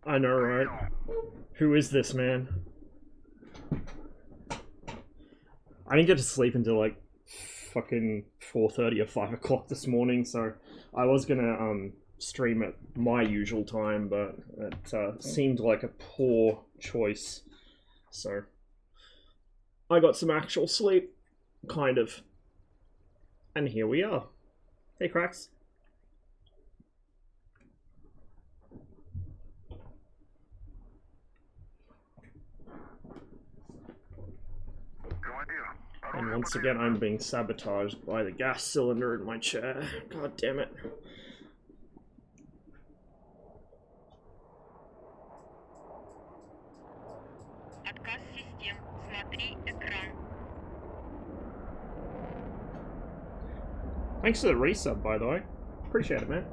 I know, right? Who is this man? I didn't get to sleep until like fucking 4:30 or 5 o'clock this morning, so I was gonna stream at my usual time, but it seemed like a poor choice. So I got some actual sleep, kind of. And here we are. Hey, Cracks. And once again, I'm being sabotaged by the gas cylinder in my chair. God damn it. Thanks for the resub, by the way. Appreciate it, man.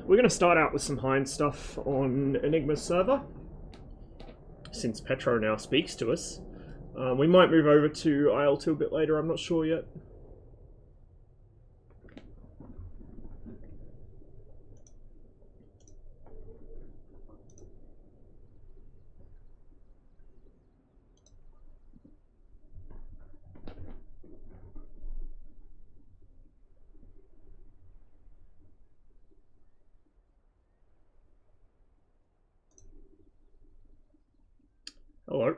We're going to start out with some Hind stuff on Enigma's server, since Petro now speaks to us. We might move over to IL2 a bit later, I'm not sure yet. Hello.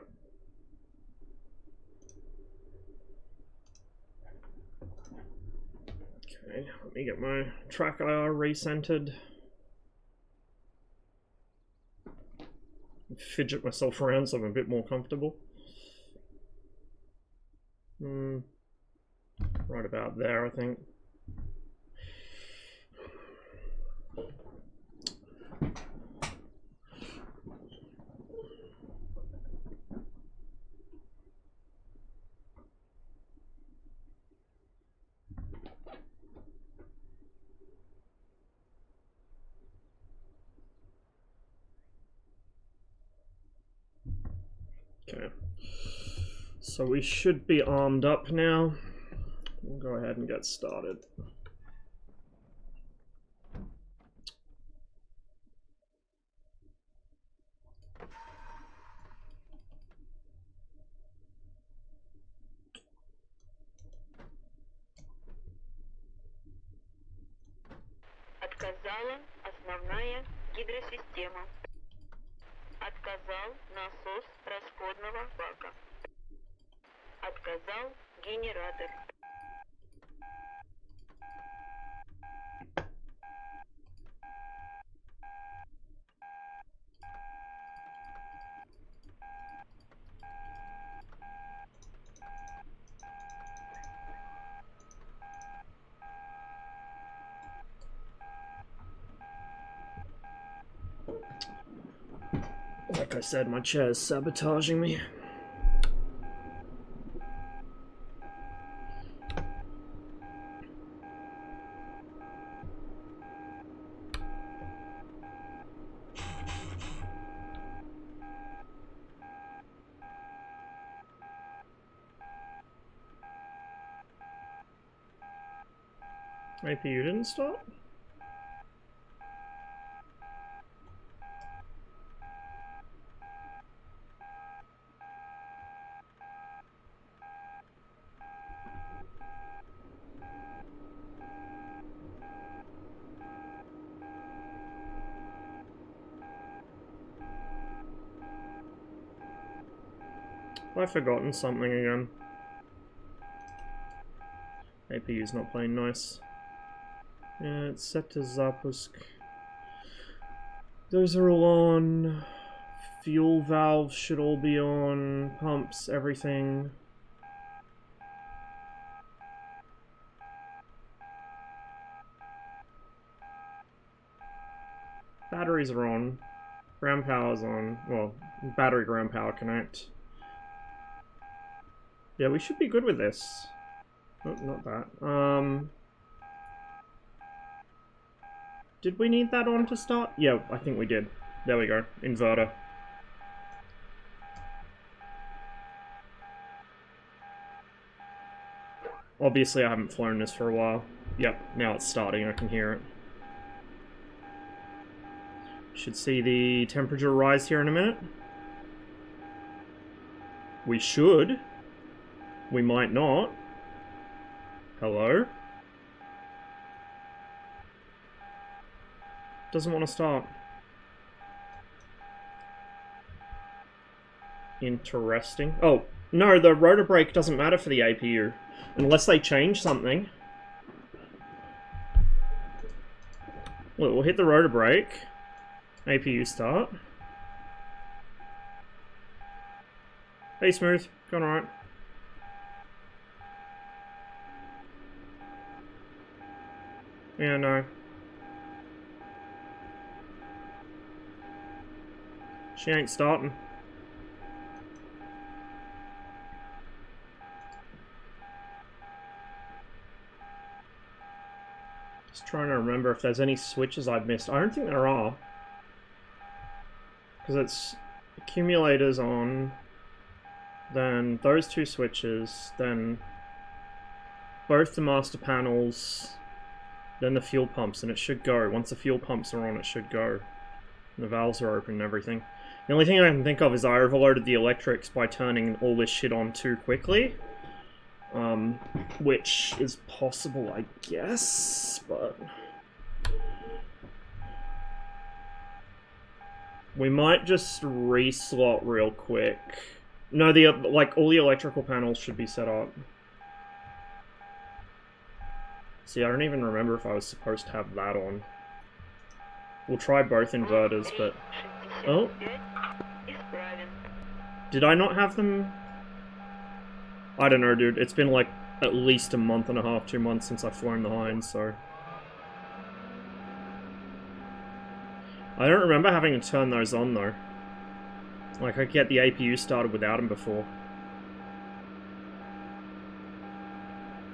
Okay, let me get my trackfile recentered. Fidget myself around so I'm a bit more comfortable. Right about there, I think. Okay, so we should be armed up now. We'll go ahead and get started. Отказала основная гидросистема. Отказал насос расходного бака. Отказал генератор. Like I said, my chair is sabotaging me. APU didn't start? I've forgotten something again. APU's not playing nice. Yeah, it's set to Zapusk. Those are all on. Fuel valves should all be on. Pumps, everything. Batteries are on. Ground power's on. Well, battery ground power connect. Yeah, we should be good with this. Oh, not that. Did we need that on to start? Yeah, I think we did. There we go. Inverter. Obviously, I haven't flown this for a while. Yep, now it's starting. I can hear it. Should see the temperature rise here in a minute. We should. We might not. Hello? Doesn't want to start. Interesting. Oh, no, the rotor brake doesn't matter for the APU. Unless they change something. Look, we'll hit the rotor brake. APU start. Hey, Smooth. Going alright. Yeah, no. She ain't starting. Just trying to remember if there's any switches I've missed. I don't think there are. Because it's accumulators on, then those two switches, then both the master panels, then the fuel pumps, and it should go. Once the fuel pumps are on, it should go. And the valves are open and everything. The only thing I can think of is I overloaded the electrics by turning all this shit on too quickly. Which is possible, I guess, but... we might just reslot real quick. No, all the electrical panels should be set up. See, I don't even remember if I was supposed to have that on. We'll try both inverters, but... oh. Did I not have them? I don't know, dude. It's been like at least a month and a half, 2 months since I've flown the Hinds, so... I don't remember having to turn those on, though. Like, I could get the APU started without them before.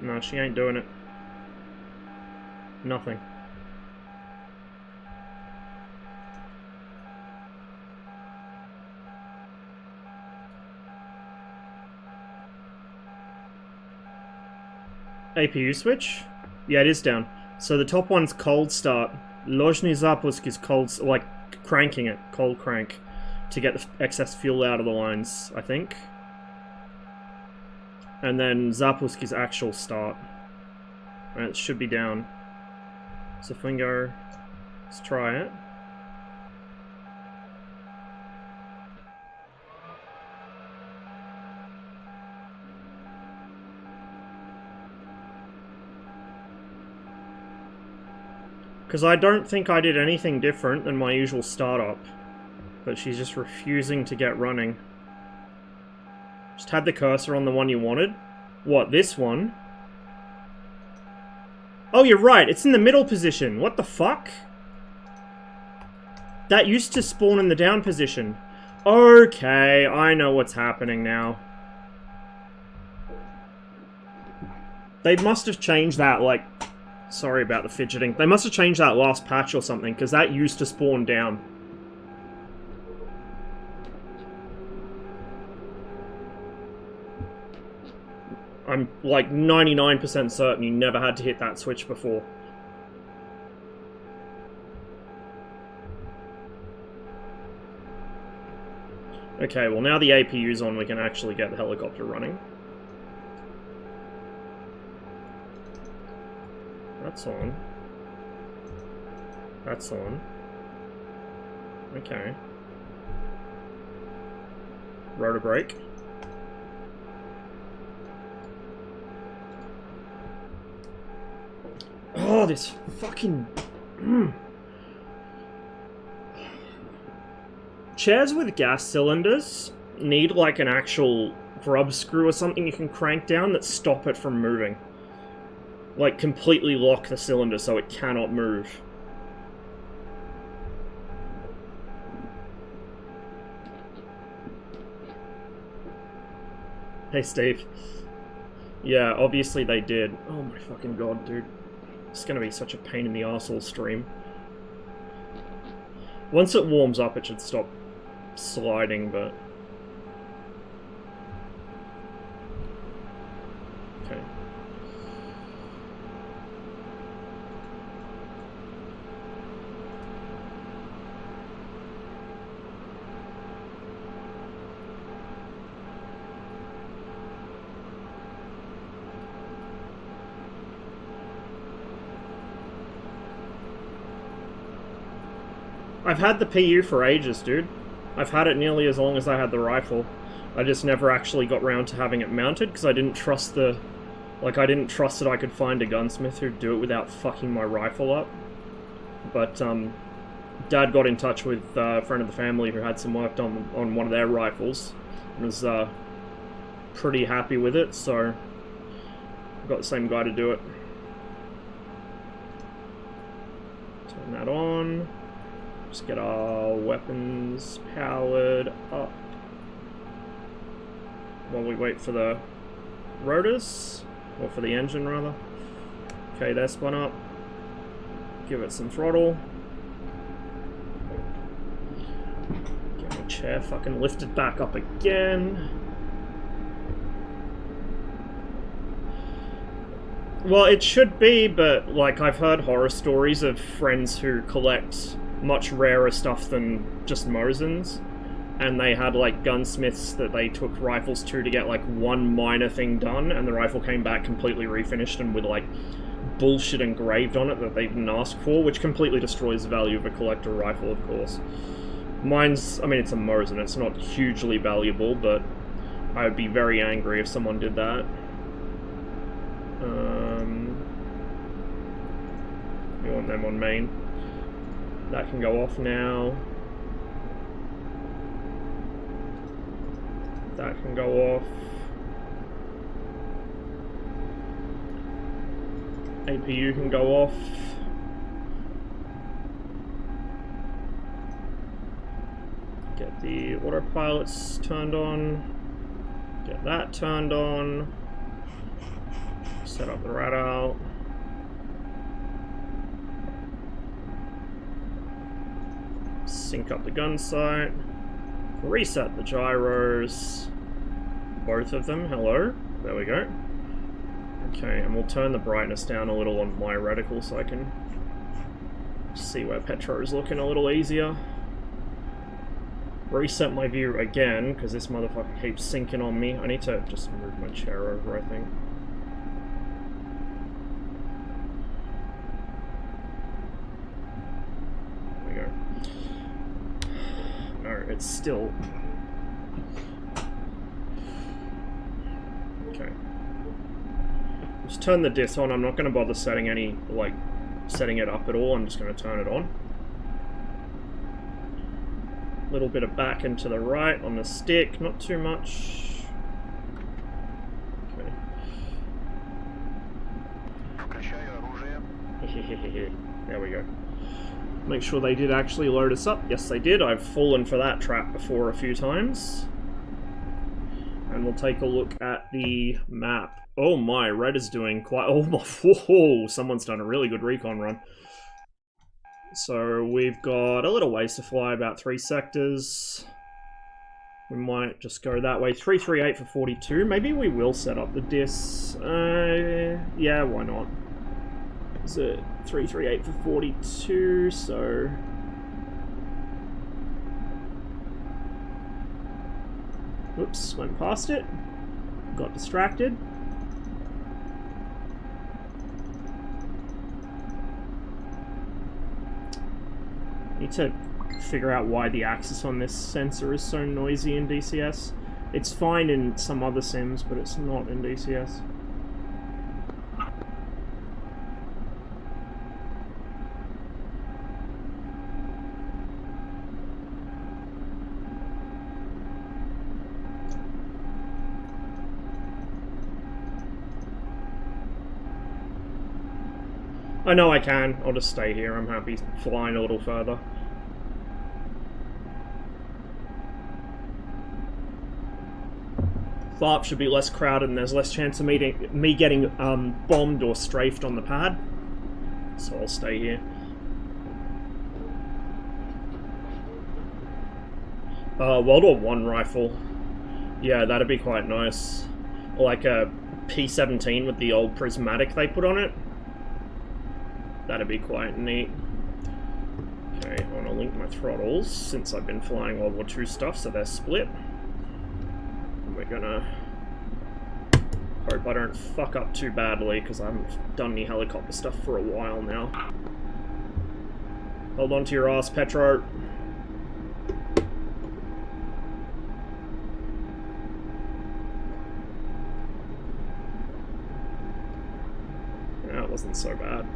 No, she ain't doing it. Nothing. APU switch? Yeah, it is down. So the top one's cold start. Ložni zapusk is cold, like cranking it, cold crank, to get the excess fuel out of the lines, I think. And then zapusk is actual start. And it should be down. So if we can go, let's try it. Because I don't think I did anything different than my usual startup. But she's just refusing to get running. Just had the cursor on the one you wanted. What, this one? Oh, you're right, it's in the middle position. What the fuck? That used to spawn in the down position. Okay, I know what's happening now. They must have changed that, like... sorry about the fidgeting. They must have changed that last patch or something, because that used to spawn down. I'm like 99% certain you never had to hit that switch before. Okay, well now the APU's on, we can actually get the helicopter running. That's on. That's on. Okay. Rotor brake. Oh, this fucking... Chairs with gas cylinders need like an actual grub screw or something you can crank down that stop it from moving. Like, completely lock the cylinder so it cannot move. Hey, Steve. Yeah, obviously they did. Oh my fucking god, dude. It's gonna be such a pain in the arsehole stream. Once it warms up, it should stop sliding, but... okay. I've had the PU for ages, dude. I've had it nearly as long as I had the rifle. I just never actually got round to having it mounted because I didn't trust the... Like, I didn't trust that I could find a gunsmith who'd do it without fucking my rifle up. But, Dad got in touch with a friend of the family who had some work done on one of their rifles. And was, pretty happy with it, so... I got the same guy to do it. Turn that on. Just get our weapons powered up. While we wait for the rotors, or for the engine rather. Okay, they're spun up. Give it some throttle. Get my chair fucking lifted back up again. Well, it should be, but like I've heard horror stories of friends who collect much rarer stuff than just Mosins. And they had, like, gunsmiths that they took rifles to get, like, one minor thing done, and the rifle came back completely refinished and with, like, bullshit engraved on it that they didn't ask for, which completely destroys the value of a collector rifle, of course. Mine's, I mean, it's a Mosin, it's not hugely valuable, but I would be very angry if someone did that. We want them on main. That can go off now. That can go off. APU can go off. Get the autopilots turned on. Get that turned on. Set up the radar. Sync up the gun sight. Reset the gyros. Both of them, hello. There we go. Okay, and we'll turn the brightness down a little on my reticle so I can see where Petro's looking a little easier. Reset my view again, because this motherfucker keeps sinking on me. I need to just move my chair over, I think. It's still... Okay. Just turn the dis on. I'm not going to bother setting any, like, setting it up at all. I'm just going to turn it on. A little bit of back and to the right on the stick. Not too much. Okay. There we go. Make sure they did actually load us up. Yes, they did. I've fallen for that trap before a few times. And we'll take a look at the map. Oh my, red is doing quite... Oh my... Whoa, someone's done a really good recon run. So we've got a little ways to fly, about 3 sectors. We might just go that way. 338 for 42. Maybe we will set up the dis. Yeah, why not? Is it 338 for 42, so... Oops, went past it. Got distracted. Need to figure out why the axis on this sensor is so noisy in DCS. It's fine in some other sims, but it's not in DCS. I know I can. I'll just stay here. I'm happy flying a little further. FARP should be less crowded and there's less chance of me getting bombed or strafed on the pad. So I'll stay here. World War I rifle. Yeah, that'd be quite nice. Like a P17 with the old prismatic they put on it. That'd be quite neat. Okay, I want to link my throttles since I've been flying World War II stuff, so they're split. We're gonna hope I don't fuck up too badly because I haven't done any helicopter stuff for a while now. Hold on to your ass, Petro. That wasn't so bad.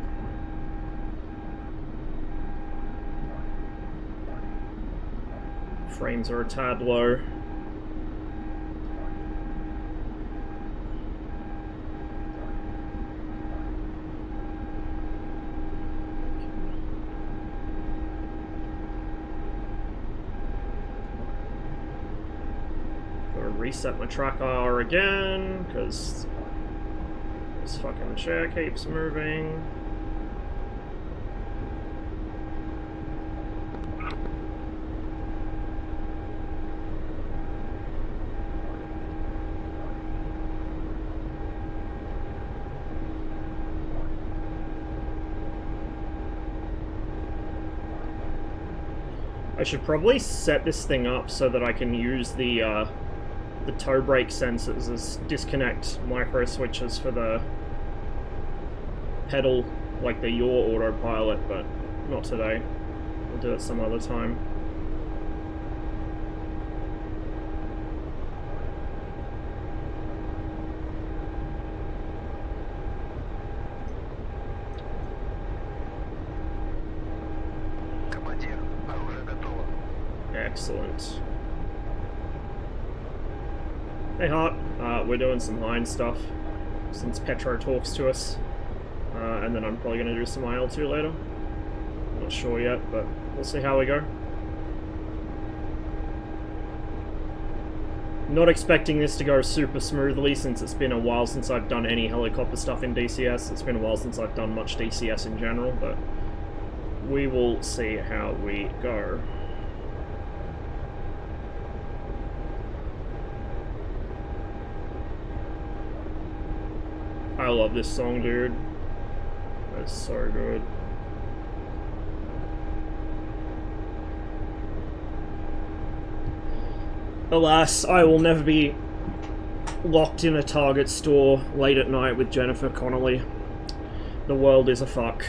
Frames are a tad low. Gotta reset my trackfile again, because this fucking chair keeps moving. I should probably set this thing up so that I can use the toe brake sensors as disconnect micro switches for the pedal, like the yaw autopilot, but not today. We'll do it some other time. Excellent. Hey Hart, we're doing some Hind stuff since Petro talks to us, and then I'm probably going to do some IL2 later. Not sure yet, but we'll see how we go. Not expecting this to go super smoothly since it's been a while since I've done any helicopter stuff in DCS. It's been a while since I've done much DCS in general, but we will see how we go. I love this song, dude. That's so good. Alas, I will never be locked in a Target store late at night with Jennifer Connelly. The world is a fuck.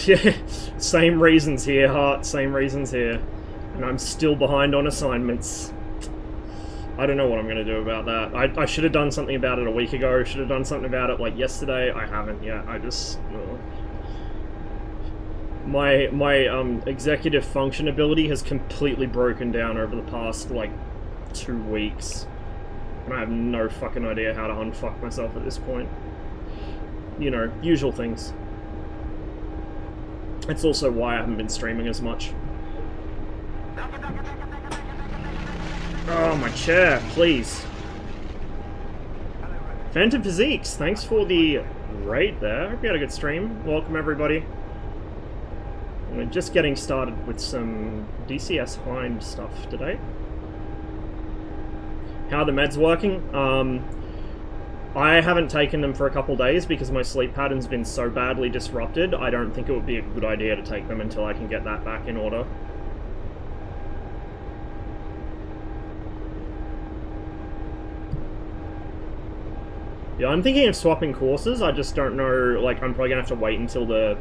Yeah, same reasons here, Hart, same reasons here. And I'm still behind on assignments. I don't know what I'm going to do about that. I should have done something about it a week ago, should have done something about it like yesterday. I haven't yet. I just... My executive function ability has completely broken down over the past, like, 2 weeks. And I have no fucking idea how to unfuck myself at this point. You know, usual things. It's also why I haven't been streaming as much. Oh, my chair, please. Phantom Physiques, thanks for the raid there. Hope you had a good stream. Welcome, everybody. We're just getting started with some DCS Hind stuff today. How are the meds working? I haven't taken them for a couple days because my sleep pattern's been so badly disrupted. I don't think it would be a good idea to take them until I can get that back in order. Yeah, I'm thinking of swapping courses. I just don't know, like, I'm probably gonna have to wait until the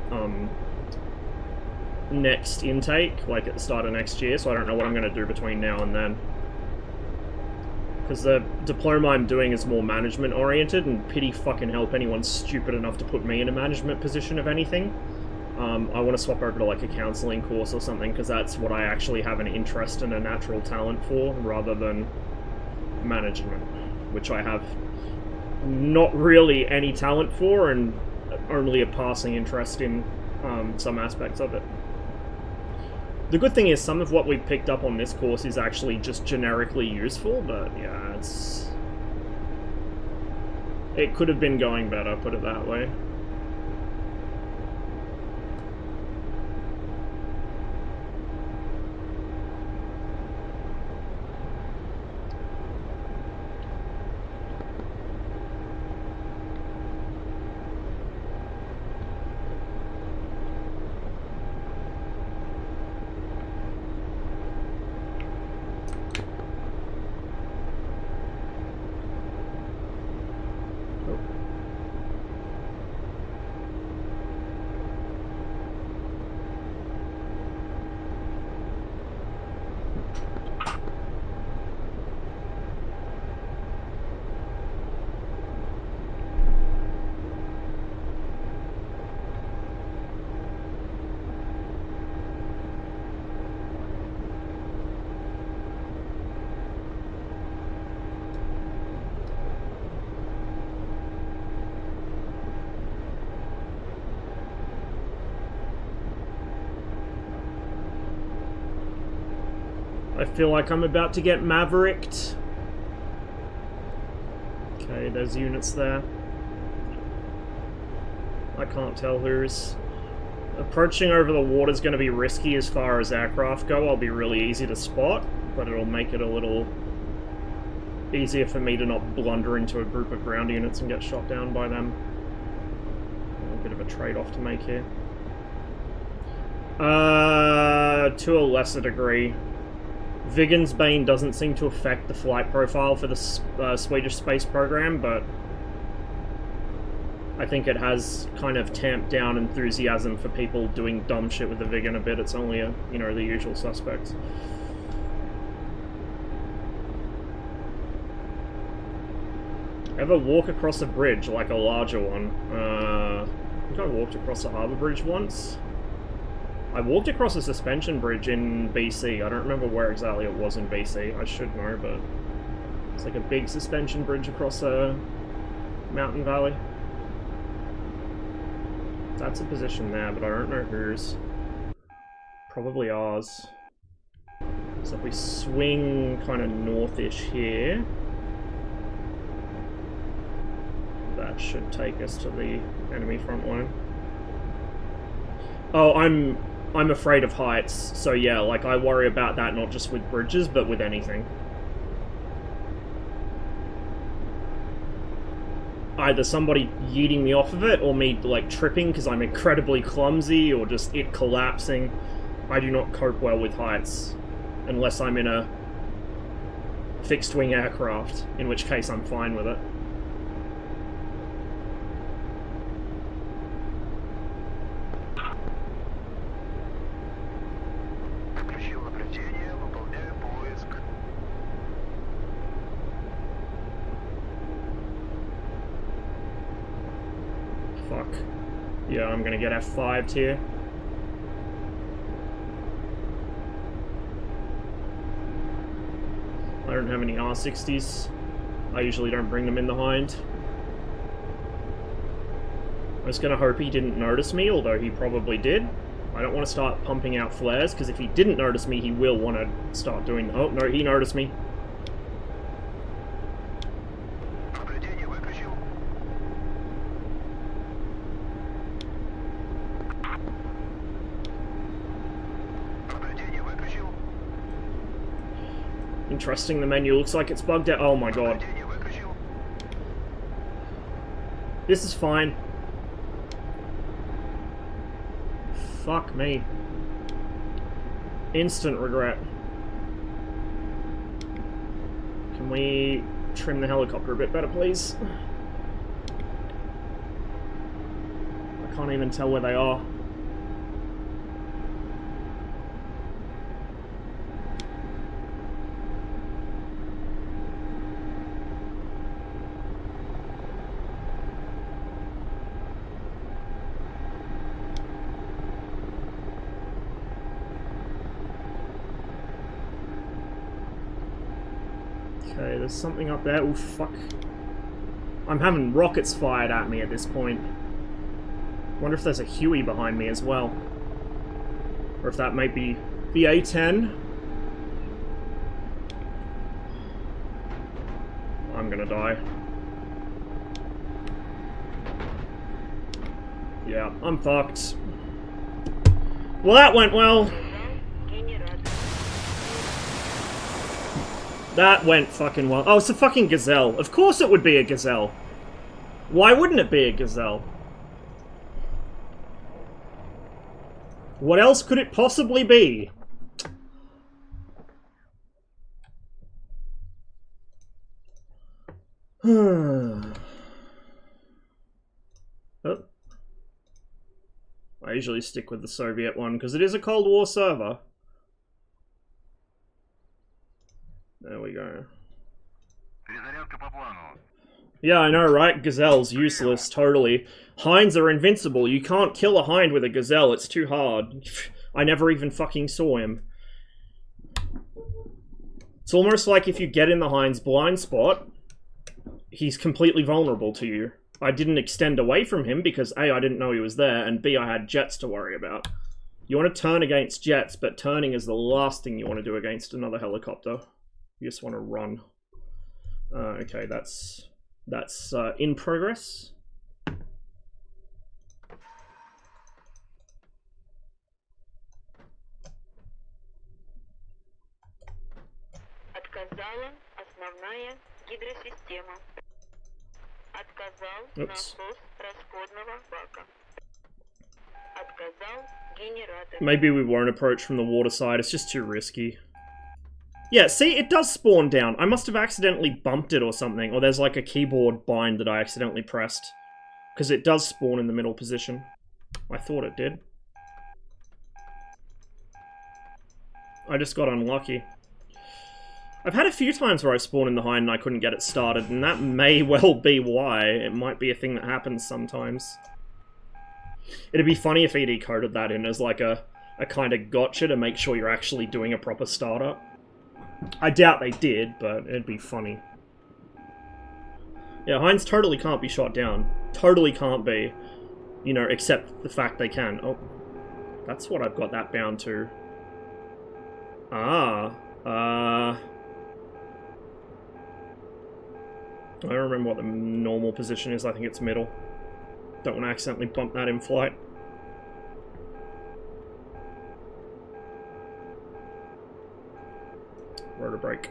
next intake, like at the start of next year, so I don't know what I'm gonna do between now and then. Because the diploma I'm doing is more management oriented, and pity fucking help anyone stupid enough to put me in a management position of anything. I want to swap over to like a counselling course or something, because that's what I actually have an interest and a natural talent for, rather than management, which I have not really any talent for, and only a passing interest in some aspects of it. The good thing is some of what we picked up on this course is actually just generically useful, but yeah, it could have been going better, put it that way. I feel like I'm about to get mavericked. Okay, there's units there. I can't tell whose. Approaching over the water is going to be risky as far as aircraft go. I'll be really easy to spot, but it'll make it a little easier for me to not blunder into a group of ground units and get shot down by them. A bit of a trade-off to make here. To a lesser degree. Viggen's Bane doesn't seem to affect the flight profile for the Swedish space program, but I think it has kind of tamped down enthusiasm for people doing dumb shit with the Viggen a bit. It's only a, you know, the usual suspects. Ever walk across a bridge, like a larger one? I think I walked across a harbour bridge once. I walked across a suspension bridge in BC. I don't remember where exactly it was in BC. I should know, but it's like a big suspension bridge across a mountain valley. That's a position there, but I don't know whose. Probably ours. So if we swing kind of northish here, that should take us to the enemy front line. Oh, I'm afraid of heights, so yeah, like I worry about that not just with bridges, but with anything. Either somebody yeeting me off of it, or me, like, tripping because I'm incredibly clumsy, or just it collapsing. I do not cope well with heights, unless I'm in a fixed-wing aircraft, in which case I'm fine with it. Fuck. Yeah, I'm gonna get F5'd here. I don't have any R60s. I usually don't bring them in the hind. I was gonna hope he didn't notice me, although he probably did. I don't want to start pumping out flares, because if he didn't notice me, he will want to start doing... Oh, no, he noticed me. Interesting, the menu looks like it's bugged out. Oh my god. This is fine. Fuck me. Instant regret. Can we trim the helicopter a bit better, please? I can't even tell where they are. Okay, there's something up there. Oh, fuck. I'm having rockets fired at me at this point. Wonder if there's a Huey behind me as well. Or if that might be the A-10. I'm gonna die. Yeah, I'm fucked. Well, that went well. That went fucking well. Oh, it's a fucking Gazelle. Of course it would be a Gazelle. Why wouldn't it be a Gazelle? What else could it possibly be? Oh. I usually stick with the Soviet one because it is a Cold War server. There we go. Yeah, I know, right? Gazelle's useless, totally. Hinds are invincible. You can't kill a hind with a Gazelle. It's too hard. I never even fucking saw him. It's almost like if you get in the hind's blind spot, he's completely vulnerable to you. I didn't extend away from him because A, I didn't know he was there, and B, I had jets to worry about. You want to turn against jets, but turning is the last thing you want to do against another helicopter. You just want to run. Okay, that's in progress. Отказала основная гидросистема. Отказал насос расходного бака. Отказал генератор. Maybe we won't approach from the water side, it's just too risky. Yeah, see, it does spawn down. I must have accidentally bumped it or something, or there's like a keyboard bind that I accidentally pressed. Because it does spawn in the middle position. I thought it did. I just got unlucky. I've had a few times where I spawned in the hind and I couldn't get it started, and that may well be why. It might be a thing that happens sometimes. It'd be funny if ED coded that in as like a kind of gotcha to make sure you're actually doing a proper startup. I doubt they did, but it'd be funny. Yeah, hinds totally can't be shot down. Totally can't be. You know, except the fact they can. Oh, that's what I've got that bound to. I don't remember what the normal position is. I think it's middle. Don't want to accidentally bump that in flight. Rotor brake.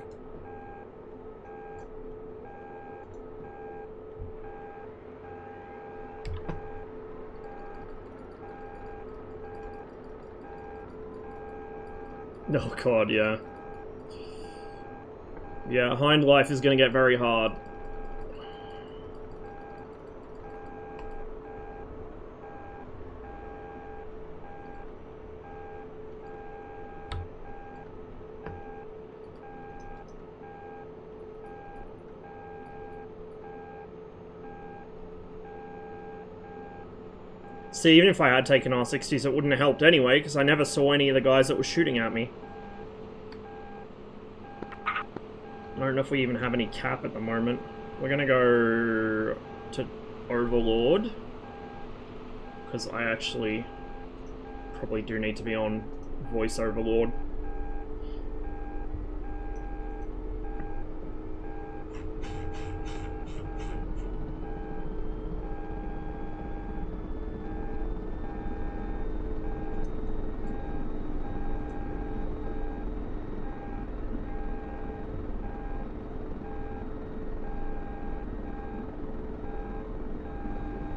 Oh god, yeah. Yeah, hind life is going to get very hard. See, even if I had taken R60s, it wouldn't have helped anyway, because I never saw any of the guys that were shooting at me. I don't know if we even have any cap at the moment. We're gonna go to Overlord, because I actually probably do need to be on voice Overlord.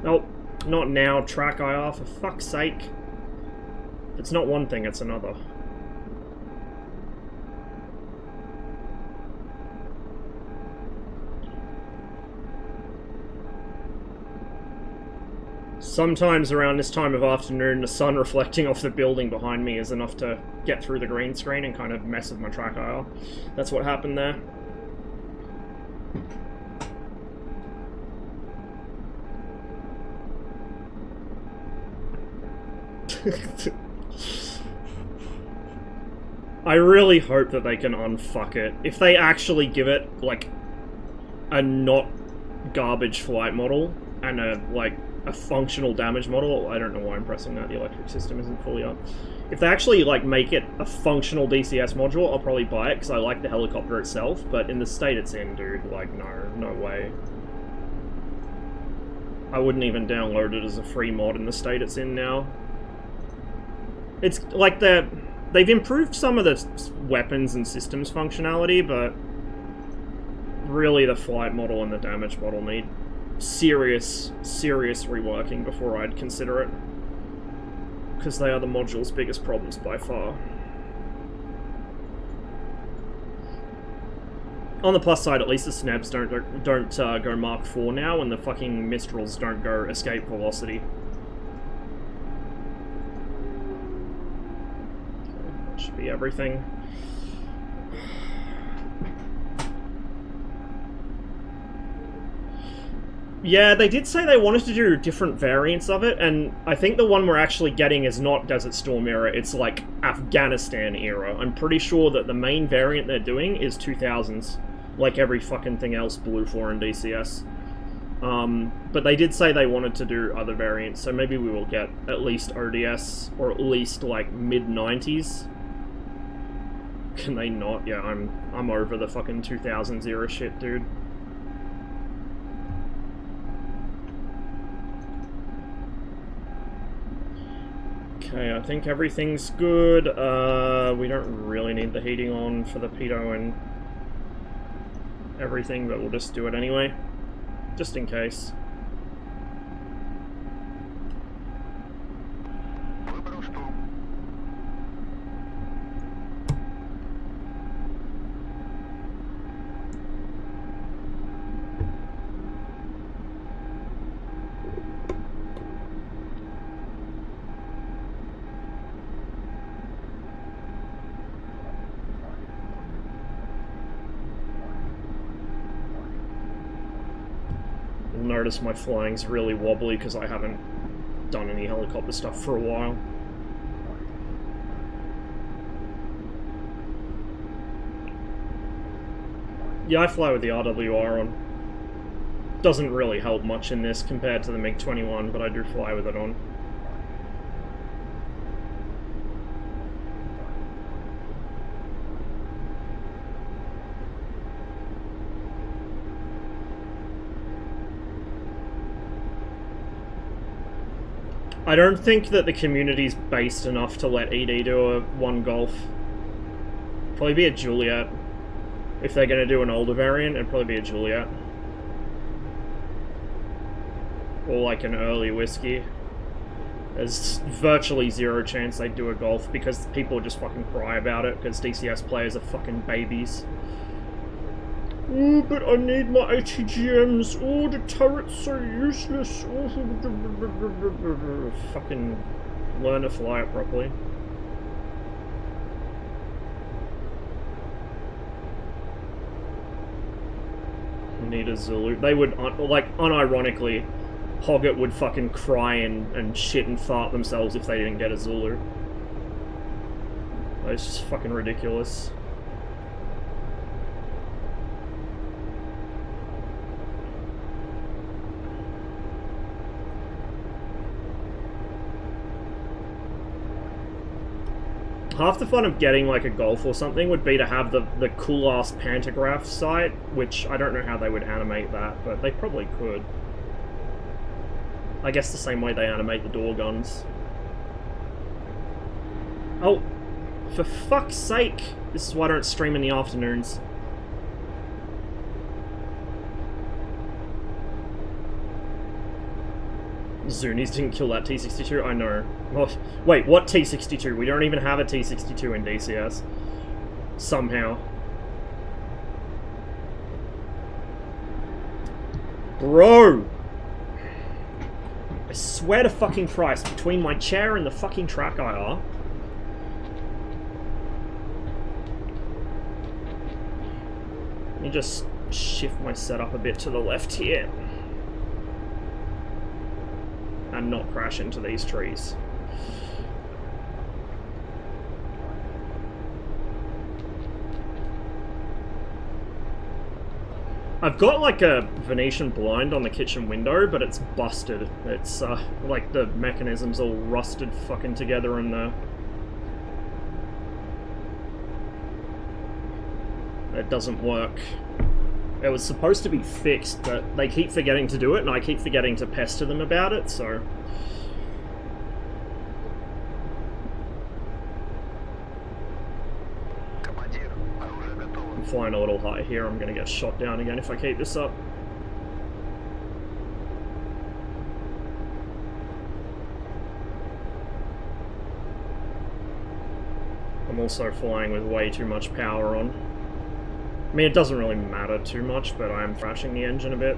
Nope, not now, track IR, for fuck's sake. It's not one thing, it's another. Sometimes around this time of afternoon, the sun reflecting off the building behind me is enough to get through the green screen and kind of mess with my track IR. That's what happened there. I really hope that they can unfuck it. If they actually give it, like, a not garbage flight model and a functional damage model. I don't know why I'm pressing that, the electric system isn't fully up. If they actually, like, make it a functional DCS module, I'll probably buy it because I like the helicopter itself, but in the state it's in, dude, like, no way. I wouldn't even download it as a free mod in the state it's in now. It's like they've improved some of the weapons and systems functionality, but really the flight model and the damage model need serious reworking before I'd consider it. Because they are the module's biggest problems by far. On the plus side, at least the Snebs don't go Mark 4 now, and the fucking Mistrals don't go escape velocity. Should be everything. Yeah, they did say they wanted to do different variants of it, and I think the one we're actually getting is not Desert Storm era, it's like Afghanistan era. I'm pretty sure that the main variant they're doing is 2000s, like every fucking thing else Blue 4 and DCS. But they did say they wanted to do other variants, so maybe we will get at least ODS, or at least like mid-90s. Can they not? Yeah, I'm over the fucking 2000 era shit, dude. Okay, I think everything's good. We don't really need the heating on for the pitot and everything, but we'll just do it anyway, just in case. Notice my flying's really wobbly because I haven't done any helicopter stuff for a while. Yeah, I fly with the RWR on. Doesn't really help much in this compared to the MiG-21, but I do fly with it on. I don't think that the community's based enough to let ED do a one Golf. Probably be a Juliet. If they're going to do an older variant, it'd probably be a Juliet. Or like an early whiskey. There's virtually zero chance they'd do a Golf because people just fucking cry about it because DCS players are fucking babies. Oh, but I need my ATGMs. Oh, the turret's so useless. Oh, fucking learn to fly it properly. Need a Zulu. They would, like, unironically, Hoggett would fucking cry and shit and fart themselves if they didn't get a Zulu. It's just fucking ridiculous. Half the fun of getting like a Golf or something would be to have the cool-ass pantograph sight, which I don't know how they would animate that, but they probably could. I guess the same way they animate the door guns. Oh, for fuck's sake! This is why I don't stream in the afternoons. Zunis didn't kill that T-62? I know. What? Wait, what T-62? We don't even have a T-62 in DCS. Somehow. Bro! I swear to fucking Christ, between my chair and the fucking track IR... Let me just shift my setup a bit to the left here. And not crash into these trees. I've got like a Venetian blind on the kitchen window, but it's busted. It's like the mechanism's all rusted fucking together in there. It doesn't work. It was supposed to be fixed, but they keep forgetting to do it, and I keep forgetting to pester them about it, so... I'm flying a little high here, I'm gonna get shot down again if I keep this up. I'm also flying with way too much power on. I mean, it doesn't really matter too much, but I am crashing the engine a bit.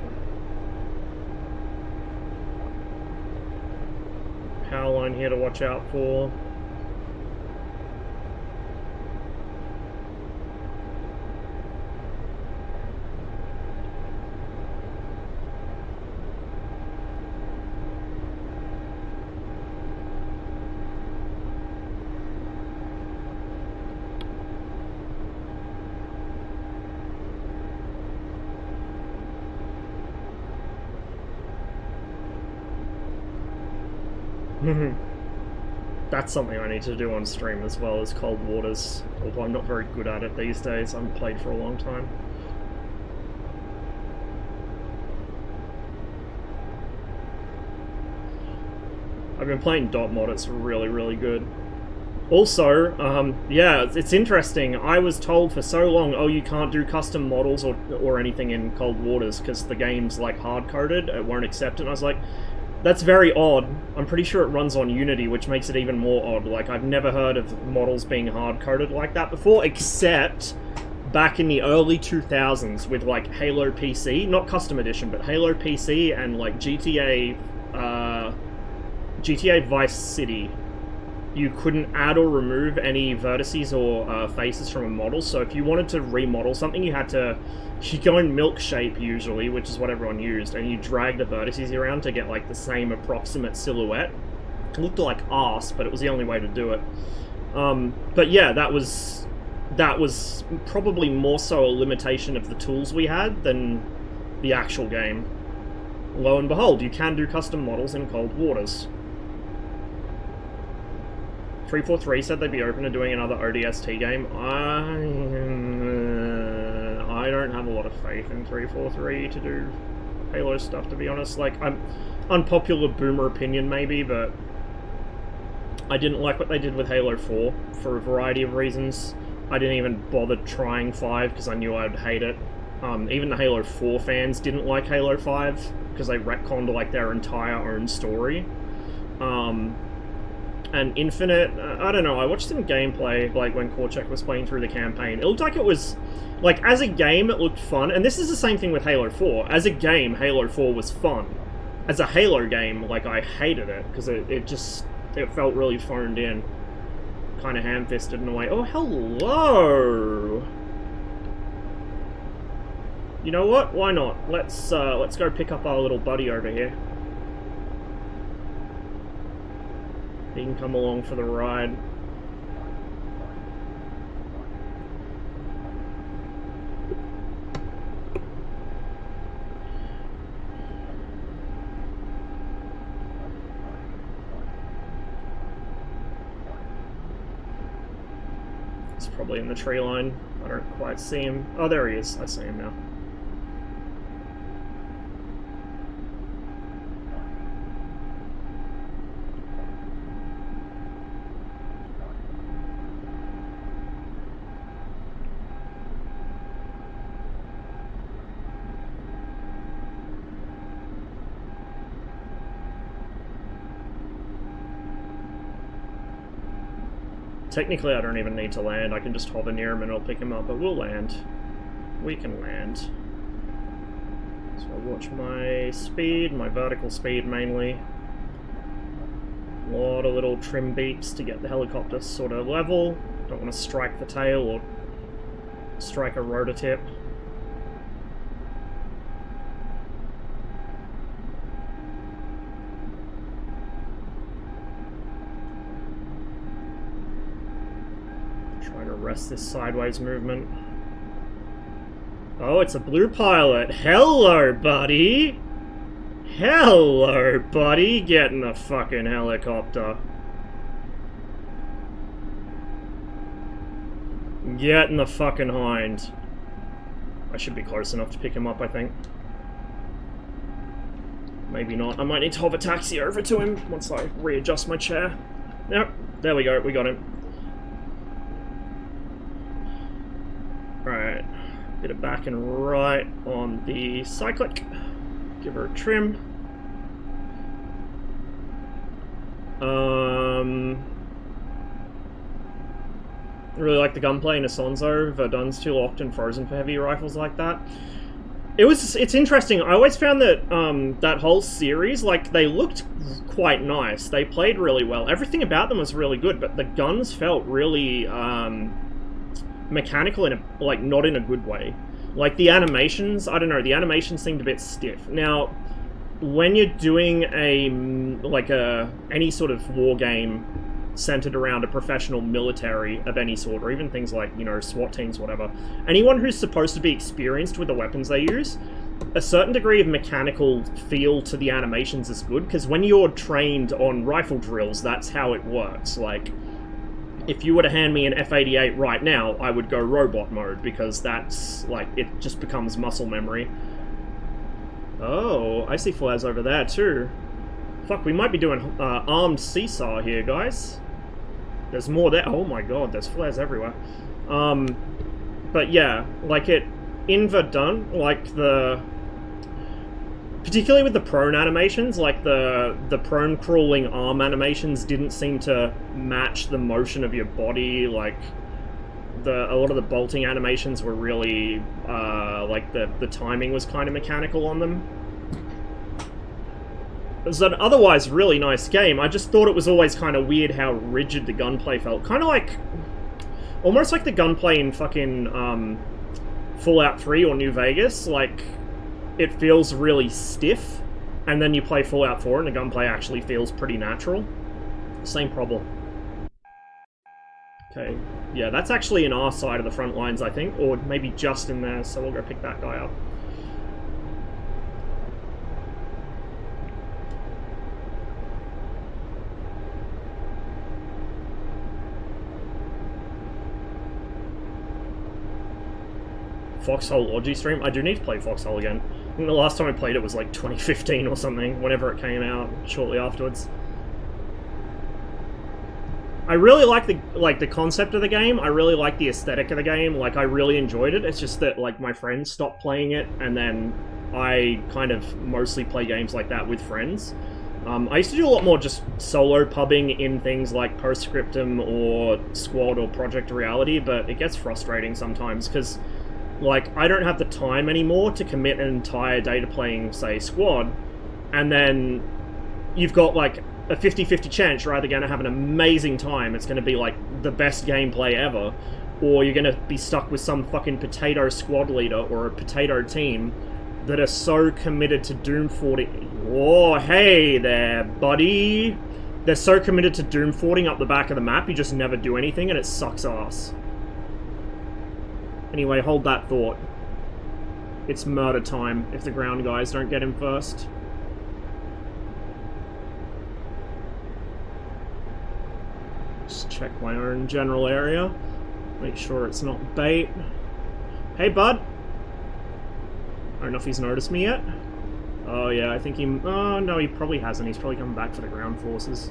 Power line here to watch out for. That's something I need to do on stream as well as Cold Waters, although I'm not very good at it these days. I haven't played for a long time. I've been playing Dot Mod, it's really, really good. Also, yeah, it's interesting. I was told for so long, oh, you can't do custom models or anything in Cold Waters because the game's like hard-coded, it won't accept it. And I was like, that's very odd. I'm pretty sure it runs on Unity, which makes it even more odd. Like, I've never heard of models being hard-coded like that before, except back in the early 2000s with like Halo PC, not custom edition, but Halo PC and like GTA Vice City. You couldn't add or remove any vertices or faces from a model, so if you wanted to remodel something, you go in milk shape usually, which is what everyone used, and you drag the vertices around to get like the same approximate silhouette. It looked like arse, but it was the only way to do it. But yeah, that was probably more so a limitation of the tools we had than the actual game. Lo and behold, you can do custom models in Cold Waters. 343 said they'd be open to doing another ODST game. I don't have a lot of faith in 343 to do Halo stuff, to be honest. Like, unpopular boomer opinion maybe, but I didn't like what they did with Halo 4 for a variety of reasons. I didn't even bother trying 5 because I knew I'd hate it. Even the Halo 4 fans didn't like Halo 5 because they retconned like their entire own story. And Infinite, I don't know, I watched some gameplay, like, when Korchak was playing through the campaign. It looked like it was, like, as a game, it looked fun, and this is the same thing with Halo 4. As a game, Halo 4 was fun. As a Halo game, like, I hated it, because it felt really phoned in. Kind of ham-fisted in a way. Oh, hello! You know what? Why not? Let's go pick up our little buddy over here. He can come along for the ride. He's probably in the tree line. I don't quite see him. Oh, there he is. I see him now. Technically, I don't even need to land. I can just hover near him and it'll pick him up, but we'll land. We can land. So I'll watch my speed, my vertical speed mainly. A lot of little trim beeps to get the helicopter sort of level. Don't want to strike the tail or strike a rotor tip. Trying to arrest this sideways movement. Oh, it's a blue pilot. Hello, buddy! Hello, buddy! Get in the fucking helicopter. Get in the fucking hind. I should be close enough to pick him up, I think. Maybe not. I might need to hover taxi over to him once I readjust my chair. Yep, there we go. We got him. Right, bit of back and right on the cyclic. Give her a trim. Really like the gunplay in Asonzo. Verdun's too locked and frozen for heavy rifles like that. It's interesting. I always found that that whole series, like, they looked quite nice. They played really well. Everything about them was really good, but the guns felt really mechanical in a, like, not in a good way. Like, the animations, I don't know, the animations seemed a bit stiff. Now, when you're doing any sort of war game centered around a professional military of any sort, or even things like, you know, SWAT teams, whatever, anyone who's supposed to be experienced with the weapons they use, a certain degree of mechanical feel to the animations is good, because when you're trained on rifle drills, that's how it works. Like, if you were to hand me an F-88 right now, I would go robot mode, because that's, like, it just becomes muscle memory. Oh, I see flares over there, too. Fuck, we might be doing armed seesaw here, guys. There's more there. Oh my god, there's flares everywhere. But yeah, like done, like particularly with the prone animations, like the prone crawling arm animations didn't seem to match the motion of your body. Like a lot of the bolting animations were really like the timing was kind of mechanical on them. It was an otherwise really nice game. I just thought it was always kind of weird how rigid the gunplay felt. Kind of like, almost like the gunplay in fucking Fallout 3 or New Vegas. Like, it feels really stiff, and then you play Fallout 4 and the gunplay actually feels pretty natural. Same problem. Okay, yeah, that's actually in our side of the front lines, I think, or maybe just in there, so we'll go pick that guy up. Foxhole Orgy stream? I do need to play Foxhole again. I think the last time I played it was like 2015 or something, whenever it came out, shortly afterwards. I really like the concept of the game. I really like the aesthetic of the game. Like, I really enjoyed it. It's just that, like, my friends stopped playing it, and then I kind of mostly play games like that with friends. I used to do a lot more just solo pubbing in things like Postscriptum or Squad or Project Reality, but it gets frustrating sometimes, because like, I don't have the time anymore to commit an entire day to playing, say, Squad, and then you've got, like, a 50-50 chance you're either going to have an amazing time, it's going to be, like, the best gameplay ever, or you're going to be stuck with some fucking potato squad leader or a potato team that are so committed to Doom 40... Oh, hey there, buddy! They're so committed to Doom 40 up the back of the map, you just never do anything, and it sucks ass. Anyway, hold that thought. It's murder time if the ground guys don't get him first. Just check my own general area. Make sure it's not bait. Hey, bud! I don't know if he's noticed me yet. Oh yeah, I think he... Oh, no, he probably hasn't. He's probably coming back for the ground forces.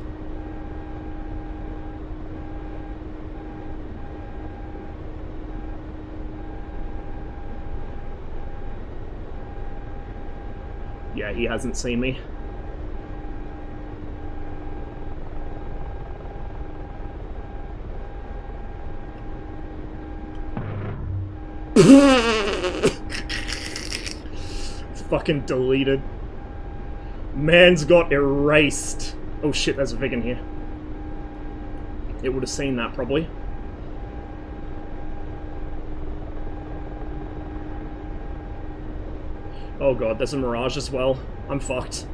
Yeah, he hasn't seen me. Fucking deleted. Man's got erased. Oh shit, there's a Vig in here. It would have seen that, probably. Oh god, there's a Mirage as well. I'm fucked.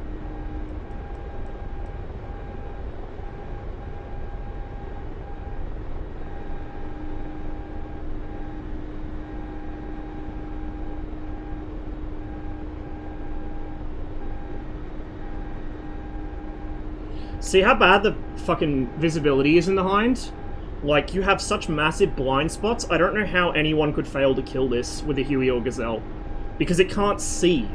See how bad the fucking visibility is in the Hind? Like, you have such massive blind spots, I don't know how anyone could fail to kill this with a Huey or Gazelle. Because it can't see.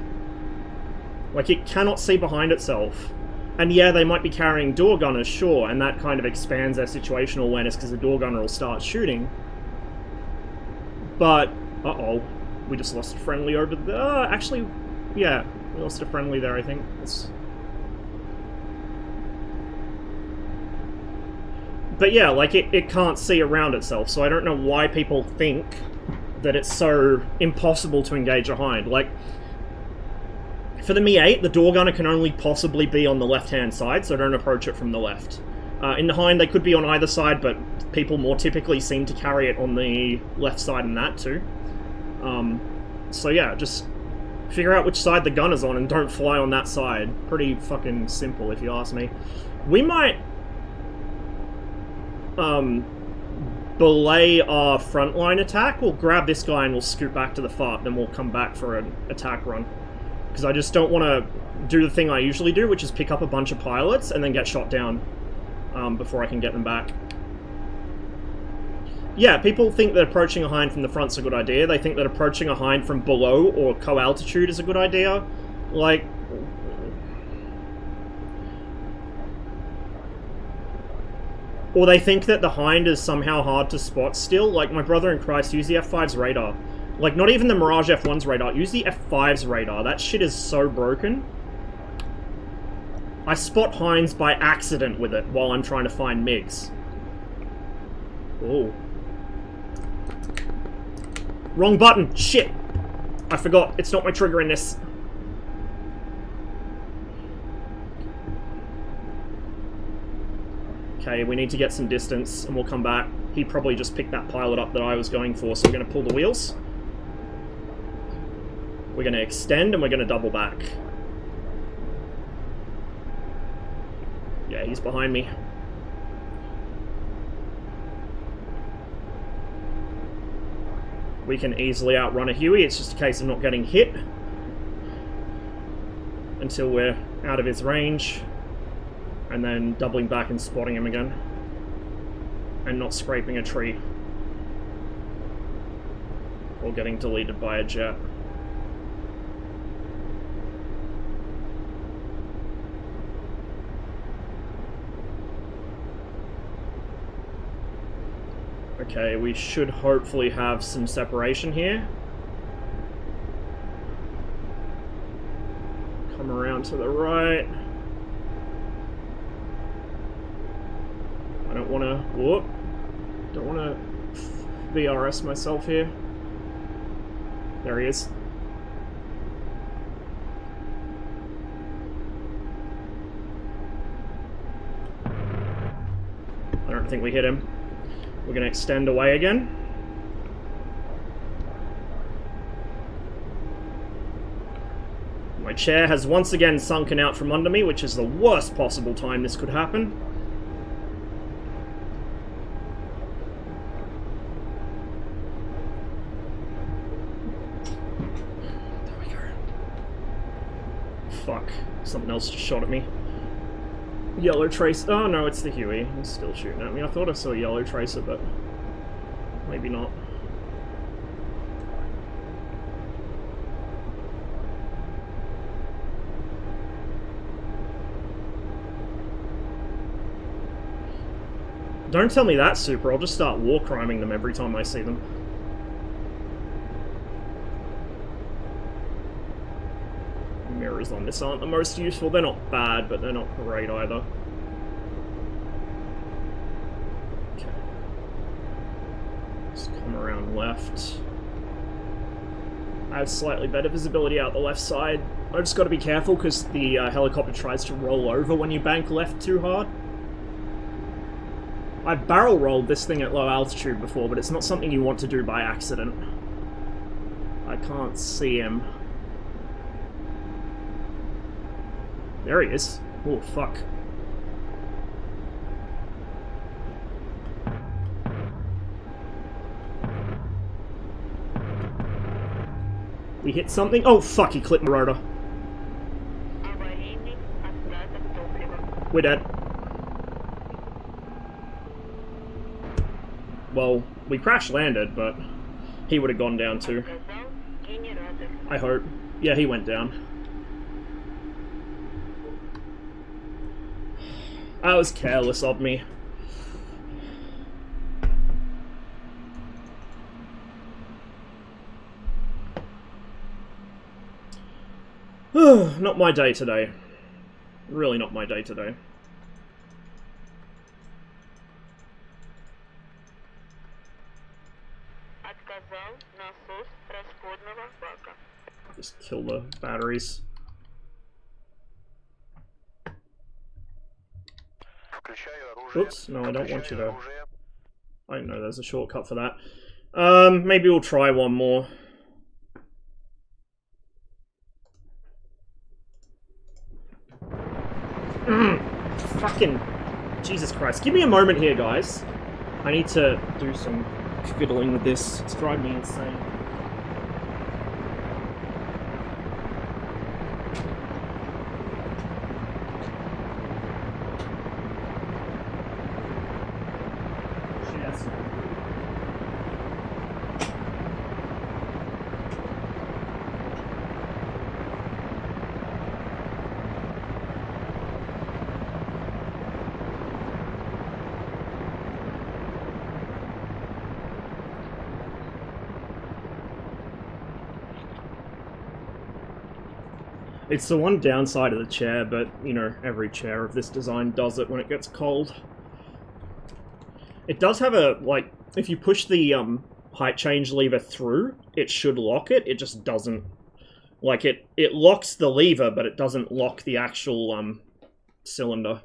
Like, it cannot see behind itself. And yeah, they might be carrying door gunners, sure, and that kind of expands their situational awareness because the door gunner will start shooting. But, uh-oh, we just lost a friendly over there. Actually, yeah, we lost a friendly there, I think. But yeah, like, it can't see around itself, so I don't know why people think that it's so impossible to engage a Hind. Like, for the Mi-8, the door gunner can only possibly be on the left-hand side, so don't approach it from the left. In the Hind, they could be on either side, but people more typically seem to carry it on the left side and that too. So yeah, just figure out which side the gunner's on and don't fly on that side. Pretty fucking simple, if you ask me. We might belay our frontline attack. We'll grab this guy and we'll scoot back to the fart, then we'll come back for an attack run. Because I just don't want to do the thing I usually do, which is pick up a bunch of pilots and then get shot down before I can get them back. Yeah, people think that approaching a hind from the front's a good idea. They think that approaching a hind from below or co-altitude is a good idea. Like... Or they think that the hind is somehow hard to spot still. Like, my brother in Christ, use the F5's radar. Like, not even the Mirage F1's radar. Use the F5's radar. That shit is so broken. I spot hinds by accident with it while I'm trying to find MiGs. Oh. Wrong button! Shit! I forgot. It's not my trigger in this. Okay, we need to get some distance, and we'll come back. He probably just picked that pilot up that I was going for, so we're going to pull the wheels. We're going to extend, and we're going to double back. Yeah, he's behind me. We can easily outrun a Huey, it's just a case of not getting hit until we're out of his range, and then doubling back and spotting him again, and not scraping a tree, or getting deleted by a jet. Okay, we should hopefully have some separation here. Come around to the right. I don't want to... Whoop. Don't want to VRS myself here. There he is. I don't think we hit him. We're going to extend away again. My chair has once again sunken out from under me, which is the worst possible time this could happen. There we go. Fuck. Something else just shot at me. Yellow trace. Oh no, it's the Huey. He's still shooting at me. I thought I saw a yellow tracer, but maybe not. Don't tell me that, Super. I'll just start war criming them every time I see them. Mirrors on this aren't the most useful. They're not bad, but they're not great either. Okay. Just come around left. I have slightly better visibility out the left side. I just got to be careful because the helicopter tries to roll over when you bank left too hard. I've barrel rolled this thing at low altitude before, but it's not something you want to do by accident. I can't see him. There he is. Oh, fuck. We hit something? Oh, fuck, he clipped my rotor. We're dead. Well, we crash landed, but he would have gone down too. I hope. Yeah, he went down. That was careless of me. Not my day today. Really not my day today. Just kill the batteries. Oops, no, I don't want you to... I know there's a shortcut for that. Maybe we'll try one more. Fucking... Jesus Christ. Give me a moment here, guys. I need to do some fiddling with this. It's driving me insane. It's the one downside of the chair, but, you know, every chair of this design does it when it gets cold. It does have a, like, if you push the height change lever through, it should lock it. It just doesn't. Like, it locks the lever, but it doesn't lock the actual cylinder.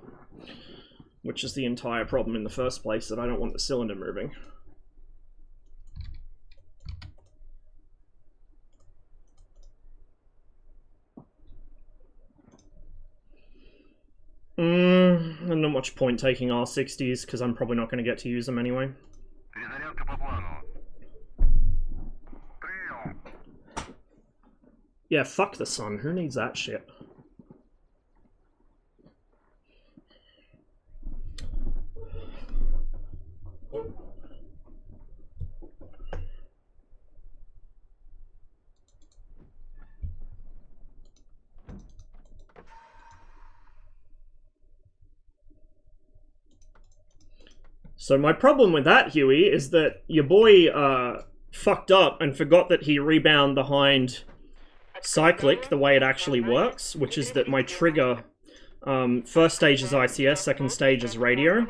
Which is the entire problem in the first place, that I don't want the cylinder moving. And not much point taking R60s, because I'm probably not going to get to use them anyway. Yeah, fuck the sun. Who needs that shit? So my problem with that, Huey, is that your boy fucked up and forgot that he rebound behind cyclic the way it actually works, which is that my trigger, first stage is ICS, second stage is radio,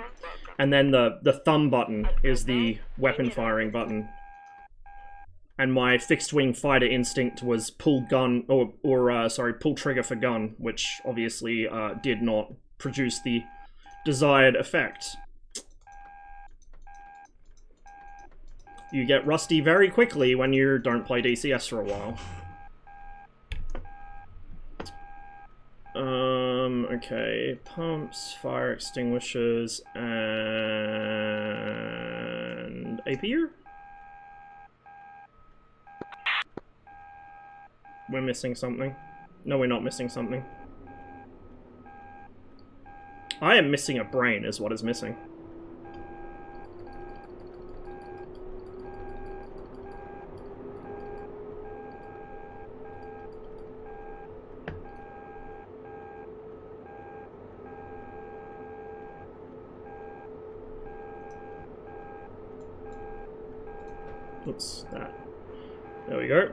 and then the thumb button is the weapon firing button. And my fixed wing fighter instinct was pull gun, sorry, pull trigger for gun, which obviously did not produce the desired effect. You get rusty very quickly when you don't play DCS for a while. Okay, pumps, fire extinguishers, and APU? We're missing something. No, we're not missing something. I am missing a brain, is what is missing. What's that? There we go.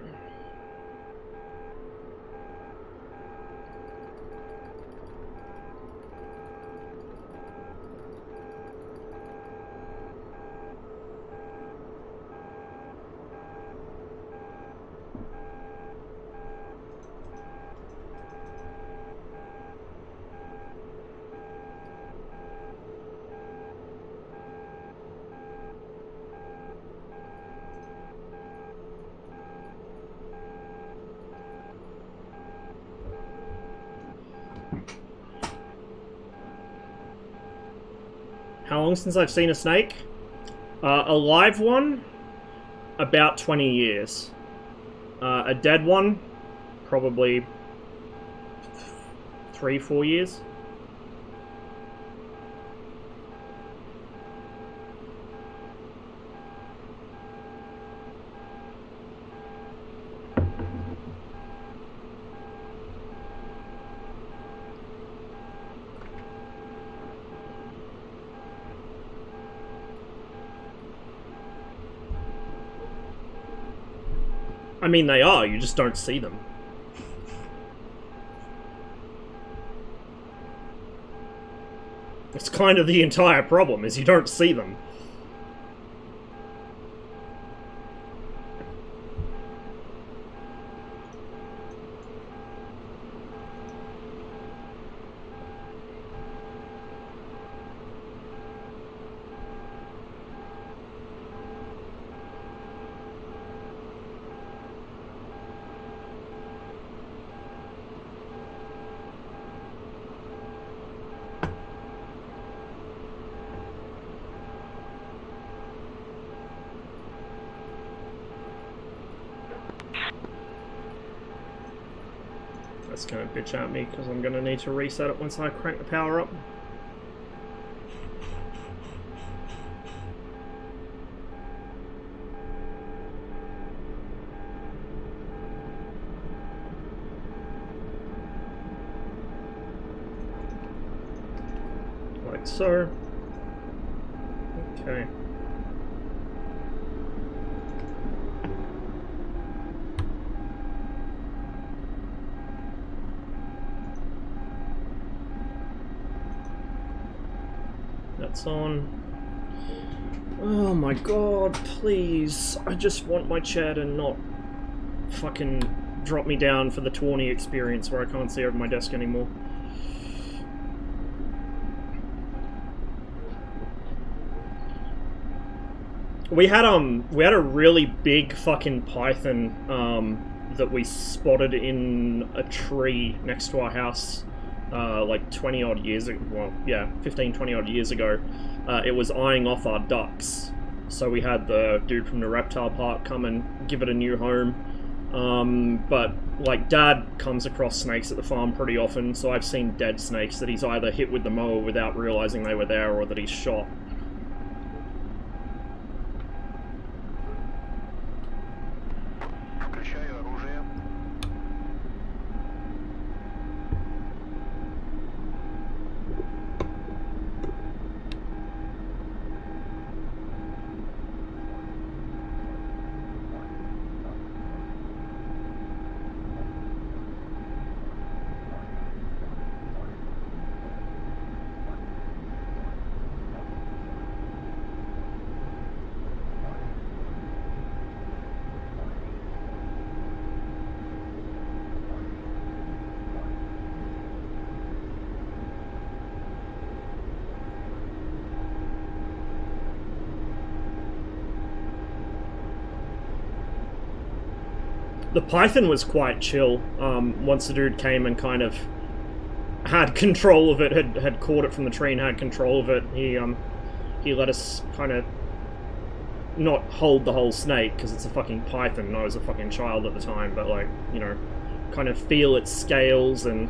How long since I've seen a snake? A live one? About 20 years. A dead one? Probably 3-4 years. I mean, they are, you just don't see them. It's kind of the entire problem, is you don't see them. That's gonna bitch at me because I'm gonna need to reset it once I crank the power up. Like so. Okay. That's on. Oh my god, please. I just want my chair to not fucking drop me down for the Tawny experience where I can't see over my desk anymore. We had a really big fucking python that we spotted in a tree next to our house like 20 odd years ago. Well, yeah, 15, 20 odd years ago. It was eyeing off our ducks, so we had the dude from the reptile park come and give it a new home. But like Dad comes across snakes at the farm pretty often, so I've seen dead snakes that he's either hit with the mower without realizing they were there or that he's shot. The python was quite chill. Once the dude came and kind of had control of it, had caught it from the tree and had control of it, he let us kind of not hold the whole snake because it's a fucking python. And I was a fucking child at the time, but like, you know, kind of feel its scales and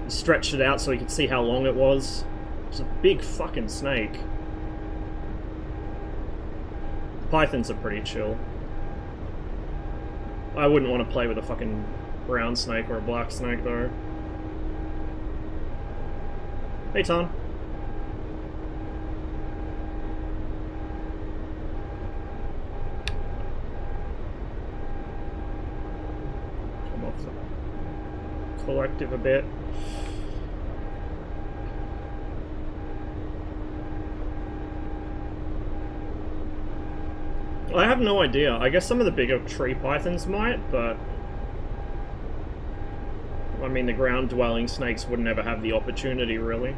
stretched it out so he could see how long it was. It was a big fucking snake. Pythons are pretty chill. I wouldn't want to play with a fucking brown snake or a black snake, though. Hey, Ton. Come off the collective a bit. I have no idea. I guess some of the bigger tree pythons might, but I mean the ground-dwelling snakes would never have the opportunity, really.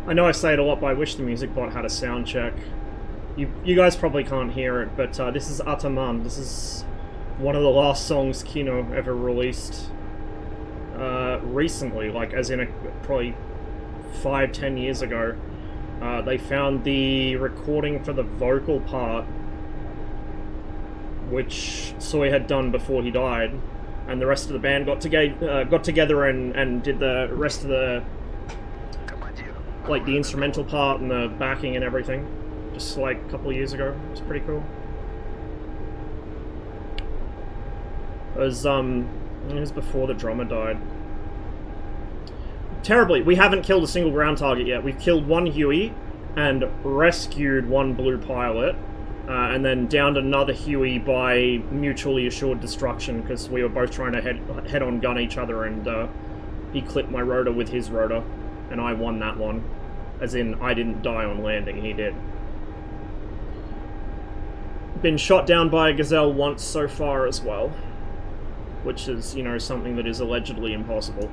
I know I say it a lot, but I wish the music bot had a sound check. You guys probably can't hear it, but this is Ataman. This is one of the last songs Kino ever released recently, like as in probably 5-10 years ago. They found the recording for the vocal part, which Soy had done before he died, and the rest of the band got together and did the rest of the, like, the instrumental part and the backing and everything, just like a couple of years ago. It was pretty cool. It was before the drummer died. Terribly, we haven't killed a single ground target yet. We've killed one Huey and rescued one blue pilot, and then downed another Huey by mutually assured destruction because we were both trying to head-on gun each other, and he clipped my rotor with his rotor. And I won that one. As in, I didn't die on landing, he did. been shot down by a gazelle once so far as well. Which is, you know, something that is allegedly impossible.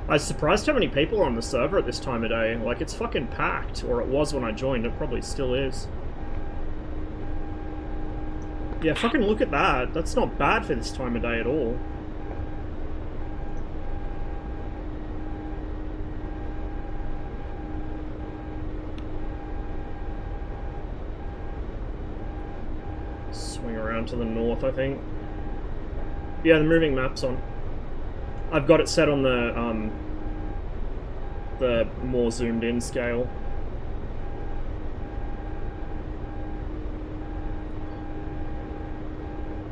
I was surprised how many people are on the server at this time of day. Like, it's fucking packed. Or it was when I joined. It probably still is. Yeah, fucking look at that. That's not bad for this time of day at all. Swing around to the north, I think. Yeah, the moving map's on. I've got it set on the more zoomed in scale.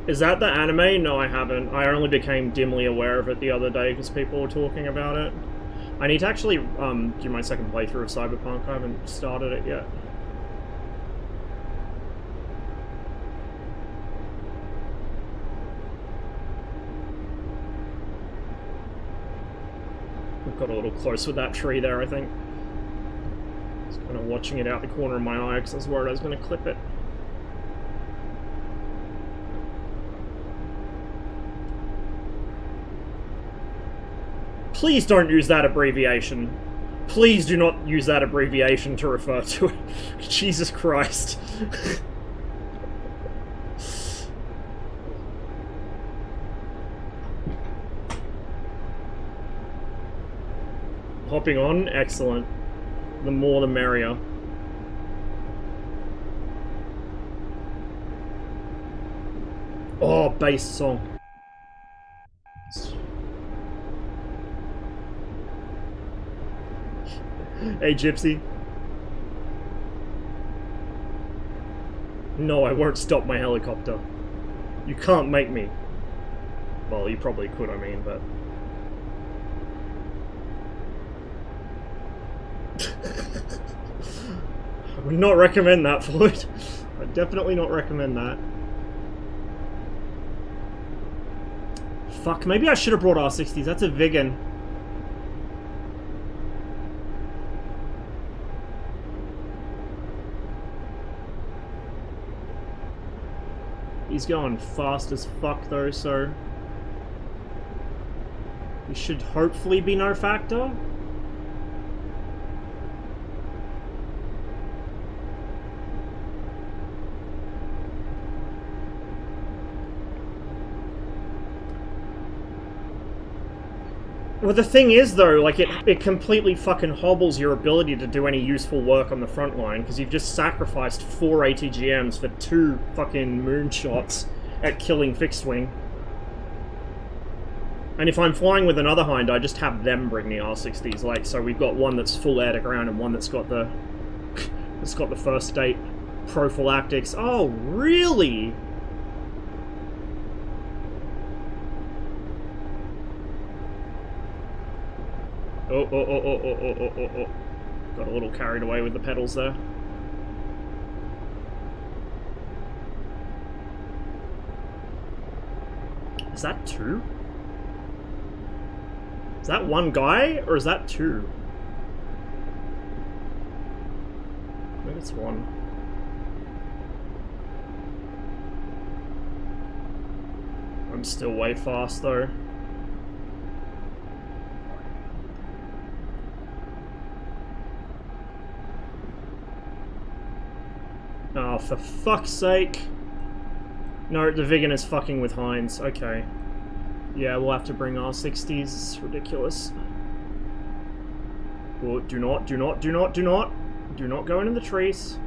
Is that the anime? No, I haven't. I only became dimly aware of it the other day because people were talking about it. I need to actually do my second playthrough of Cyberpunk. I haven't started it yet. Got a little close with that tree there, I think. Just kind of watching it out the corner of my eye because I was worried I was going to clip it. Please don't use that abbreviation. Please do not use that abbreviation to refer to it. Jesus Christ. Hopping on? Excellent. The more the merrier. Oh, bass song. Hey, Gypsy. No, I won't stop my helicopter. You can't make me. Well, you probably could, I mean, but... I would not recommend that, Floyd. I'd definitely not recommend that. Fuck, maybe I should have brought R60s. That's a vegan. He's going fast as fuck though, so... He should hopefully be no factor. Well, the thing is, though, like, it completely fucking hobbles your ability to do any useful work on the front line, because you've just sacrificed 4 ATGMs for 2 fucking moonshots at killing fixed wing. And if I'm flying with another hind, I just have them bring the R60s, like, so we've got one that's full air to ground and one that's got the... that's got the first state prophylactics. Oh, really? Oh. Got a little carried away with the pedals there. Is that 2? Is that 1 guy, or is that 2? I think it's 1. I'm still way fast, though. Oh, for fuck's sake. No, the vegan is fucking with hinds. Okay. Yeah, we'll have to bring R60s. It's ridiculous. Oh, do not go into the trees.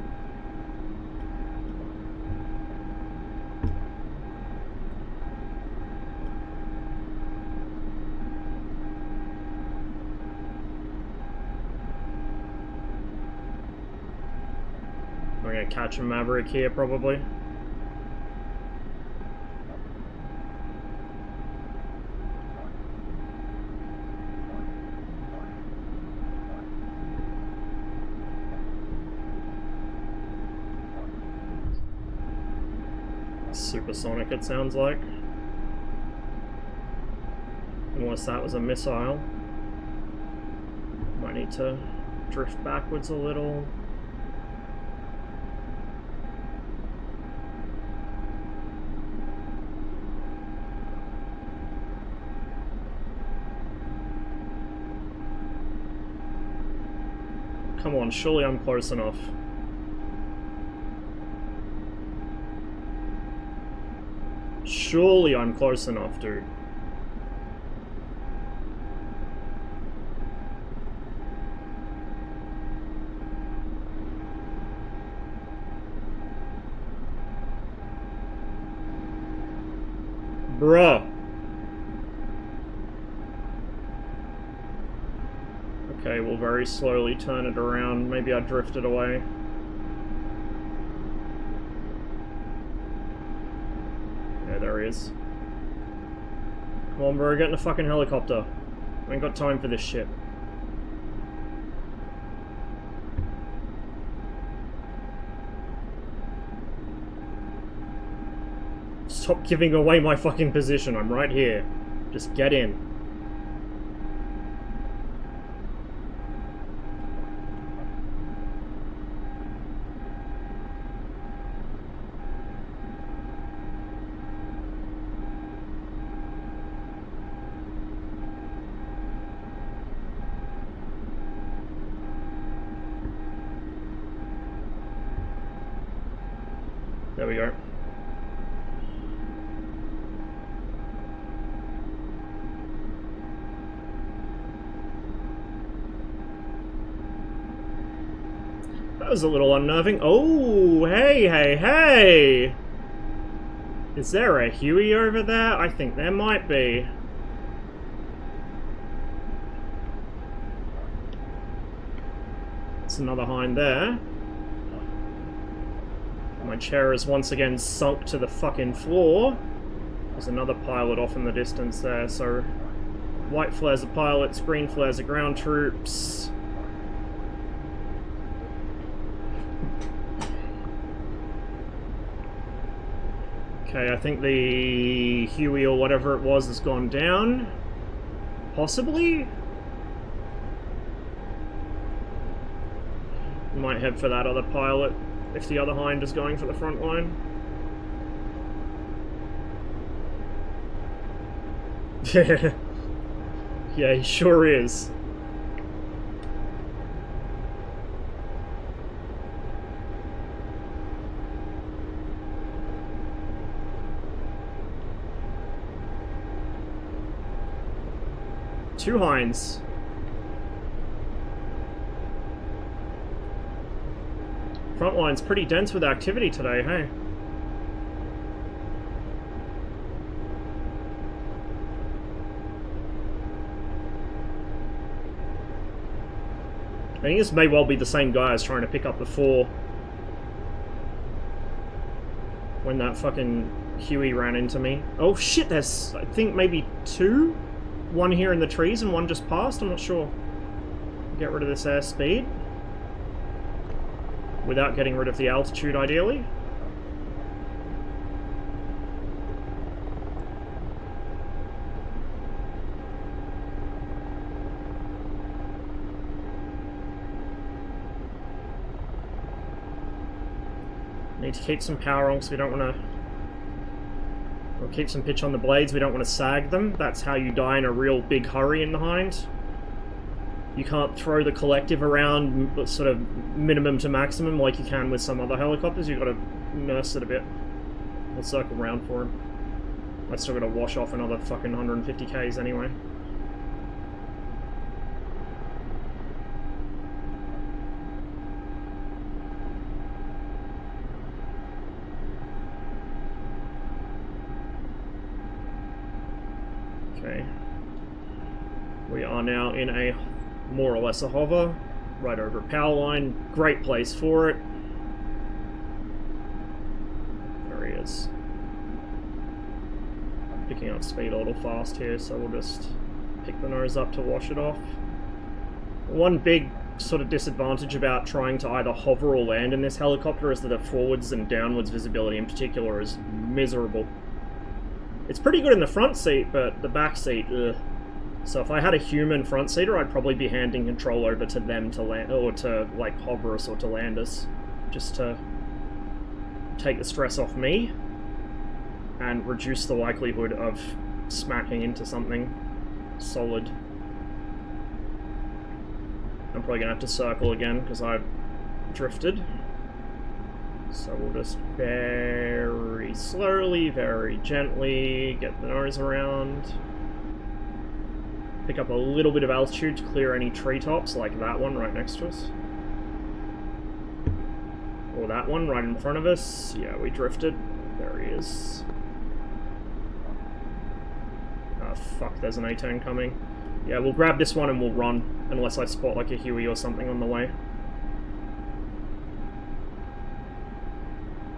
I'm gonna catch a Maverick here, probably. supersonic, it sounds like. Unless that was a missile. Might need to drift backwards a little. Come on, surely I'm close enough. Surely I'm close enough, dude. Bruh. Okay, we'll very slowly turn it around. Maybe I drifted away. Yeah, there he is. Come on, bro, get in a fucking helicopter. I ain't got time for this shit. Stop giving away my fucking position. I'm right here. Just get in. There we go. That was a little unnerving. Oh, hey, hey, hey! Is there a Huey over there? I think there might be. It's another hind there. My chair is once again sunk to the fucking floor. There's another pilot off in the distance there, so... White flares are pilots, green flares are ground troops. Okay, I think the Huey or whatever it was has gone down. Possibly? Might head for that other pilot if the other hind is going for the front line. Yeah, he sure is. Two hinds. Front line's pretty dense with activity today, hey? I think this may well be the same guys trying to pick up the 4 when that fucking Huey ran into me. Oh shit, there's, I think, maybe 2? One here in the trees and one just past, I'm not sure. Get rid of this airspeed. Without getting rid of the altitude, ideally. Need to keep some power on because we don't want to... We'll keep some pitch on the blades, we don't want to sag them. That's how you die in a real big hurry in the hind. You can't throw the collective around sort of minimum to maximum like you can with some other helicopters. You've got to nurse it a bit. We'll circle around for him. I've still got to wash off another fucking 150 Ks anyway. Okay. We are now in a more or less a hover, right over a power line. Great place for it. There he is. Picking up speed a little fast here, so we'll just pick the nose up to wash it off. One big sort of disadvantage about trying to either hover or land in this helicopter is that the forwards and downwards visibility in particular is miserable. It's pretty good in the front seat, but the back seat, ugh. So if I had a human front seater, I'd probably be handing control over to them to land, or to like hover us or to land us, just to take the stress off me and reduce the likelihood of smacking into something solid. I'm probably gonna have to circle again because I've drifted. So we'll just very slowly, very gently get the nose around. Pick up a little bit of altitude to clear any treetops, like that one right next to us. Or that one right in front of us. Yeah, we drifted. There he is. Oh fuck, there's an A-turn coming. Yeah, we'll grab this one and we'll run, unless I spot like a Huey or something on the way.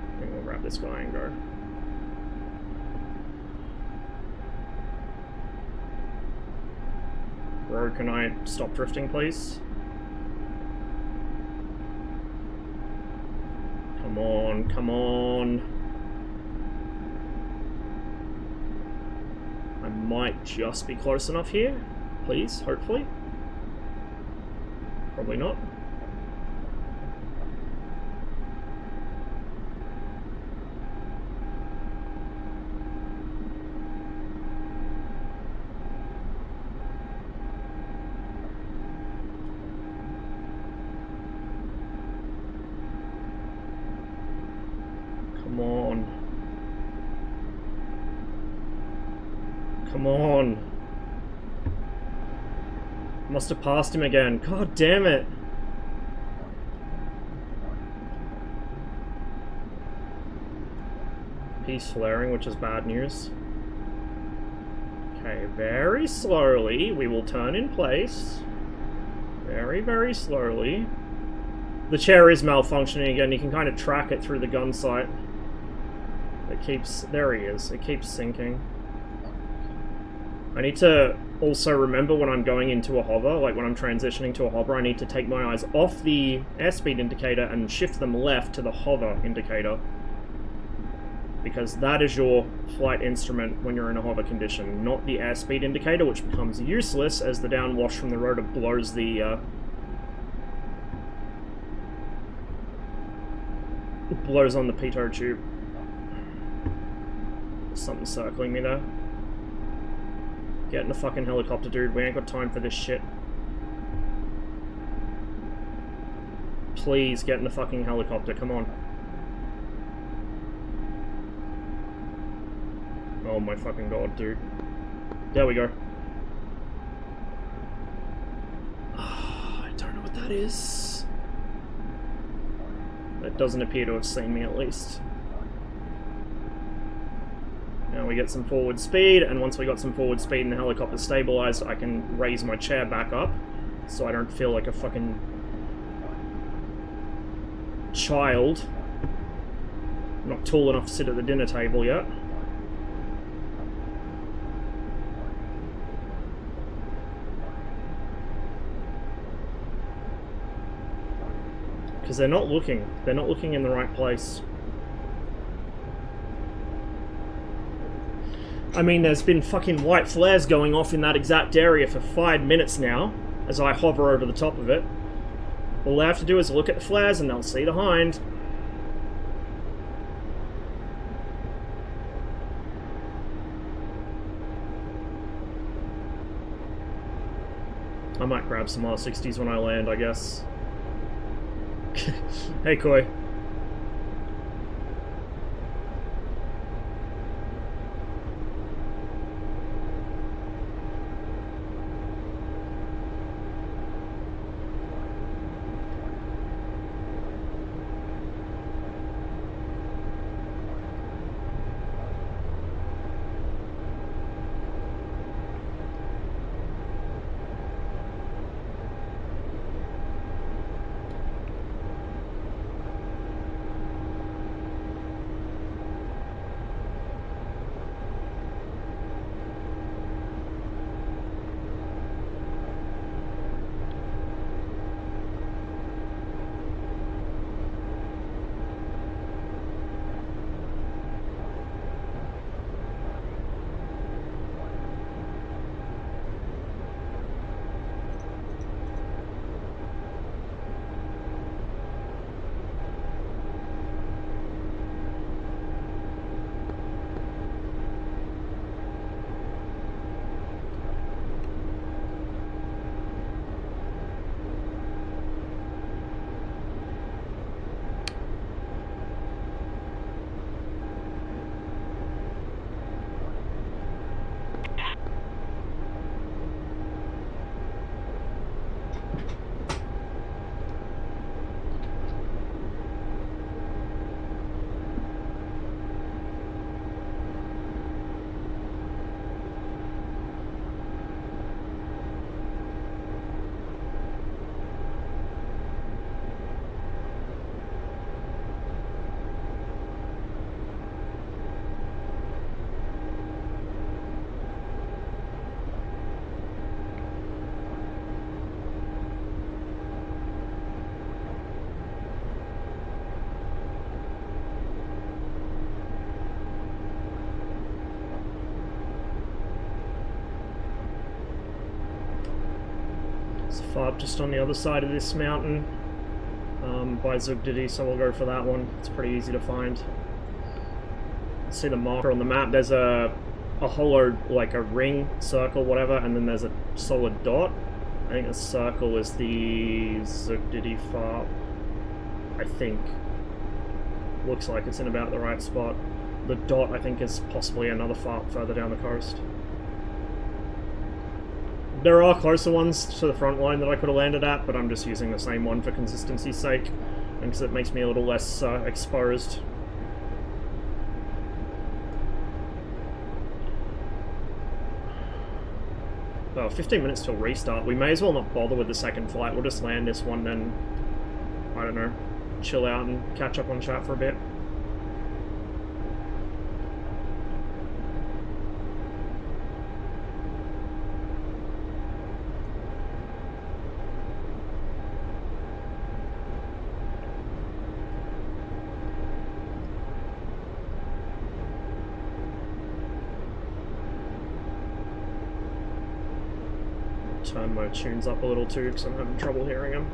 I think we'll grab this guy and go. Bro, can I stop drifting, please? Come on, come on. I might just be close enough here. Please, hopefully. Probably not. Come on. Come on. Must have passed him again. God damn it. He's flaring, which is bad news. Okay, very slowly we will turn in place. Very, very slowly. The chair is malfunctioning again. You can kind of track it through the gun sight. It keeps... There he is. It keeps sinking. I need to also remember when I'm going into a hover, like when I'm transitioning to a hover, I need to take my eyes off the airspeed indicator and shift them left to the hover indicator. Because that is your flight instrument when you're in a hover condition, not the airspeed indicator, which becomes useless as the downwash from the rotor blows the blows on the pitot tube. Something circling me there. Get in the fucking helicopter, dude. We ain't got time for this shit. Please get in the fucking helicopter, come on. Oh my fucking god, dude. There we go. I don't know what that is. It doesn't appear to have seen me, at least. Now we get some forward speed, and once we got some forward speed and the helicopter stabilized, I can raise my chair back up, so I don't feel like a fucking child. I'm not tall enough to sit at the dinner table yet. Because they're not looking. They're not looking in the right place. I mean, there's been fucking white flares going off in that exact area for 5 minutes now, as I hover over the top of it. All they have to do is look at the flares and they'll see the hind. I might grab some R60s when I land, I guess. Hey, Koi. There's a FARP just on the other side of this mountain by Zugdidi, so we'll go for that one. It's pretty easy to find. See the marker on the map. There's a hollow, like a ring, circle, whatever, and then there's a solid dot. I think the circle is the Zugdidi FARP. I think. Looks like it's in about the right spot. The dot, I think, is possibly another FARP further down the coast. There are closer ones to the front line that I could have landed at, but I'm just using the same one for consistency's sake, and because it makes me a little less exposed. Well, 15 minutes till restart. We may as well not bother with the second flight. We'll just land this one, then, I don't know, chill out and catch up on chat for a bit. Turn my tunes up a little too, because I'm having trouble hearing them.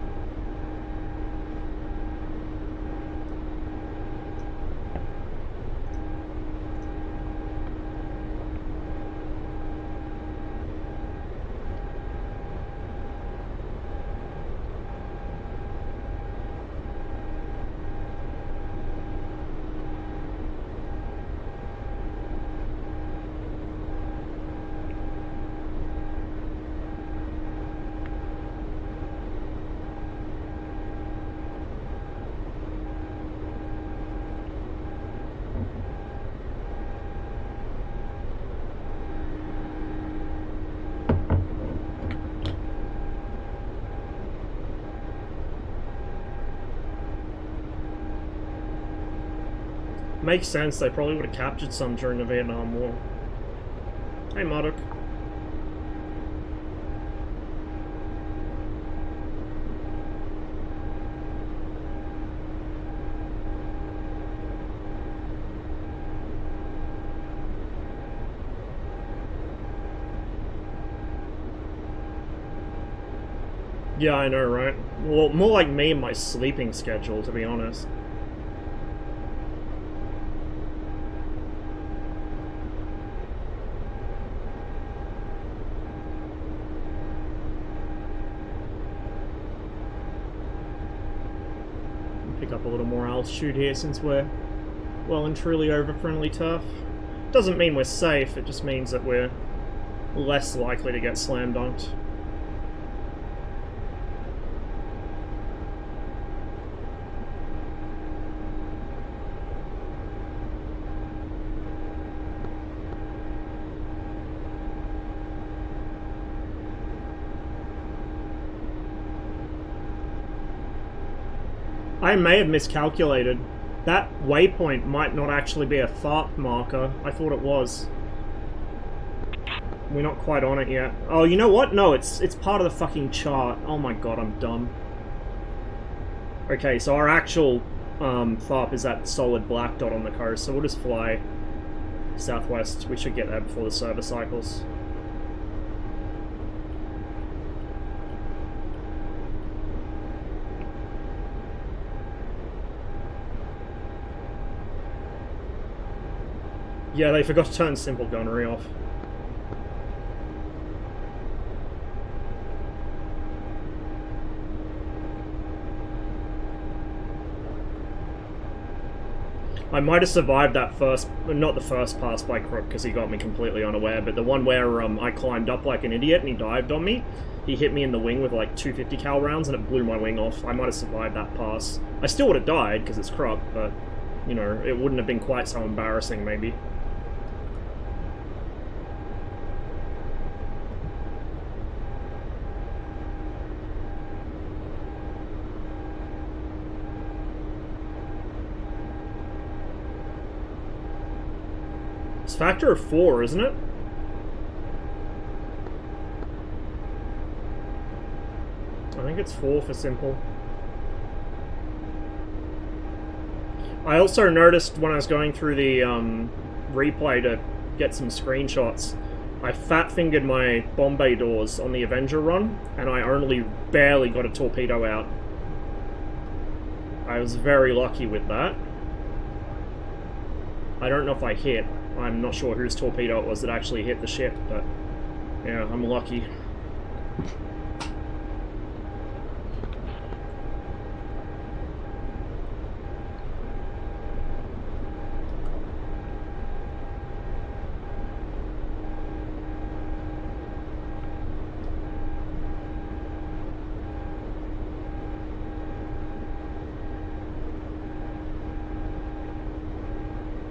Makes sense, they probably would have captured some during the Vietnam War. Hey, Marduk. Yeah, I know, right? Well, more like me and my sleeping schedule, to be honest. Up a little more altitude here since we're well and truly over friendly turf. Doesn't mean we're safe, it just means that we're less likely to get slam dunked. I may have miscalculated. That waypoint might not actually be a FARP marker. I thought it was. We're not quite on it yet. Oh, you know what? No, it's part of the fucking chart. Oh my god, I'm dumb. Okay, so our actual FARP is that solid black dot on the coast, so we'll just fly southwest. We should get there before the service cycles. Yeah, they forgot to turn simple gunnery off. I might have survived that first, not the first pass by Crook because he got me completely unaware, but the one where I climbed up like an idiot and he dived on me. He hit me in the wing with like 250 cal rounds and it blew my wing off. I might have survived that pass. I still would have died because it's Crook, but you know, it wouldn't have been quite so embarrassing maybe. It's factor of 4, isn't it? I think it's 4 for simple. I also noticed when I was going through the replay to get some screenshots, I fat-fingered my bomb bay doors on the Avenger run, and I only barely got a torpedo out. I was very lucky with that. I don't know if I hit. I'm not sure whose torpedo it was that actually hit the ship, but yeah, I'm lucky.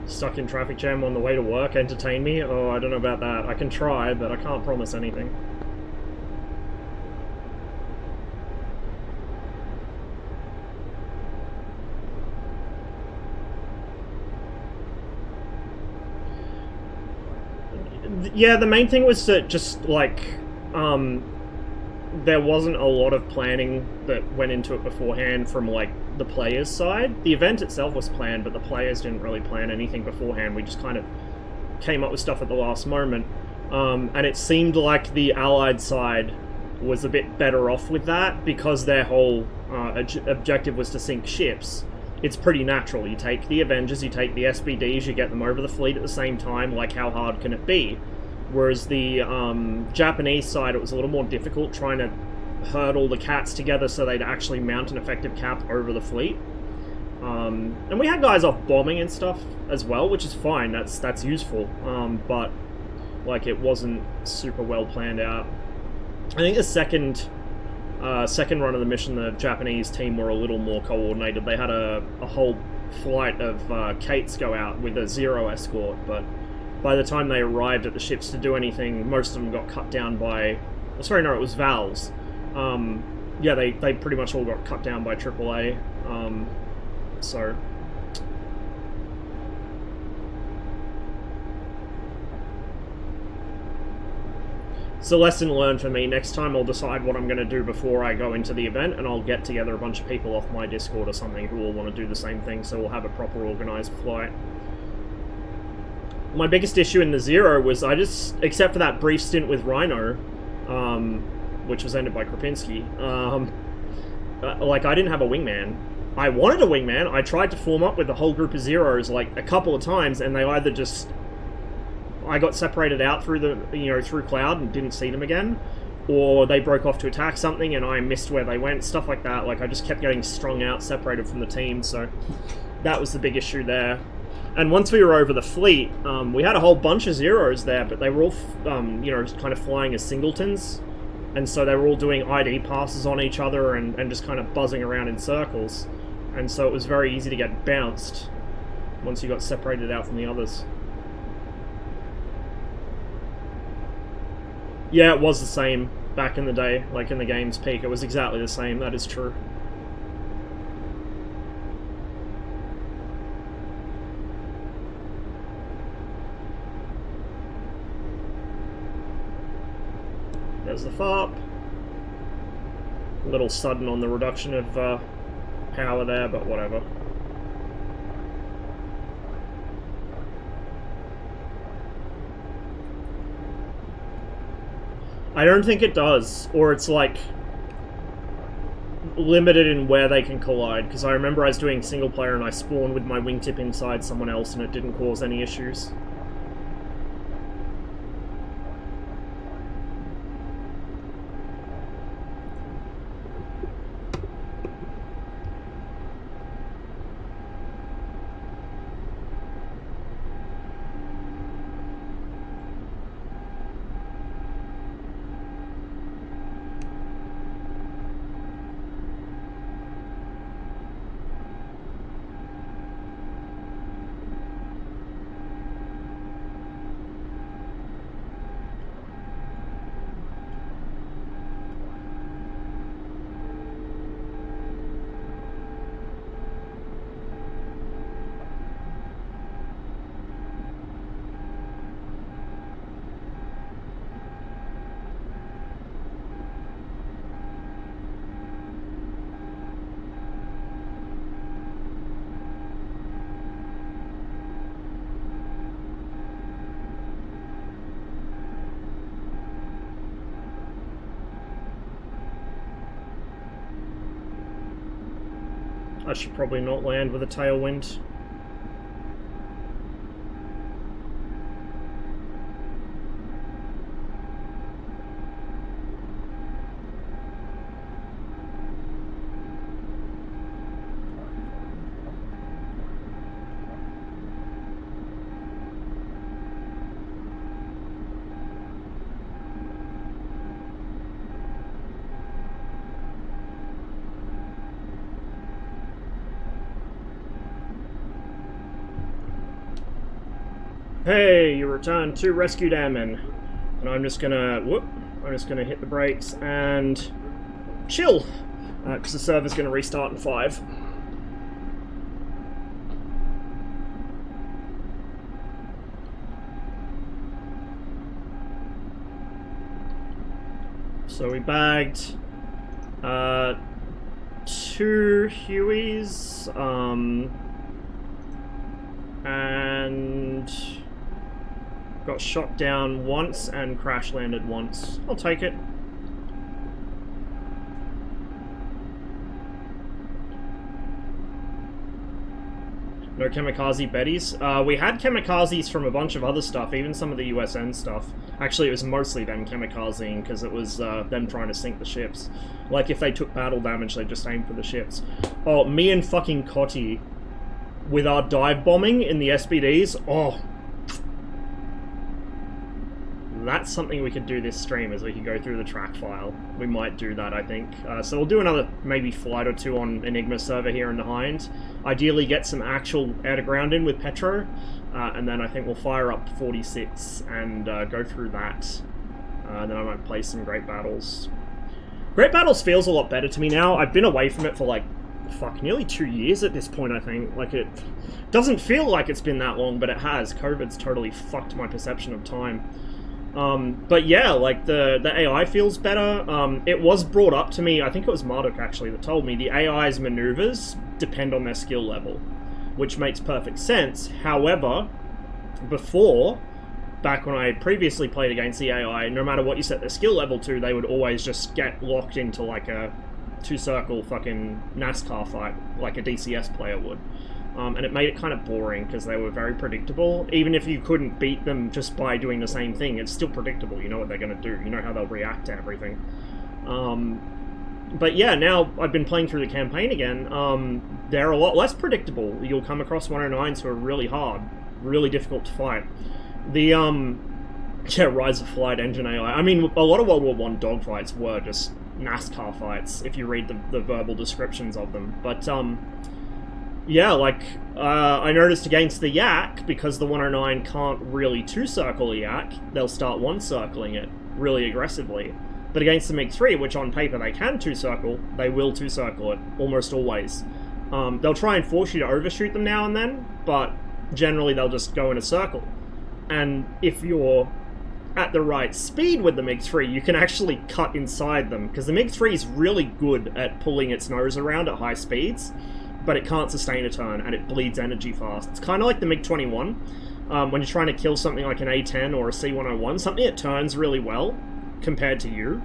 Stuck in traffic jam on the way to work, entertain me? Oh, I don't know about that. I can try, but I can't promise anything. Yeah, the main thing was that just, like, there wasn't a lot of planning that went into it beforehand from, like, the players' side. The event itself was planned, but the players didn't really plan anything beforehand. We just kind of came up with stuff at the last moment. And it seemed like the Allied side was a bit better off with that, because their whole objective was to sink ships. It's pretty natural. You take the Avengers, you take the SBDs, you get them over the fleet at the same time, like, how hard can it be? Whereas the Japanese side, it was a little more difficult trying to herdle the cats together so they'd actually mount an effective cap over the fleet. And we had guys off bombing and stuff as well, which is fine, that's useful, but like, it wasn't super well planned out. I think the second run of the mission, the Japanese team were a little more coordinated. They had a whole flight of Kates go out with a Zero escort, but by the time they arrived at the ships to do anything, most of them got cut down by... Sorry, no, it was Val's. Yeah, they pretty much all got cut down by AAA, so... It's a lesson learned for me. Next time I'll decide what I'm going to do before I go into the event, and I'll get together a bunch of people off my Discord or something who all want to do the same thing, so we'll have a proper organised flight. My biggest issue in the Zero was except for that brief stint with Rhino, which was ended by Krapinski, like, I didn't have a wingman. I wanted a wingman. I tried to form up with the whole group of Zeros, like, a couple of times, and they either just... I got separated out through through cloud and didn't see them again, or they broke off to attack something and I missed where they went, stuff like that. Like, I just kept getting strung out, separated from the team, so that was the big issue there. And once we were over the fleet, we had a whole bunch of Zeros there, but they were all, kind of flying as singletons, and so they were all doing ID passes on each other and just kind of buzzing around in circles, and so it was very easy to get bounced once you got separated out from the others. Yeah, it was the same back in the day, like in the game's peak. It was exactly the same, that is true. There's the FARP. A little sudden on the reduction of power there, but whatever. I don't think it does, or it's like limited in where they can collide, because I remember I was doing single player and I spawned with my wingtip inside someone else and it didn't cause any issues. I should probably not land with a tailwind. Hey, you returned to rescued airmen. And I'm just gonna, hit the brakes and chill. Because the server's gonna restart in 5. So we bagged 2 Hueys, and got shot down once and crash landed once. I'll take it. No kamikaze Bettys. We had kamikazes from a bunch of other stuff, even some of the USN stuff. Actually, it was mostly them kamikazing, because it was them trying to sink the ships. Like, if they took battle damage, they just aimed for the ships. Oh, me and fucking Cotty, with our dive bombing in the SBDs, oh. That's something we could do this stream, is we could go through the track file. We might do that, I think. So we'll do another maybe flight or 2 on Enigma server here in the Hind. Ideally get some actual air-to-ground in with Petro, and then I think we'll fire up 46 and go through that. Then I might play some Great Battles. Great Battles feels a lot better to me now. I've been away from it for like, fuck, nearly 2 years at this point, I think. Like, it doesn't feel like it's been that long, but it has. COVID's totally fucked my perception of time. But yeah, like, the AI feels better. It was brought up to me, I think it was Marduk actually that told me, the AI's maneuvers depend on their skill level, which makes perfect sense. However, before, back when I previously played against the AI, no matter what you set their skill level to, they would always just get locked into like a 2-circle fucking NASCAR fight, like a DCS player would. And it made it kind of boring, because they were very predictable. Even if you couldn't beat them just by doing the same thing, it's still predictable. You know what they're going to do. You know how they'll react to everything. But yeah, now I've been playing through the campaign again. They're a lot less predictable. You'll come across 109s who are really hard, really difficult to fight. The, yeah, Rise of Flight Engine AI. I mean, a lot of World War I dogfights were just NASCAR fights, if you read the verbal descriptions of them. But, yeah, like, I noticed against the Yak, because the 109 can't really 2-circle a Yak, they'll start 1-circling it really aggressively. But against the MiG-3, which on paper they can 2-circle, they will 2-circle it, almost always. They'll try and force you to overshoot them now and then, but generally they'll just go in a circle. And if you're at the right speed with the MiG-3, you can actually cut inside them, because the MiG-3 is really good at pulling its nose around at high speeds, but it can't sustain a turn, and it bleeds energy fast. It's kind of like the MiG-21. When you're trying to kill something like an A-10 or a C-101, something that turns really well compared to you,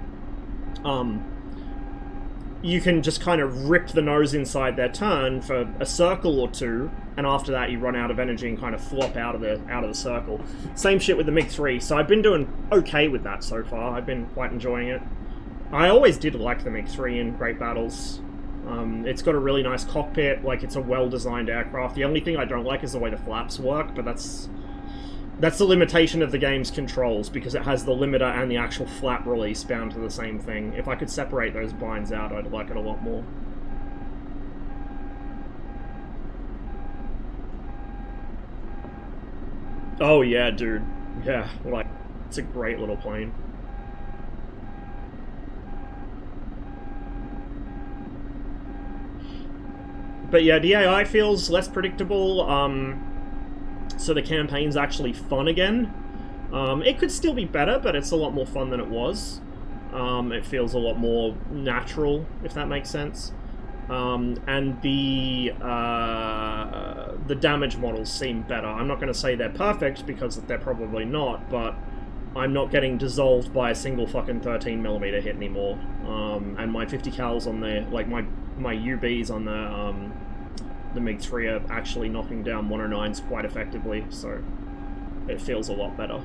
you can just kind of rip the nose inside their turn for a circle or 2, and after that you run out of energy and kind of flop out of the circle. Same shit with the MiG-3, so I've been doing okay with that so far. I've been quite enjoying it. I always did like the MiG-3 in Great Battles. It's got a really nice cockpit, like, it's a well-designed aircraft. The only thing I don't like is the way the flaps work, but that's the limitation of the game's controls, because it has the limiter and the actual flap release bound to the same thing. If I could separate those binds out, I'd like it a lot more. Oh yeah, dude. Yeah, like, it's a great little plane. But yeah, the AI feels less predictable, so the campaign's actually fun again. It could still be better, but it's a lot more fun than it was. It feels a lot more natural, if that makes sense. And the damage models seem better. I'm not going to say they're perfect, because they're probably not, but I'm not getting dissolved by a single fucking 13mm hit anymore. And my 50 cals on the, like, my UBs on the the MiG-3 are actually knocking down 109s quite effectively, so it feels a lot better.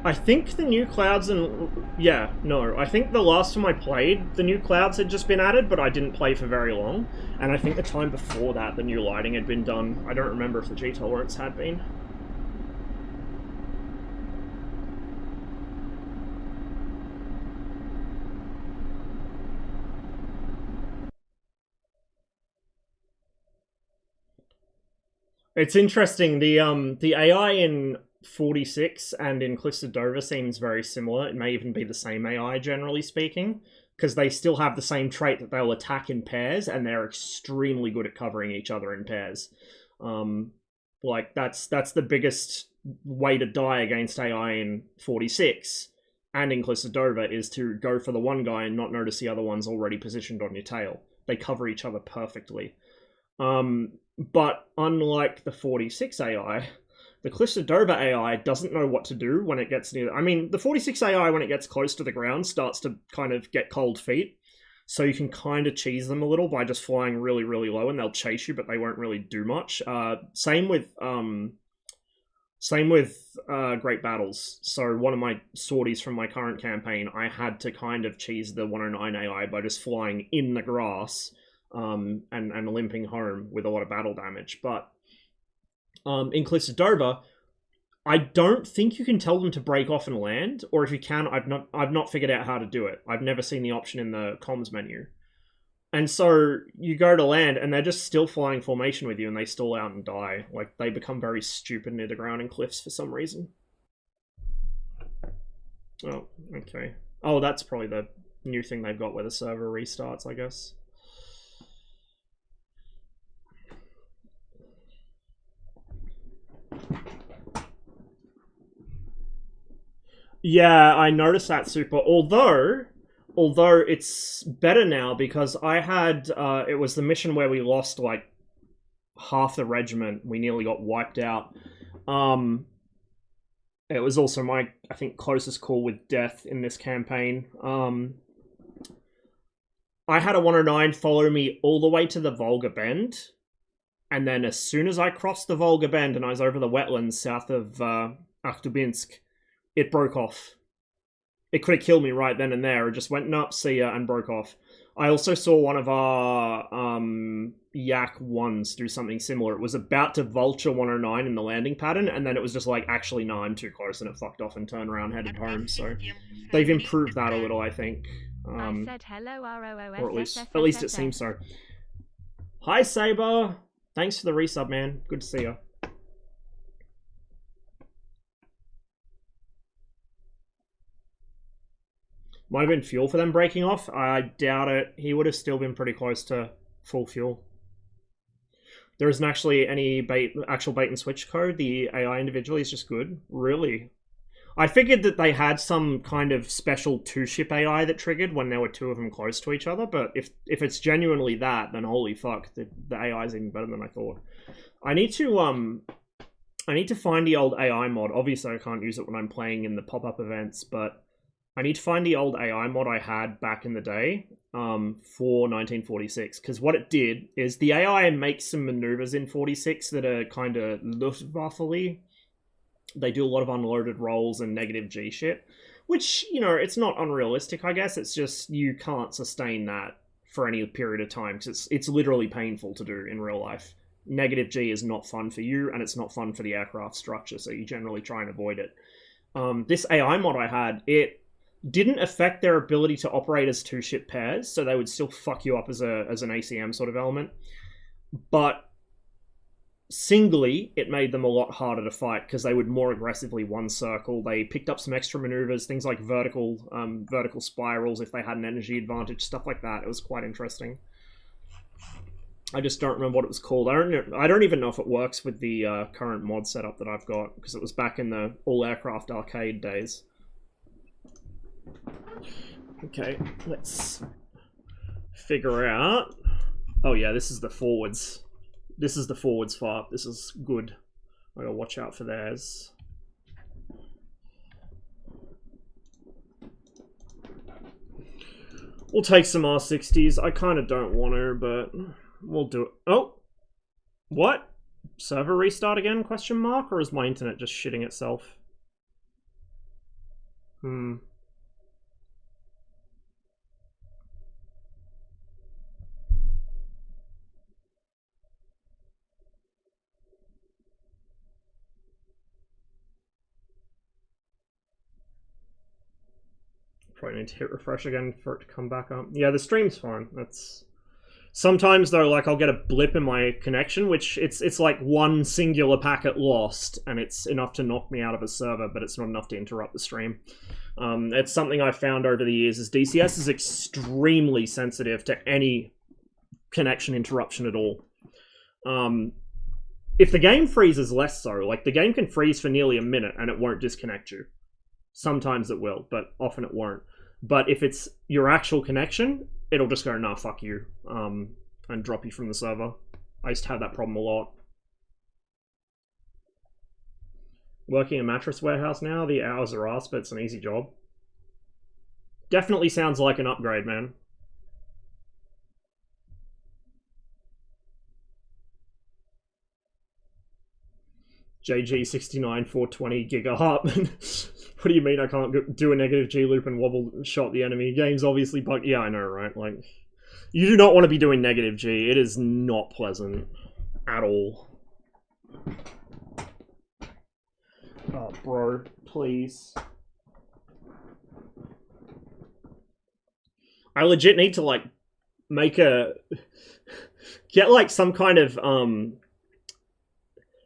I think the new clouds and... yeah, no. I think the last time I played, the new clouds had just been added, but I didn't play for very long. And I think the time before that, the new lighting had been done. I don't remember if the G-tolerance had been. It's interesting, the AI in 46 and in Cliffs of Dover seems very similar. It may even be the same AI, generally speaking, because they still have the same trait that they'll attack in pairs, and they're extremely good at covering each other in pairs. Like, that's the biggest way to die against AI in 46 and in Cliffs of Dover is to go for the one guy and not notice the other one's already positioned on your tail. They cover each other perfectly. But unlike the 46 AI, the Cliffs of Dover AI doesn't know what to do when it gets near... I mean, the 46 AI, when it gets close to the ground, starts to kind of get cold feet. So you can kind of cheese them a little by just flying really, really low, and they'll chase you, but they won't really do much. Same with Great Battles. So one of my sorties from my current campaign, I had to kind of cheese the 109 AI by just flying in the grass and limping home with a lot of battle damage. But in Cliffs of Dover, I don't think you can tell them to break off and land, or if you can, I've not figured out how to do it. I've never seen the option in the comms menu. And so you go to land, and they're just still flying formation with you, and they stall out and die. Like, they become very stupid near the ground in Cliffs for some reason. Oh, okay. Oh, that's probably the new thing they've got where the server restarts, I guess. Yeah, I noticed that, Super. Although it's better now because I had... it was the mission where we lost, like, half the regiment. We nearly got wiped out. It was also my, I think, closest call with death in this campaign. I had a 109 follow me all the way to the Volga Bend. And then as soon as I crossed the Volga Bend and I was over the wetlands south of Akhtubinsk, it broke off. It could have killed me right then and there. It just went, nup, see ya, and broke off. I also saw one of our Yak 1s do something similar. It was about to vulture 109 in the landing pattern, and then it was just like, actually, no, I'm too close, and it fucked off and turned around, headed home. So they've improved that a little, I think. I said hello, or at least it seems so. Hi, Saber! Thanks for the resub, man. Good to see you. Might have been fuel for them breaking off. I doubt it. He would have still been pretty close to full fuel. There isn't actually any actual bait and switch code. The AI individually is just good. Really? I figured that they had some kind of special two-ship AI that triggered when there were two of them close to each other, but if it's genuinely that, then holy fuck, the AI is even better than I thought. I need to find the old AI mod. Obviously, I can't use it when I'm playing in the pop-up events, but I need to find the old AI mod I had back in the day for 1946, because what it did is the AI makes some maneuvers in 46 that are kind of Luftwaffe-y. They do a lot of unloaded rolls and negative G shit, which, you know, it's not unrealistic, I guess. It's just you can't sustain that for any period of time, because it's literally painful to do in real life. Negative G is not fun for you, and it's not fun for the aircraft structure, so you generally try and avoid it. This AI mod I had, it didn't affect their ability to operate as two-ship pairs, so they would still fuck you up as an ACM sort of element. But singly, it made them a lot harder to fight because they would more aggressively one circle. They picked up some extra maneuvers, things like vertical spirals if they had an energy advantage, stuff like that. It was quite interesting. I just don't remember what it was called. I don't even know if it works with the current mod setup that I've got, because it was back in the all-aircraft arcade days. Okay, let's figure out... Oh yeah, this is the forwards. This is the forwards far. This is good. I gotta watch out for theirs. We'll take some R60s. I kind of don't want to, but we'll do it. Oh! What? Server restart again, question mark? Or is my internet just shitting itself? Probably need to hit refresh again for it to come back up. Yeah, the stream's fine. That's... Sometimes though, like, I'll get a blip in my connection, which it's like one singular packet lost, and it's enough to knock me out of a server, but it's not enough to interrupt the stream. It's something I've found over the years, is DCS is extremely sensitive to any connection interruption at all. If the game freezes, less so. Like, the game can freeze for nearly a minute and it won't disconnect you. Sometimes it will, but often it won't. But if it's your actual connection, it'll just go, nah, fuck you, and drop you from the server. I used to have that problem a lot. Working a mattress warehouse now, the hours are ass, but it's an easy job. Definitely sounds like an upgrade, man. JG69 420 gigahertz. What do you mean I can't do a negative G loop and wobble shot the enemy? Game's obviously bugged. Yeah, I know, right? Like, you do not want to be doing negative G. It is not pleasant at all. Oh, bro, please. I legit need to, like, get, like, some kind of,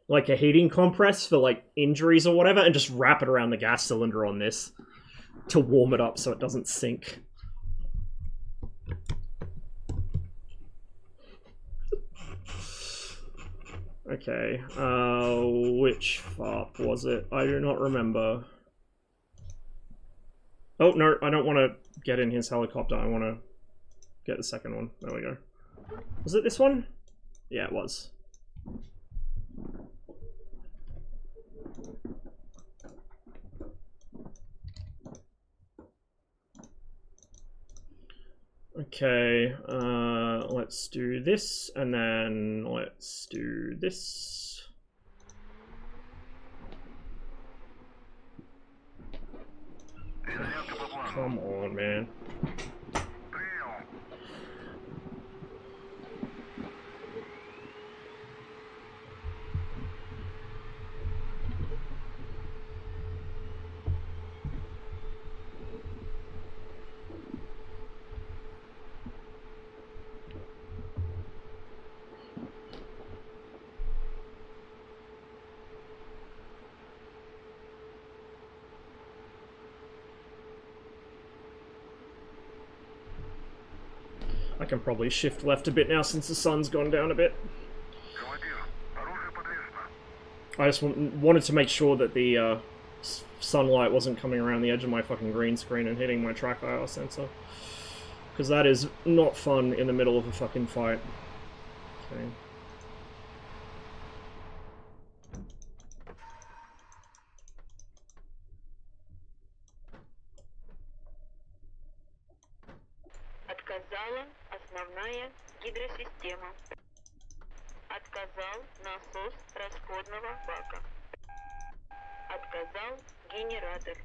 like a heating compress for like injuries or whatever, and just wrap it around the gas cylinder on this to warm it up so it doesn't sink. Okay, which FARP was it? I do not remember. Oh, no, I don't want to get in his helicopter. I want to get the second one. There we go. Was it this one? Yeah, it was. Okay, let's do this, and then let's do this. Come on, man. I can probably shift left a bit now since the sun's gone down a bit. I just wanted to make sure that the sunlight wasn't coming around the edge of my fucking green screen and hitting my trackfile sensor. Because that is not fun in the middle of a fucking fight. Okay. Отказала основная гидросистема. Отказал насос расходного бака. Отказал генератор.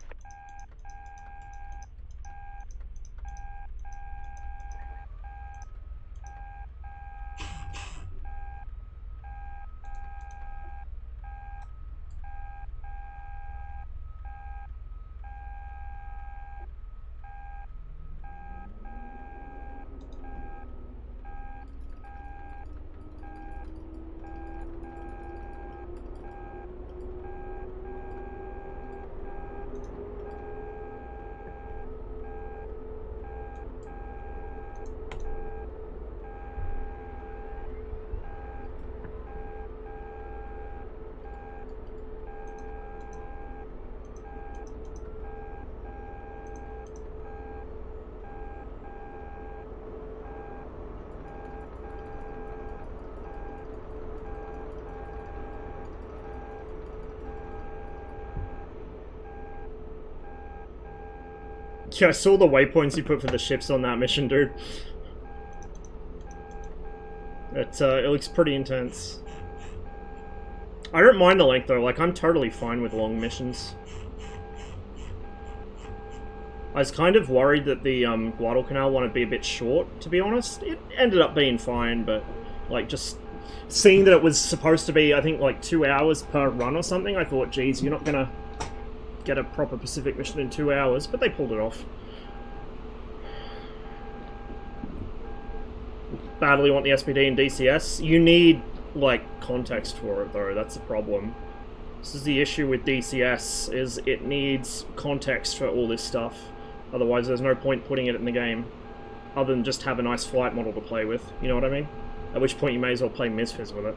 Yeah, I saw the waypoints you put for the ships on that mission, dude. It looks pretty intense. I don't mind the length though, like I'm totally fine with long missions. I was kind of worried that the Guadalcanal one would be a bit short, to be honest. It ended up being fine, but like just seeing that it was supposed to be, I think, like 2 hours per run or something, I thought, geez, you're not gonna get a proper Pacific mission in 2 hours, but they pulled it off. Badly want the SBD and DCS. You need, like, context for it, though. That's the problem. This is the issue with DCS, is it needs context for all this stuff. Otherwise, there's no point putting it in the game, other than just have a nice flight model to play with. You know what I mean? At which point you may as well play Misfits with it.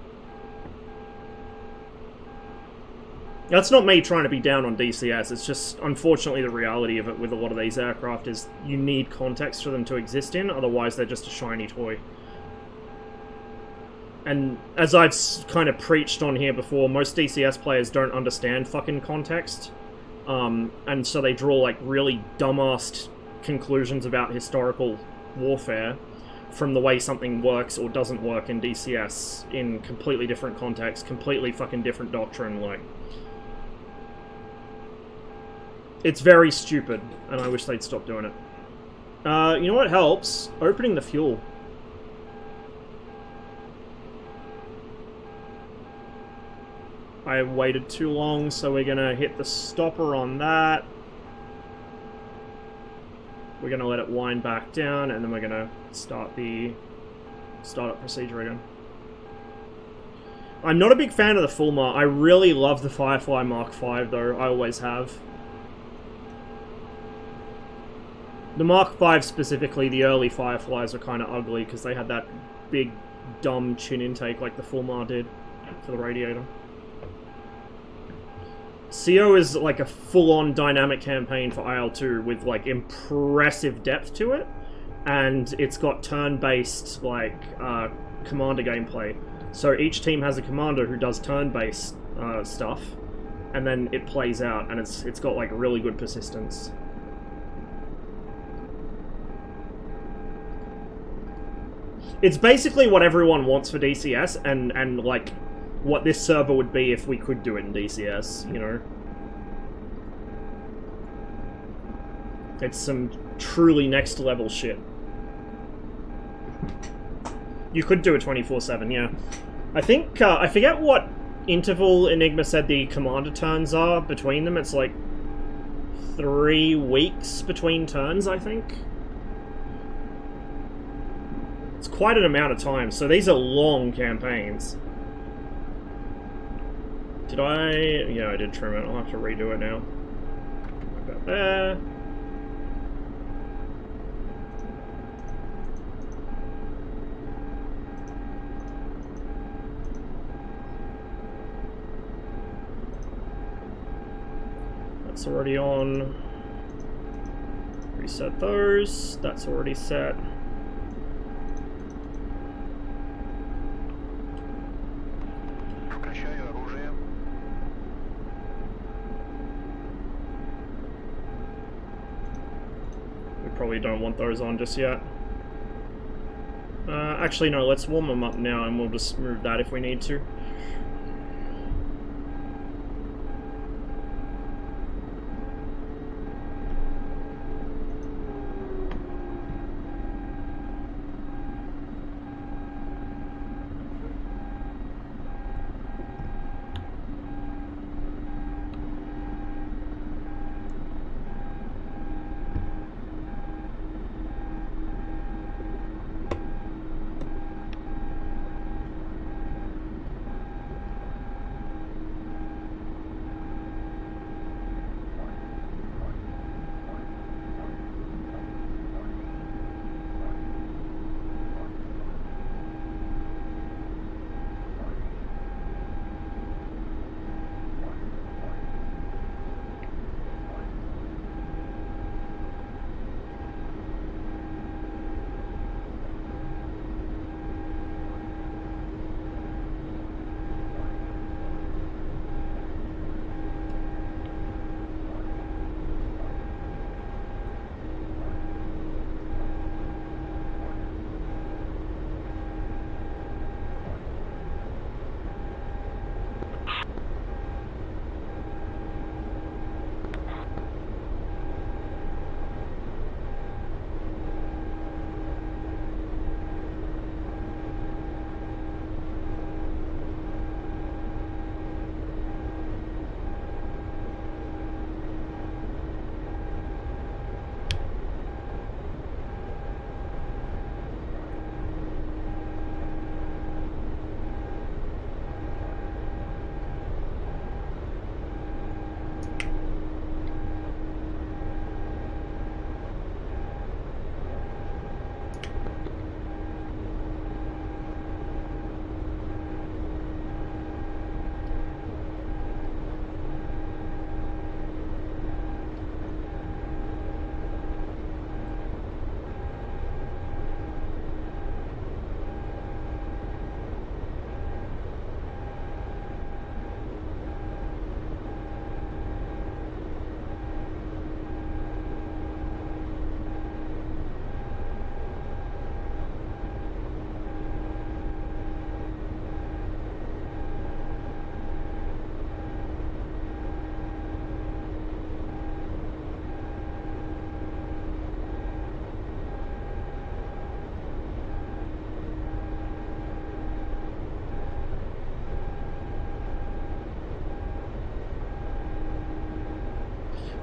That's not me trying to be down on DCS, it's just, unfortunately, the reality of it with a lot of these aircraft is you need context for them to exist in, otherwise they're just a shiny toy. And as I've kind of preached on here before, most DCS players don't understand fucking context. And so they draw, like, really dumbass conclusions about historical warfare from the way something works or doesn't work in DCS in completely different context, completely fucking different doctrine, like... It's very stupid, and I wish they'd stop doing it. You know what helps? Opening the fuel. I waited too long, so we're gonna hit the stopper on that. We're gonna let it wind back down, and then we're gonna start the startup procedure again. I'm not a big fan of the Fulmar. I really love the Firefly Mark V, though. I always have. The Mark V specifically, the early Fireflies are kind of ugly because they had that big, dumb chin intake like the Fulmar did for the radiator. CO is like a full-on dynamic campaign for IL-2 with like impressive depth to it, and it's got turn-based like commander gameplay. So each team has a commander who does turn-based stuff, and then it plays out, and it's got like really good persistence. It's basically what everyone wants for DCS, and like, what this server would be if we could do it in DCS, you know? It's some truly next level shit. You could do a 24/7, yeah. I think, I forget what interval Enigma said the commander turns are between them. It's like 3 weeks between turns, I think. It's quite an amount of time, so these are long campaigns. Did I? Yeah, I did trim it. I'll have to redo it now. About there. That's already on. Reset those. That's already set. Probably don't want those on just yet. Actually, no, let's warm them up now and we'll just move that if we need to.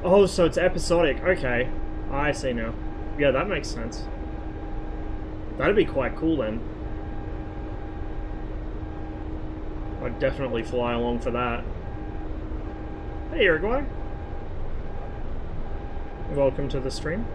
Oh, so it's episodic. Okay. I see now. Yeah, that makes sense. That'd be quite cool then. I'd definitely fly along for that. Hey, Uruguay. Welcome to the stream.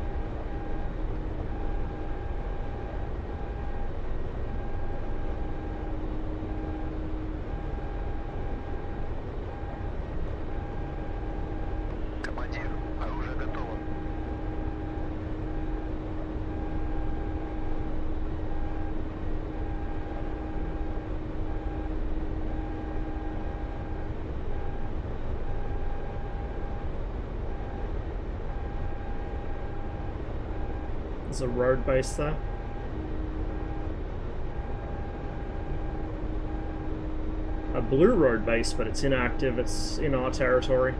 There's a road base there. A blue road base, but it's inactive. It's in our territory.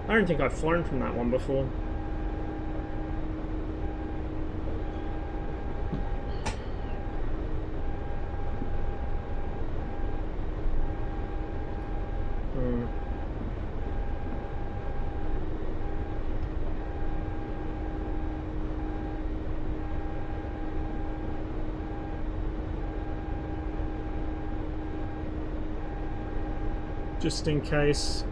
I don't think I've flown from that one before. Just in case.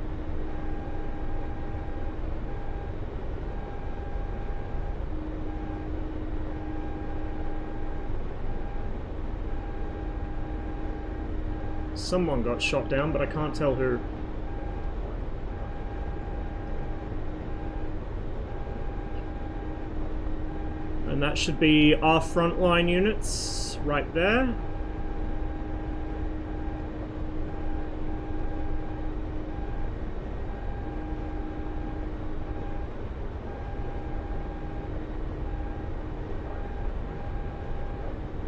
Someone got shot down, but I can't tell who. And that should be our frontline units right there.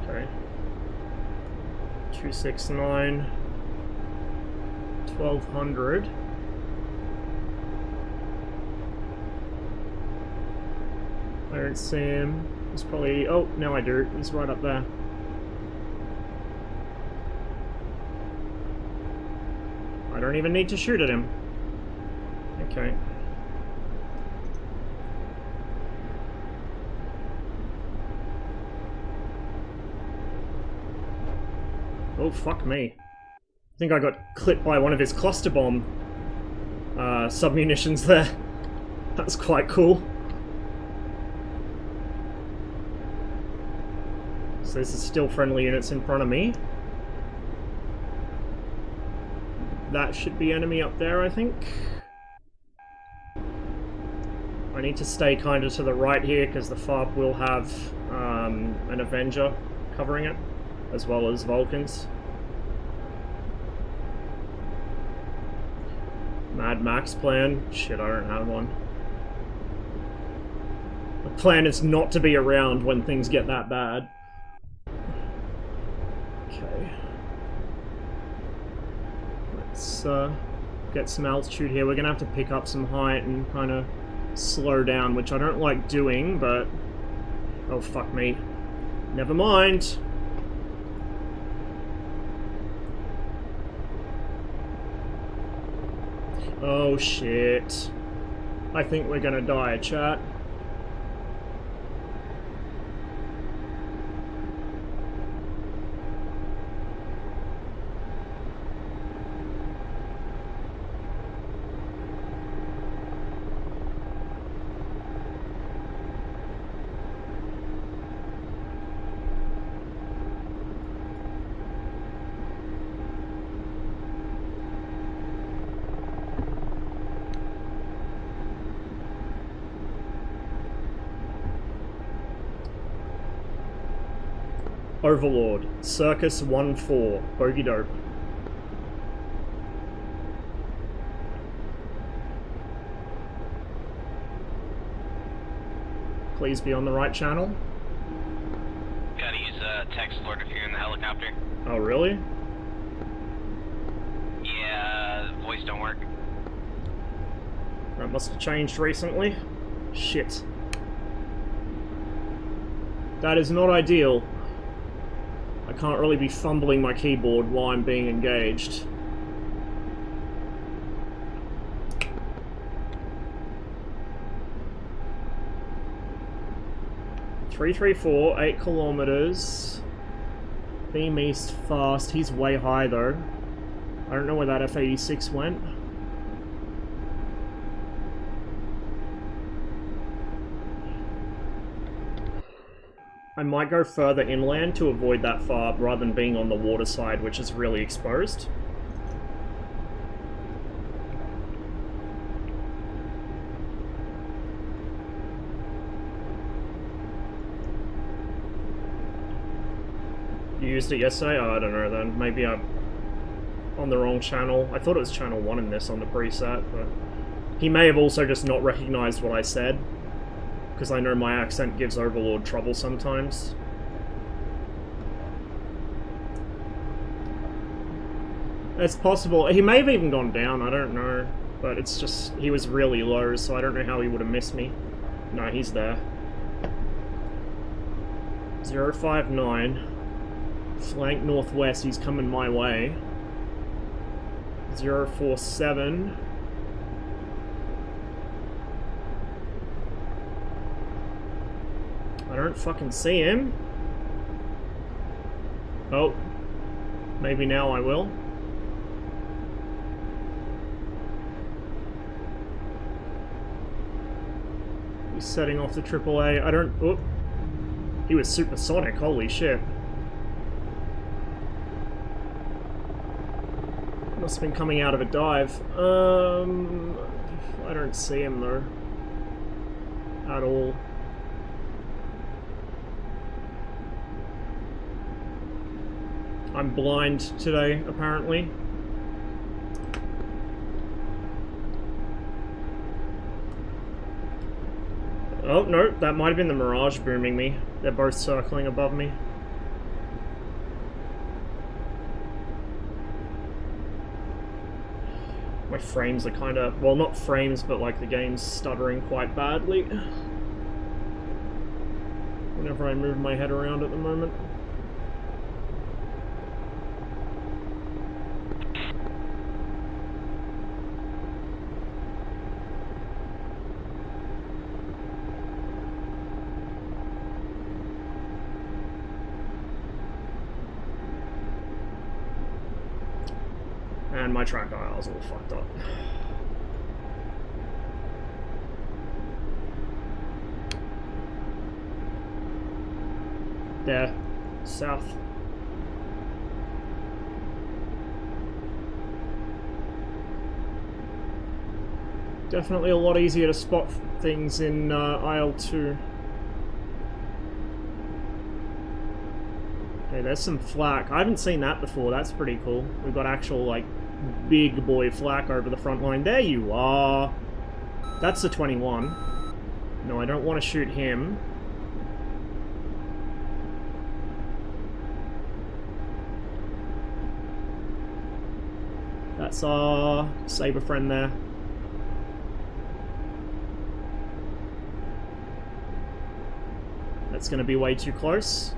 Okay. 269. 1200. I don't see him. He's probably... oh, now I do. He's right up there. I don't even need to shoot at him. Okay. Oh, fuck me. I think I got clipped by one of his cluster bomb submunitions there. That's quite cool. So this is still friendly units in front of me. That should be enemy up there, I think. I need to stay kind of to the right here because the FARP will have an Avenger covering it, as well as Vulcans. Mad Max plan? Shit, I don't have one. The plan is not to be around when things get that bad. Okay. Let's get some altitude here. We're gonna have to pick up some height and kind of slow down, which I don't like doing, but... oh, fuck me. Never mind. Oh shit. I think we're gonna die, chat. Overlord, Circus 1-4, bogey dope. Please be on the right channel. Gotta use text alert if you're in the helicopter. Oh, really? Yeah, voice don't work. That must have changed recently. Shit. That is not ideal. I can't really be fumbling my keyboard while I'm being engaged. .334, 8 kilometers. Beam east fast. He's way high though. I don't know where that F-86 went. I might go further inland to avoid that far rather than being on the water side, which is really exposed. You used it yesterday? Oh, I don't know then. Maybe I'm on the wrong channel. I thought it was channel 1 in this on the preset, but he may have also just not recognized what I said, because I know my accent gives Overlord trouble sometimes. It's possible. He may have even gone down, I don't know. But it's just, he was really low, so I don't know how he would have missed me. No, he's there. 059. Flank northwest, he's coming my way. 047. I don't fucking see him. Oh. Maybe now I will. He's setting off the AAA. I don't... Oh. He was supersonic, holy shit. Must have been coming out of a dive. I don't see him though. At all. I'm blind today, apparently. Oh, no, that might have been the Mirage booming me. They're both circling above me. My frames are kind of, well, not frames, but like the game's stuttering quite badly whenever I move my head around at the moment. And my trackfile's all fucked up. There. South. Definitely a lot easier to spot things in IL-2. Okay, there's some flak. I haven't seen that before. That's pretty cool. We've got actual, like, big boy flak over the front line. There you are! That's the 21. No, I don't want to shoot him. That's our Saber friend there. That's going to be way too close.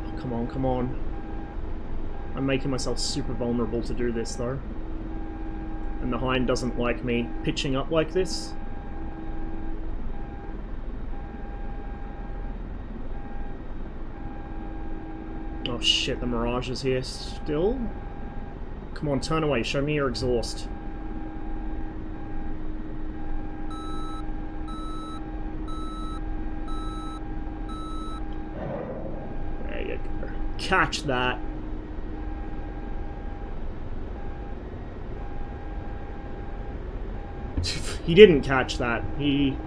Oh, come on, come on. I'm making myself super vulnerable to do this, though. And the Hind doesn't like me pitching up like this. Oh shit, the Mirage is here still? Come on, turn away, show me your exhaust. There you go. Catch that. He didn't catch that. He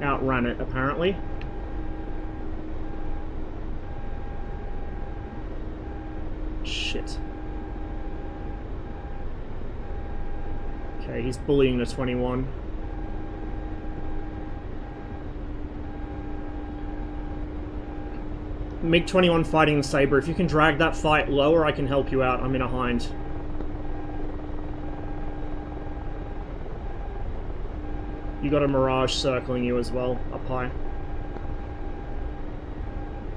outran it, apparently. Shit. Okay, he's bullying the 21. MiG-21 fighting the Saber. If you can drag that fight lower, I can help you out. I'm in a Hind. You got a Mirage circling you as well, up high.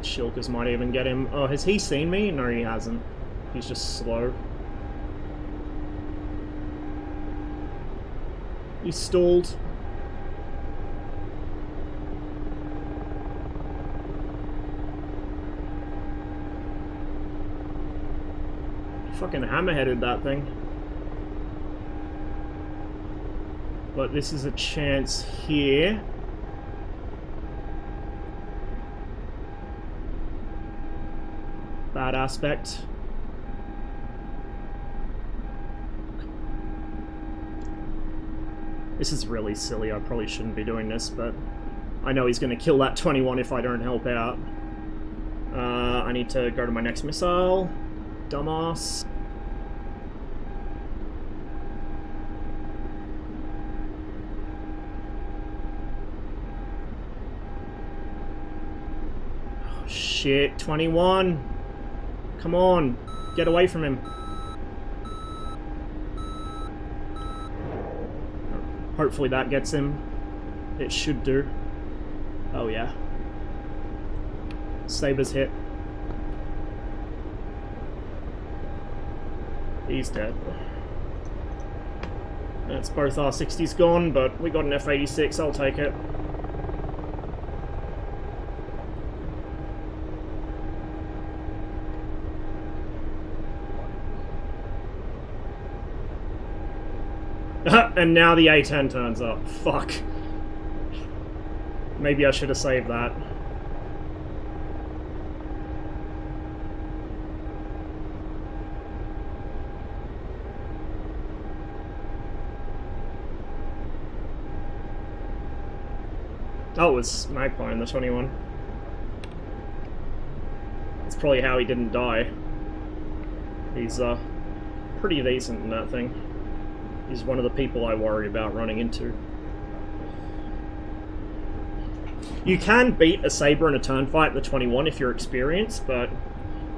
Shilkers might even get him. Oh, has he seen me? No, he hasn't. He's just slow. He's stalled. Fucking hammerheaded that thing. But this is a chance here. Bad aspect. This is really silly. I probably shouldn't be doing this, but I know he's going to kill that 21 if I don't help out. I need to go to my next missile. Dumbass. Oh, shit, 21. Come on, get away from him. Hopefully that gets him. It should do. Oh yeah. Saber's hit. He's dead. That's both R60s gone, but we got an F86, I'll take it. And now the A10 turns up. Fuck. Maybe I should have saved that. Oh, it was Magpie in the 21. That's probably how he didn't die. He's pretty decent in that thing. He's one of the people I worry about running into. You can beat a Saber in a turn fight, the 21, if you're experienced, but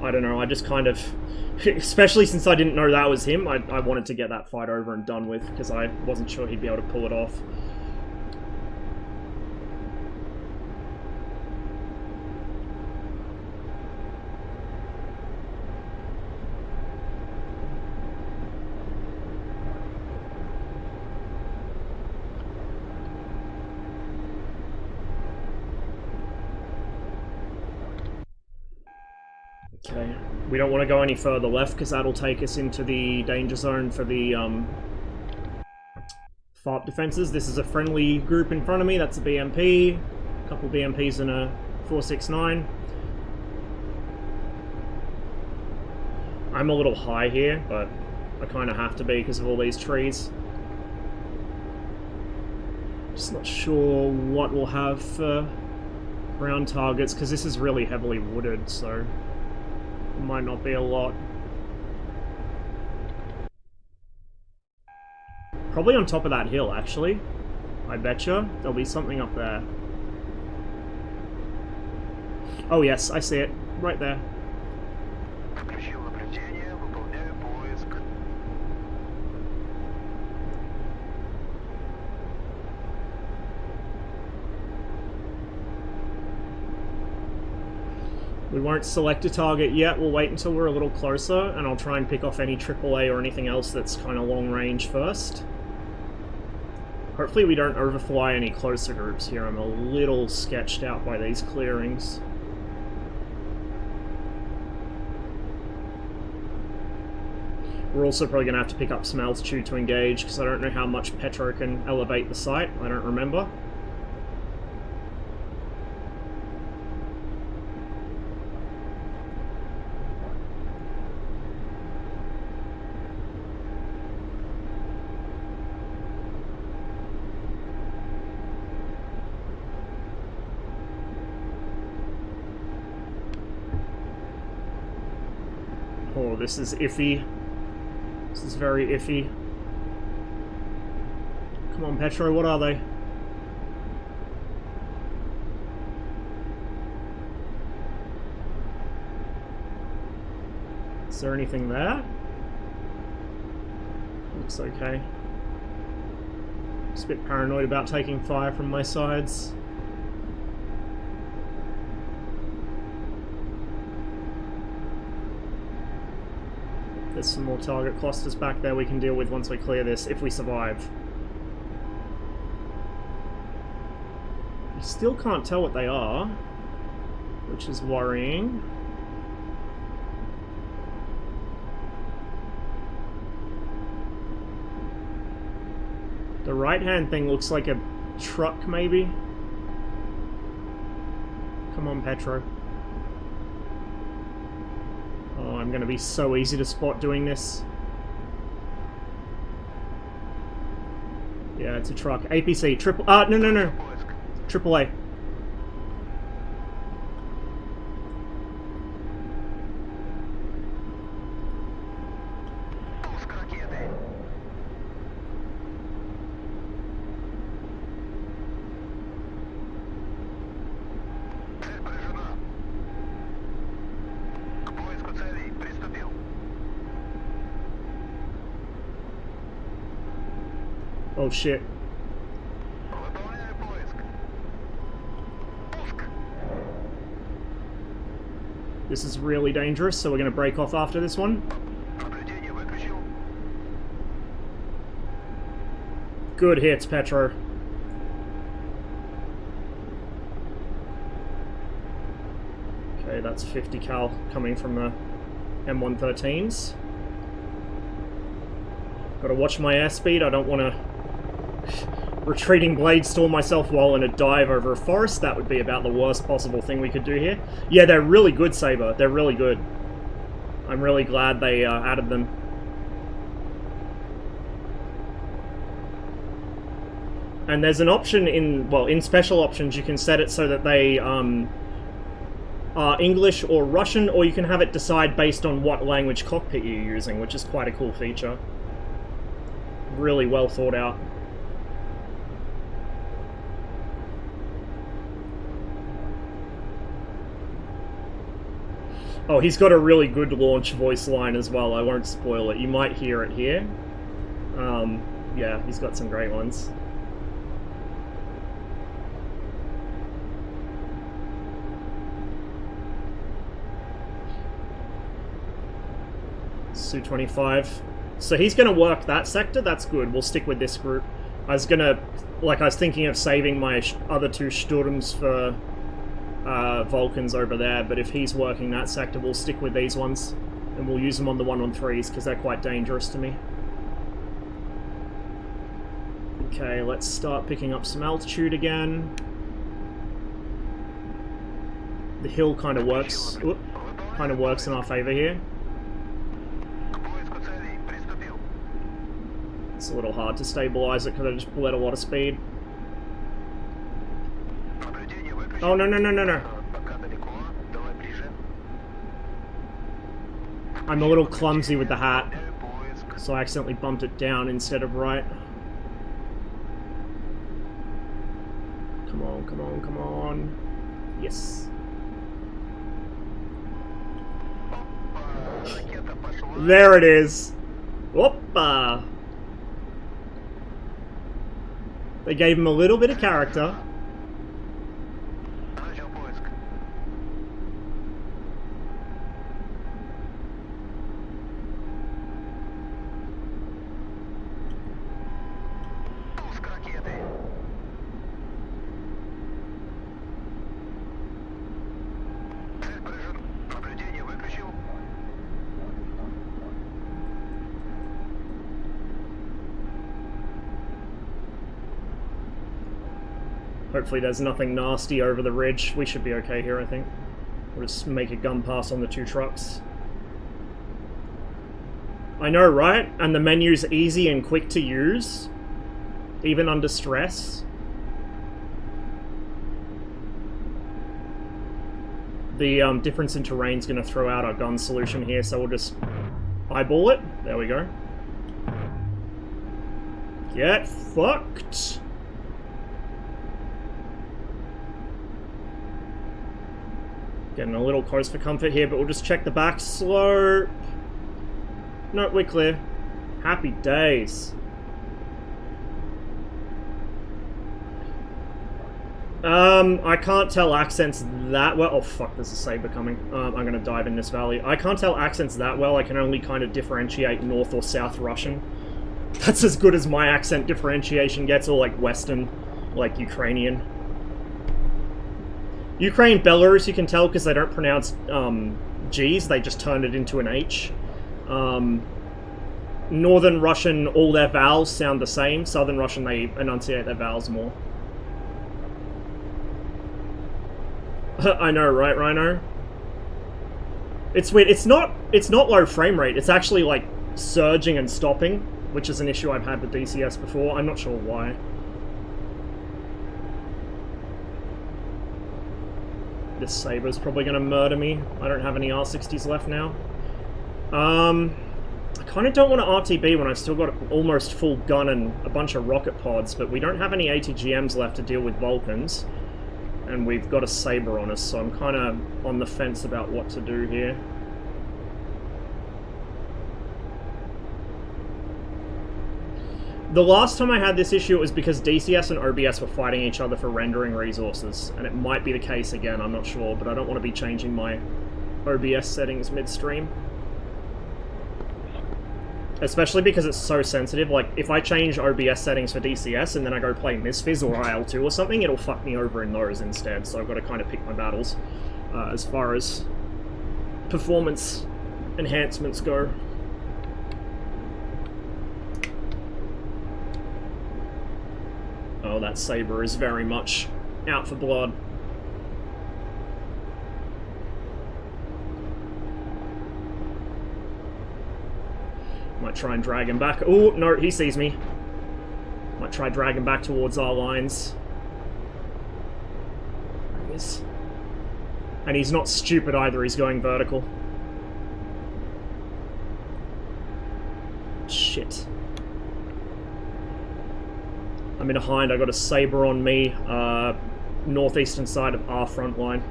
I don't know, I just kind of... Especially since I didn't know that was him, I wanted to get that fight over and done with, because I wasn't sure he'd be able to pull it off. Okay, we don't want to go any further left because that'll take us into the danger zone for the FARP defenses. This is a friendly group in front of me, that's a BMP, a couple BMPs and a 469. I'm a little high here, but I kind of have to be because of all these trees. Just not sure what we'll have for ground targets because this is really heavily wooded, so might not be a lot. Probably on top of that hill, actually. I betcha. There'll be something up there. Oh yes, I see it. Right there. We won't select a target yet, we'll wait until we're a little closer, and I'll try and pick off any AAA or anything else that's kind of long range first. Hopefully we don't overfly any closer groups here, I'm a little sketched out by these clearings. We're also probably going to have to pick up some altitude to engage, because I don't know how much Petro can elevate the site, I don't remember. Oh, this is iffy. This is very iffy. Come on, Petro, what are they? Is there anything there? Looks okay. Just a bit paranoid about taking fire from my sides. There's some more target clusters back there we can deal with once we clear this, if we survive. You still can't tell what they are, which is worrying. The right-hand thing looks like a truck, maybe? Come on, Petro. Oh, I'm gonna be so easy to spot doing this. Yeah, it's a truck. APC, triple... no. Triple A. Oh shit. This is really dangerous, so we're going to break off after this one. Good hits, Petro. Okay, that's 50 cal coming from the M113s. Gotta watch my airspeed, I don't want to retreating blade storm myself while in a dive over a forest. That would be about the worst possible thing we could do here. Yeah, they're really good, Saber. They're really good. I'm really glad they added them. And there's an option in, well, in special options you can set it so that they are English or Russian, or you can have it decide based on what language cockpit you're using, which is quite a cool feature. Really well thought out. Oh, he's got a really good launch voice line as well. I won't spoil it. You might hear it here. Yeah, he's got some great ones. Su-25. So he's going to work that sector. That's good. We'll stick with this group. I was thinking of saving my other two Sturms for Vulcans over there, but if he's working that sector, we'll stick with these ones, and we'll use them on the 113s, because they're quite dangerous to me. Okay, let's start picking up some altitude again. The hill kind of works in our favor here. It's a little hard to stabilize it because I just bled a lot of speed. Oh, no. I'm a little clumsy with the hat, so I accidentally bumped it down instead of right. Come on. Yes. There it is. Whoopa! They gave him a little bit of character. Hopefully there's nothing nasty over the ridge. We should be okay here, I think. We'll just make a gun pass on the two trucks. I know, right? And the menu's easy and quick to use, even under stress. The difference in terrain's going to throw out our gun solution here, so we'll just eyeball it. There we go. Get fucked! Getting a little close for comfort here, but we'll just check the back slope. No, we're clear. Happy days. I can't tell accents that well. Oh fuck, there's a saber coming. I'm gonna dive in this valley. I can't tell accents that well. I can only kind of differentiate North or South Russian. That's as good as my accent differentiation gets, or like Western, like Ukrainian. Ukraine, Belarus, you can tell because they don't pronounce G's, they just turn it into an H. Northern Russian, all their vowels sound the same. Southern Russian, they enunciate their vowels more. I know, right, Rhino? It's weird. It's not low frame rate. It's actually like surging and stopping, which is an issue I've had with DCS before. I'm not sure why. This saber's probably gonna murder me. I don't have any R60s left now. I kind of don't want to RTB when I've still got almost full gun and a bunch of rocket pods, but we don't have any ATGMs left to deal with Vulcans. And we've got a saber on us, so I'm kind of on the fence about what to do here. The last time I had this issue, it was because DCS and OBS were fighting each other for rendering resources, and it might be the case again, I'm not sure, but I don't want to be changing my OBS settings midstream. Especially because it's so sensitive. Like, if I change OBS settings for DCS and then I go play Misfizz or IL-2 or something, it'll fuck me over in those instead, so I've got to kind of pick my battles as far as performance enhancements go. Oh, that saber is very much out for blood. Might try and drag him back. Oh, no, he sees me. Might try drag him back towards our lines. There he is. And he's not stupid either, he's going vertical. Shit. I'm in a hind, I got a saber on me, northeastern side of our front line.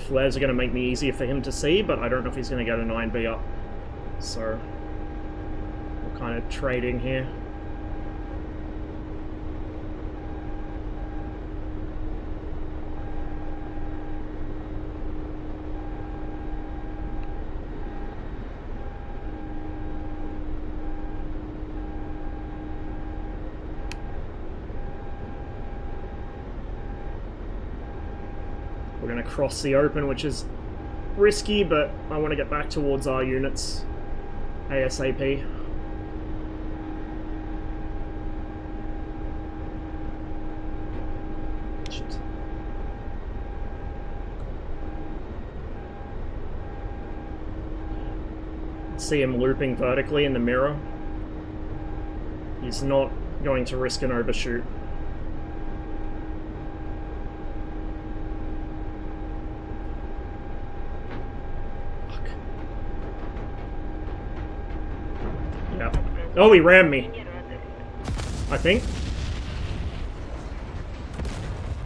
Flares are going to make me easier for him to see, but I don't know if he's going to get a 9B up. So, we're kind of trading here. We're going to cross the open, which is risky, but I want to get back towards our units ASAP. Shit. See him looping vertically in the mirror. He's not going to risk an overshoot. Oh, he rammed me. I think.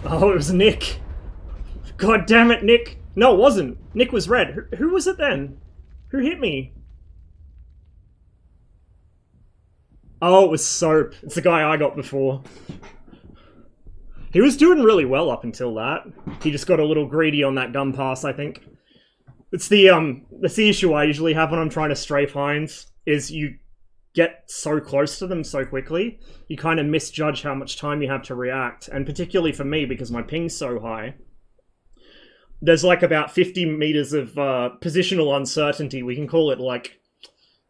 Oh, it was Nick. God damn it, Nick. No, it wasn't. Nick was red. Who was it then? Who hit me? Oh, it was Soap. It's the guy I got before. He was doing really well up until that. He just got a little greedy on that gun pass, I think. It's the issue I usually have when I'm trying to strafe hinds, is you get so close to them so quickly, you kind of misjudge how much time you have to react. And particularly for me, because my ping's so high, there's like about 50 meters of positional uncertainty. We can call it like,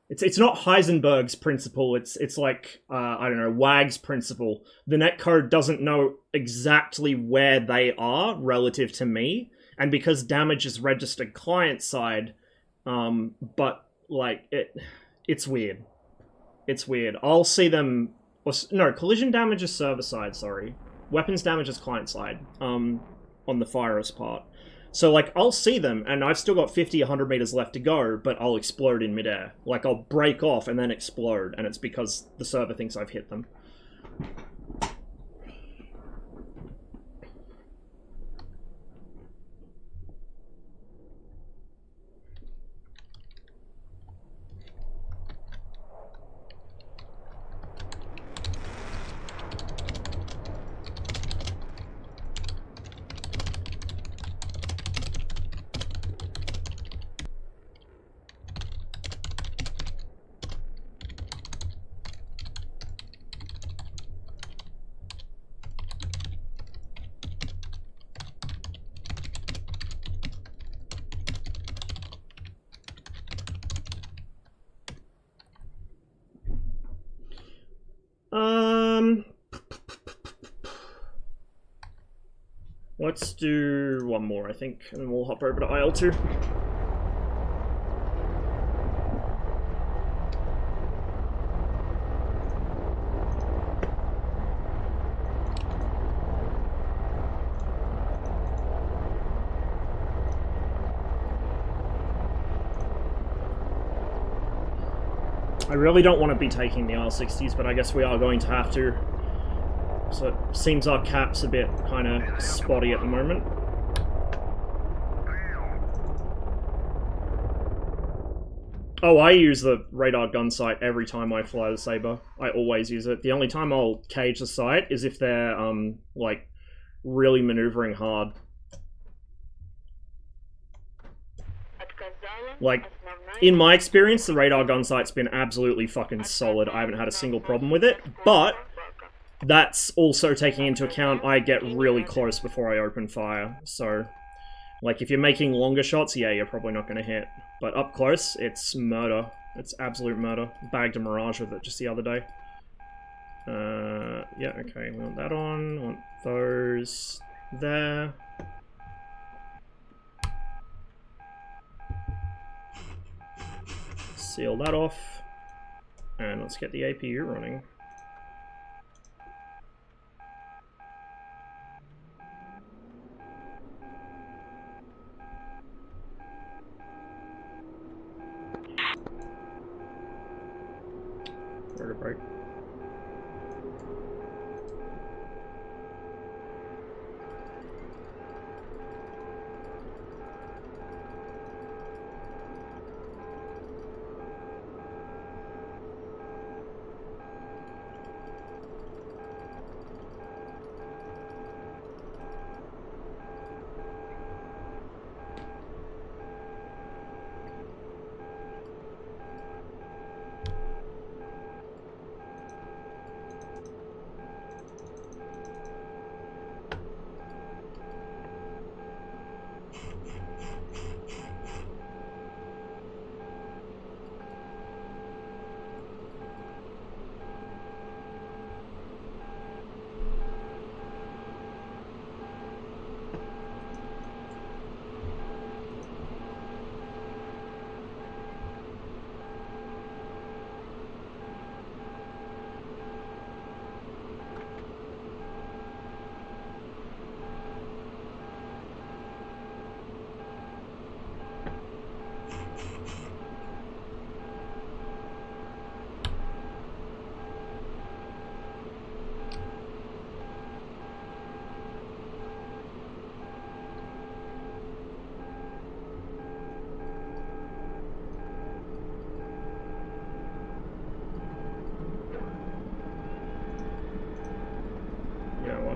it's not Heisenberg's principle, it's like, I don't know, WAG's principle. The netcode doesn't know exactly where they are relative to me, and because damage is registered client side, but like, it's weird. It's weird. I'll see them... Or, no, collision damage is server side, sorry. Weapons damage is client side, on the firer's part. So, like, I'll see them, and I've still got 50, 100 meters left to go, but I'll explode in midair. Like, I'll break off and then explode, and it's because the server thinks I've hit them. Let's do one more, I think, and then we'll hop over to IL-2. I really don't want to be taking the R60s, but I guess we are going to have to. So it seems our cap's a bit kind of spotty at the moment. Oh, I use the radar gun sight every time I fly the Sabre. I always use it. The only time I'll cage the sight is if they're, like, really maneuvering hard. Like, in my experience, the radar gun sight's been absolutely fucking solid. I haven't had a single problem with it, but that's also taking into account I get really close before I open fire. So, like, if you're making longer shots, yeah, you're probably not going to hit. But up close, it's murder. It's absolute murder. Bagged a Mirage with it just the other day. Yeah, okay, we want that on. Want those there. Seal that off. And let's get the APU running. Where to break?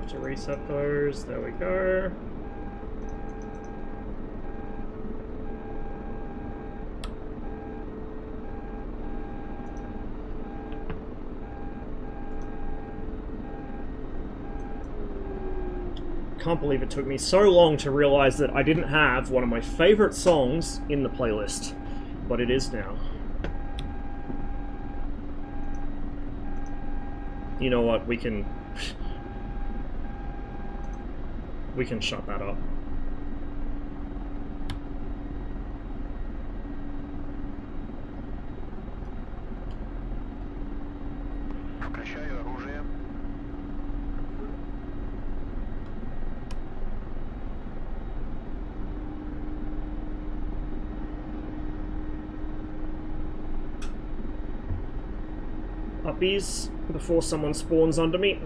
To reset those. There we go. Can't believe it took me so long to realize that I didn't have one of my favorite songs in the playlist, but it is now. You know what? We can shut that up. Uppies before someone spawns under me.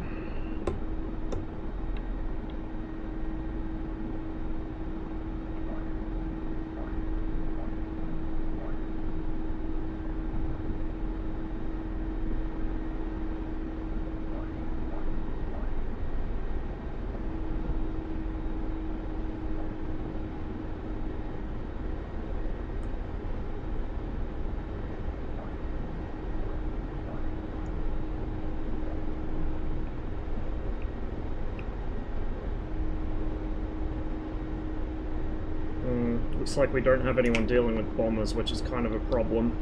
Looks like we don't have anyone dealing with bombers, which is kind of a problem.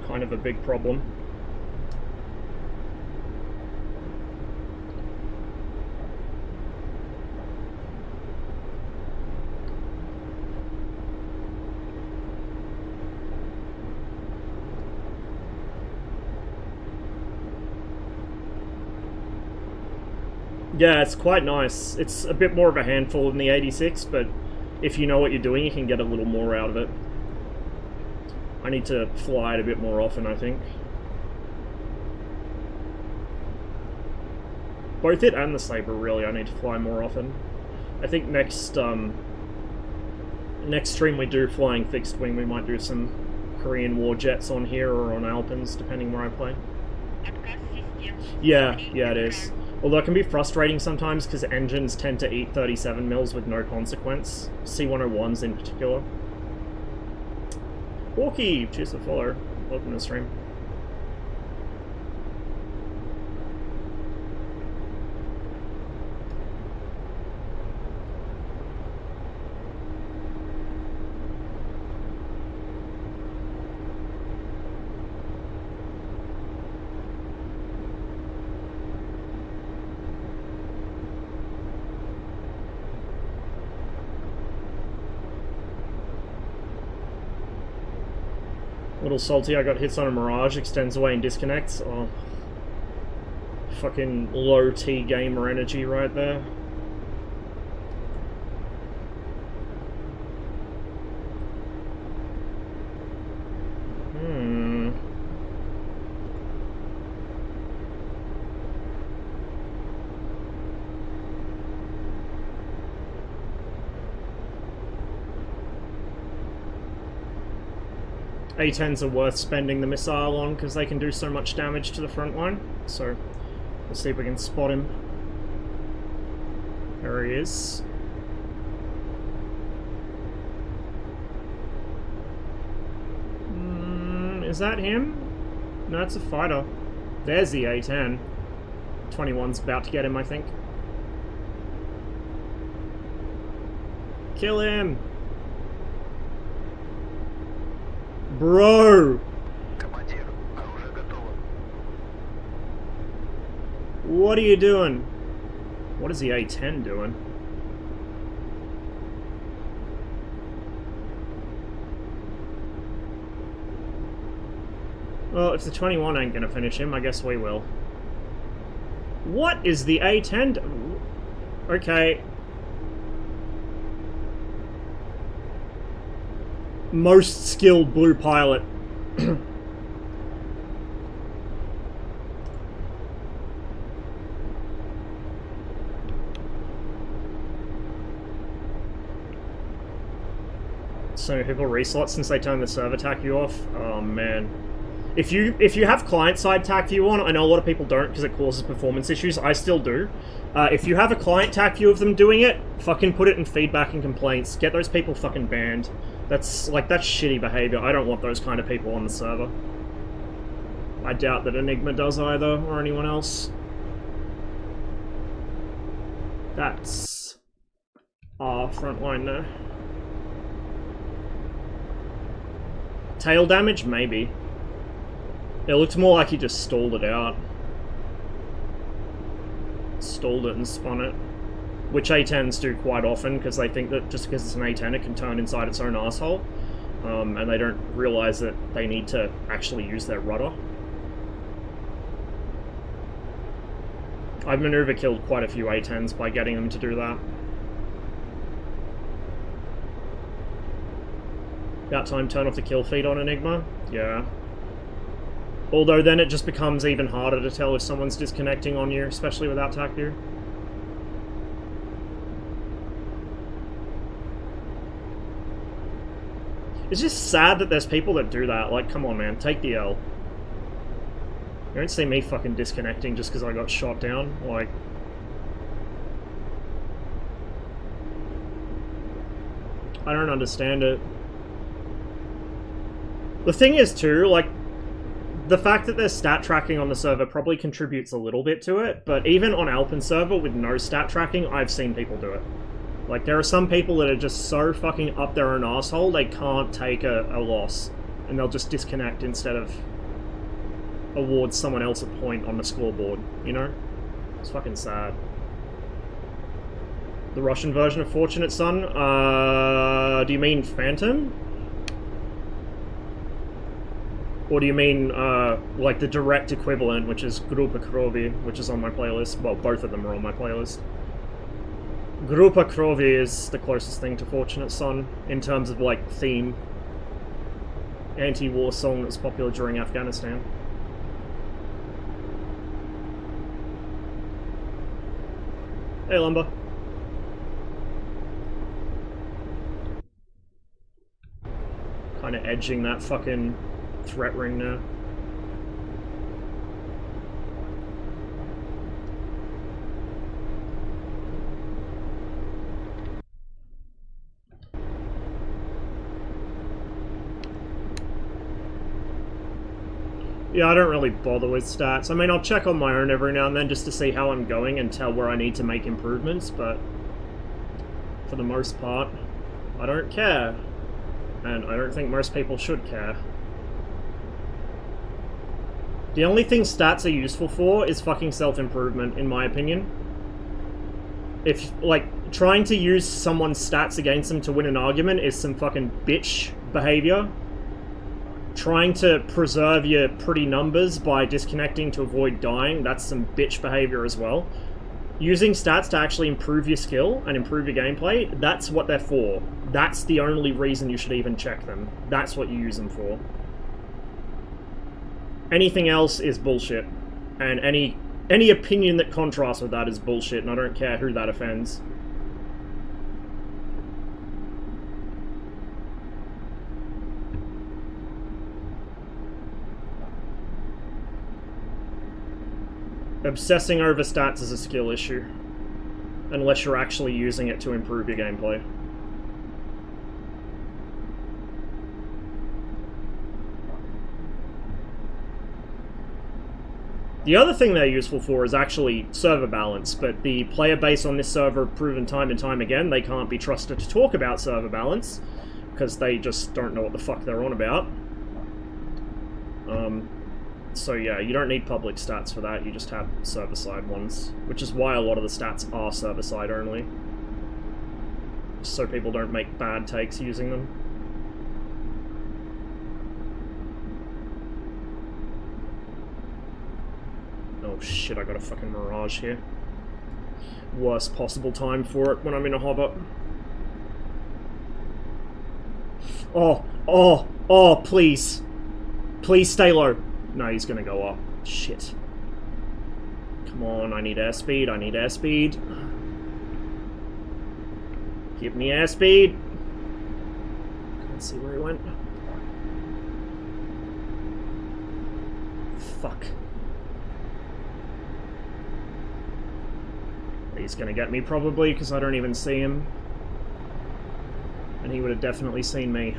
Kind of a big problem. Yeah, it's quite nice. It's a bit more of a handful than the 86, but if you know what you're doing, you can get a little more out of it. I need to fly it a bit more often, I think. Both it and the Sabre, really, I need to fly more often. I think next next stream we do flying fixed wing, we might do some Korean War jets on here or on Alpines, depending where I play. Yeah, it is. Although it can be frustrating sometimes because engines tend to eat 37 mils with no consequence. C101s in particular. Walkie! Cheers for follow. Welcome to the stream. Little salty, I got hits on a Mirage, extends away and disconnects. Oh. Fucking low T gamer energy right there. A-10s are worth spending the missile on because they can do so much damage to the front line. So, we'll see if we can spot him. There he is. Is that him? No, it's a fighter. There's the A-10. 21's about to get him, I think. Kill him! Bro! What are you doing? What is the A-10 doing? Well, if the 21 ain't gonna finish him, I guess we will. What is the A-10 Okay. Most skilled blue pilot. So many people reslot since they turned the server TAC view off. Oh man. If you have client-side TAC view on, I know a lot of people don't because it causes performance issues. I still do. If you have a client TAC view of them doing it, fucking put it in feedback and complaints. Get those people fucking banned. That's shitty behavior. I don't want those kind of people on the server. I doubt that Enigma does either, or anyone else. That's our front line there. Tail damage? Maybe. It looks more like he just stalled it out. Stalled it and spun it. Which A-10s do quite often, because they think that just because it's an A-10 it can turn inside its own asshole. And they don't realise that they need to actually use their rudder. I've maneuver killed quite a few A-10s by getting them to do that. About time turn off the kill feed on Enigma? Yeah. Although then it just becomes even harder to tell if someone's disconnecting on you, especially without TAC view. It's just sad that there's people that do that. Like, come on, man. Take the L. You don't see me fucking disconnecting just because I got shot down. Like... I don't understand it. The thing is, too, like... The fact that there's stat tracking on the server probably contributes a little bit to it, but even on Alpine server with no stat tracking, I've seen people do it. Like, there are some people that are just so fucking up their own asshole, they can't take a loss. And they'll just disconnect instead of awards someone else a point on the scoreboard, you know? It's fucking sad. The Russian version of Fortunate Son? Do you mean Phantom? Or do you mean, like the direct equivalent, which is Grupa Krovi, which is on my playlist? Well, both of them are on my playlist. Grupa Krovi is the closest thing to Fortunate Son, in terms of, like, theme. Anti-war song that's popular during Afghanistan. Hey, Lumber. Kinda edging that fucking threat ring now. Yeah, I don't really bother with stats. I mean, I'll check on my own every now and then just to see how I'm going and tell where I need to make improvements, but for the most part, I don't care. And I don't think most people should care. The only thing stats are useful for is fucking self-improvement, in my opinion. If, like, trying to use someone's stats against them to win an argument is some fucking bitch behavior. Trying to preserve your pretty numbers by disconnecting to avoid dying, that's some bitch behavior as well. Using stats to actually improve your skill and improve your gameplay, that's what they're for. That's the only reason you should even check them. That's what you use them for. Anything else is bullshit. And any opinion that contrasts with that is bullshit, and I don't care who that offends. Obsessing over stats is a skill issue, unless you're actually using it to improve your gameplay. The other thing they're useful for is actually server balance, but the player base on this server have proven time and time again they can't be trusted to talk about server balance, because they just don't know what the fuck they're on about. So yeah, you don't need public stats for that, you just have server-side ones, which is why a lot of the stats are server-side only. So people don't make bad takes using them. Oh shit, I got a fucking Mirage here. Worst possible time for it when I'm in a hover. Oh, please. Please stay low. No, he's gonna go up. Shit. Come on, I need airspeed, I need airspeed. Give me airspeed. Can't see where he went. Fuck. He's gonna get me probably, because I don't even see him. And he would have definitely seen me.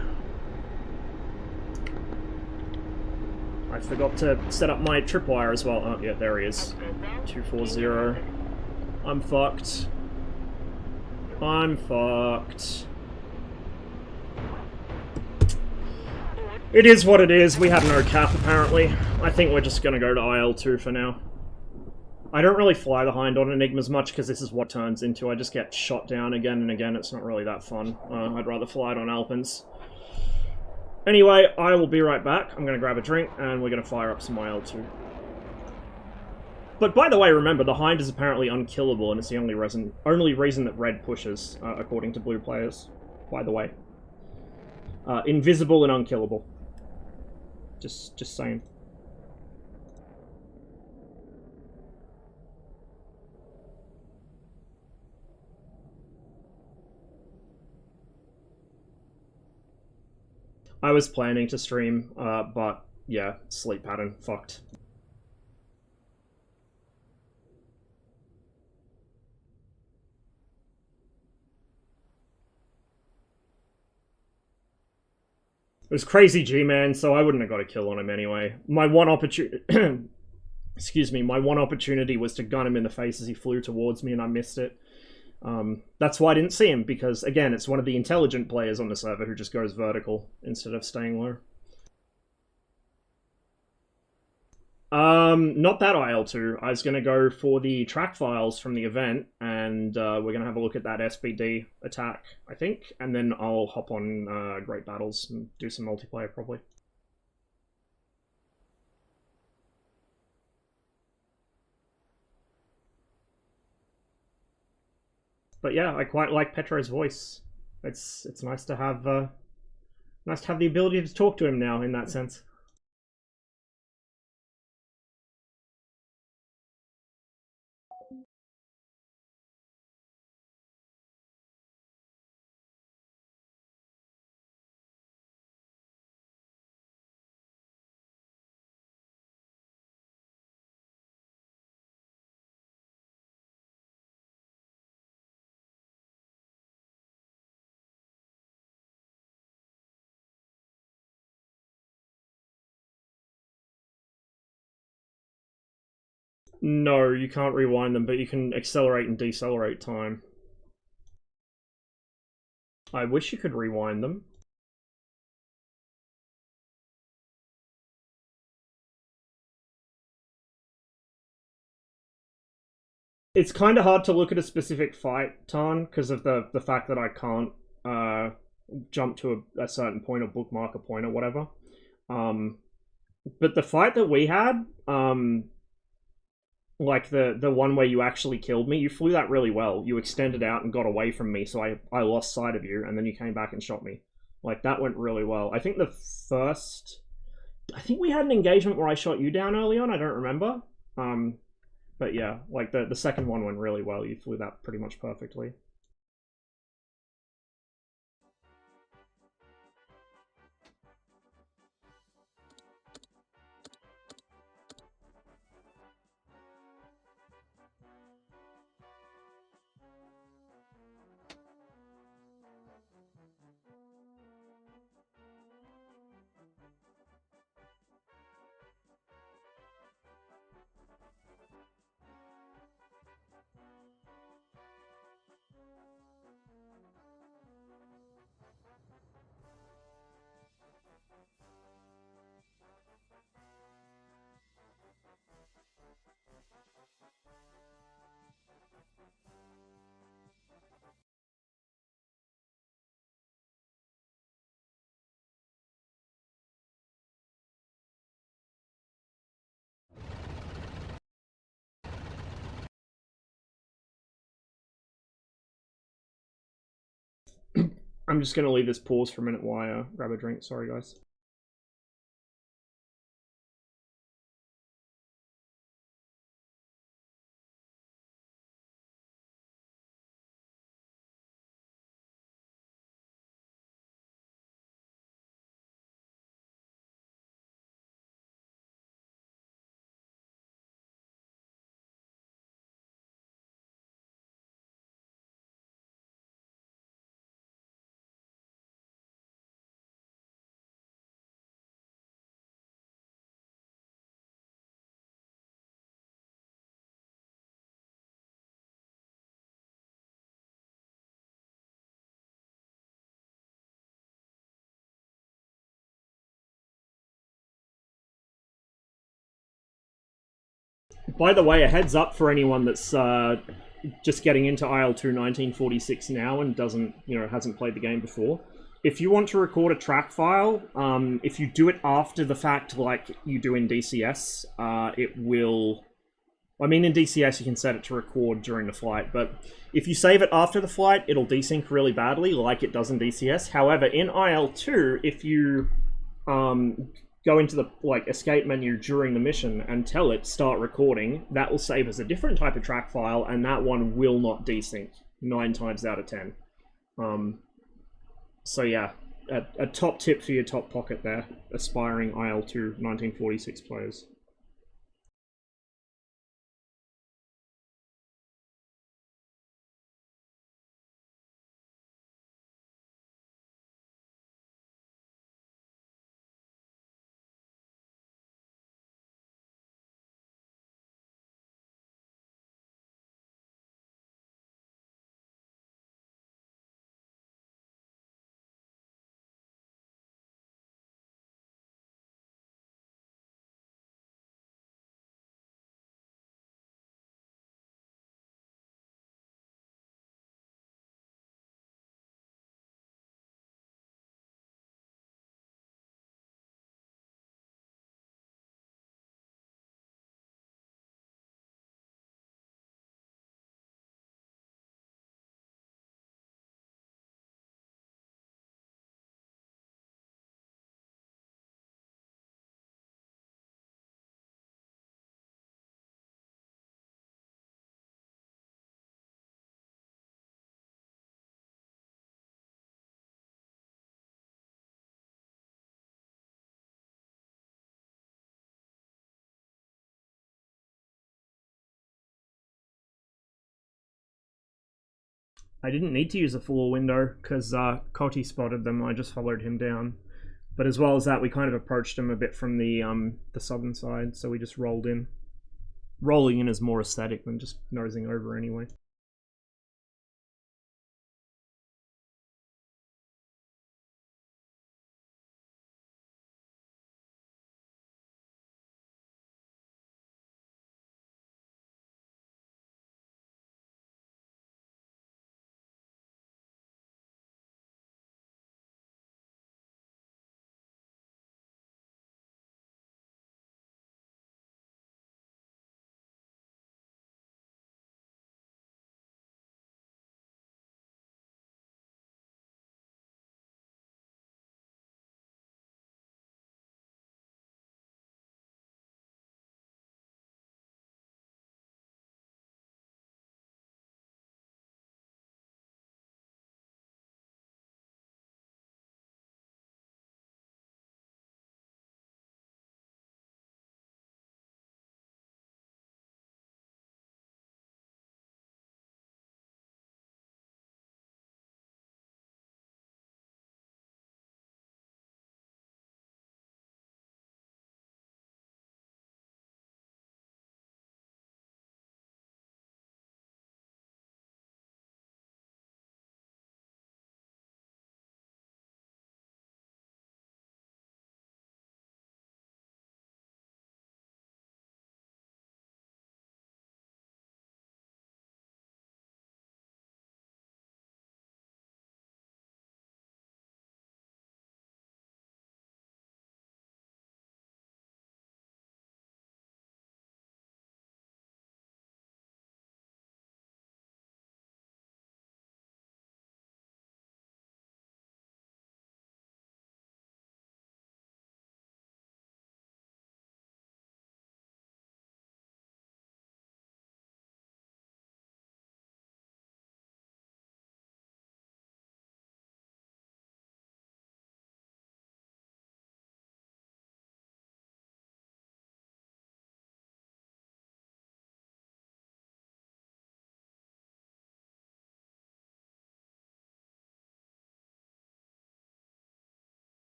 I forgot to set up my tripwire as well. Oh, yeah, there he is. 240. I'm fucked. I'm fucked. It is what it is. We have no cap, apparently. I think we're just gonna go to IL-2 for now. I don't really fly the Hind on Enigmas much, because this is what it turns into. I just get shot down again and again. It's not really that fun. I'd rather fly it on Alpins. Anyway, I will be right back. I'm going to grab a drink, and we're going to fire up some IL-2. But by the way, remember, the Hind is apparently unkillable, and it's the only reason that red pushes, according to blue players. By the way. Invisible and unkillable. Just saying. I was planning to stream, but yeah, sleep pattern, fucked. It was crazy G-Man, so I wouldn't have got a kill on him anyway. My one opportunity... Excuse me, my one opportunity was to gun him in the face as he flew towards me, and I missed it. That's why I didn't see him, because, again, it's one of the intelligent players on the server who just goes vertical instead of staying low. Not that IL2. I was going to go for the track files from the event, and we're going to have a look at that SBD attack, I think, and then I'll hop on Great Battles and do some multiplayer, probably. But yeah, I quite like Petro's voice. It's nice to have the ability to talk to him now in that sense. No, you can't rewind them, but you can accelerate and decelerate time. I wish you could rewind them. It's kind of hard to look at a specific fight, Tarn, because of the fact that I can't jump to a certain point or bookmark a point or whatever. But the fight that we had, like the one where you actually killed me, you flew that really well. You extended out and got away from me, so I lost sight of you, and then you came back and shot me. Like, that went really well. I think I think we had an engagement where I shot you down early on, I don't remember. But yeah, like the second one went really well. You flew that pretty much perfectly. I'm just going to leave this pause for a minute while I grab a drink. Sorry, guys. By the way, a heads up for anyone that's just getting into IL-2 1946 now and hasn't played the game before. If you want to record a track file, if you do it after the fact like you do in DCS, it will... I mean, in DCS you can set it to record during the flight, but if you save it after the flight, it'll desync really badly like it does in DCS. However, in IL-2, if you go into the escape menu during the mission and tell it start recording, that will save as a different type of track file, and that one will not desync 9 times out of 10. So yeah, a top tip for your top pocket there, aspiring IL-2 1946 players. I didn't need to use a full window because Cotty spotted them. I just followed him down. But as well as that, we kind of approached him a bit from the southern side, so we just rolled in. Rolling in is more aesthetic than just nosing over anyway.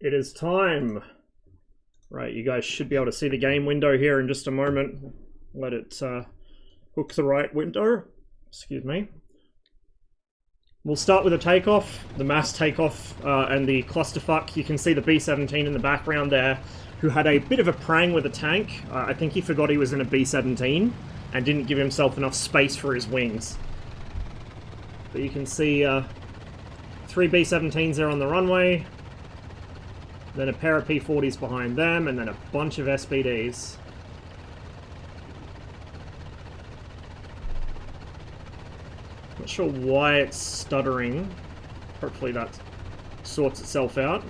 It is time. Right, you guys should be able to see the game window here in just a moment. Let it hook the right window. Excuse me. We'll start with a takeoff, the mass takeoff, and the clusterfuck. You can see the B-17 in the background there, who had a bit of a prang with a tank. I think he forgot he was in a B-17 and didn't give himself enough space for his wings. But you can see 3 B-17s there on the runway, then a pair of P-40s behind them, and then a bunch of SBDs. Not sure why it's stuttering. Hopefully that sorts itself out.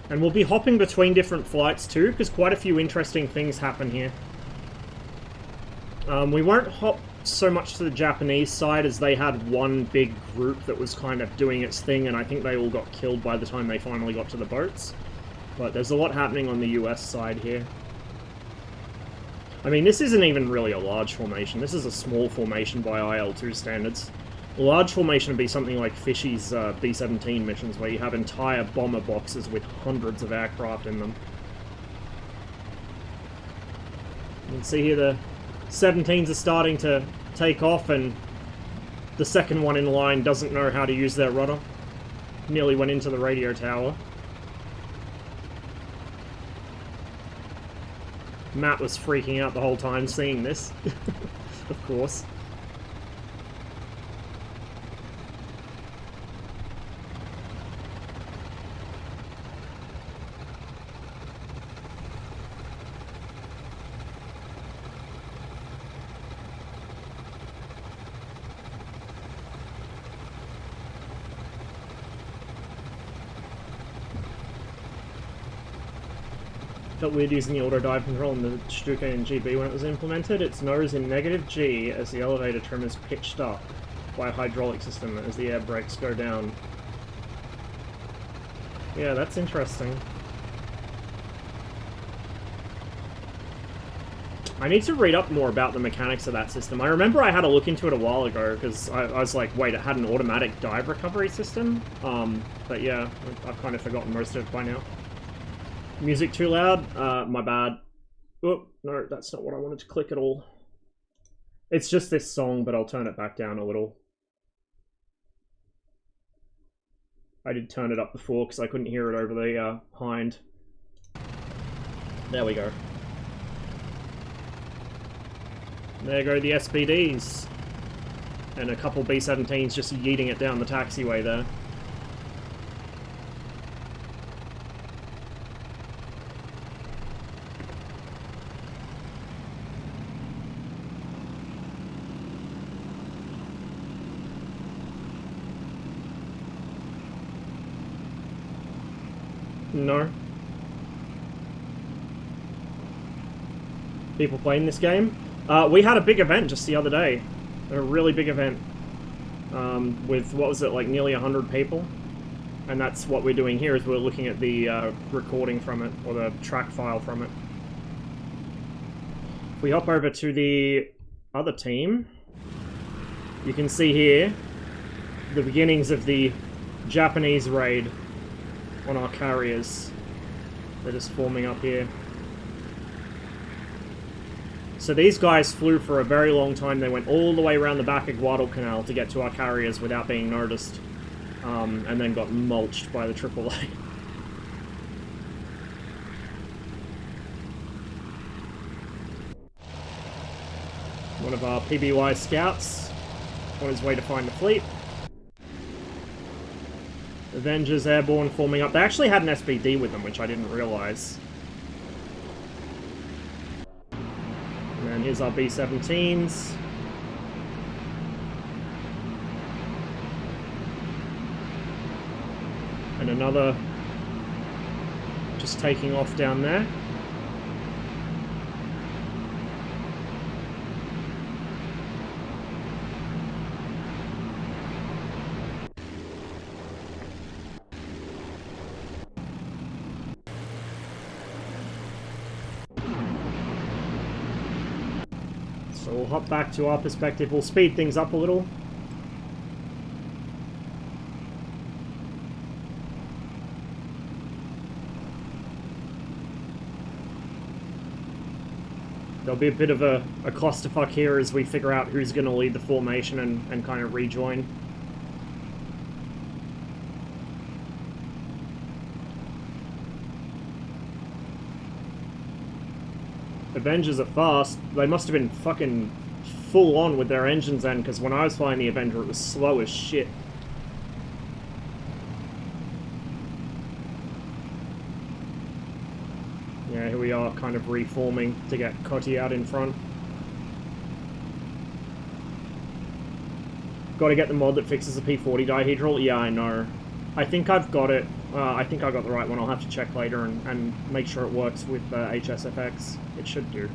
And we'll be hopping between different flights too, because quite a few interesting things happen here. We won't hop so much to the Japanese side, as they had one big group that was kind of doing its thing, and I think they all got killed by the time they finally got to the boats. But there's a lot happening on the US side here. I mean, this isn't even really a large formation. This is a small formation by IL-2 standards. A large formation would be something like Fishy's B-17 missions, where you have entire bomber boxes with hundreds of aircraft in them. You can see here the 17s are starting to take off, and the second one in line doesn't know how to use their rudder. Nearly went into the radio tower. Matt was freaking out the whole time seeing this, of course. Felt weird using the auto dive control in the Stuka and GB when it was implemented. Its nose in negative G as the elevator trim is pitched up by a hydraulic system as the air brakes go down. Yeah, that's interesting. I need to read up more about the mechanics of that system. I remember I had a look into it a while ago, because I was like, wait, it had an automatic dive recovery system? But yeah, I've kind of forgotten most of it by now. Music too loud? My bad. Oh, no, that's not what I wanted to click at all. It's just this song, but I'll turn it back down a little. I did turn it up before, because I couldn't hear it over the hind. There we go. There go the SBDs. And a couple B-17s just yeeting it down the taxiway there. No. People playing this game? We had a big event just the other day. A really big event. With, what was it, like nearly 100 people? And that's what we're doing here, is we're looking at the recording from it, or the track file from it. If we hop over to the other team, you can see here the beginnings of the Japanese raid on our carriers. They're just forming up here. So these guys flew for a very long time. They went all the way around the back of Guadalcanal to get to our carriers without being noticed. And then got mulched by the AAA. One of our PBY scouts on his way to find the fleet. Avengers airborne forming up. They actually had an SBD with them, which I didn't realize. And here's our B-17s. And another just taking off down there. So we'll hop back to our perspective. We'll speed things up a little. There'll be a bit of a clusterfuck here as we figure out who's going to lead the formation and kind of rejoin. Avengers are fast. They must have been fucking full on with their engines then, because when I was flying the Avenger it was slow as shit. Yeah, here we are kind of reforming to get Coty out in front. Got to get the mod that fixes the P40 dihedral? Yeah, I know. I think I've got it. I think I got the right one. I'll have to check later and make sure it works with HSFX. It should do.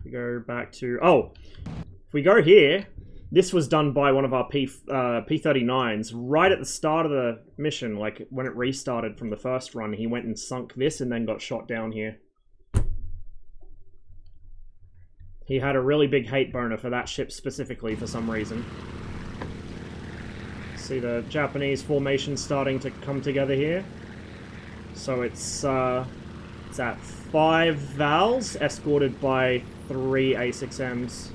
We go back to... Oh! If we go here, this was done by one of our P39s right at the start of the mission. Like, when it restarted from the first run, he went and sunk this and then got shot down here. He had a really big hate boner for that ship specifically for some reason. See the Japanese formation starting to come together here. So it's at 5 Vals, escorted by 3 A6Ms.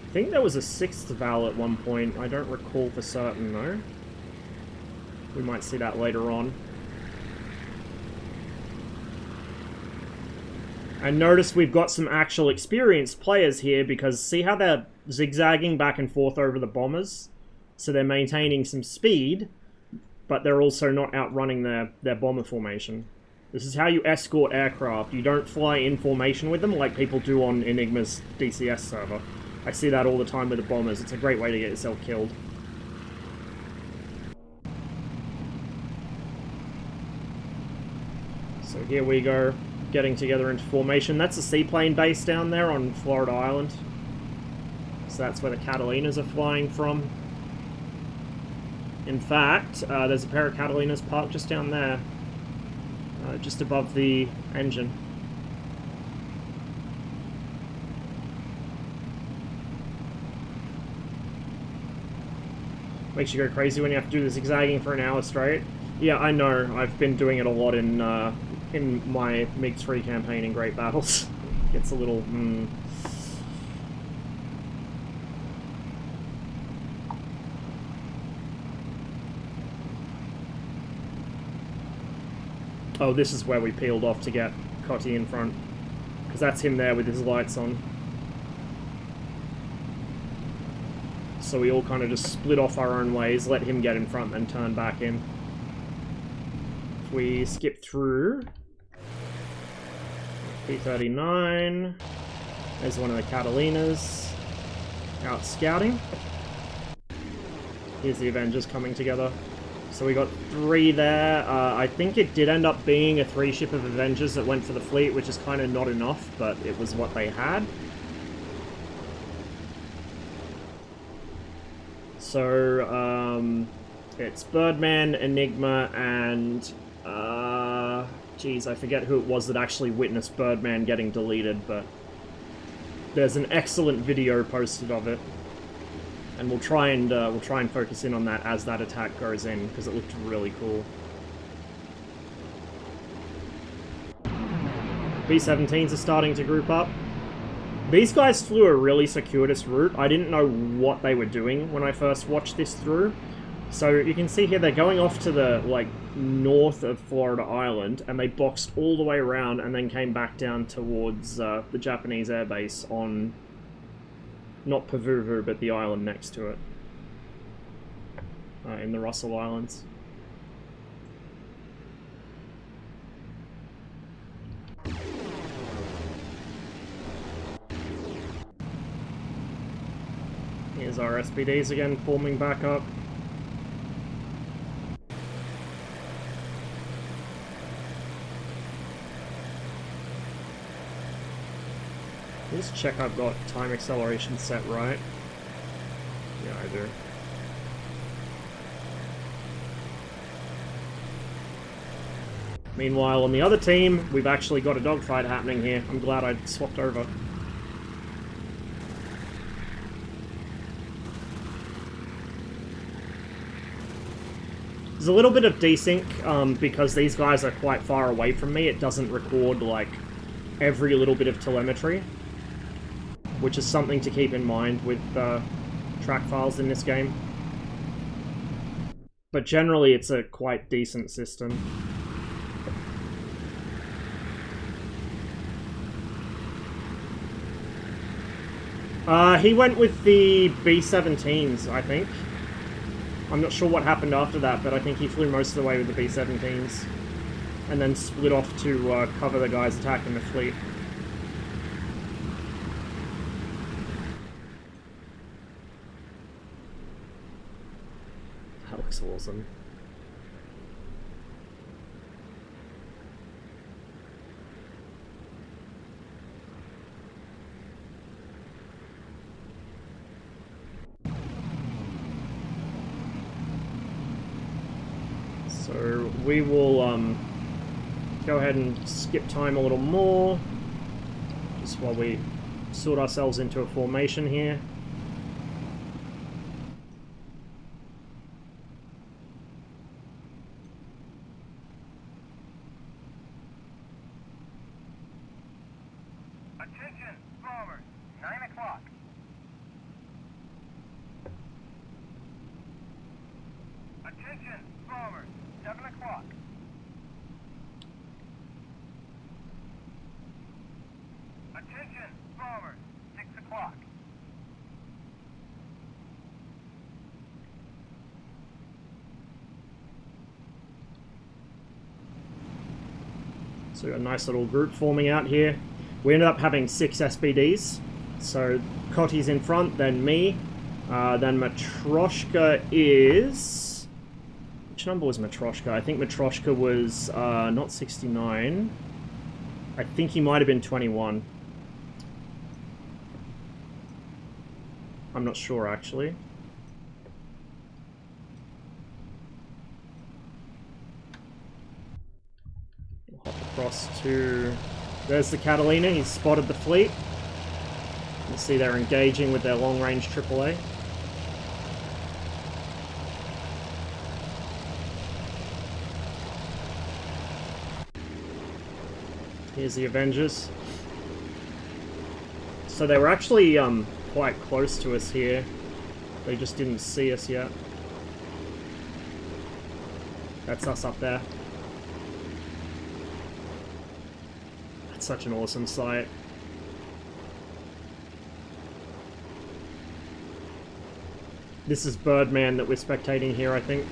I think there was a 6th Val at one point. I don't recall for certain, though. We might see that later on. And notice we've got some actual experienced players here, because see how they're zigzagging back and forth over the bombers? So they're maintaining some speed, but they're also not outrunning their bomber formation. This is how you escort aircraft. You don't fly in formation with them like people do on Enigma's DCS server. I see that all the time with the bombers. It's a great way to get yourself killed. here we go, getting together into formation. That's a seaplane base down there on Florida Island. So that's where the Catalinas are flying from. In fact, there's a pair of Catalinas parked just down there, just above the engine. Makes you go crazy when you have to do the zigzagging for an hour straight. Yeah, I know. I've been doing it a lot in my MiG-3 campaign in Great Battles. Gets a little... Oh, this is where we peeled off to get Cotty in front. Because that's him there with his lights on. So we all kind of just split off our own ways, let him get in front, then turn back in. If we skip through... P-39... There's one of the Catalinas. Out scouting. Here's the Avengers coming together. So we got 3 there. I think it did end up being a 3-ship of Avengers that went for the fleet, which is kind of not enough, but it was what they had. So, it's Birdman, Enigma, and, geez, I forget who it was that actually witnessed Birdman getting deleted, but there's an excellent video posted of it. And we'll try and focus in on that as that attack goes in, because it looked really cool. B-17s are starting to group up. These guys flew a really circuitous route. I didn't know what they were doing when I first watched this through. So you can see here they're going off to the, like, north of Florida Island, and they boxed all the way around and then came back down towards the Japanese airbase on... not Pavuvu, but the island next to it. In the Russell Islands. Here's our SBDs again, forming back up. Just check I've got time acceleration set right. Yeah, I do. Meanwhile, on the other team, we've actually got a dogfight happening here. I'm glad I swapped over. There's a little bit of desync, because these guys are quite far away from me. It doesn't record, like, every little bit of telemetry, which is something to keep in mind with track files in this game. But generally, it's a quite decent system. He went with the B-17s, I think. I'm not sure what happened after that, but I think he flew most of the way with the B-17s. And then split off to cover the guys attacking the fleet. That looks awesome. So we will go ahead and skip time a little more, just while we sort ourselves into a formation here. Attention, bombers, 9 o'clock. Attention, bombers, 7 o'clock. Attention, bombers, 6 o'clock. So we got a nice little group forming out here. We ended up having 6 SBDs. So Cotty's in front, then me. Then Matroshka is... Which number was Matroshka? I think Matroshka was not 69. I think he might have been 21. I'm not sure, actually. We'll hop across to... There's the Catalina. He's spotted the fleet. You can see they're engaging with their long-range AAA. Here's the Avengers. So they were actually quite close to us here. They just didn't see us yet. That's us up there. That's such an awesome sight. This is Birdman that we're spectating here, I think.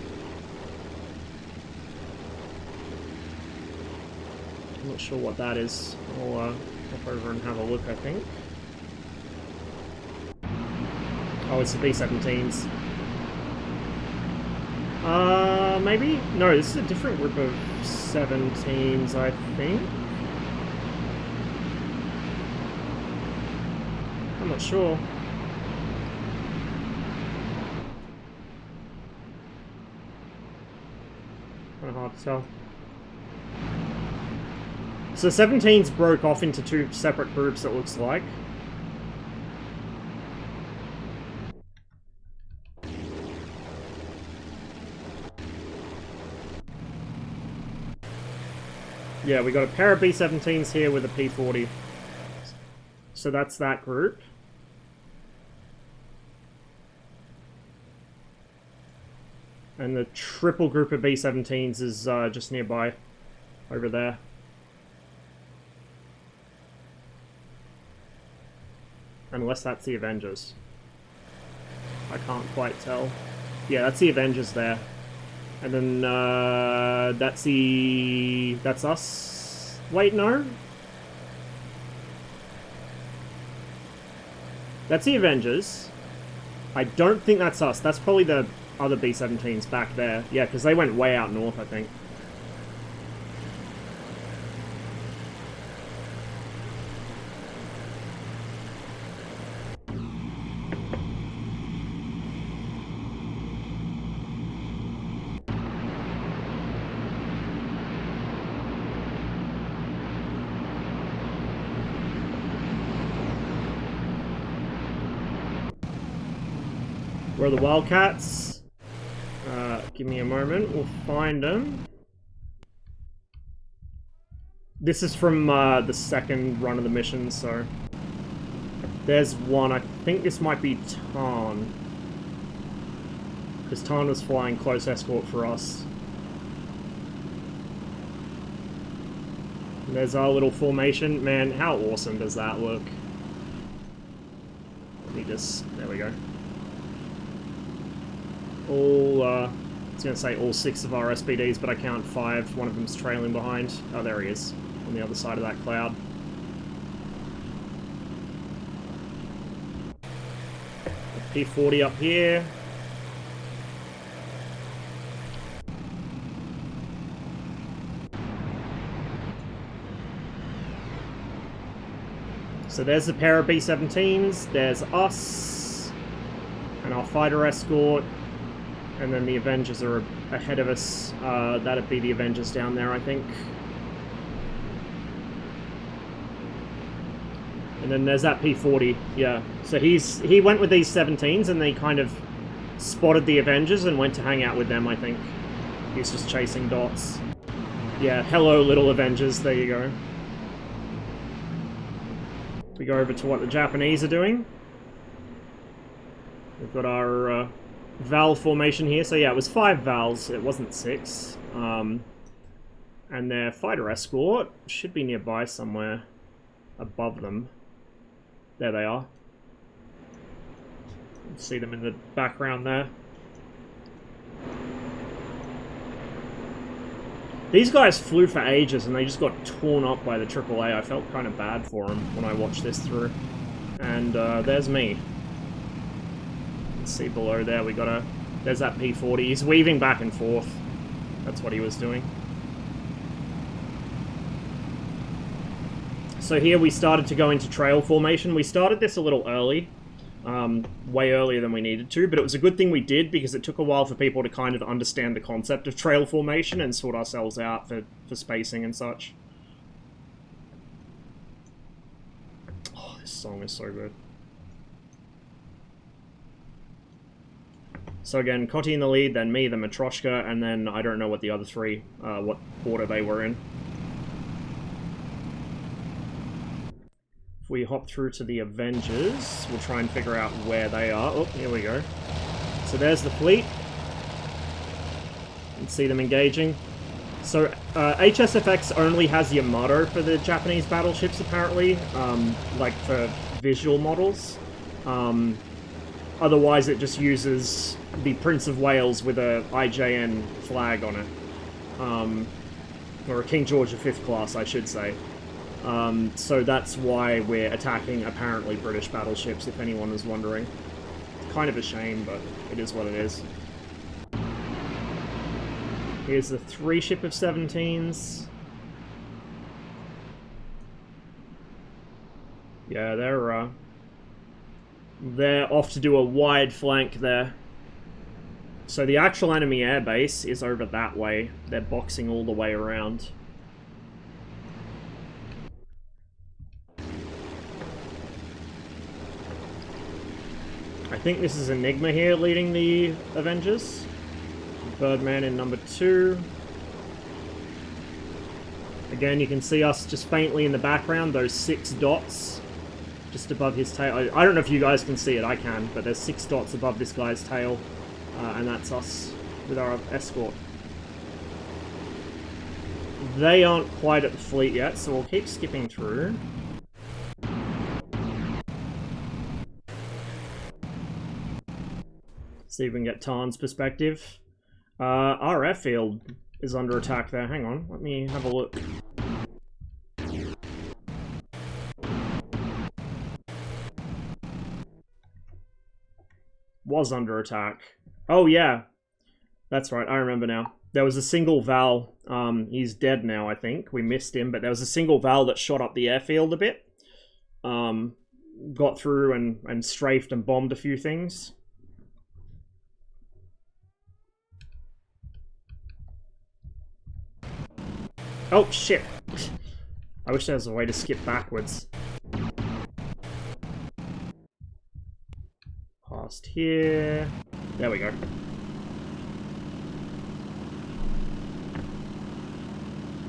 I'm not sure what that is. I'll hop over and have a look, I think. Oh, it's the B-17s. Maybe? No, this is a different group of 17s, I think. I'm not sure. Kind of hard to tell. So 17s broke off into two separate groups, it looks like. Yeah, we got a pair of B-17s here with a P-40. So that's that group. And the triple group of B-17s is just nearby, over there. Unless that's the Avengers. I can't quite tell. Yeah, that's the Avengers there. And then, that's us? Wait, no? That's the Avengers. I don't think that's us. That's probably the other B-17s back there. Yeah, because they went way out north, I think. Where are the Wildcats? Give me a moment, we'll find them. This is from the second run of the mission, so... There's one, I think this might be Tarn. Because Tarn was flying close escort for us. And there's our little formation. Man, how awesome does that look? Let me just... There we go. All, I was going to say all 6 of our SBDs, but I count 5. One of them's trailing behind. Oh, there he is, on the other side of that cloud. P-40 up here. So there's a pair of B-17s, there's us, and our fighter escort. And then the Avengers are ahead of us. That'd be the Avengers down there, I think. And then there's that P-40, yeah. So he went with these 17s and they kind of spotted the Avengers and went to hang out with them, I think. He's just chasing dots. Yeah, hello little Avengers, there you go. We go over to what the Japanese are doing. We've got our... Val formation here, so yeah, it was 5 Vals, it wasn't 6. And their fighter escort should be nearby somewhere above them. There they are. See them in the background there. These guys flew for ages and they just got torn up by the AAA. I felt kind of bad for them when I watched this through. And there's me. See below there, we got a... There's that P-40. He's weaving back and forth. That's what he was doing. So here we started to go into trail formation. We started this a little early. Way earlier than we needed to, but it was a good thing we did because it took a while for people to kind of understand the concept of trail formation and sort ourselves out for spacing and such. Oh, this song is so good. So again, Kotti in the lead, then me, then Matroshka, and then I don't know what the other three, what order they were in. We hop through to the Avengers. We'll try and figure out where they are. Oh, here we go. So there's the fleet. You can see them engaging. So HSFX only has Yamato for the Japanese battleships, apparently, like for visual models. Otherwise, it just uses the Prince of Wales with a IJN flag on it. Or a King George V class, I should say. So that's why we're attacking apparently British battleships, if anyone was wondering. Kind of a shame, but it is what it is. Here's the 3 ship of 17s. Yeah, they're off to do a wide flank there. So the actual enemy airbase is over that way. They're boxing all the way around. I think this is Enigma here leading the Avengers. Birdman in number 2. Again, you can see us just faintly in the background, those 6 dots just above his tail. I don't know if you guys can see it, I can, but there's 6 dots above this guy's tail, and that's us with our escort. They aren't quite at the fleet yet, so we'll keep skipping through. See if we can get Tarn's perspective. Our airfield is under attack there. Hang on, let me have a look. Was under attack. Oh yeah, that's right, I remember now. There was a single Val, he's dead now I think, we missed him, but there was a single Val that shot up the airfield a bit. Got through and strafed and bombed a few things. Oh, shit. I wish there was a way to skip backwards. Past here. There we go.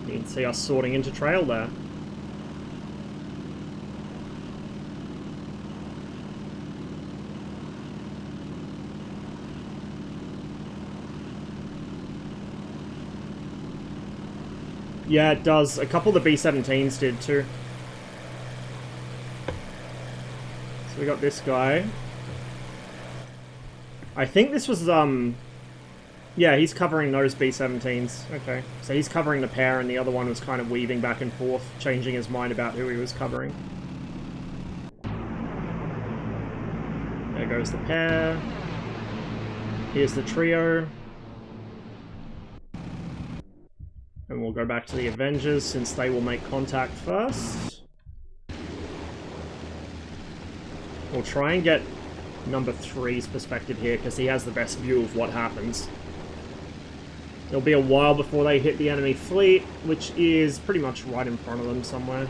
You can see us sorting into trail there. Yeah, it does. A couple of the B-17s did too. So we got this guy. I think this was, yeah, he's covering those B-17s. Okay. So he's covering the pair and the other one was kind of weaving back and forth, changing his mind about who he was covering. There goes the pair. Here's the trio. And we'll go back to the Avengers, since they will make contact first. We'll try and get number 3's perspective here, because he has the best view of what happens. It'll be a while before they hit the enemy fleet, which is pretty much right in front of them somewhere.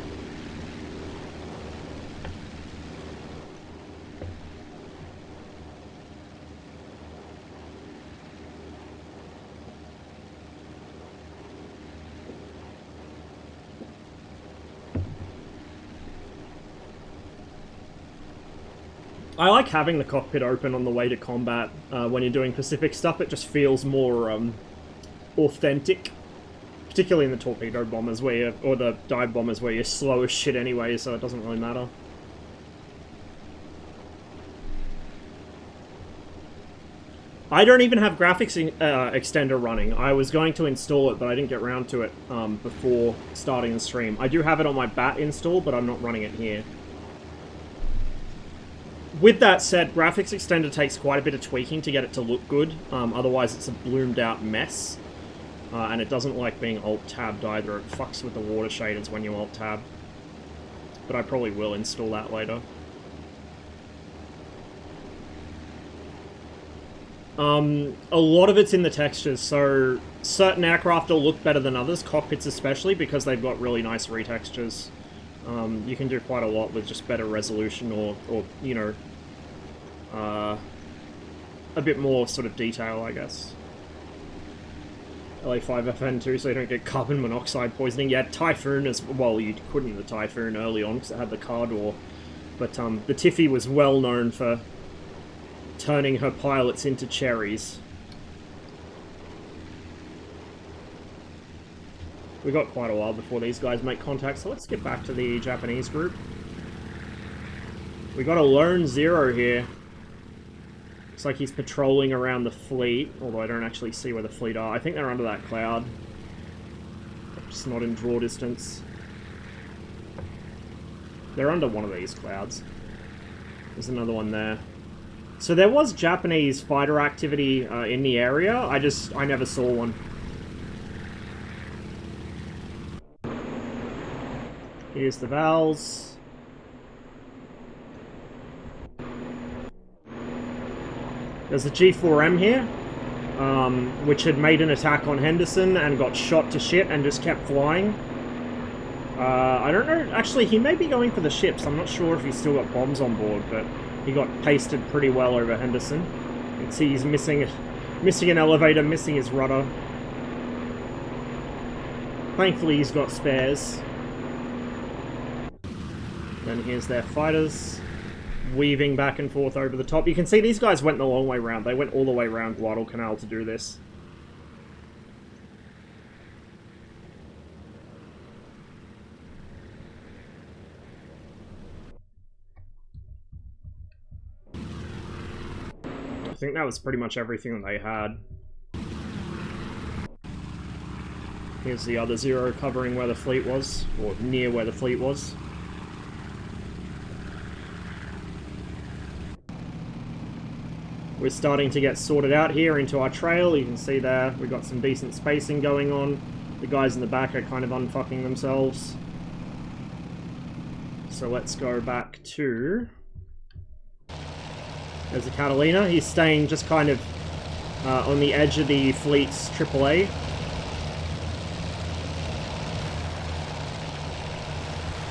I like having the cockpit open on the way to combat when you're doing Pacific stuff. It just feels more authentic, particularly in the torpedo bombers where you're, or the dive bombers where you're slow as shit anyway, so it doesn't really matter. I don't even have graphics extender running. I was going to install it, but I didn't get around to it before starting the stream. I do have it on my BAT install, but I'm not running it here. With that said, graphics extender takes quite a bit of tweaking to get it to look good, otherwise it's a bloomed out mess. And it doesn't like being alt-tabbed either. It fucks with the water shaders when you alt-tab. But I probably will install that later. A lot of it's in the textures, so certain aircraft will look better than others, cockpits especially, because they've got really nice retextures. You can do quite a lot with just better resolution or you know, a bit more sort of detail, I guess. LA5FN2, so you don't get carbon monoxide poisoning. Yeah, Typhoon as well. You couldn't the Typhoon early on because it had the car door, but the Tiffy was well known for turning her pilots into cherries. We got quite a while before these guys make contact, so let's get back to the Japanese group. We got a lone Zero here. Looks like he's patrolling around the fleet, although I don't actually see where the fleet are. I think they're under that cloud. Just not in draw distance. They're under one of these clouds. There's another one there. So there was Japanese fighter activity in the area, I never saw one. Here's the Vals. There's a G4M here, which had made an attack on Henderson and got shot to shit and just kept flying. I don't know, actually he may be going for the ships, I'm not sure if he's still got bombs on board, but he got pasted pretty well over Henderson. You can see he's missing an elevator, missing his rudder. Thankfully he's got spares. Then here's their fighters, weaving back and forth over the top. You can see these guys went the long way round. They went all the way around Guadalcanal to do this. I think that was pretty much everything that they had. Here's the other Zero covering where the fleet was, or near where the fleet was. We're starting to get sorted out here into our trail. You can see there, we've got some decent spacing going on. The guys in the back are kind of unfucking themselves. So let's go back to... There's a Catalina. He's staying just kind of on the edge of the fleet's AAA.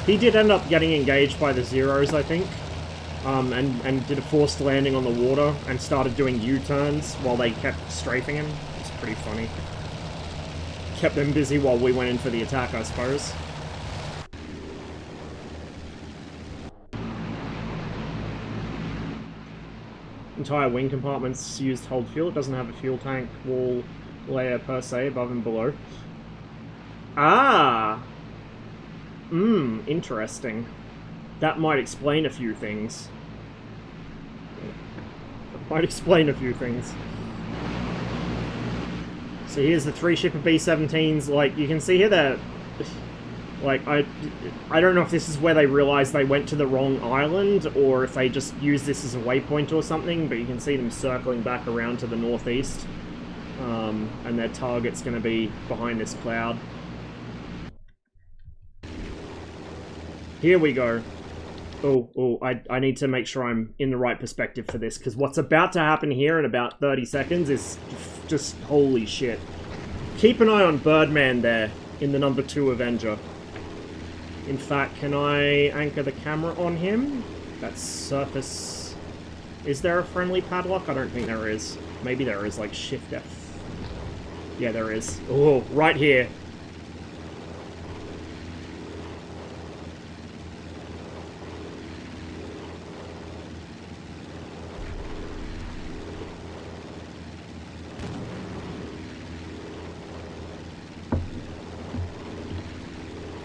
He did end up getting engaged by the Zeros, I think. And did a forced landing on the water and started doing U-turns while they kept strafing him. It's pretty funny. Kept them busy while we went in for the attack, I suppose. Entire wing compartments used to hold fuel. It doesn't have a fuel tank wall layer per se above and below. Ah! Interesting. That might explain a few things. So here's the 3-shipper B-17s. Like, you can see here that... Like, I don't know if this is where they realized they went to the wrong island, or if they just used this as a waypoint or something, but you can see them circling back around to the northeast. And their target's going to be behind this cloud. Here we go. I need to make sure I'm in the right perspective for this, because what's about to happen here in about 30 seconds is just holy shit. Keep an eye on Birdman there in the number 2 Avenger. In fact, can I anchor the camera on him? That's surface... Is there a friendly padlock? I don't think there is. Maybe there is, like Shift F. Yeah, there is. Oh, right here.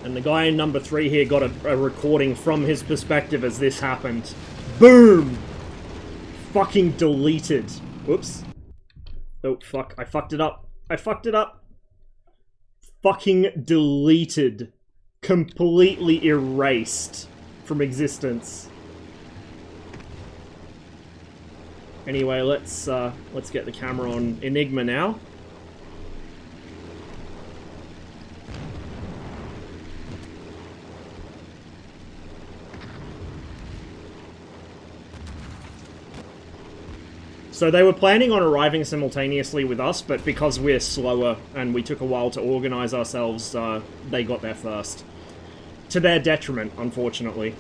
And the guy in number 3 here got a recording from his perspective as this happened. Boom! Fucking deleted. Whoops. Oh, fuck. I fucked it up. Fucking deleted. Completely erased from existence. Anyway, let's get the camera on Enigma now. So they were planning on arriving simultaneously with us, but because we're slower and we took a while to organize ourselves, they got there first. To their detriment, unfortunately.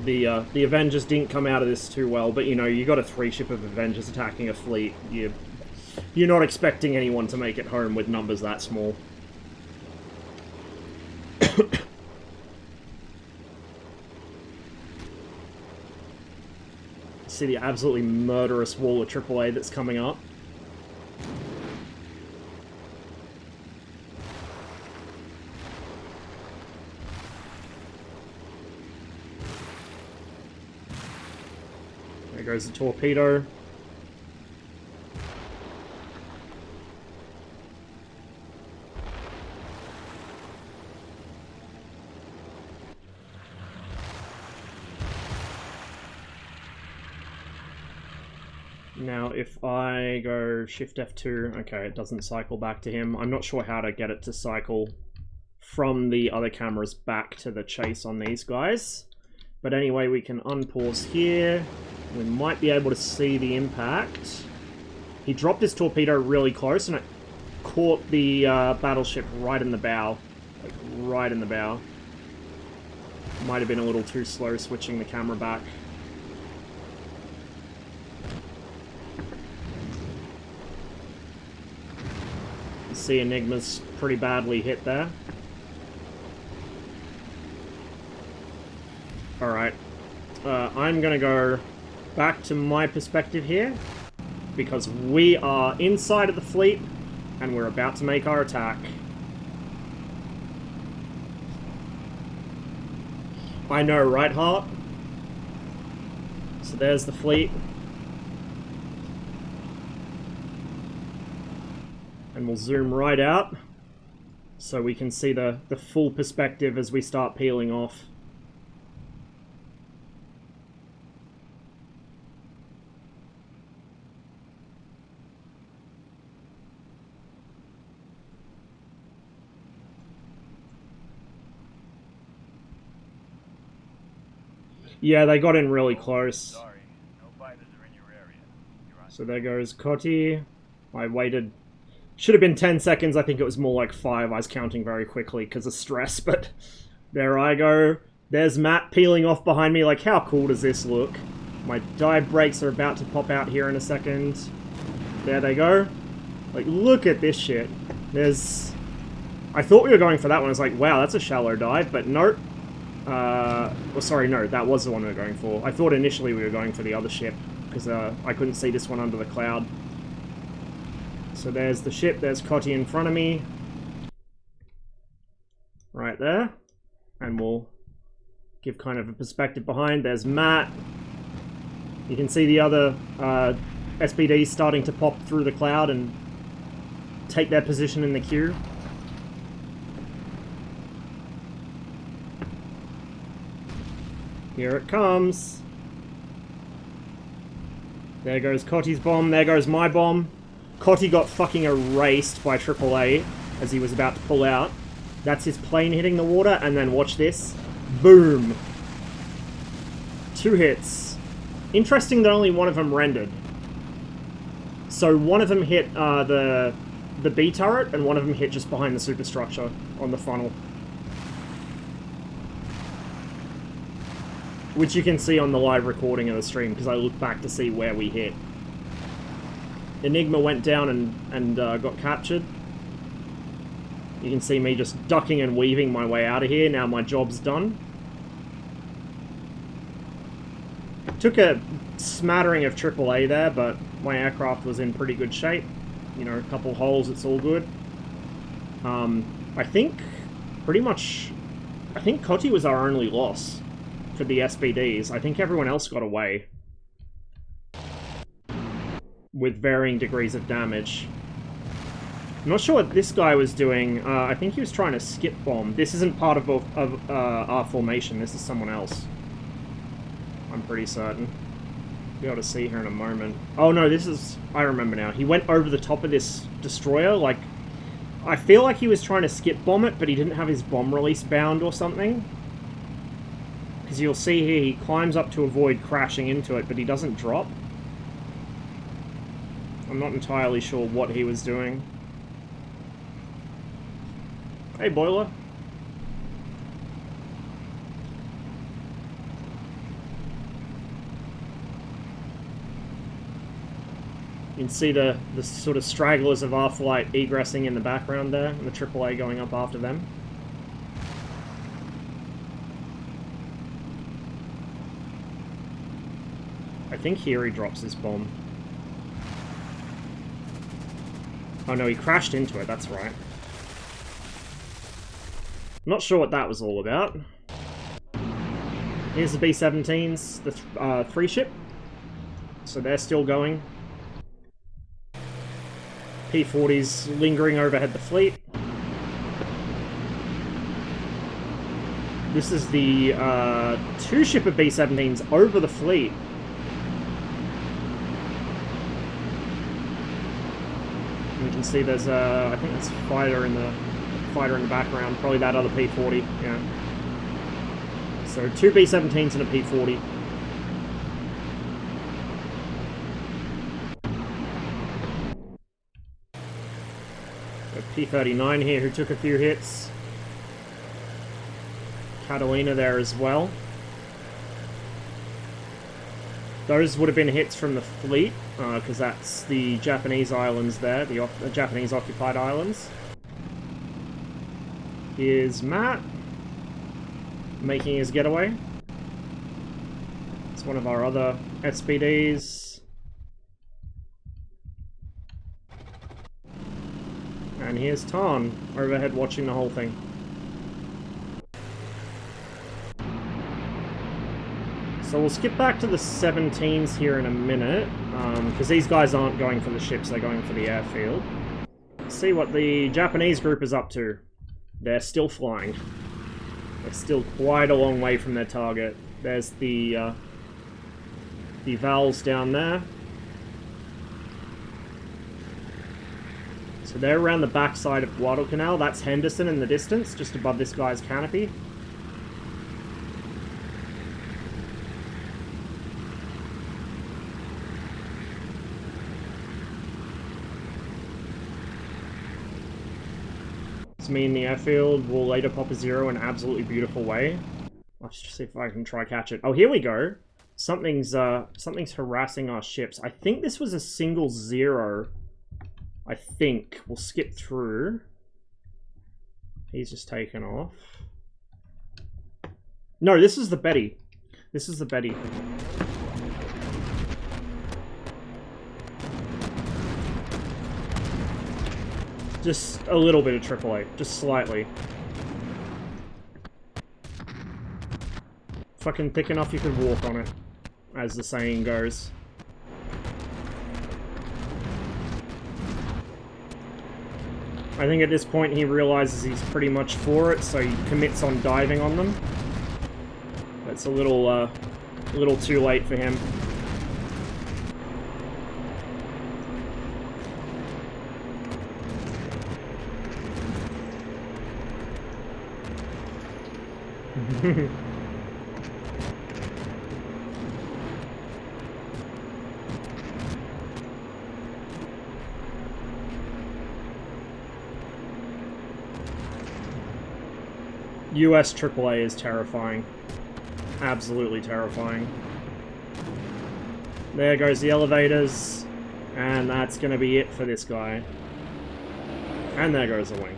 The Avengers didn't come out of this too well, but you know, you got a 3-ship of Avengers attacking a fleet. You're not expecting anyone to make it home with numbers that small. See the absolutely murderous wall of AAA that's coming up. There goes the torpedo. Now, if I go Shift F2, okay, it doesn't cycle back to him. I'm not sure how to get it to cycle from the other cameras back to the chase on these guys. But anyway, we can unpause here. We might be able to see the impact. He dropped his torpedo really close, and it caught the battleship right in the bow. Like, right in the bow. Might have been a little too slow switching the camera back. See Enigma's pretty badly hit there. Alright. I'm gonna go back to my perspective here, because we are inside of the fleet, and we're about to make our attack. I know, right, Hart? So there's the fleet. And we'll zoom right out, so we can see the full perspective as we start peeling off. Yeah, they got in really close. Sorry, no fighters are in your area. You're on. So there goes Cotty. I waited. Should have been 10 seconds. I think it was more like 5. I was counting very quickly because of stress, but there I go. There's Matt peeling off behind me. Like, how cool does this look? My dive brakes are about to pop out here in a second. There they go. Like, look at this shit. There's... I thought we were going for that one. I was like, wow, that's a shallow dive, but nope. Well, sorry, no, that was the one we were going for. I thought initially we were going for the other ship, because I couldn't see this one under the cloud. So there's the ship, there's Cotty in front of me. Right there. And we'll give kind of a perspective behind. There's Matt. You can see the other SBDs starting to pop through the cloud and take their position in the queue. Here it comes. There goes Cotty's bomb, there goes my bomb. Cotty got fucking erased by AAA as he was about to pull out. That's his plane hitting the water, and then watch this. Boom! 2 hits. Interesting that only one of them rendered. So one of them hit the B turret, and one of them hit just behind the superstructure on the funnel. Which you can see on the live recording of the stream, because I looked back to see where we hit. Enigma went down and got captured. You can see me just ducking and weaving my way out of here. Now my job's done. Took a smattering of AAA there, but my aircraft was in pretty good shape. You know, a couple holes, it's all good. I think, pretty much, I think Cotty was our only loss for the SBDs. I think everyone else got away with varying degrees of damage. I'm not sure what this guy was doing. I think he was trying to skip bomb. This isn't part of our formation. This is someone else. I'm pretty certain. Be able to see here in a moment. Oh no, this is... I remember now. He went over the top of this destroyer. Like, I feel like he was trying to skip bomb it, but he didn't have his bomb release bound or something. Because you'll see here, he climbs up to avoid crashing into it, but he doesn't drop. I'm not entirely sure what he was doing. Hey, boiler. You can see the sort of stragglers of our flight egressing in the background there, and the AAA going up after them. I think here he drops his bomb. Oh no, he crashed into it, that's right. Not sure what that was all about. Here's the B-17s, the 3 ship. So they're still going. P-40s lingering overhead the fleet. This is the 2 ship of B-17s over the fleet. And you can see there's I think there's a fighter in the background, probably that other P-40, yeah. So 2 B-17s and a P-40. A P-39 here who took a few hits. Catalina there as well. Those would have been hits from the fleet, because that's the Japanese islands there, the Japanese occupied islands. Here's Matt, making his getaway. It's one of our other SBDs. And here's Tarn, overhead watching the whole thing. So we'll skip back to the 17s here in a minute, because these guys aren't going for the ships, they're going for the airfield. Let's see what the Japanese group is up to. They're still flying. They're still quite a long way from their target. There's the valves down there. So they're around the backside of Guadalcanal. That's Henderson in the distance, just above this guy's canopy. It's me in the airfield. We'll later pop a 0 in an absolutely beautiful way. Let's just see if I can try catch it. Oh, here we go. Something's harassing our ships. I think this was a single 0. I think. We'll skip through. He's just taken off. No, this is the Betty. This is the Betty. Just a little bit of AAA. Just slightly. Fucking thick enough you could walk on it, as the saying goes. I think at this point he realizes he's pretty much for it, so he commits on diving on them. That's a little too late for him. US AAA is terrifying. Absolutely terrifying. There goes the elevators, and that's gonna be it for this guy. And there goes the wing.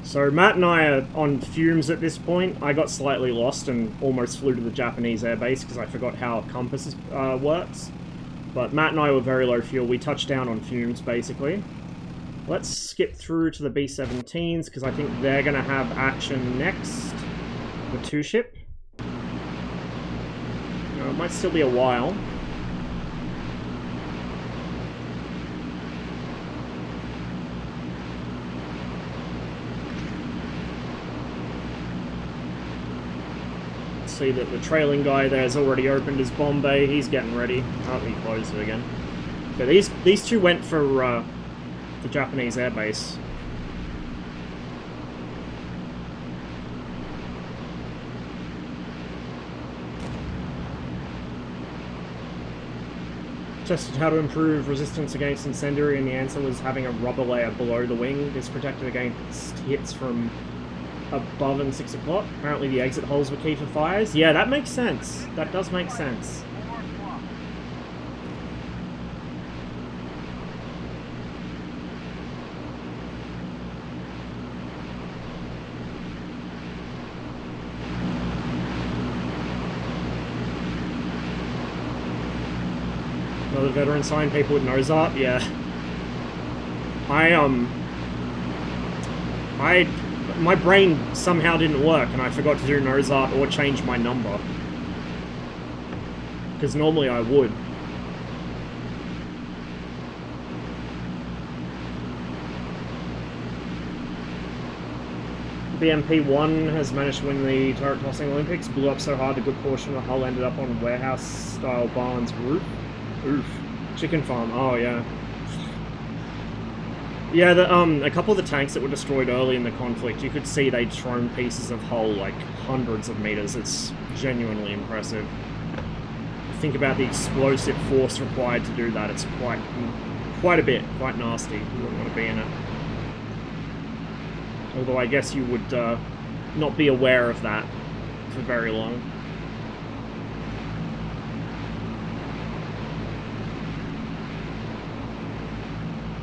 So Matt and I are on fumes at this point. I got slightly lost and almost flew to the Japanese airbase because I forgot how compasses works. But Matt and I were very low fuel. We touched down on fumes, basically. Let's skip through to the B-17s because I think they're going to have action next. The 2 ship. It might still be a while. See that the trailing guy there has already opened his bomb bay. He's getting ready. Oh, he closed it again. Okay, these two went for the Japanese airbase. Tested how to improve resistance against incendiary, and the answer was having a rubber layer below the wing. This protected against hits from above and 6 o'clock. Apparently the exit holes were key for fires. Yeah, that makes sense. That does make sense. Another veteran sign, people with nose art, yeah. My brain somehow didn't work and I forgot to do nose art or change my number. Because normally I would. BMP-1 has managed to win the turret tossing Olympics, blew up so hard a good portion of the hull ended up on warehouse-style barn's roof. Oof. Chicken farm, oh yeah. Yeah, a couple of the tanks that were destroyed early in the conflict, you could see they'd thrown pieces of hull like hundreds of meters. It's genuinely impressive. Think about the explosive force required to do that. It's quite a bit, quite nasty. You wouldn't want to be in it. Although I guess you would not be aware of that for very long.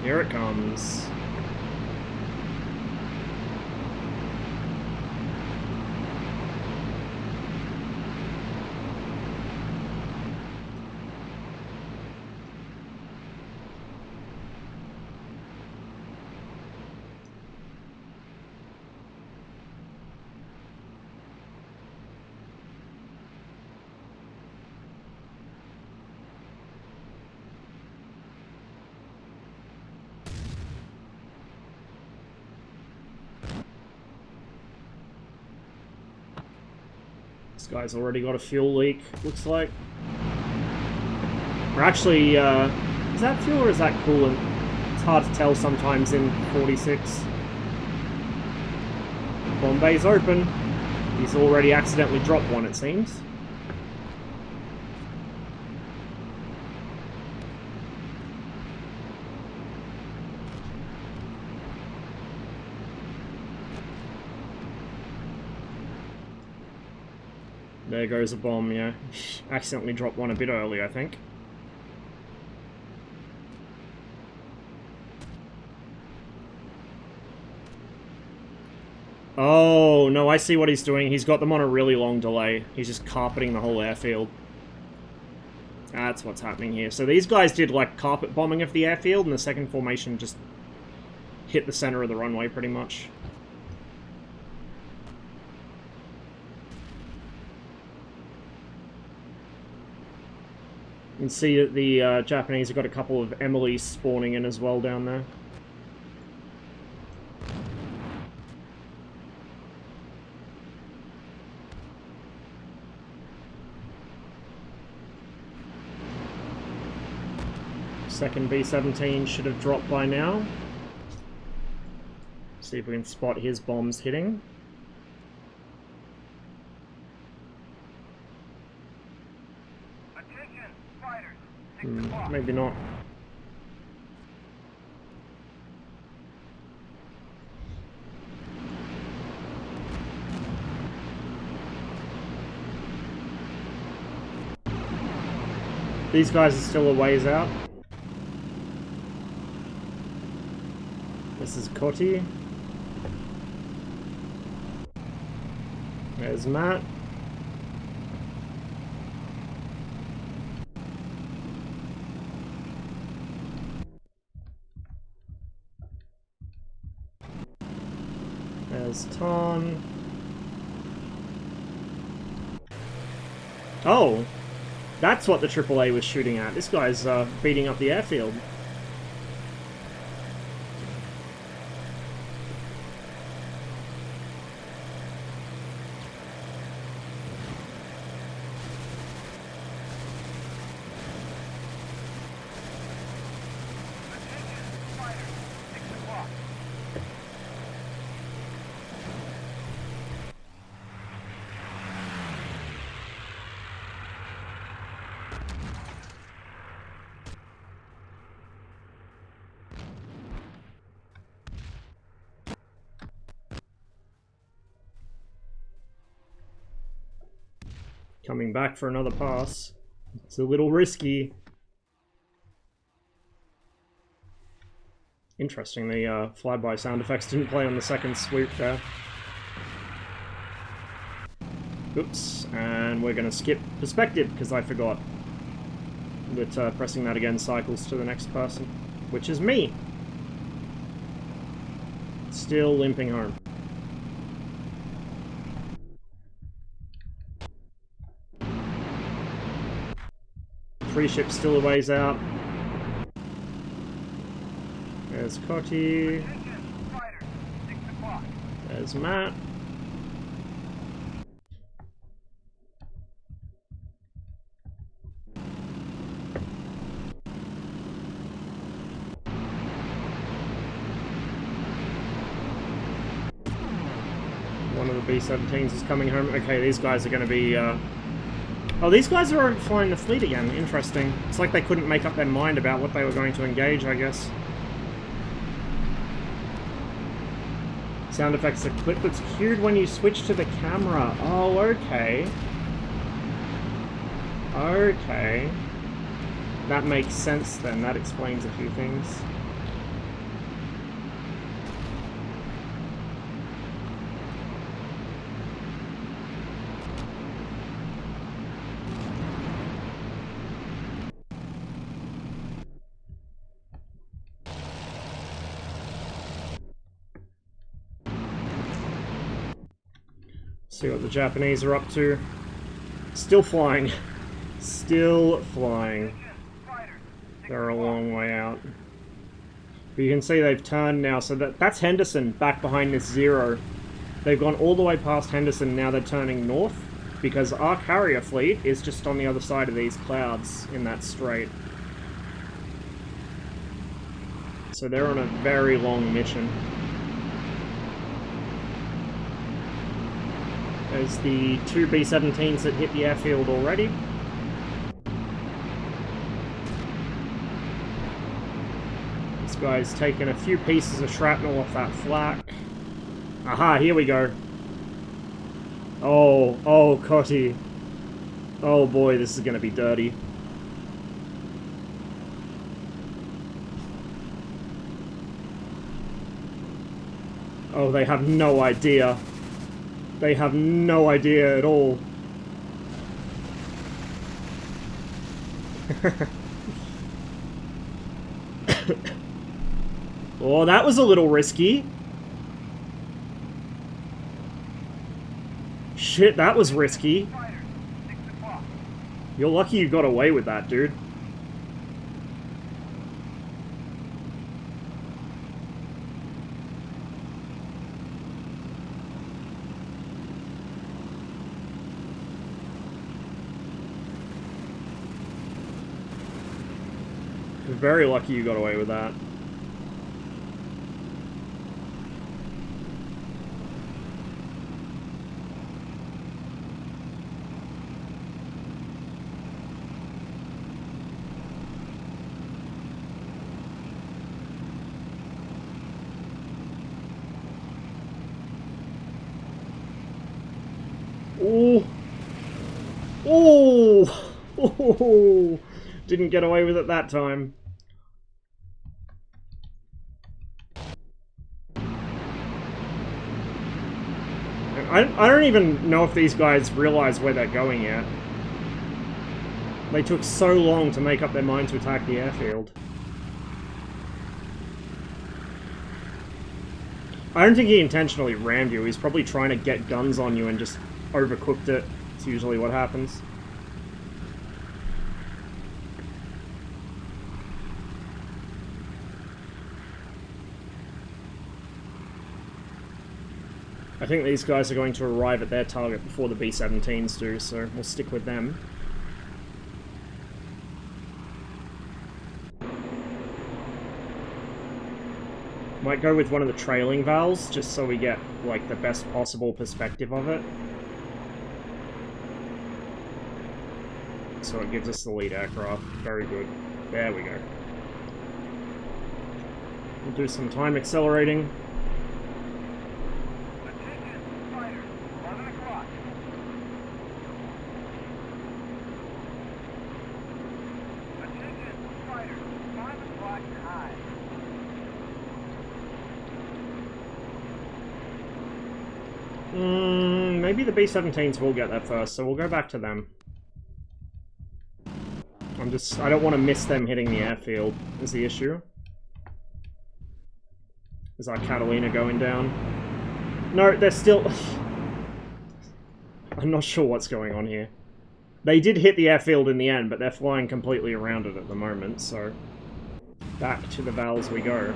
Here it comes. This guy's already got a fuel leak, looks like. Or actually, is that fuel or is that coolant? It's hard to tell sometimes in 46. Bomb bay's open. He's already accidentally dropped one, it seems. There goes a bomb, yeah. Accidentally dropped one a bit early, I think. Oh, no, I see what he's doing. He's got them on a really long delay. He's just carpeting the whole airfield. That's what's happening here. So these guys did, like, carpet bombing of the airfield, and the second formation just hit the center of the runway, pretty much. You can see that the Japanese have got a couple of Emily's spawning in as well down there. Second B-17 should have dropped by now. See if we can spot his bombs hitting. Maybe not. These guys are still a ways out. This is Cotty. There's Matt. There's Tom. Oh! That's what the AAA was shooting at. This guy's beating up the airfield. Coming back for another pass. It's a little risky. Interesting, the flyby sound effects didn't play on the second swoop there. Oops, and we're going to skip perspective because I forgot that pressing that again cycles to the next person, which is me. Still limping home. Three ships still a ways out. There's Cotty. There's Matt. One of the B-17s is coming home. Okay, these guys are going to be... Oh, these guys are flying the fleet again. Interesting. It's like they couldn't make up their mind about what they were going to engage, I guess. Sound effects, a clip that's cued when you switch to the camera. Oh, okay. Okay. That makes sense then. That explains a few things. See what the Japanese are up to. Still flying. Still flying. They're a long way out. But you can see they've turned now, so that's Henderson back behind this zero. They've gone all the way past Henderson, now they're turning north, because our carrier fleet is just on the other side of these clouds in that strait. So they're on a very long mission. There's the two B-17s that hit the airfield already. This guy's taken a few pieces of shrapnel off that flak. Aha, here we go. Oh, Cotty. Oh boy, this is going to be dirty. Oh, they have no idea. They have no idea at all. Oh, that was a little risky. Shit, that was risky. You're lucky you got away with that, dude. Very lucky you got away with that. Oh! Oh! Oh! Didn't get away with it that time. I don't even know if these guys realize where they're going yet. They took so long to make up their mind to attack the airfield. I don't think he intentionally rammed you. He's probably trying to get guns on you and just overcooked it. It's usually what happens. I think these guys are going to arrive at their target before the B-17s do, so we'll stick with them. Might go with one of the trailing valves, just so we get, like, the best possible perspective of it. So it gives us the lead aircraft. Very good. There we go. We'll do some time accelerating. o'clock high. Maybe the B-17s will get there first, so we'll go back to them. I don't want to miss them hitting the airfield, is the issue. Is our Catalina going down? No, they're still... I'm not sure what's going on here. They did hit the airfield in the end, but they're flying completely around it at the moment, so... Back to the valves we go.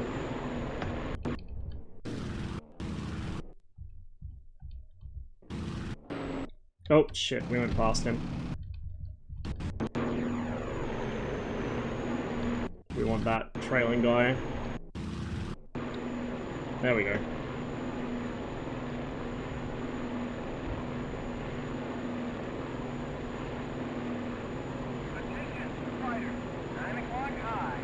Oh, shit, we went past him. We want that trailing guy. There we go. Attention, fighter. 9 o'clock high.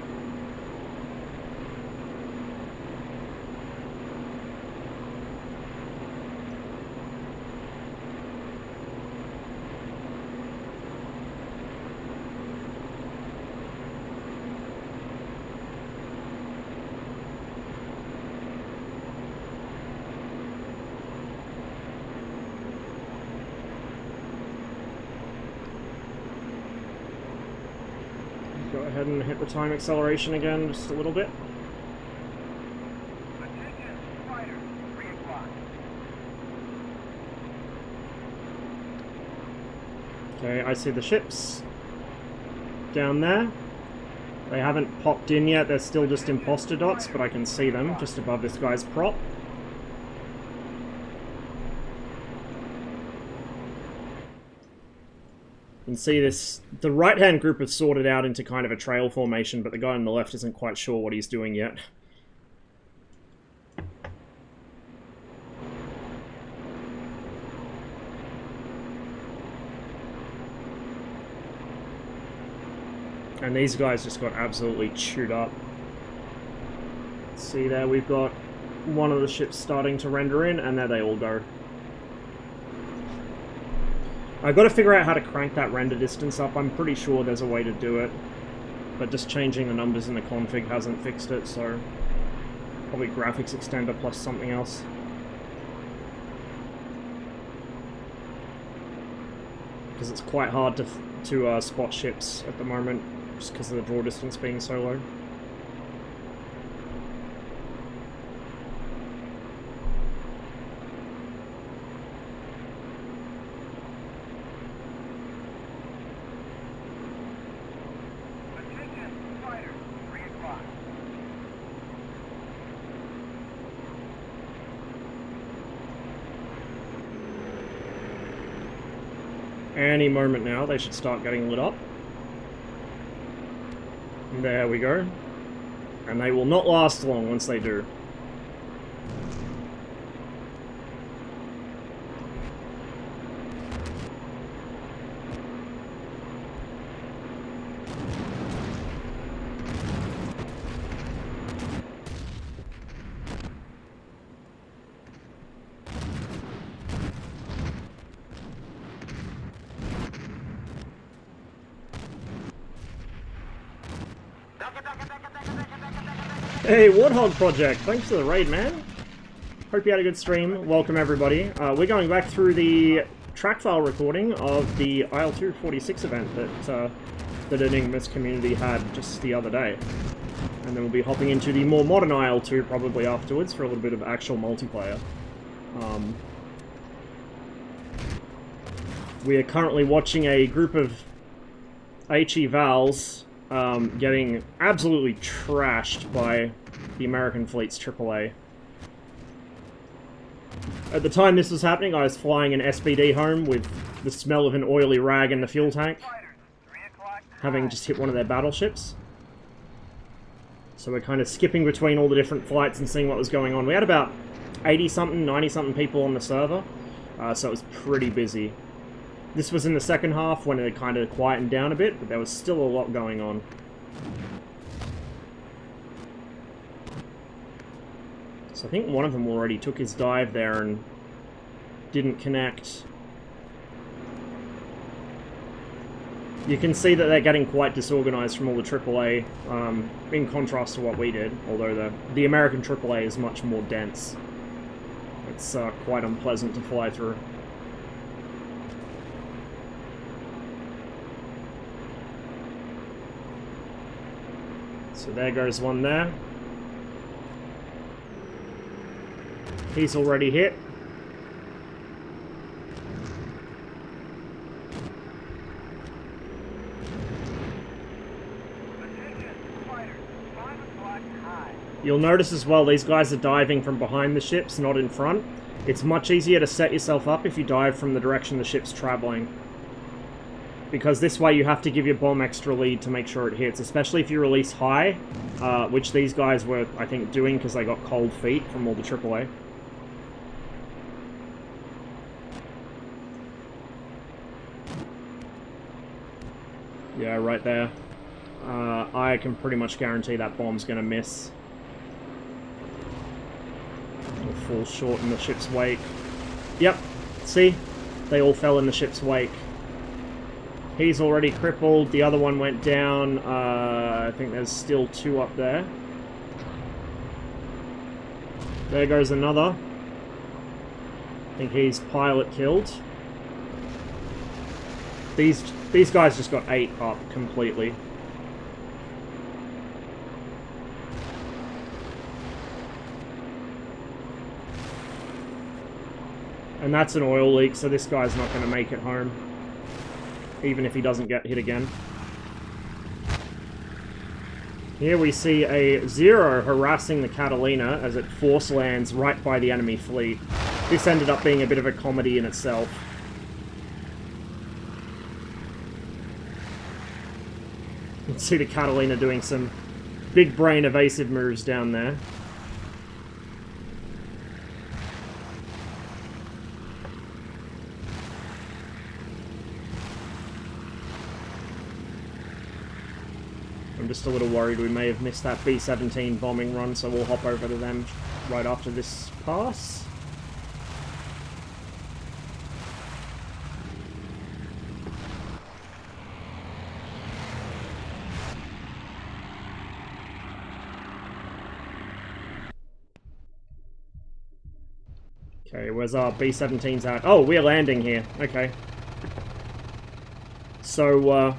Go ahead and hit the time acceleration again, just a little bit. Attention, fighter. 3 o'clock. Okay, I see the ships down there. They haven't popped in yet, they're still just imposter dots, but I can see them just above this guy's prop. You can see this, the right-hand group has sorted out into kind of a trail formation, but the guy on the left isn't quite sure what he's doing yet. And these guys just got absolutely chewed up. See there, we've got one of the ships starting to render in, and there they all go. I've got to figure out how to crank that render distance up. I'm pretty sure there's a way to do it, but just changing the numbers in the config hasn't fixed it, so probably graphics extender plus something else. Because it's quite hard to spot ships at the moment, just because of the draw distance being so low. Attention, fighter. 3 o'clock. Any moment now, they should start getting lit up. There we go. And they will not last long once they do. Hey, Warthog Project, thanks for the raid, man. Hope you had a good stream. Welcome, everybody. We're going back through the trackfile recording of the Il-2 46 event that Enigma's community had just the other day. And then we'll be hopping into the more modern Il-2 probably afterwards for a little bit of actual multiplayer. We are currently watching a group of HE Vals getting absolutely trashed by the American fleet's AAA. At the time this was happening, I was flying an SBD home with the smell of an oily rag in the fuel tank, having just hit one of their battleships. So we're kind of skipping between all the different flights and seeing what was going on. We had about 80-something, 90-something people on the server, so it was pretty busy. This was in the second half when it kind of quietened down a bit, but there was still a lot going on. So I think one of them already took his dive there and didn't connect. You can see that they're getting quite disorganized from all the AAA, in contrast to what we did, although the American AAA is much more dense. It's quite unpleasant to fly through. So there goes one there. He's already hit. Attention, fighters. 5 o'clock high. You'll notice as well, these guys are diving from behind the ships, not in front. It's much easier to set yourself up if you dive from the direction the ship's traveling. Because this way you have to give your bomb extra lead to make sure it hits, especially if you release high, which these guys were, I think, doing because they got cold feet from all the AAA. Yeah, right there. I can pretty much guarantee that bomb's going to miss. It'll fall short in the ship's wake. Yep, see? They all fell in the ship's wake. He's already crippled, the other one went down. I think there's still 2 up there. There goes another. I think he's pilot killed. These guys just got 8 up completely. And that's an oil leak, so this guy's not going to make it home. Even if he doesn't get hit again. Here we see a Zero harassing the Catalina as it force lands right by the enemy fleet. This ended up being a bit of a comedy in itself. You can see the Catalina doing some big brain evasive moves down there. I'm just a little worried we may have missed that B-17 bombing run, so we'll hop over to them right after this pass. Okay, where's our B-17s at? Oh, we're landing here. Okay. So,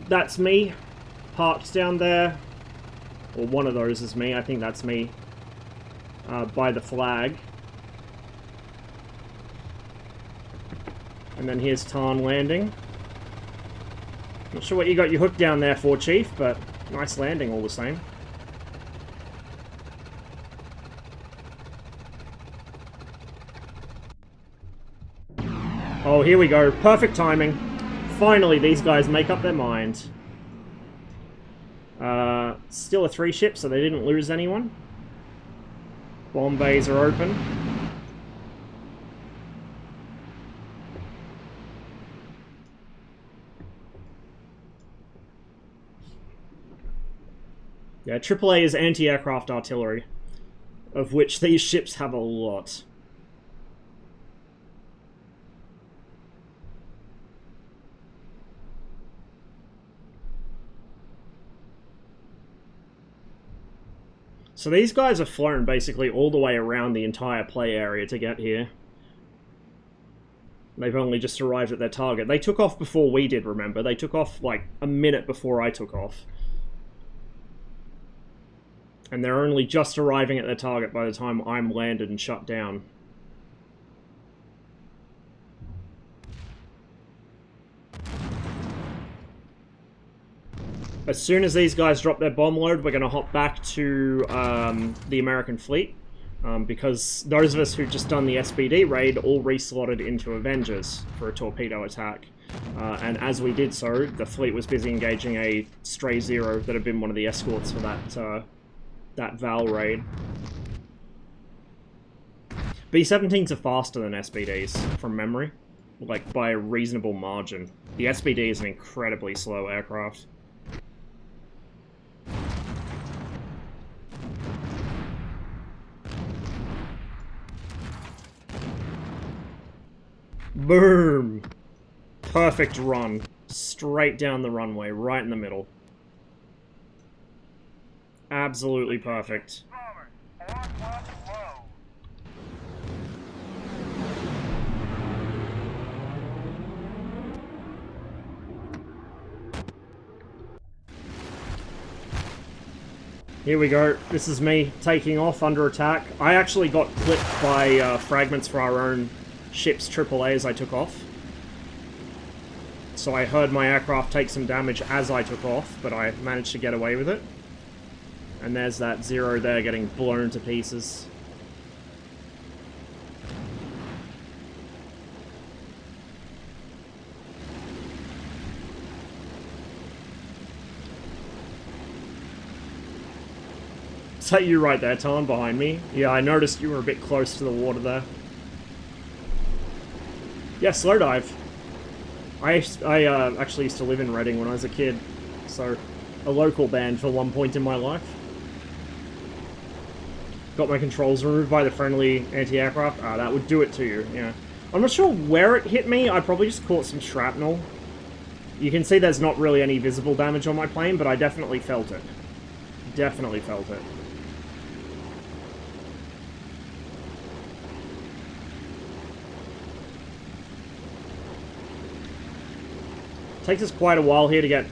that's me, parked down there. Or one of those is me, I think that's me. By the flag. And then here's Tarn landing. Not sure what you got your hook down there for, Chief, but nice landing all the same. Oh, here we go. Perfect timing. Finally, these guys make up their mind. Still a 3 ship, so they didn't lose anyone. Bomb bays are open. Yeah, AAA is anti-aircraft artillery, of which these ships have a lot. So these guys have flown basically all the way around the entire play area to get here. They've only just arrived at their target. They took off before we did, remember? They took off like a minute before I took off. And they're only just arriving at their target by the time I'm landed and shut down. As soon as these guys drop their bomb load, we're going to hop back to the American fleet. Because those of us who've just done the SBD raid all reslotted into Avengers for a torpedo attack. And as we did so, the fleet was busy engaging a stray Zero that had been one of the escorts for that Val raid. B-17s are faster than SBDs, from memory. Like, by a reasonable margin. The SBD is an incredibly slow aircraft. Boom! Perfect run. Straight down the runway, right in the middle. Absolutely perfect. Bomber, on watch low. Here we go. This is me taking off under attack. I actually got clipped by fragments for our own ship's AAA as I took off. So I heard my aircraft take some damage as I took off, but I managed to get away with it. And there's that Zero there getting blown to pieces. Is that you right there, Tom, behind me? Yeah, I noticed you were a bit close to the water there. Yeah, slow dive. I actually used to live in Reading when I was a kid, so a local band for one point in my life. Got my controls removed by the friendly anti-aircraft. Ah, that would do it to you, yeah. I'm not sure where it hit me. I probably just caught some shrapnel. You can see there's not really any visible damage on my plane, but I definitely felt it. Definitely felt it. Takes us quite a while here to get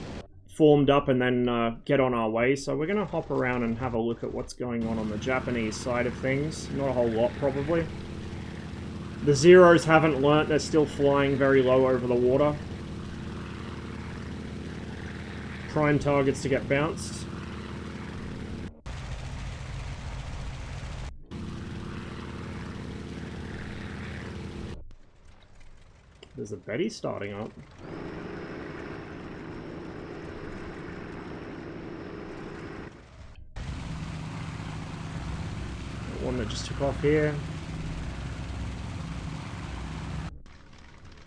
formed up and then get on our way, so we're going to hop around and have a look at what's going on the Japanese side of things. Not a whole lot, probably. The Zeros haven't learnt, they're still flying very low over the water. Prime targets to get bounced. There's a Betty starting up. One that just took off here.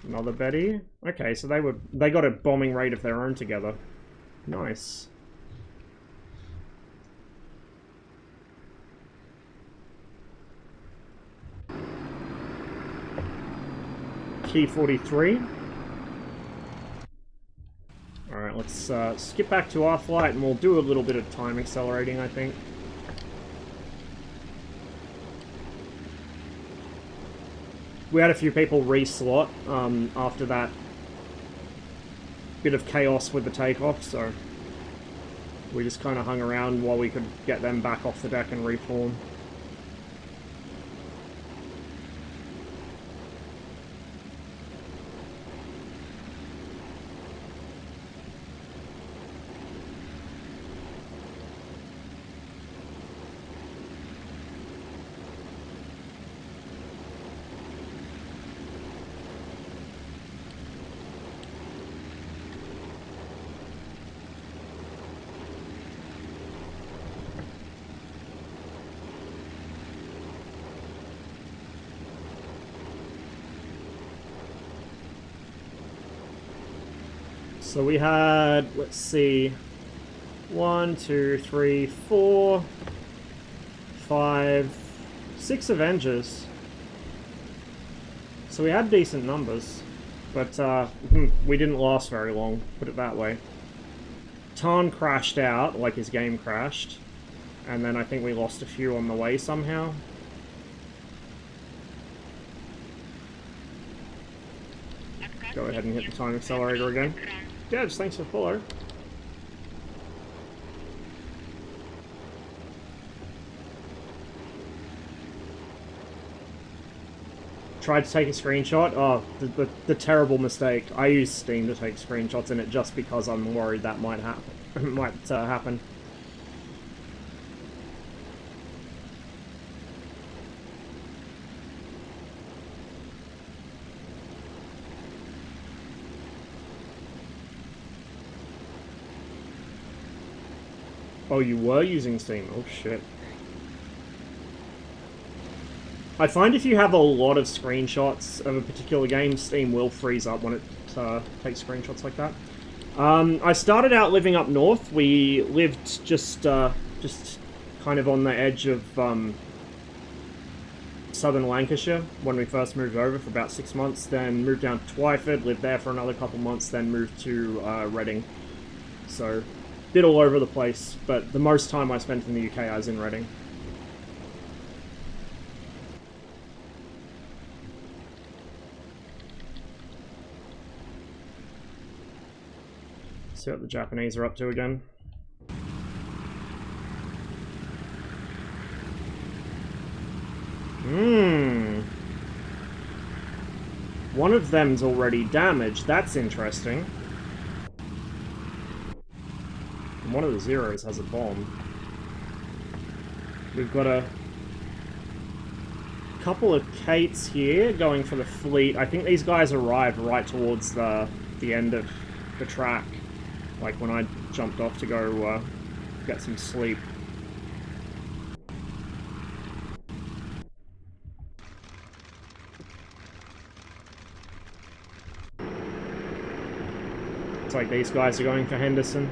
Another Betty. Okay, so they got a bombing rate of their own together. Nice. Key 43. Alright, let's skip back to our flight and we'll do a little bit of time accelerating, I think. We had a few people reslot after that bit of chaos with the takeoff, so we just kind of hung around while we could get them back off the deck and reform. So we had, let's see, 1, 2, 3, 4, 5, 6 Avengers. So we had decent numbers, but we didn't last very long, put it that way. Tarn crashed out, like his game crashed, and then I think we lost a few on the way somehow. Go ahead and hit the time accelerator again. Debs, thanks for the follow. Tried to take a screenshot. Oh, the terrible mistake. I use Steam to take screenshots in it just because I'm worried that might happen. Oh, you were using Steam? Oh, shit. I find if you have a lot of screenshots of a particular game, Steam will freeze up when it takes screenshots like that. I started out living up north. We lived just kind of on the edge of southern Lancashire when we first moved over for about 6 months, then moved down to Twyford, lived there for another couple months, then moved to Reading. So, bit all over the place, but the most time I spent in the UK I was in Reading. See what the Japanese are up to again. One of them's already damaged. That's interesting. And one of the Zeros has a bomb. We've got a couple of Kates here going for the fleet. I think these guys arrived right towards the end of the track. Like when I jumped off to go get some sleep. It's like these guys are going for Henderson.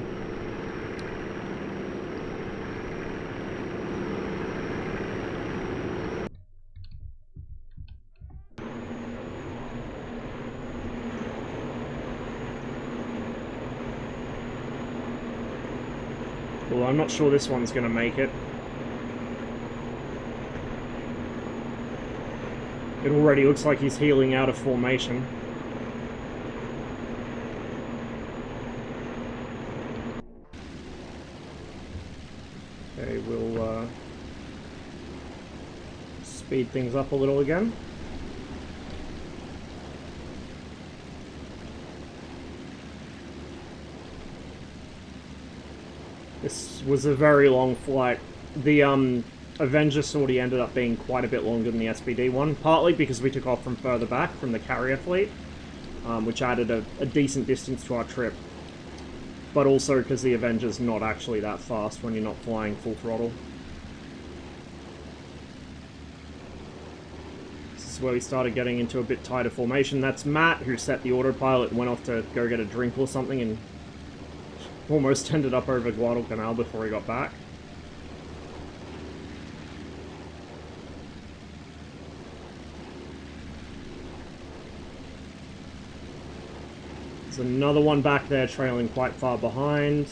Well, I'm not sure this one's going to make it. It already looks like he's healing out of formation. Okay, we'll speed things up a little again. This was a very long flight. The Avenger sortie ended up being quite a bit longer than the SBD one, partly because we took off from further back from the carrier fleet, which added a decent distance to our trip, but also because the Avenger's not actually that fast when you're not flying full throttle. This is where we started getting into a bit tighter formation. That's Matt, who set the autopilot and went off to go get a drink or something and almost ended up over Guadalcanal before he got back. There's another one back there trailing quite far behind.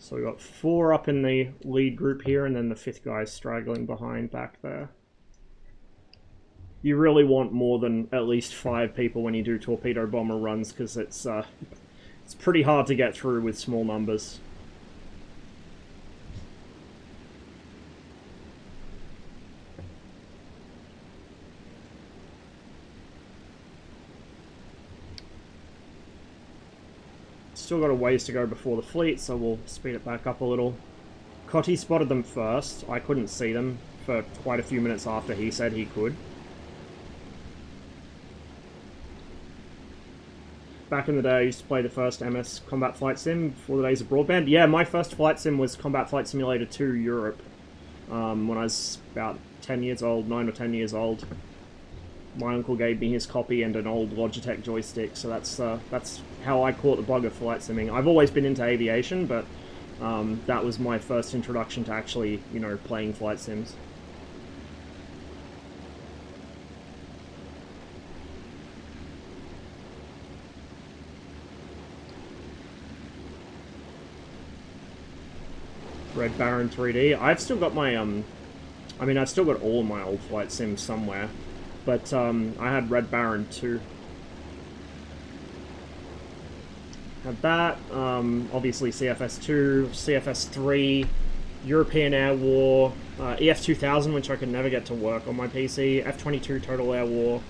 So we got 4 up in the lead group here, and then the 5th guy straggling behind back there. You really want more than at least 5 people when you do torpedo bomber runs, because it's pretty hard to get through with small numbers. Still got a ways to go before the fleet, so we'll speed it back up a little. Cotty spotted them first. I couldn't see them for quite a few minutes after he said he could. Back in the day, I used to play the first MS Combat Flight Sim before the days of broadband. Yeah, my first flight sim was Combat Flight Simulator 2 Europe, when I was about 10 years old, 9 or 10 years old. My uncle gave me his copy and an old Logitech joystick, so that's how I caught the bug of flight simming. I've always been into aviation, but that was my first introduction to actually, you know, playing flight sims. Red Baron 3D. I've still got my, I mean, I've still got all of my old flight sims somewhere. But I had Red Baron 2. Had that, obviously CFS2, CFS3, European Air War, EF2000, which I could never get to work on my PC, F-22 Total Air War,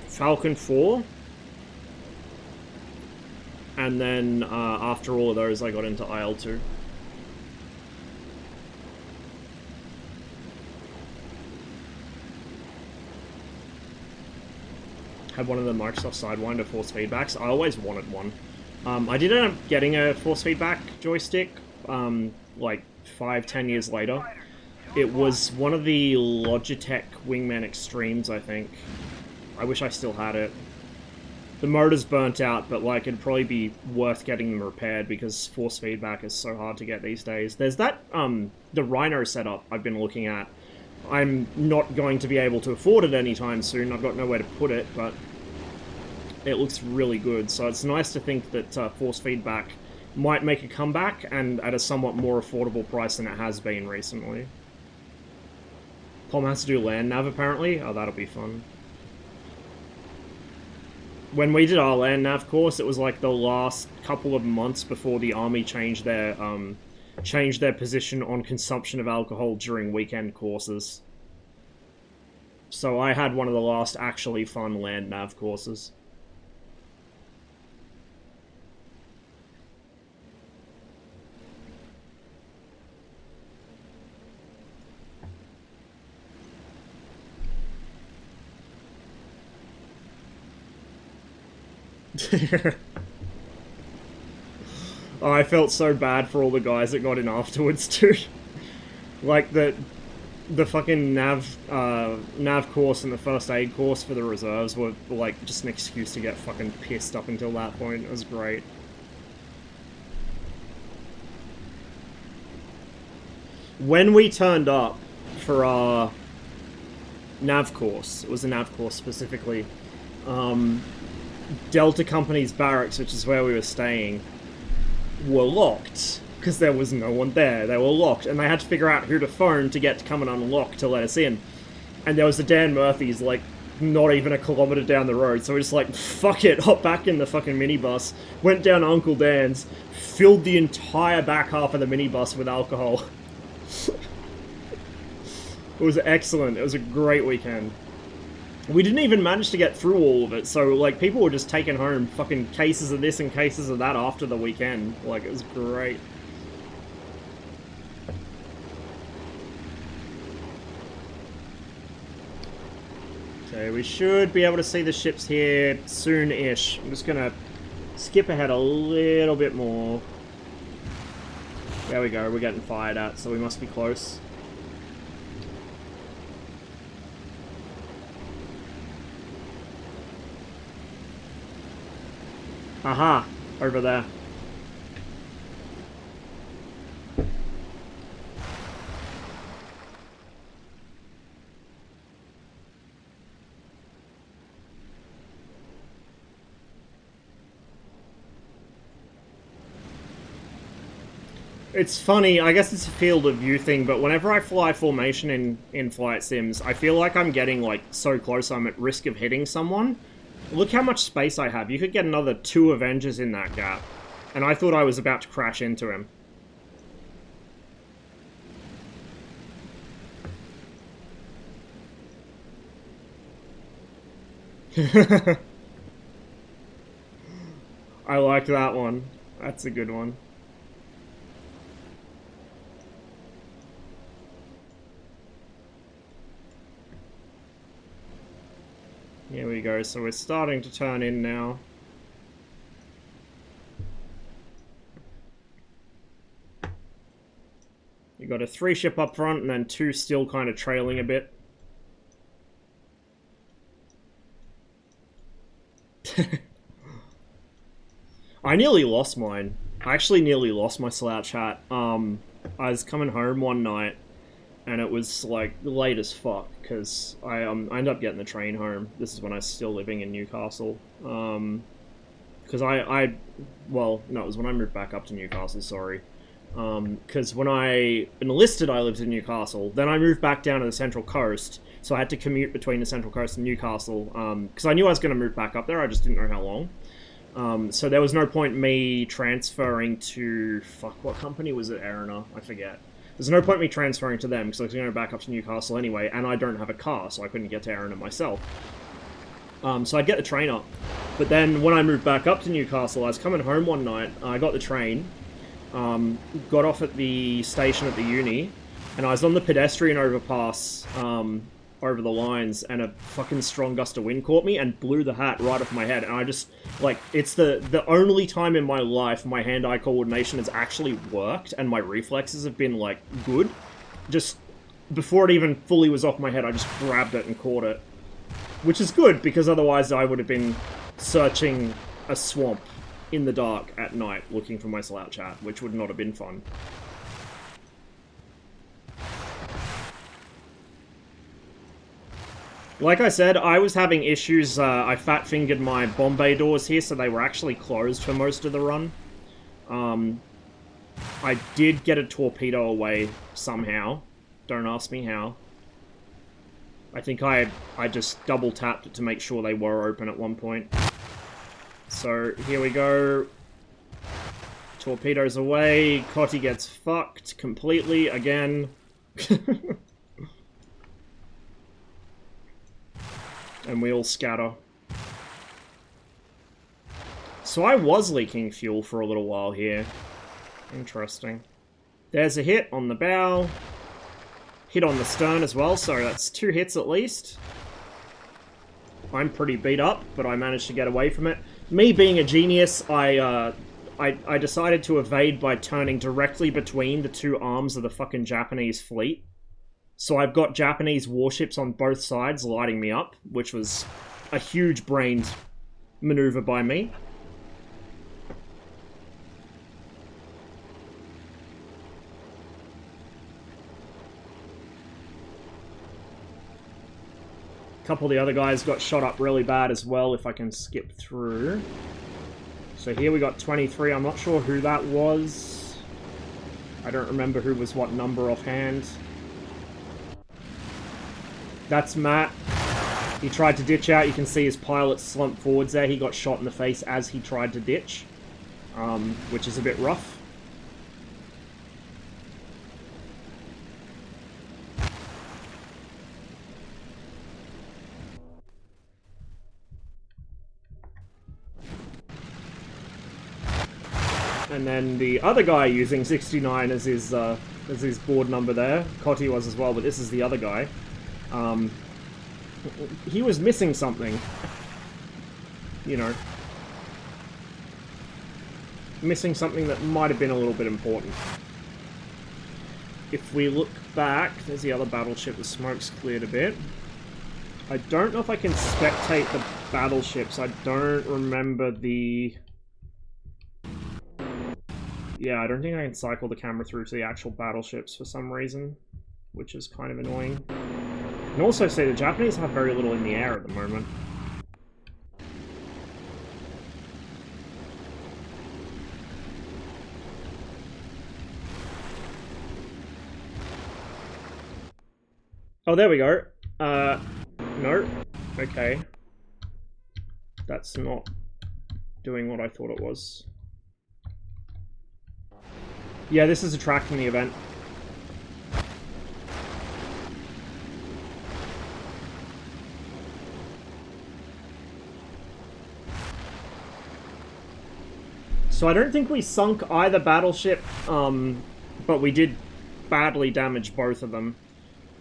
Falcon 4, and then after all of those I got into IL-2. had one of the Microsoft Sidewinder force feedbacks. I always wanted one. I did end up getting a force feedback joystick, like 5-10 years later. It was one of the Logitech Wingman Extremes, I think. I wish I still had it. The motor's burnt out, but like it'd probably be worth getting them repaired because force feedback is so hard to get these days. There's that, the Rhino setup I've been looking at. I'm not going to be able to afford it anytime soon. I've got nowhere to put it, but it looks really good. So it's nice to think that force feedback might make a comeback and at a somewhat more affordable price than it has been recently. Pom has to do land nav apparently. Oh, that'll be fun. When we did our land nav course, it was like the last couple of months before the army changed their position on consumption of alcohol during weekend courses. So I had one of the last actually fun land nav courses. Oh, I felt so bad for all the guys that got in afterwards too. Like the fucking nav course and the first aid course for the reserves were like just an excuse to get fucking pissed up until that point. It was great. When we turned up for our nav course, it was a nav course specifically, Delta Company's barracks, which is where we were staying, were locked because there was no one there. They were locked, and they had to figure out who to phone to get to come and unlock to let us in. And there was the Dan Murphy's, like, not even a kilometer down the road, so we just like, fuck it, hop back in the fucking minibus, went down to Uncle Dan's, filled the entire back half of the minibus with alcohol. It was excellent. It was a great weekend. We didn't even manage to get through all of it, so, like, people were just taking home fucking cases of this and cases of that after the weekend. Like, it was great. Okay, we should be able to see the ships here soon-ish. I'm just gonna skip ahead a little bit more. There we go, we're getting fired at, so we must be close. Aha! Over there. It's funny, I guess it's a field of view thing, but whenever I fly formation in flight sims, I feel like I'm getting, like, so close I'm at risk of hitting someone. Look how much space I have. You could get another 2 Avengers in that gap. And I thought I was about to crash into him. I like that one. That's a good one. Here we go, so we're starting to turn in now. You got a 3 ship up front and then 2 still kind of trailing a bit. I nearly lost mine. I actually nearly lost my slouch hat. I was coming home one night and it was like late as fuck because I ended up getting the train home. This is when I was still living in Newcastle. Because well, no, it was when I moved back up to Newcastle, sorry. Because when I enlisted, I lived in Newcastle. Then I moved back down to the Central Coast, so I had to commute between the Central Coast and Newcastle. Because I knew I was going to move back up there, I just didn't know how long. So there was no point in me transferring to... Fuck, what company was it? Arena? I forget. There's no point in me transferring to them, because I was going to go back up to Newcastle anyway, and I don't have a car, so I couldn't get to Arena myself. So I'd get the train up. But then when I moved back up to Newcastle, I was coming home one night, I got the train, got off at the station at the uni, and I was on the pedestrian overpass over over the lines, and a fucking strong gust of wind caught me and blew the hat right off my head. And I just, like, it's the only time in my life my hand-eye coordination has actually worked, and my reflexes have been, like, good. Just, before it even fully was off my head, I just grabbed it and caught it. Which is good, because otherwise I would have been searching a swamp in the dark at night looking for my slouch hat, which would not have been fun. Like I said, I was having issues. I fat-fingered my bomb bay doors here, so they were actually closed for most of the run. I did get a torpedo away somehow. Don't ask me how. I think I just double-tapped it to make sure they were open at one point. So, here we go. Torpedoes away. Cotty gets fucked completely again. And we all scatter. So I was leaking fuel for a little while here. Interesting. There's a hit on the bow. Hit on the stern as well, so that's 2 hits at least. I'm pretty beat up, but I managed to get away from it. Me being a genius, I decided to evade by turning directly between the 2 arms of the fucking Japanese fleet. So I've got Japanese warships on both sides lighting me up, which was a huge-brained maneuver by me. A couple of the other guys got shot up really bad as well, if I can skip through. So here we got 23. I'm not sure who that was. I don't remember who was what number offhand. That's Matt. He tried to ditch out. You can see his pilot slump forwards there. He got shot in the face as he tried to ditch, which is a bit rough. And then the other guy using 69 as his board number there. Cotty was as well, but this is the other guy. He was missing something. You know. Missing something that might have been a little bit important. If we look back, there's the other battleship. The smoke's cleared a bit. I don't know if I can spectate the battleships. I don't remember the... Yeah, I don't think I can cycle the camera through to the actual battleships for some reason, which is kind of annoying. And also say the Japanese have very little in the air at the moment. Oh, there we go. No. Okay. That's not doing what I thought it was. Yeah, this is a track from the event. So I don't think we sunk either battleship, but we did badly damage both of them.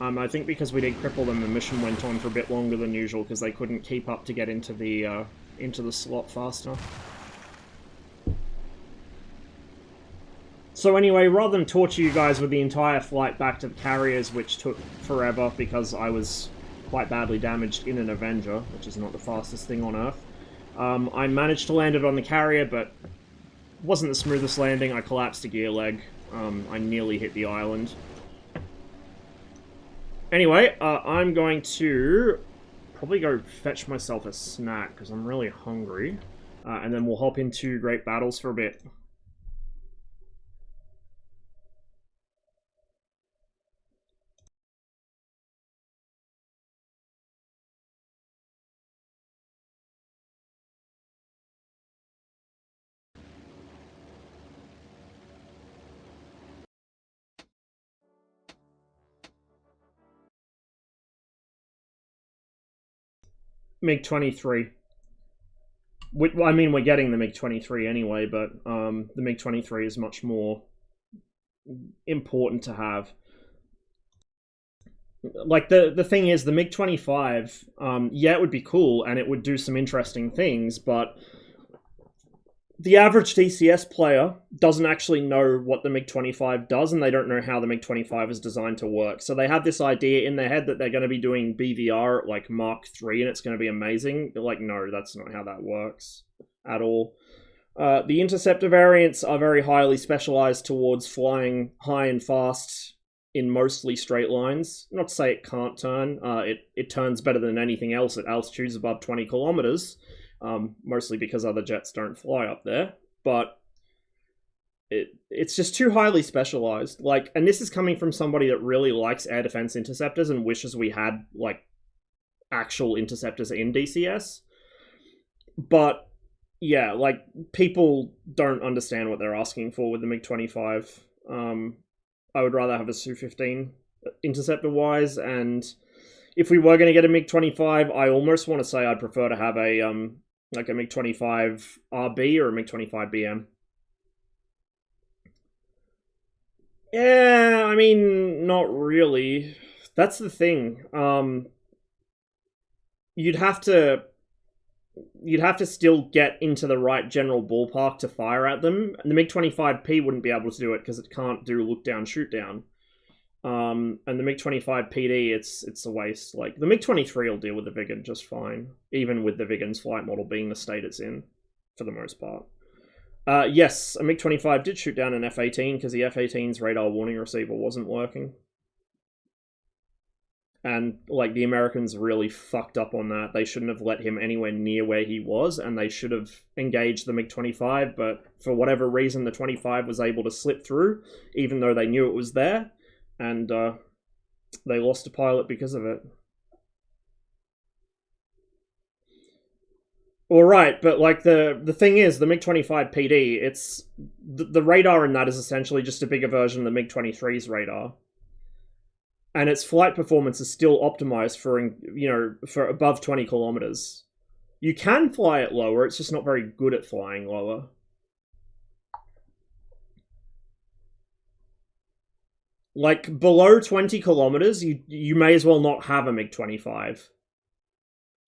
I think because we did cripple them, the mission went on for a bit longer than usual because they couldn't keep up to get into the slot faster. So anyway, rather than torture you guys with the entire flight back to the carriers, which took forever because I was quite badly damaged in an Avenger, which is not the fastest thing on Earth, I managed to land it on the carrier, but wasn't the smoothest landing. I collapsed a gear leg. I nearly hit the island. Anyway, I'm going to probably go fetch myself a snack because I'm really hungry, and then we'll hop into Great Battles for a bit. MiG-23. I mean, we're getting the MiG-23 anyway, but the MiG-23 is much more important to have. like the thing is, the MiG-25, yeah, it would be cool and it would do some interesting things, but the average DCS player doesn't actually know what the MiG-25 does, and they don't know how the MiG-25 is designed to work. So they have this idea in their head that they're going to be doing BVR at like Mark 3 and it's going to be amazing. They're like, no, that's not how that works at all. The interceptor variants are very highly specialized towards flying high and fast in mostly straight lines. Not to say it can't turn. It turns better than anything else at altitudes above 20 kilometers. Mostly because other jets don't fly up there, but it's just too highly specialized. Like, and this is coming from somebody that really likes air defense interceptors and wishes we had like actual interceptors in DCS. But yeah, like people don't understand what they're asking for with the MiG-25. I would rather have a Su-15 interceptor wise, and if we were going to get a MiG-25, I almost want to say I'd prefer to have a like a MiG-25 RB or a MiG-25 BM. Yeah, I mean, not really. That's the thing. You'd have to still get into the right general ballpark to fire at them. And the MiG-25P wouldn't be able to do it because it can't do look down, shoot down. And the MiG-25 PD, it's a waste. Like, the MiG-23 will deal with the Viggen just fine, even with the Viggen's flight model being the state it's in, for the most part. Yes, a MiG-25 did shoot down an F-18 because the F-18's radar warning receiver wasn't working. And, like, the Americans really fucked up on that. They shouldn't have let him anywhere near where he was, and they should have engaged the MiG-25, but for whatever reason, the 25 was able to slip through, even though they knew it was there. And they lost a pilot because of it. Alright, but like the thing is, the MiG-25 PD, it's the radar in that is essentially just a bigger version of the MiG-23's radar. And its flight performance is still optimized for, you know, for above 20 kilometers. You can fly it lower, it's just not very good at flying lower. Like, below 20 kilometers, you may as well not have a MiG-25.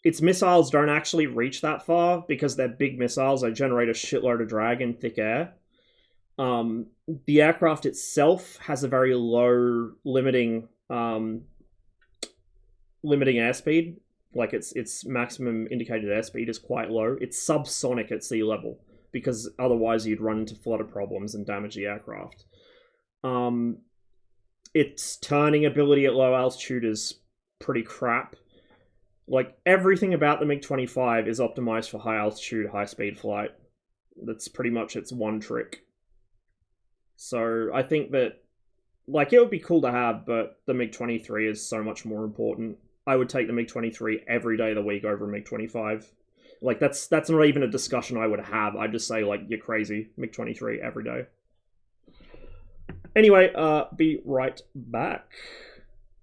Its missiles don't actually reach that far because they're big missiles. They generate a shitload of drag in thick air. The aircraft itself has a very low limiting airspeed. Like, its maximum indicated airspeed is quite low. It's subsonic at sea level because otherwise you'd run into flutter problems and damage the aircraft. Its turning ability at low altitude is pretty crap. Like, everything about the MiG-25 is optimized for high altitude, high speed flight. That's pretty much its one trick. So I think that, like, it would be cool to have, but the MiG-23 is so much more important. I would take the MiG-23 every day of the week over a MiG-25. Like, that's not even a discussion I would have. I'd just say, like, you're crazy. MiG-23 every day. Anyway, be right back.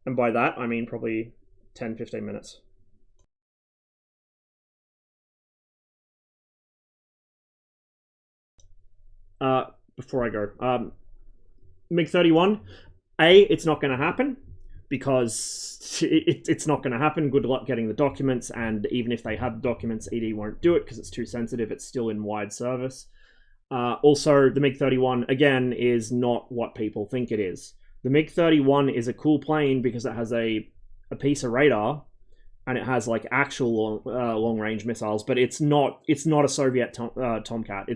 And by that, I mean probably 10-15 minutes. Before I go, MiG-31, it's not going to happen, because it's not going to happen. Good luck getting the documents, and even if they have the documents, ED won't do it because it's too sensitive. It's still in wide service. Also, the MiG-31, again, is not what people think it is. The MiG-31 is a cool plane because it has a piece of radar, and it has like actual long-range missiles, but it's not a Soviet Tomcat.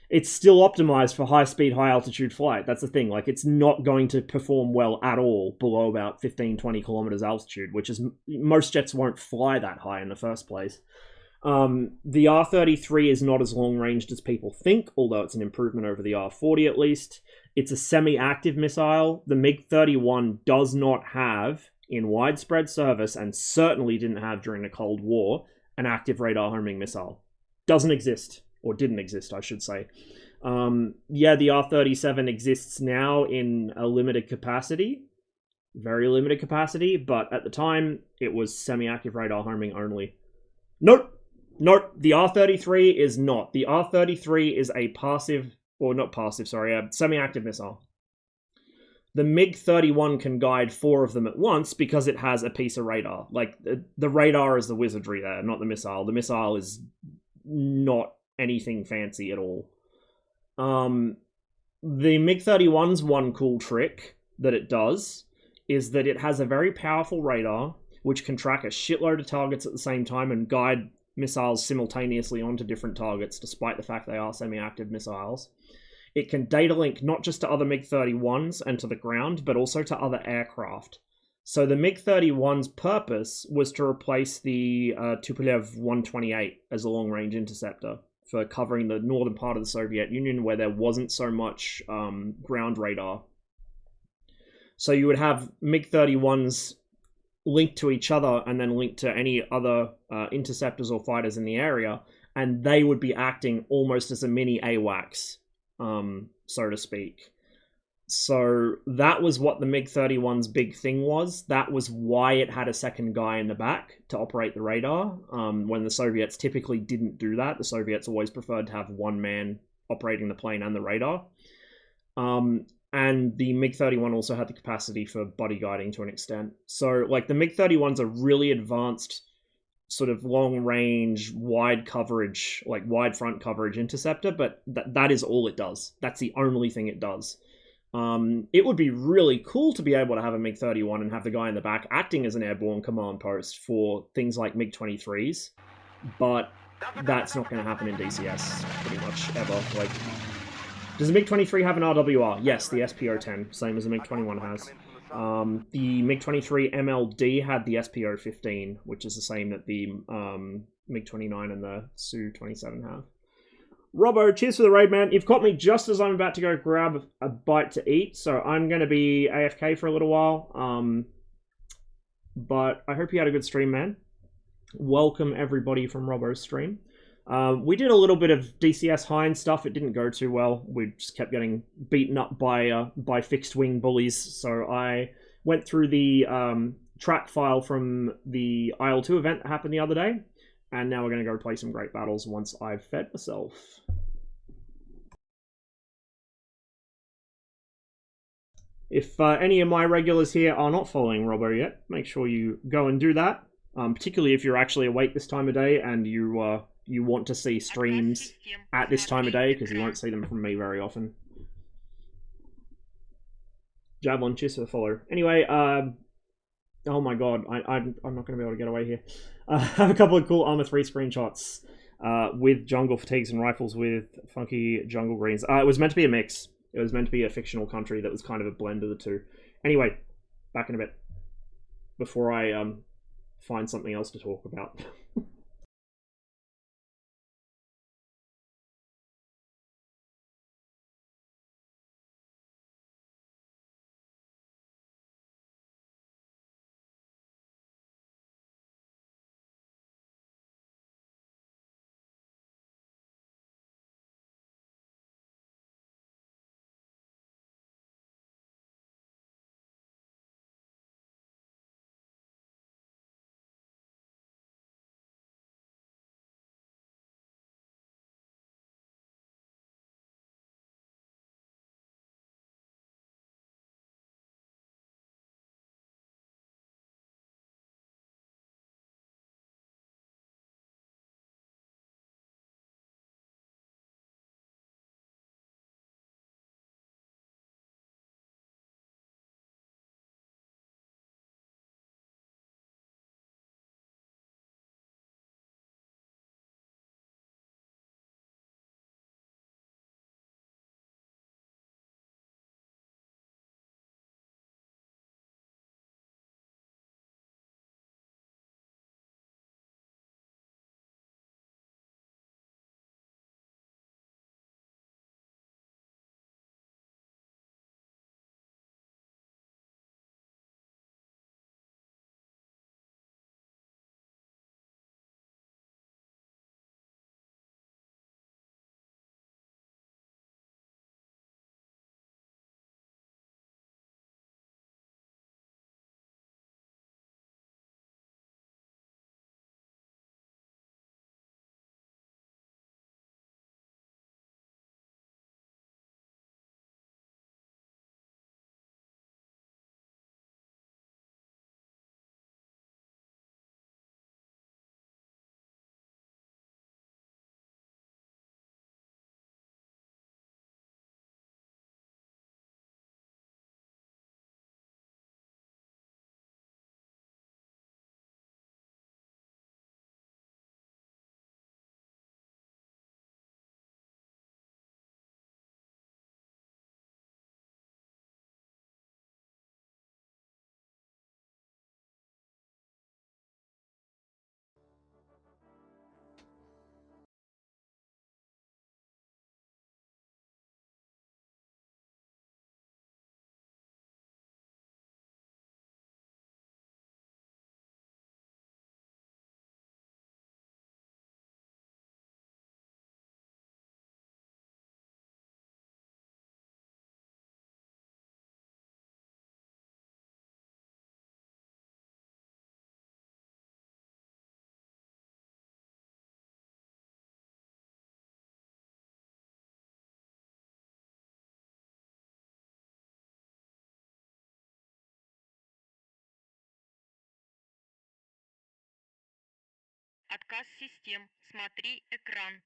It's still optimized for high-speed, high-altitude flight. That's the thing. Like, it's not going to perform well at all below about 15-20 kilometers altitude, which is most jets won't fly that high in the first place. The R-33 is not as long-ranged as people think, although it's an improvement over the R-40 at least. It's a semi-active missile. The MiG-31 does not have, in widespread service, and certainly didn't have during the Cold War, an active radar homing missile. Doesn't exist. Or didn't exist, I should say. Yeah, the R-37 exists now in a limited capacity. Very limited capacity, but at the time, it was semi-active radar homing only. Nope, the R-33 is not. The R-33 is a passive, or not passive, sorry, a semi-active missile. The MiG-31 can guide 4 of them at once because it has a piece of radar. Like, the radar is the wizardry there, not the missile. The missile is not anything fancy at all. The MiG-31's one cool trick that it does is that it has a very powerful radar which can track a shitload of targets at the same time and guide missiles simultaneously onto different targets, despite the fact they are semi-active missiles. It can data link not just to other MiG-31s and to the ground, but also to other aircraft. So the MiG-31's purpose was to replace the Tupolev 128 as a long-range interceptor for covering the northern part of the Soviet Union where there wasn't so much ground radar. So you would have MiG-31s linked to each other and then linked to any other interceptors or fighters in the area, and they would be acting almost as a mini AWACS, so to speak. So that was what the MiG-31's big thing was. That was why it had a second guy in the back to operate the radar, when the Soviets typically didn't do that. The Soviets always preferred to have one man operating the plane and the radar. And the MiG-31 also had the capacity for buddy guiding to an extent. So, like, the MiG-31's a really advanced sort of long-range, wide coverage, like wide front coverage interceptor, but that is all it does. That's the only thing it does. It would be really cool to be able to have a MiG-31 and have the guy in the back acting as an airborne command post for things like MiG-23s, but that's not going to happen in DCS pretty much ever. Like, does the MiG-23 have an RWR? Yes, the SPO-10, same as the MiG-21 has. The MiG-23 MLD had the SPO-15, which is the same that the MiG-29 and the Su-27 have. Robbo, cheers for the raid, man. You've caught me just as I'm about to go grab a bite to eat, so I'm going to be AFK for a little while. But I hope you had a good stream, man. Welcome, everybody, from Robbo's stream. We did a little bit of DCS Hind stuff. It didn't go too well. We just kept getting beaten up by fixed-wing bullies, so I went through the track file from the Il-2 event that happened the other day, and now we're going to go play some great battles once I've fed myself. If any of my regulars here are not following Robbo yet, make sure you go and do that, particularly if you're actually awake this time of day and you want to see streams at this time of day, because you won't see them from me very often. Javelin, cheers for the follow. Anyway, oh my god, I'm not going to be able to get away here. I have a couple of cool Armor 3 screenshots with jungle fatigues and rifles with funky jungle greens. It was meant to be a mix. It was meant to be a fictional country that was kind of a blend of the two. Anyway, back in a bit, before I find something else to talk about. Отказ систем. Смотри экран.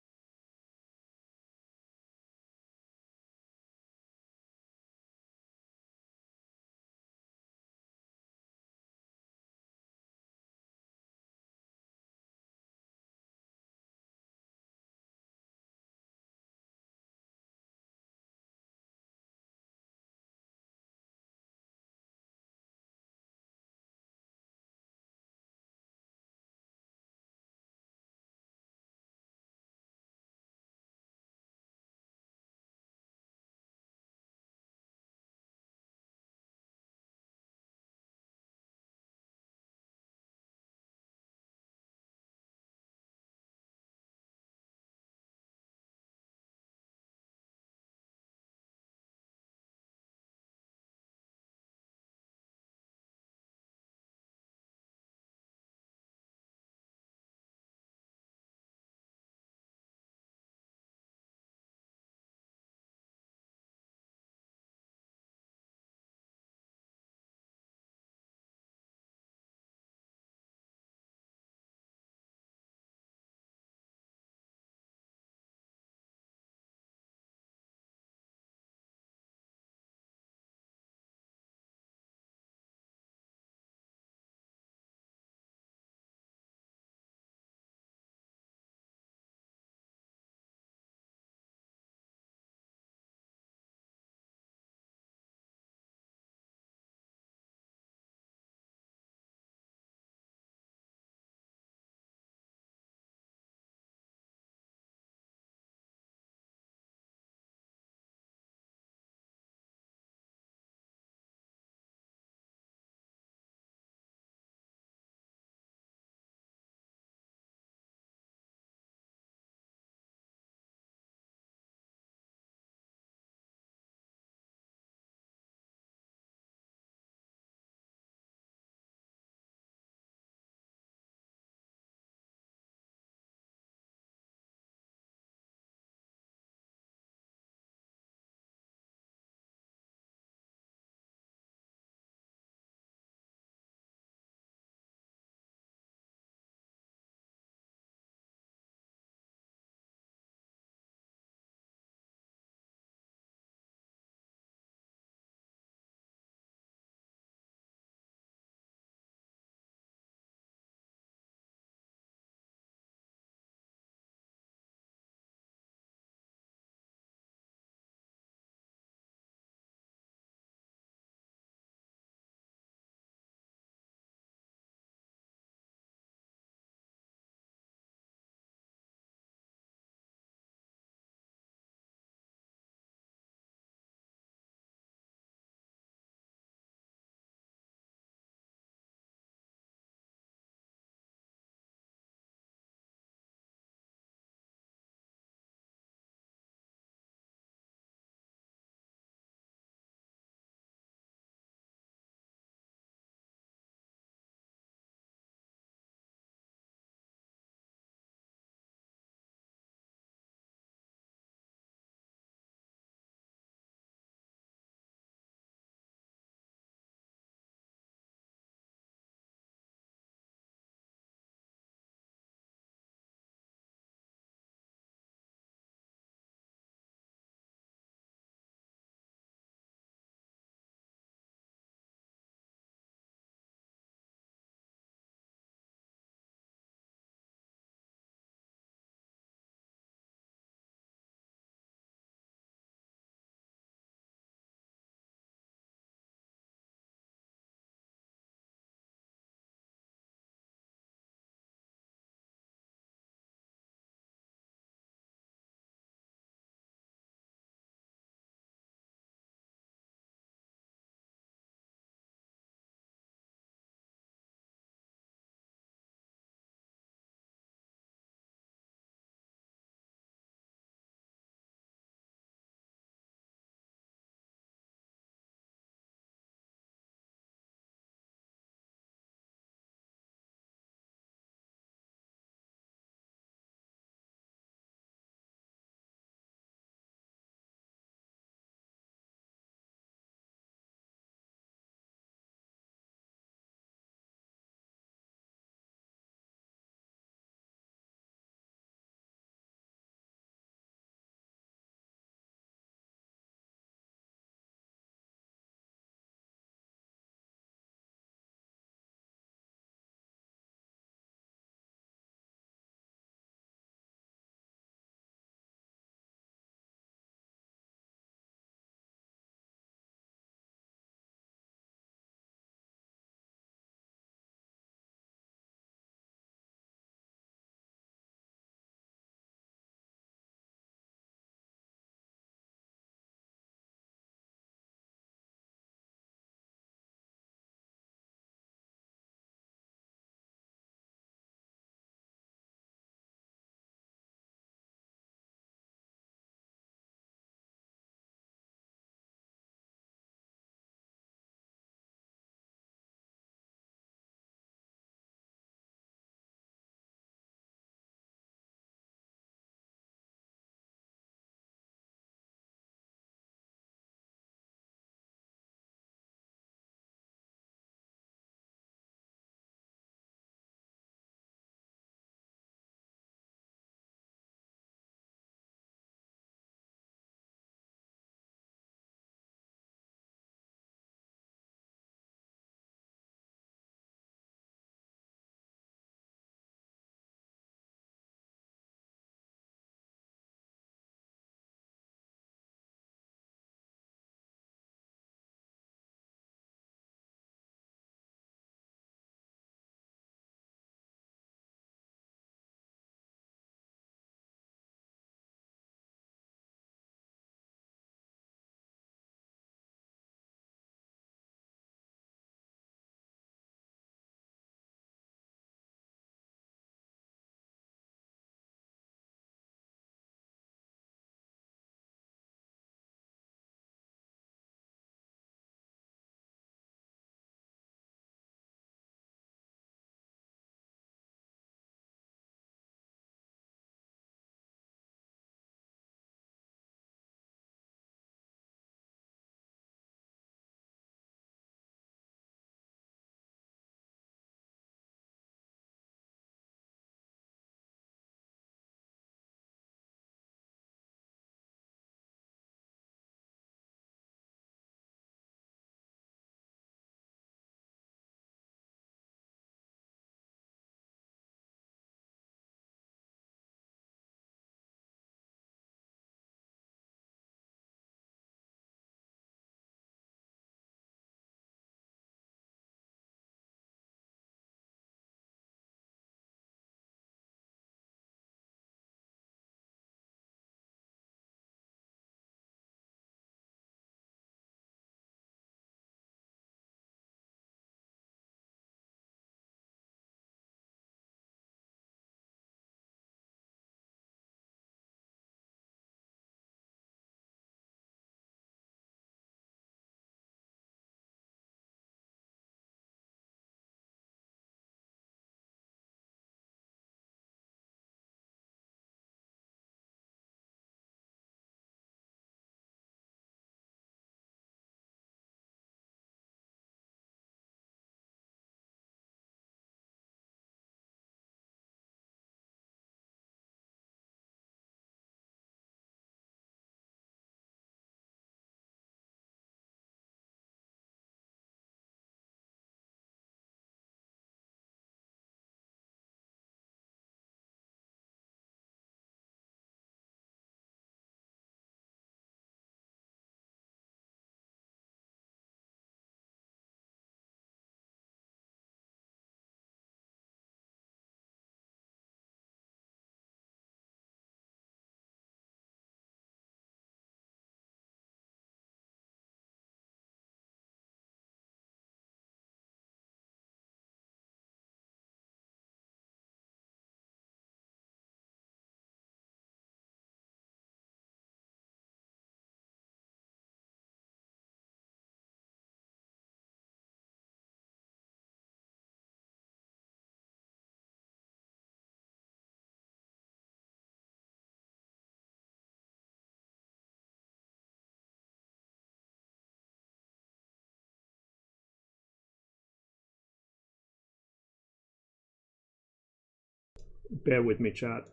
Bear with me, chat.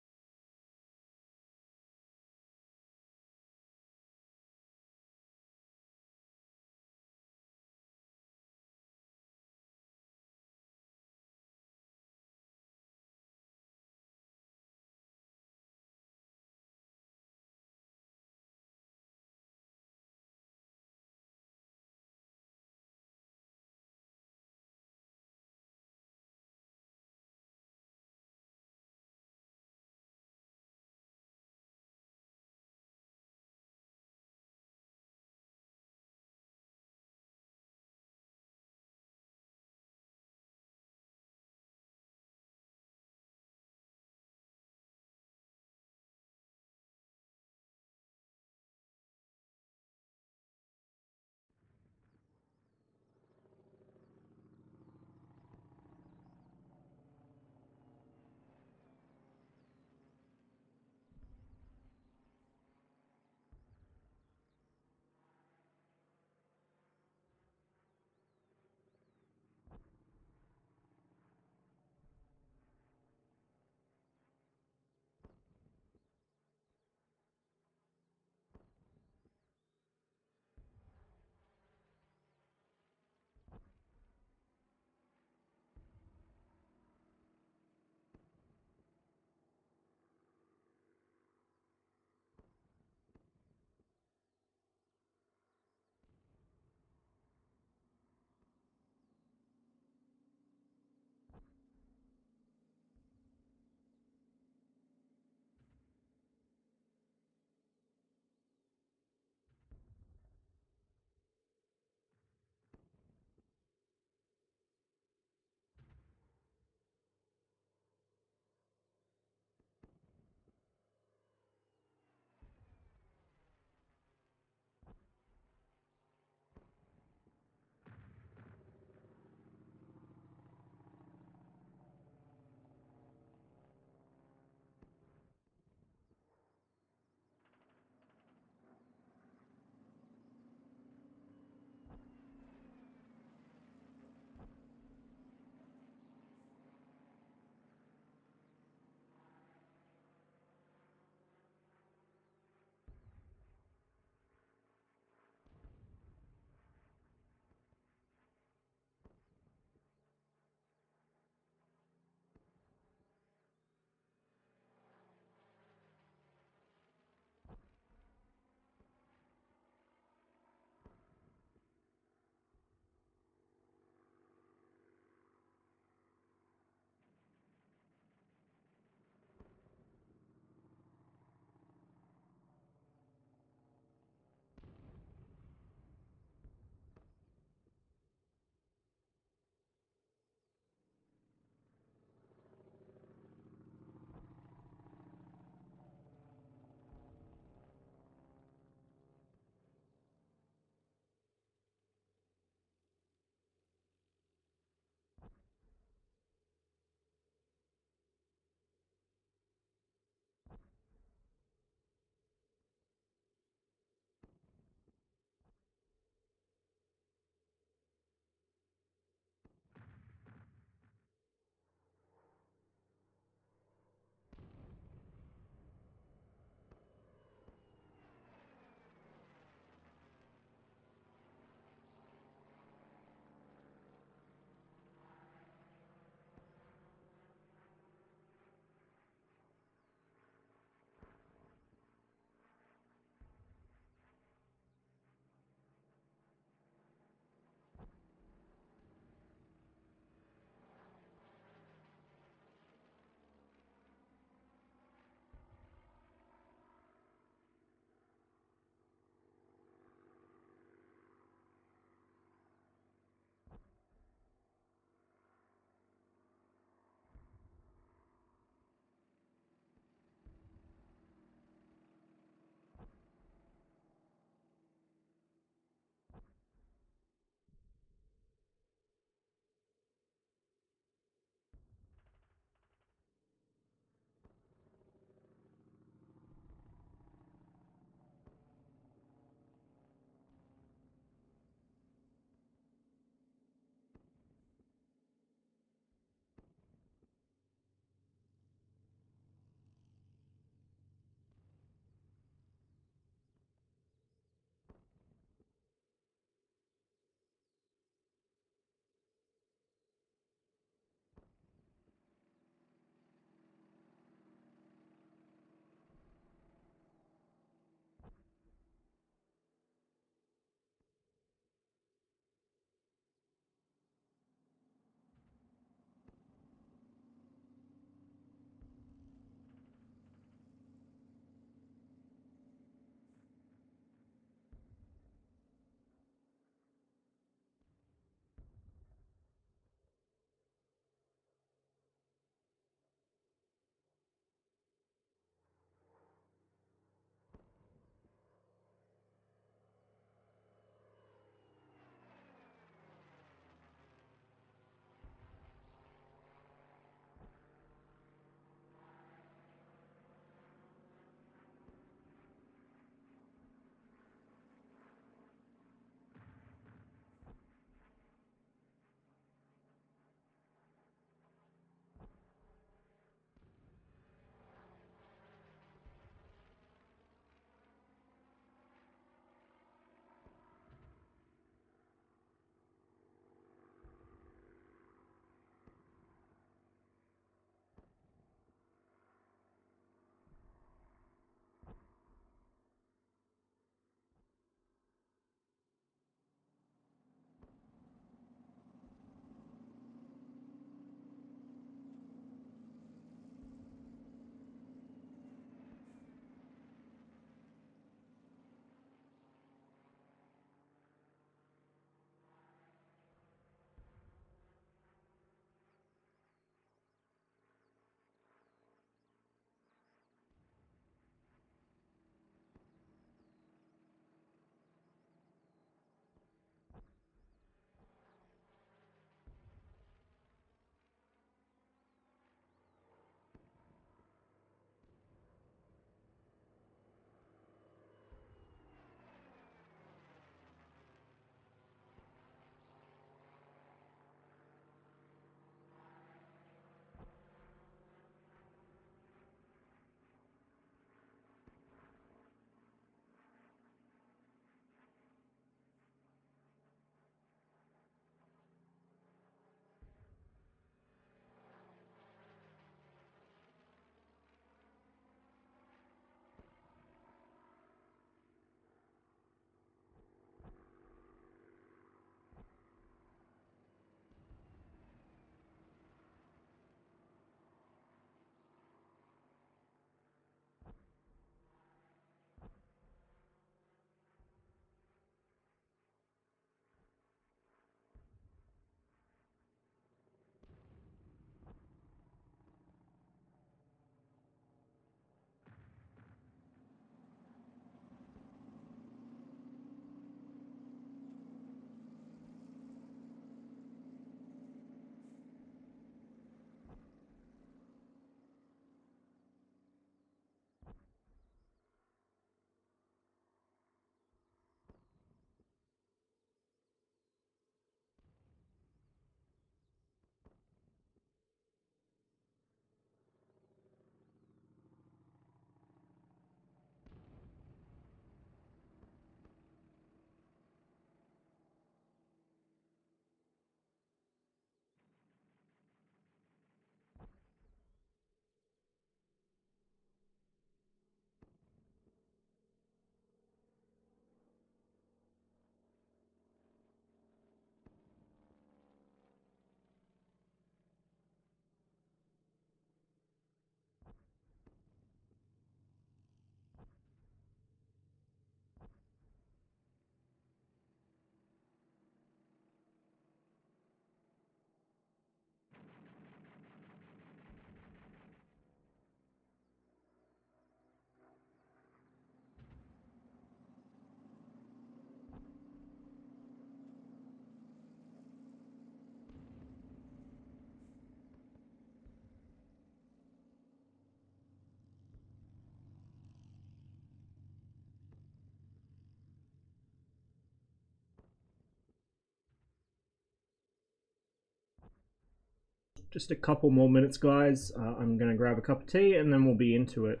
just a couple more minutes, guys. I'm going to grab a cup of tea and then we'll be into it.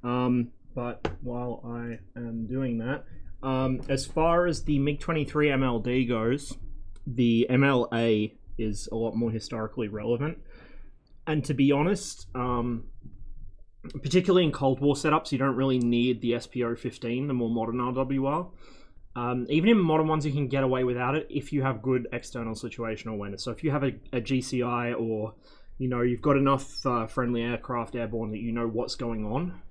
But while I am doing that, as far as the MiG-23 MLD goes, the MLA is a lot more historically relevant. And to be honest, particularly in Cold War setups, you don't really need the SPO-15, the more modern RWR. Even in modern ones, you can get away without it if you have good external situational awareness. So if you have a GCI, or you've got enough friendly aircraft airborne that you know what's going on,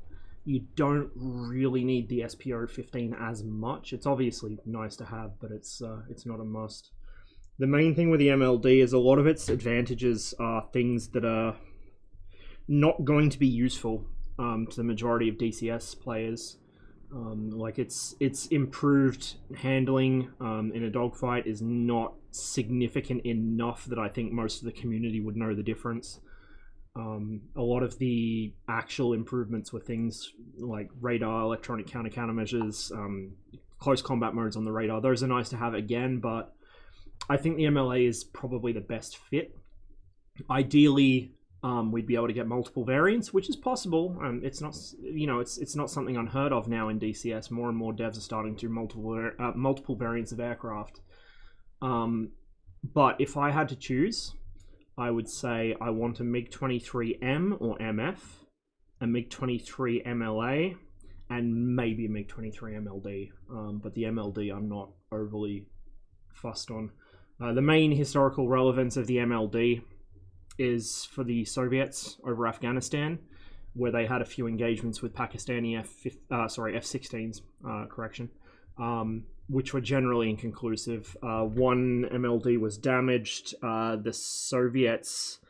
you don't really need the SPO-15 as much. It's obviously nice to have, but it's not a must. The main thing with the MLD is a lot of its advantages are things that are not going to be useful to the majority of DCS players. Like its improved handling in a dogfight is not significant enough that I think most of the community would know the difference. A lot of the actual improvements were things like radar, electronic countermeasures, close combat modes on the radar. Those are nice to have again, but I think the MLA is probably the best fit. Ideally, we'd be able to get multiple variants, which is possible. It's not, it's not something unheard of now in DCS. More and more devs are starting to multiple variants of aircraft. But if I had to choose, I would say I want a MiG-23M or MF, a MiG-23 MLA, and maybe a MiG-23 MLD. But the MLD I'm not overly fussed on. The main historical relevance of the MLD is for the Soviets over Afghanistan, where they had a few engagements with Pakistani F-16s, which were generally inconclusive. One MLD was damaged. The Soviets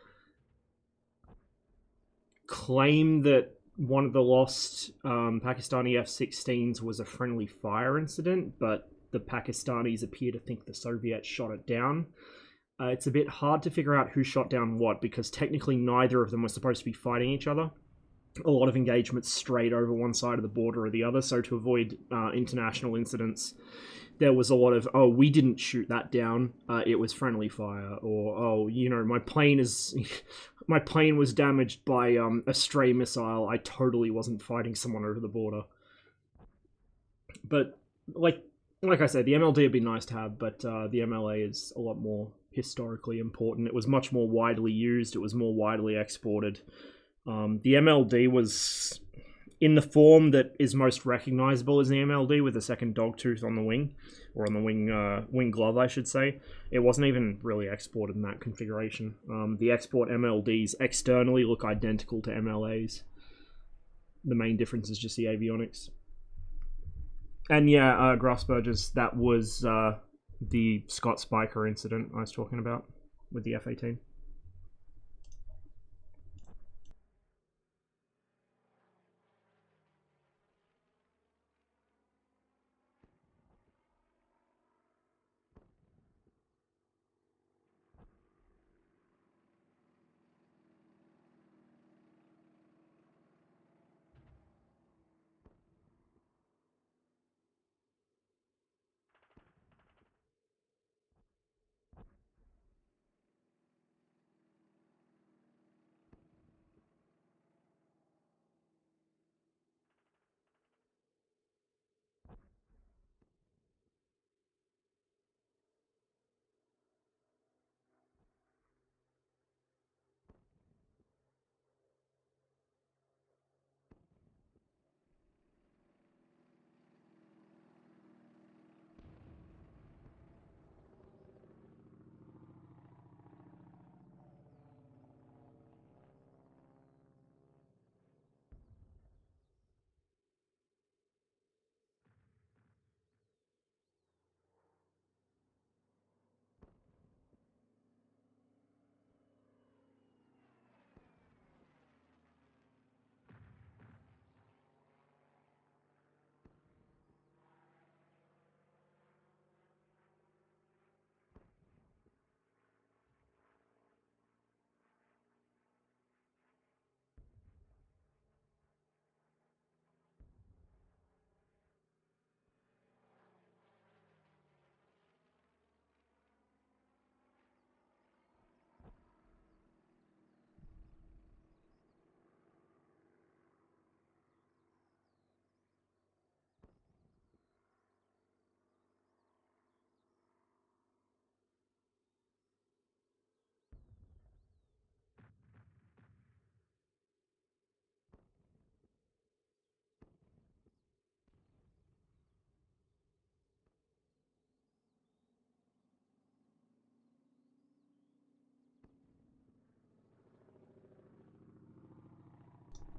claim that one of the lost Pakistani F-16s was a friendly fire incident, but the Pakistanis appear to think the Soviets shot it down. It's a bit hard to figure out who shot down what, because technically neither of them were supposed to be fighting each other. A lot of engagements strayed over one side of the border or the other, so to avoid international incidents, there was a lot of, oh, we didn't shoot that down, it was friendly fire, or, oh, my plane was damaged by a stray missile, I totally wasn't fighting someone over the border. But, like I said, the MLD would be nice to have, but the MLA is a lot more historically important. It was much more widely used, it was more widely exported. The MLD was in the form that is most recognizable as the MLD, with the second dog tooth on the wing, or on the wing glove, I should say. It wasn't even really exported in that configuration. The export MLDs externally look identical to MLAs. The main difference is just the avionics. And yeah, Grassburgers, that was the Scott Spiker incident I was talking about with the F-18.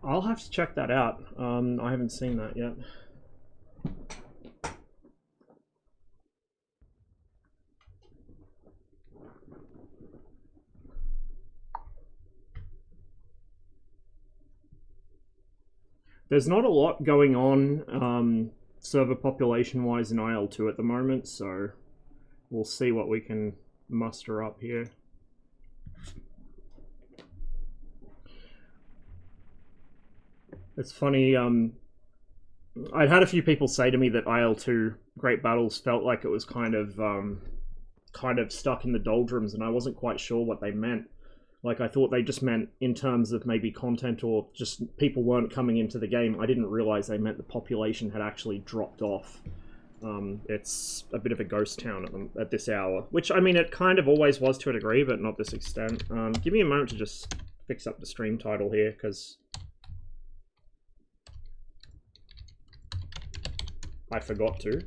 I'll have to check that out. I haven't seen that yet. There's not a lot going on server population-wise in IL-2 at the moment, so we'll see what we can muster up here. It's funny, I'd had a few people say to me that IL-2 Great Battles felt like it was kind of stuck in the doldrums, and I wasn't quite sure what they meant. Like, I thought they just meant in terms of maybe content or just people weren't coming into the game. I didn't realize they meant the population had actually dropped off. It's a bit of a ghost town at this hour. Which, I mean, it kind of always was to a degree, but not this extent. Give me a moment to just fix up the stream title here, because I forgot to.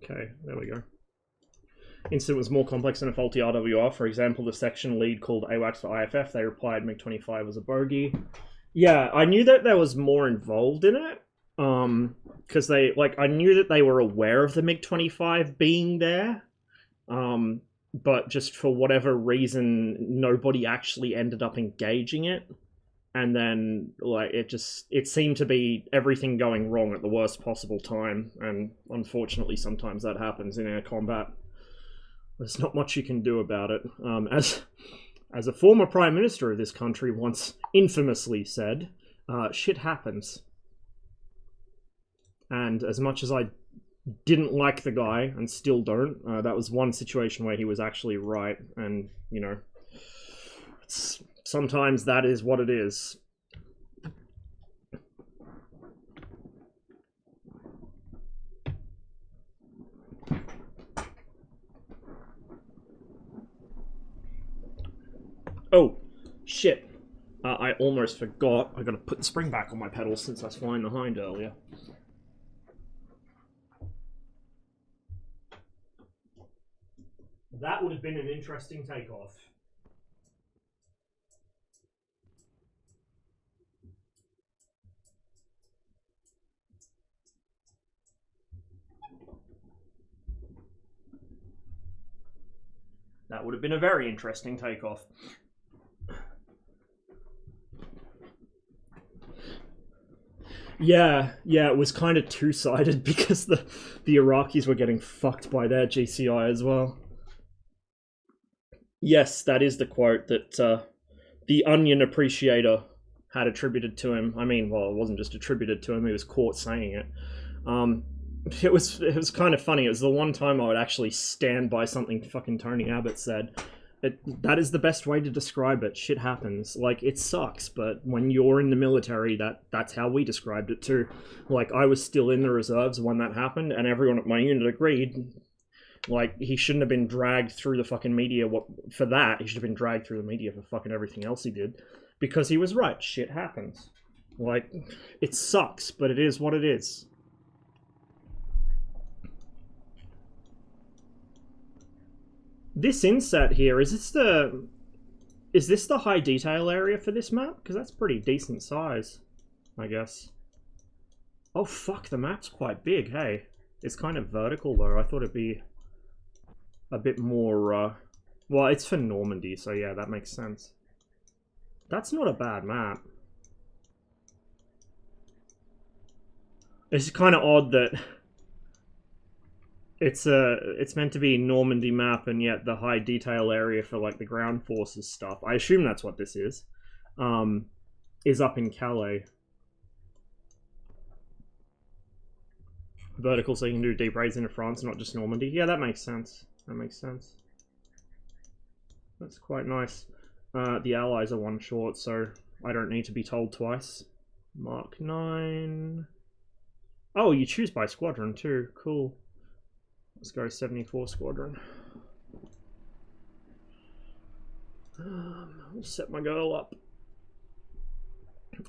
Okay, there we go. Incident was more complex than a faulty RWR. For example, the section lead called AWACS for IFF. They replied MiG-25 was a bogey. Yeah, I knew that there was more involved in it. Because I knew that they were aware of the MiG-25 being there. But just for whatever reason, nobody actually ended up engaging it. And then, like, it seemed to be everything going wrong at the worst possible time. And unfortunately, sometimes that happens in air combat. There's not much you can do about it. As a former Prime Minister of this country once infamously said, shit happens. And as much as I didn't like the guy, and still don't, that was one situation where he was actually right. And, you know, sometimes that is what it is. Oh, shit. I almost forgot. I gotta put the spring back on my pedals since I was flying behind earlier. That would have been an interesting takeoff. That would have been a very interesting takeoff. Yeah, it was kind of two-sided because the Iraqis were getting fucked by their GCI as well. Yes, that is the quote that the Onion appreciator had attributed to him. I mean, well, it wasn't just attributed to him, he was caught saying it. It was kind of funny. It was the one time I would actually stand by something fucking Tony Abbott said. That is the best way to describe it. Shit happens. Like, it sucks, but when you're in the military, that's how we described it too. Like, I was still in the reserves when that happened, and everyone at my unit agreed. Like, he shouldn't have been dragged through the fucking media for that. He should have been dragged through the media for fucking everything else he did. Because he was right. Shit happens. Like, it sucks, but it is what it is. This inset here, is this the high detail area for this map? Because that's pretty decent size, I guess. Oh fuck, the map's quite big, hey. It's kind of vertical though. I thought it'd be a bit more, well, it's for Normandy, so yeah, that makes sense. That's not a bad map. It's kind of odd that it's meant to be a Normandy map, and yet the high detail area for like the ground forces stuff, I assume that's what this is up in Calais. Vertical, so you can do deep raids into France, not just Normandy. Yeah, that makes sense. That makes sense. That's quite nice. The Allies are one short, so I don't need to be told twice. Mark 9. Oh, you choose by squadron too. Cool. Let's go 74 squadron. We'll set my girl up.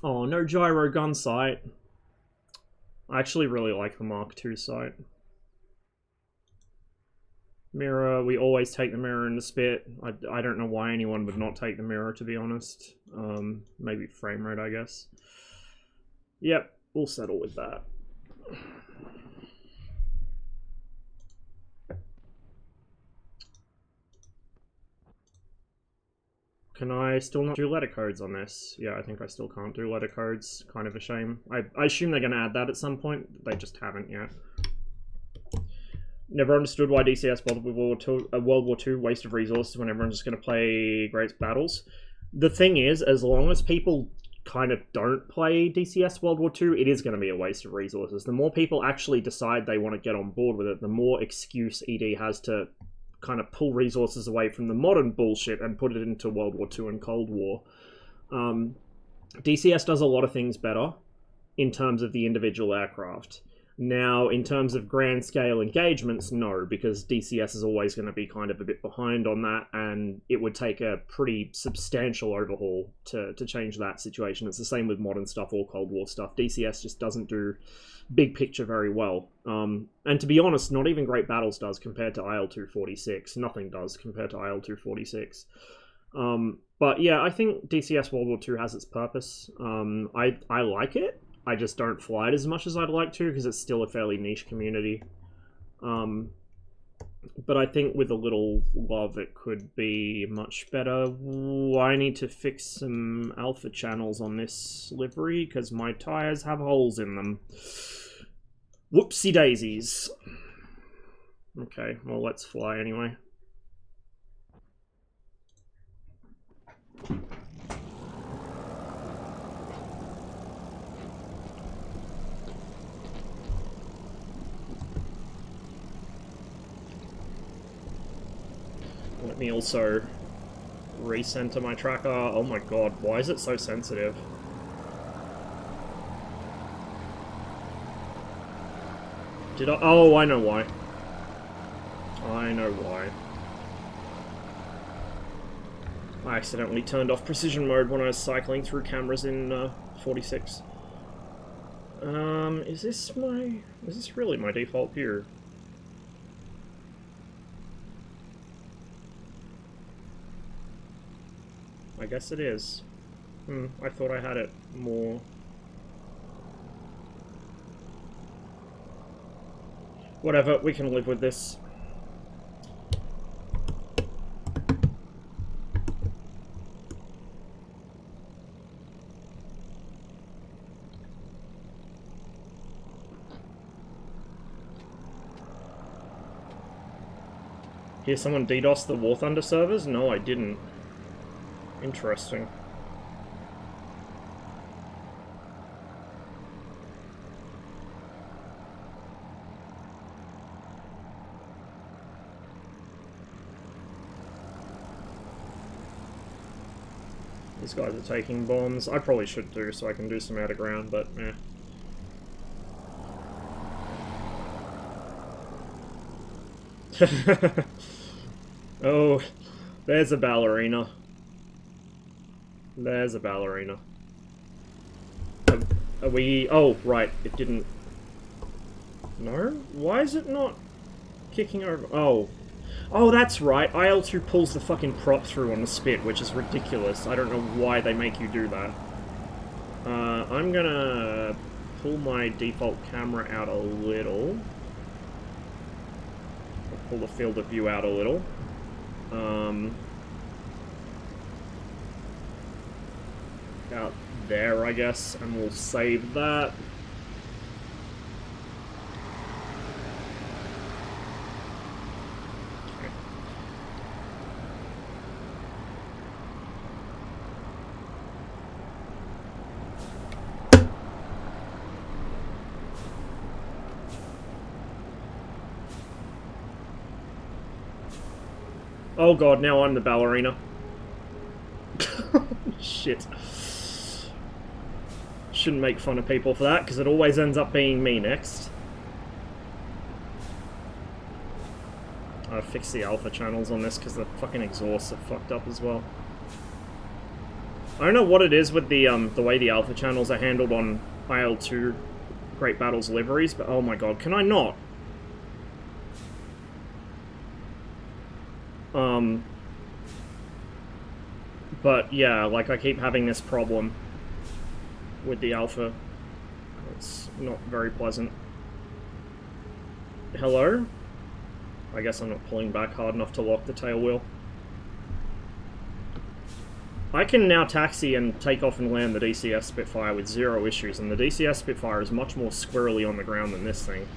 Oh, no gyro gun sight. I actually really like the Mark II sight. Mirror, we always take the mirror in the spit. I don't know why anyone would not take the mirror, to be honest. Maybe frame rate, I guess. Yep, we'll settle with that. Can I still not do letter codes on this? Yeah, I think I still can't do letter codes. Kind of a shame. I assume they're going to add that at some point. They just haven't yet. Never understood why DCS bothered with World War II waste of resources when everyone's just going to play Great Battles. The thing is, as long as people kind of don't play DCS World War II, it is going to be a waste of resources. The more people actually decide they want to get on board with it, the more excuse ED has to kind of pull resources away from the modern bullshit and put it into World War II and Cold War. DCS does a lot of things better in terms of the individual aircraft. Now, in terms of grand scale engagements, no, because DCS is always going to be kind of a bit behind on that, and it would take a pretty substantial overhaul to change that situation. It's the same with modern stuff or Cold War stuff. DCS just doesn't do big picture very well. And to be honest, not even Great Battles does compared to IL-246. Nothing does compared to IL-246. But yeah, I think DCS World War II has its purpose. I like it. I just don't fly it as much as I'd like to because it's still a fairly niche community. But I think with a little love it could be much better. I need to fix some alpha channels on this livery because my tires have holes in them. Whoopsie daisies. Okay, well let's fly anyway. Let me also recenter my tracker. Oh my god, why is it so sensitive? Did I? Oh, I know why. I know why. I accidentally turned off precision mode when I was cycling through cameras in 46. Is this really my default view? I guess it is. I thought I had it more. Whatever, we can live with this. Hear someone DDoS the War Thunder servers? No, I didn't. Interesting. These guys are taking bombs. I probably should do so I can do some out of ground, but eh. Oh, there's a ballerina. There's a ballerina. Are we... Oh, right, it didn't... No? Why is it not kicking over? Oh. Oh, that's right. IL-2 pulls the fucking prop through on the spit, which is ridiculous. I don't know why they make you do that. I'm gonna pull my default camera out a little. I'll pull the field of view out a little. Out there, I guess, and we'll save that. Okay. Oh god, now I'm the ballerina. Shit. Shouldn't make fun of people for that, because it always ends up being me next. I fixed the alpha channels on this, because the fucking exhausts are fucked up as well. I don't know what it is with the way the alpha channels are handled on IL-2 Great Battles liveries, but oh my god, can I not? But yeah, like I keep having this problem with the alpha. It's not very pleasant. Hello? I guess I'm not pulling back hard enough to lock the tail wheel. I can now taxi and take off and land the DCS Spitfire with zero issues, and the DCS Spitfire is much more squirrely on the ground than this thing.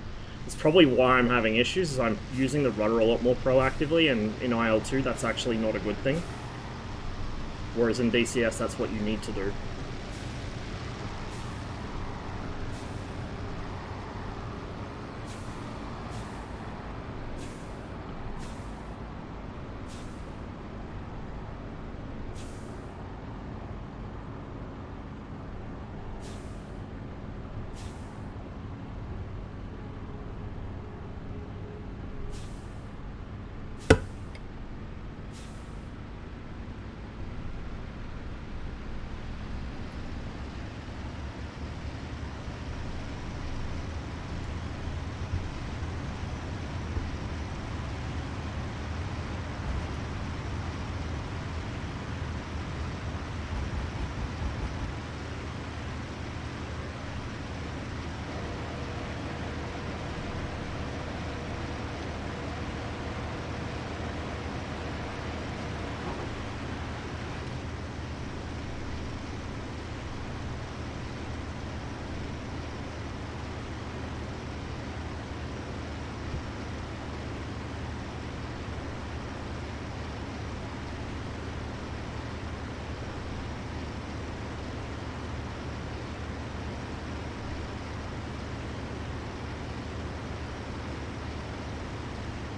It's probably why I'm having issues, is I'm using the rudder a lot more proactively, and in IL-2 that's actually not a good thing. Whereas in DCS that's what you need to do.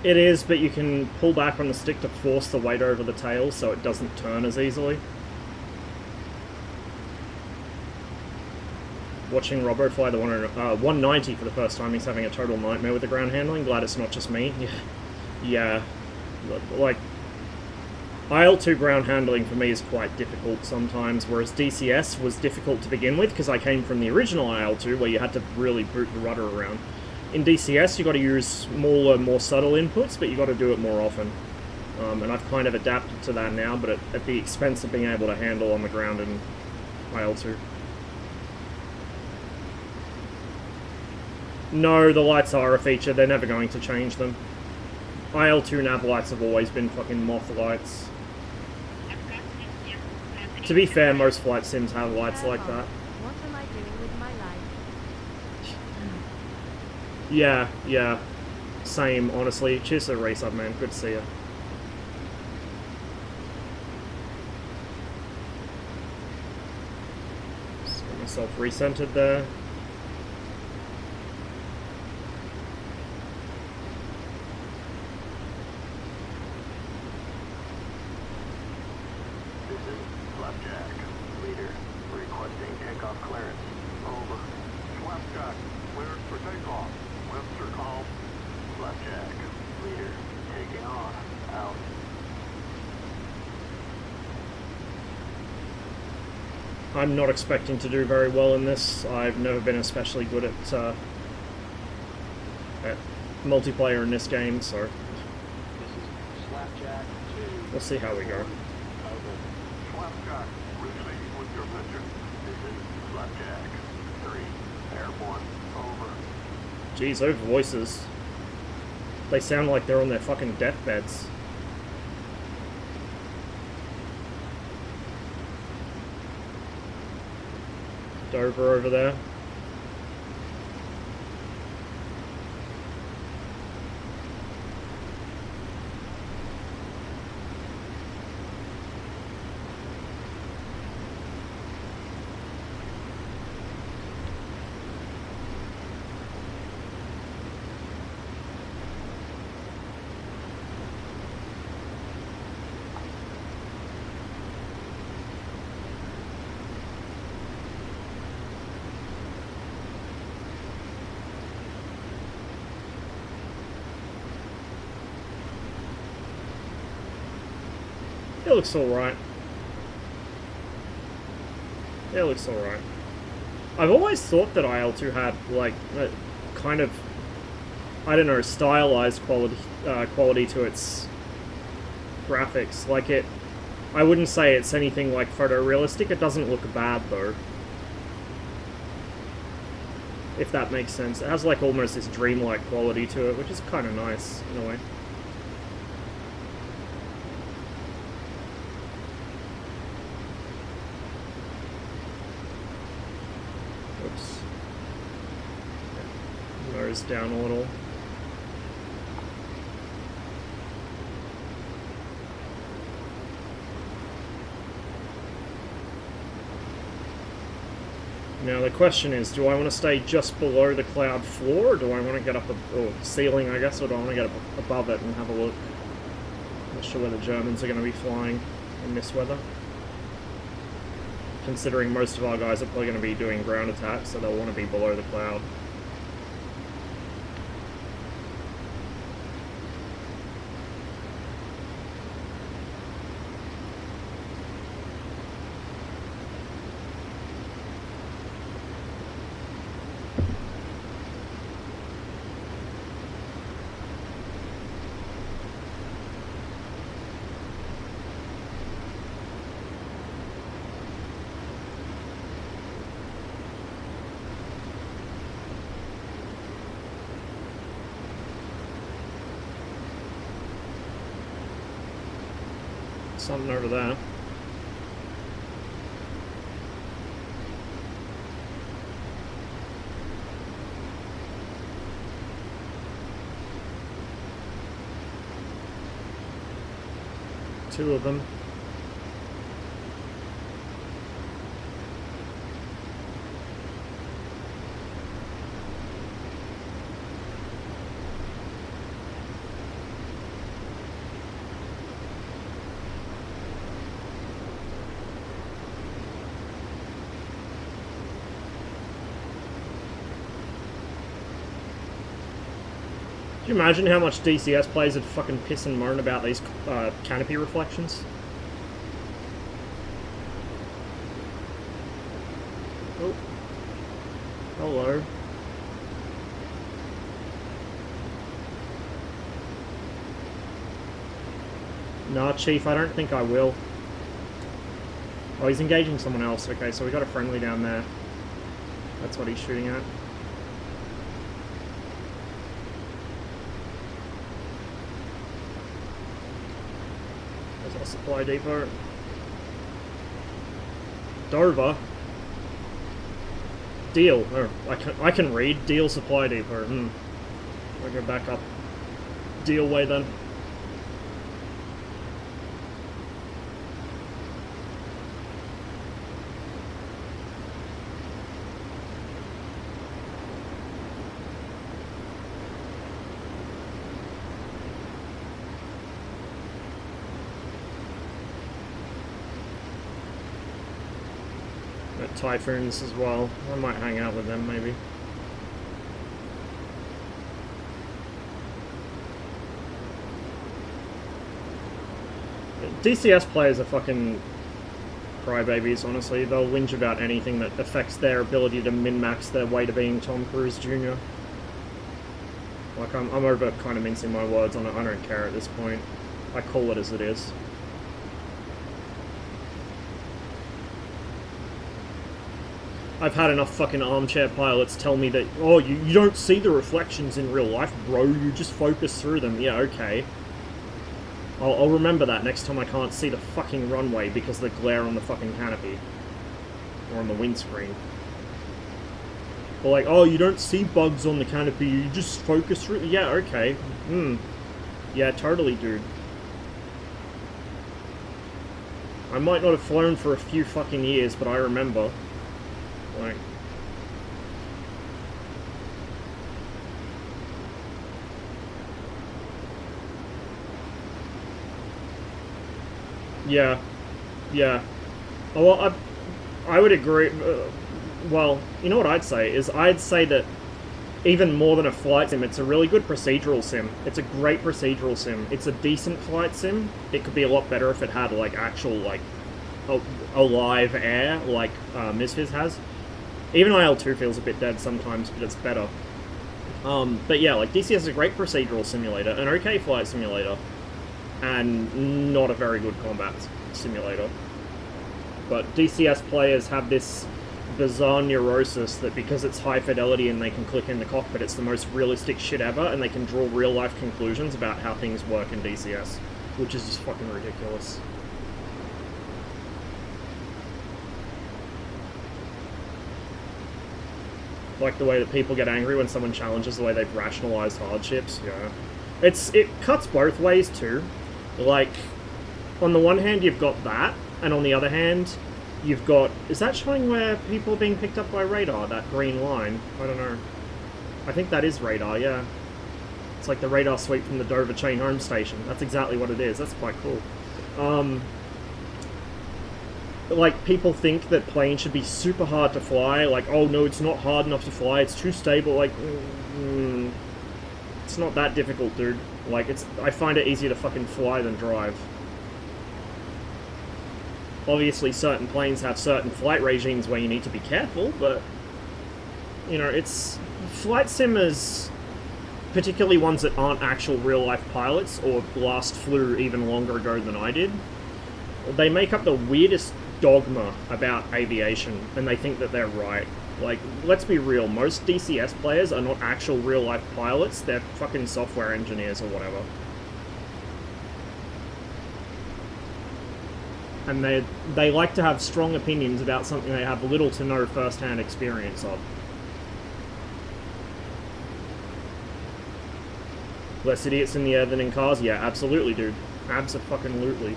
It is, but you can pull back on the stick to force the weight over the tail so it doesn't turn as easily. Watching Robbo fly the 190 for the first time, he's having a total nightmare with the ground handling. Glad it's not just me. Yeah. Like, IL-2 ground handling for me is quite difficult sometimes, whereas DCS was difficult to begin with because I came from the original IL-2 where you had to really boot the rudder around. In DCS, you got to use smaller, more subtle inputs, but you got to do it more often. And I've kind of adapted to that now, but at the expense of being able to handle on the ground in IL-2. No, the lights are a feature. They're never going to change them. IL-2 nav lights have always been fucking moth lights. To be fair, most flight sims have lights like that. What am I doing with my life? Yeah. Same, honestly. Cheers to the race up, man. Good to see you. Just got myself recentered there. I'm not expecting to do very well in this. I've never been especially good at multiplayer in this game, so we'll see how we go. Jeez, those voices. They sound like they're on their fucking deathbeds. Dover over there. It looks alright. Yeah, it looks alright. I've always thought that IL-2 had, like, a kind of, I don't know, stylized quality to its graphics. Like, I wouldn't say it's anything like photorealistic. It doesn't look bad, though. If that makes sense. It has, like, almost this dreamlike quality to it, which is kind of nice, in a way. Oops. Nose down a little. Now the question is, do I want to stay just below the cloud floor, or do I want to get up, or ceiling I guess, or do I want to get up above it and have a look? Not sure where the Germans are going to be flying in this weather. Considering most of our guys are probably going to be doing ground attacks, so they'll want to be below the cloud. Something over there. Two of them. Can you imagine how much DCS players would fucking piss and moan about these canopy reflections? Oh. Hello. Nah, Chief, I don't think I will. Oh, he's engaging someone else. Okay, so we got a friendly down there. That's what he's shooting at. Supply depot. Dover. Deal. Oh, I can read. Deal supply depot. I'll go back up. Deal way then. Typhoons as well. I might hang out with them maybe. DCS players are fucking crybabies, honestly. They'll whinge about anything that affects their ability to min-max their way to being Tom Cruise Jr. Like, I'm over kind of mincing my words on it. I don't care at this point. I call it as it is. I've had enough fucking armchair pilots tell me that, oh, you don't see the reflections in real life, bro, you just focus through them. Yeah, okay. I'll remember that next time I can't see the fucking runway because of the glare on the fucking canopy. Or on the windscreen. Or like, oh, you don't see bugs on the canopy, you just focus through. Yeah, okay. Yeah, totally, dude. I might not have flown for a few fucking years, but I remember. Like, yeah, oh, well, I would agree. Well, you know what I'd say is I'd say that even more than a flight sim, it's a really good procedural sim. It's a great procedural sim. It's a decent flight sim. It could be a lot better if it had like actual like a live air like Misfits has. Even IL-2 feels a bit dead sometimes, but it's better. But yeah, like DCS is a great procedural simulator, an okay flight simulator, and not a very good combat simulator. But DCS players have this bizarre neurosis that because it's high fidelity and they can click in the cockpit, it's the most realistic shit ever, and they can draw real life conclusions about how things work in DCS, which is just fucking ridiculous. Like the way that people get angry when someone challenges the way they've rationalized hardships, yeah. It cuts both ways too. Like, on the one hand you've got that, and on the other hand, you've got... Is that showing where people are being picked up by radar, that green line? I don't know. I think that is radar, yeah. It's like the radar sweep from the Dover Chain Home Station. That's exactly what it is. That's quite cool. Like, people think that planes should be super hard to fly. Like, oh no, it's not hard enough to fly. It's too stable. Like, it's not that difficult, dude. Like, I find it easier to fucking fly than drive. Obviously, certain planes have certain flight regimes where you need to be careful, but, you know, it's... Flight simmers, particularly ones that aren't actual real-life pilots, or last flew even longer ago than I did, they make up the weirdest dogma about aviation, and they think that they're right. Like, let's be real, most DCS players are not actual real-life pilots, they're fucking software engineers or whatever. And they like to have strong opinions about something they have little to no first-hand experience of. Less idiots in the air than in cars? Yeah, absolutely, dude. Abso-fucking-lutely.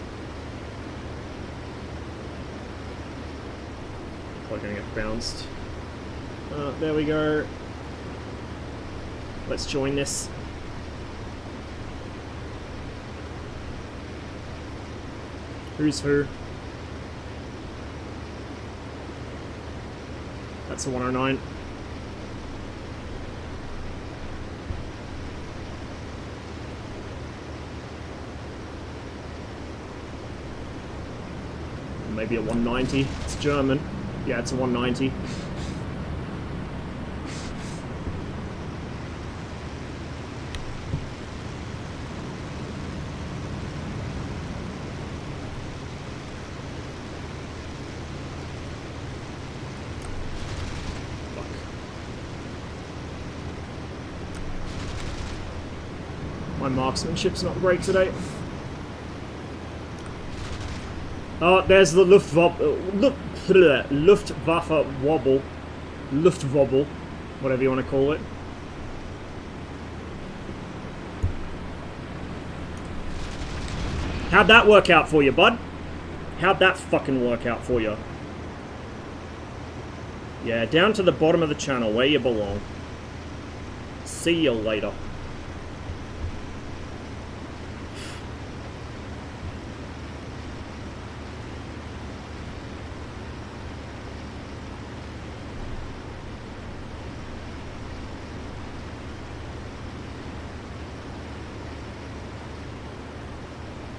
Probably gonna get bounced. There we go. Let's join this. Who's who? That's a 109. Maybe a 190. It's German. Yeah, it's a 190. My marksmanship's not great today. Oh, there's the Luftwaffe wobble. Luftwobble, whatever you want to call it. How'd that work out for you, bud? How'd that fucking work out for you? Yeah, down to the bottom of the channel, where you belong. See you later.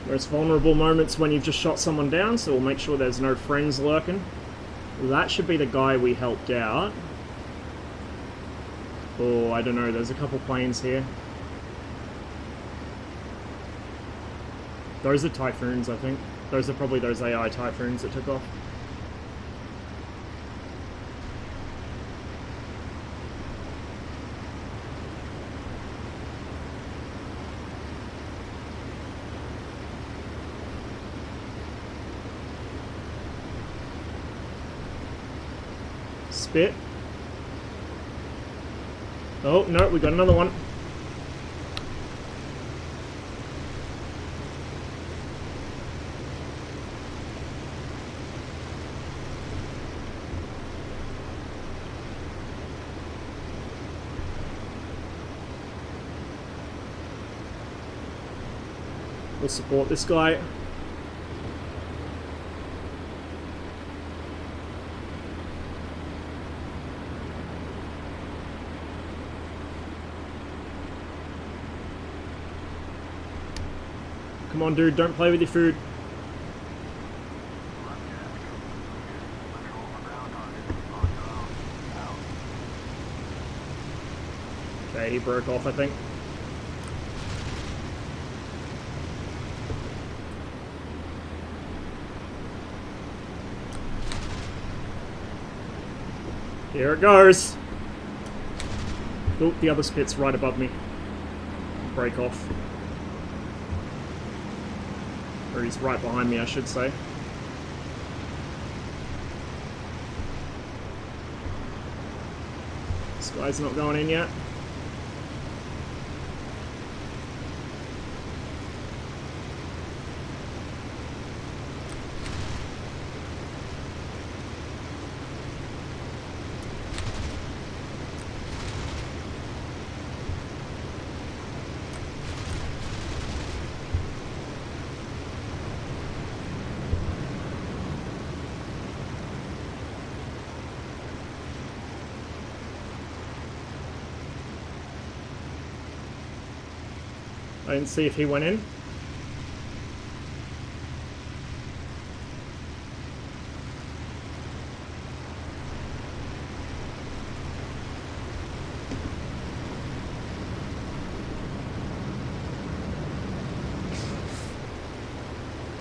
Most vulnerable moments when you've just shot someone down, so we'll make sure there's no friends lurking. That should be the guy we helped out. Oh, I don't know, there's a couple planes here. Those are Typhoons, I think. Those are probably those AI Typhoons that took off. Spit. Oh, no, we got another one. We'll support this guy. Come on, dude, don't play with your food. Okay, he broke off, I think. Here it goes! Oh, the other spit's right above me. Break off. Or he's right behind me, I should say. This guy's not going in yet. I didn't see if he went in.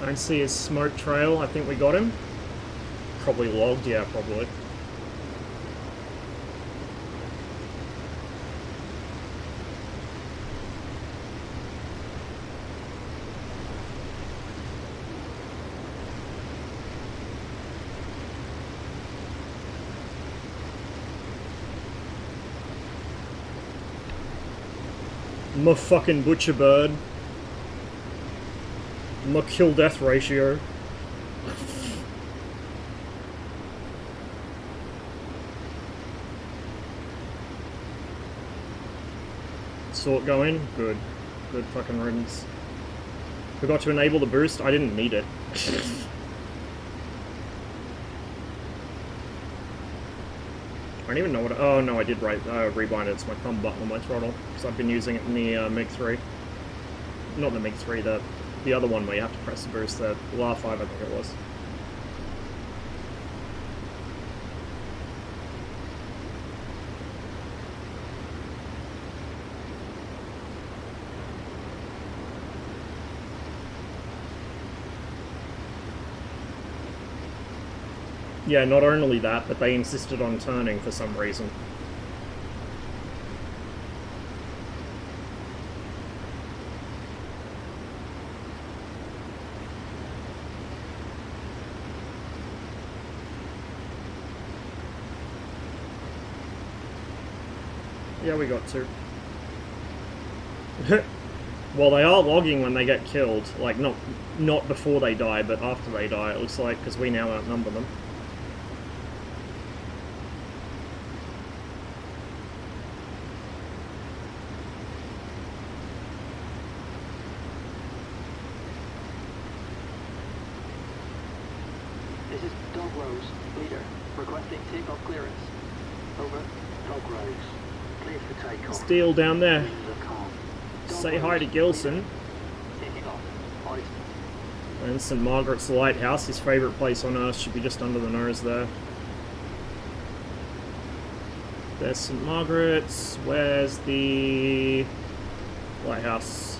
I don't see his smoke trail. I think we got him. Probably logged, yeah, probably. My fucking butcher bird. My kill death ratio. Saw it go in? Good. Good fucking riddance. Forgot to enable the boost? I didn't need it. I don't even know what. Oh no, I did rebind it. It's my thumb button on my throttle because I've been using it in the MiG 3. Not the MiG 3, the other one where you have to press the boost. The LA5, I think it was. Yeah, not only that, but they insisted on turning for some reason. Yeah, we got two. Well, they are logging when they get killed. Like, not before they die, but after they die, it looks like, because we now outnumber them. This is Dog Rose, leader, requesting takeoff clearance. Over. Dog Rose, clear for takeoff. Steel down there. This is a calm. Say hi to Gilson. Taking off. Right. And St. Margaret's Lighthouse, his favourite place on Earth, should be just under the nose there. There's St. Margaret's. Where's the lighthouse?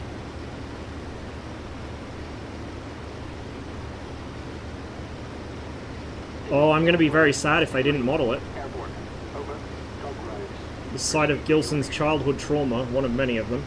Oh, I'm going to be very sad if they didn't model it. Airborne. Over. Dog Rose. The site of Gilson's childhood trauma, one of many of them.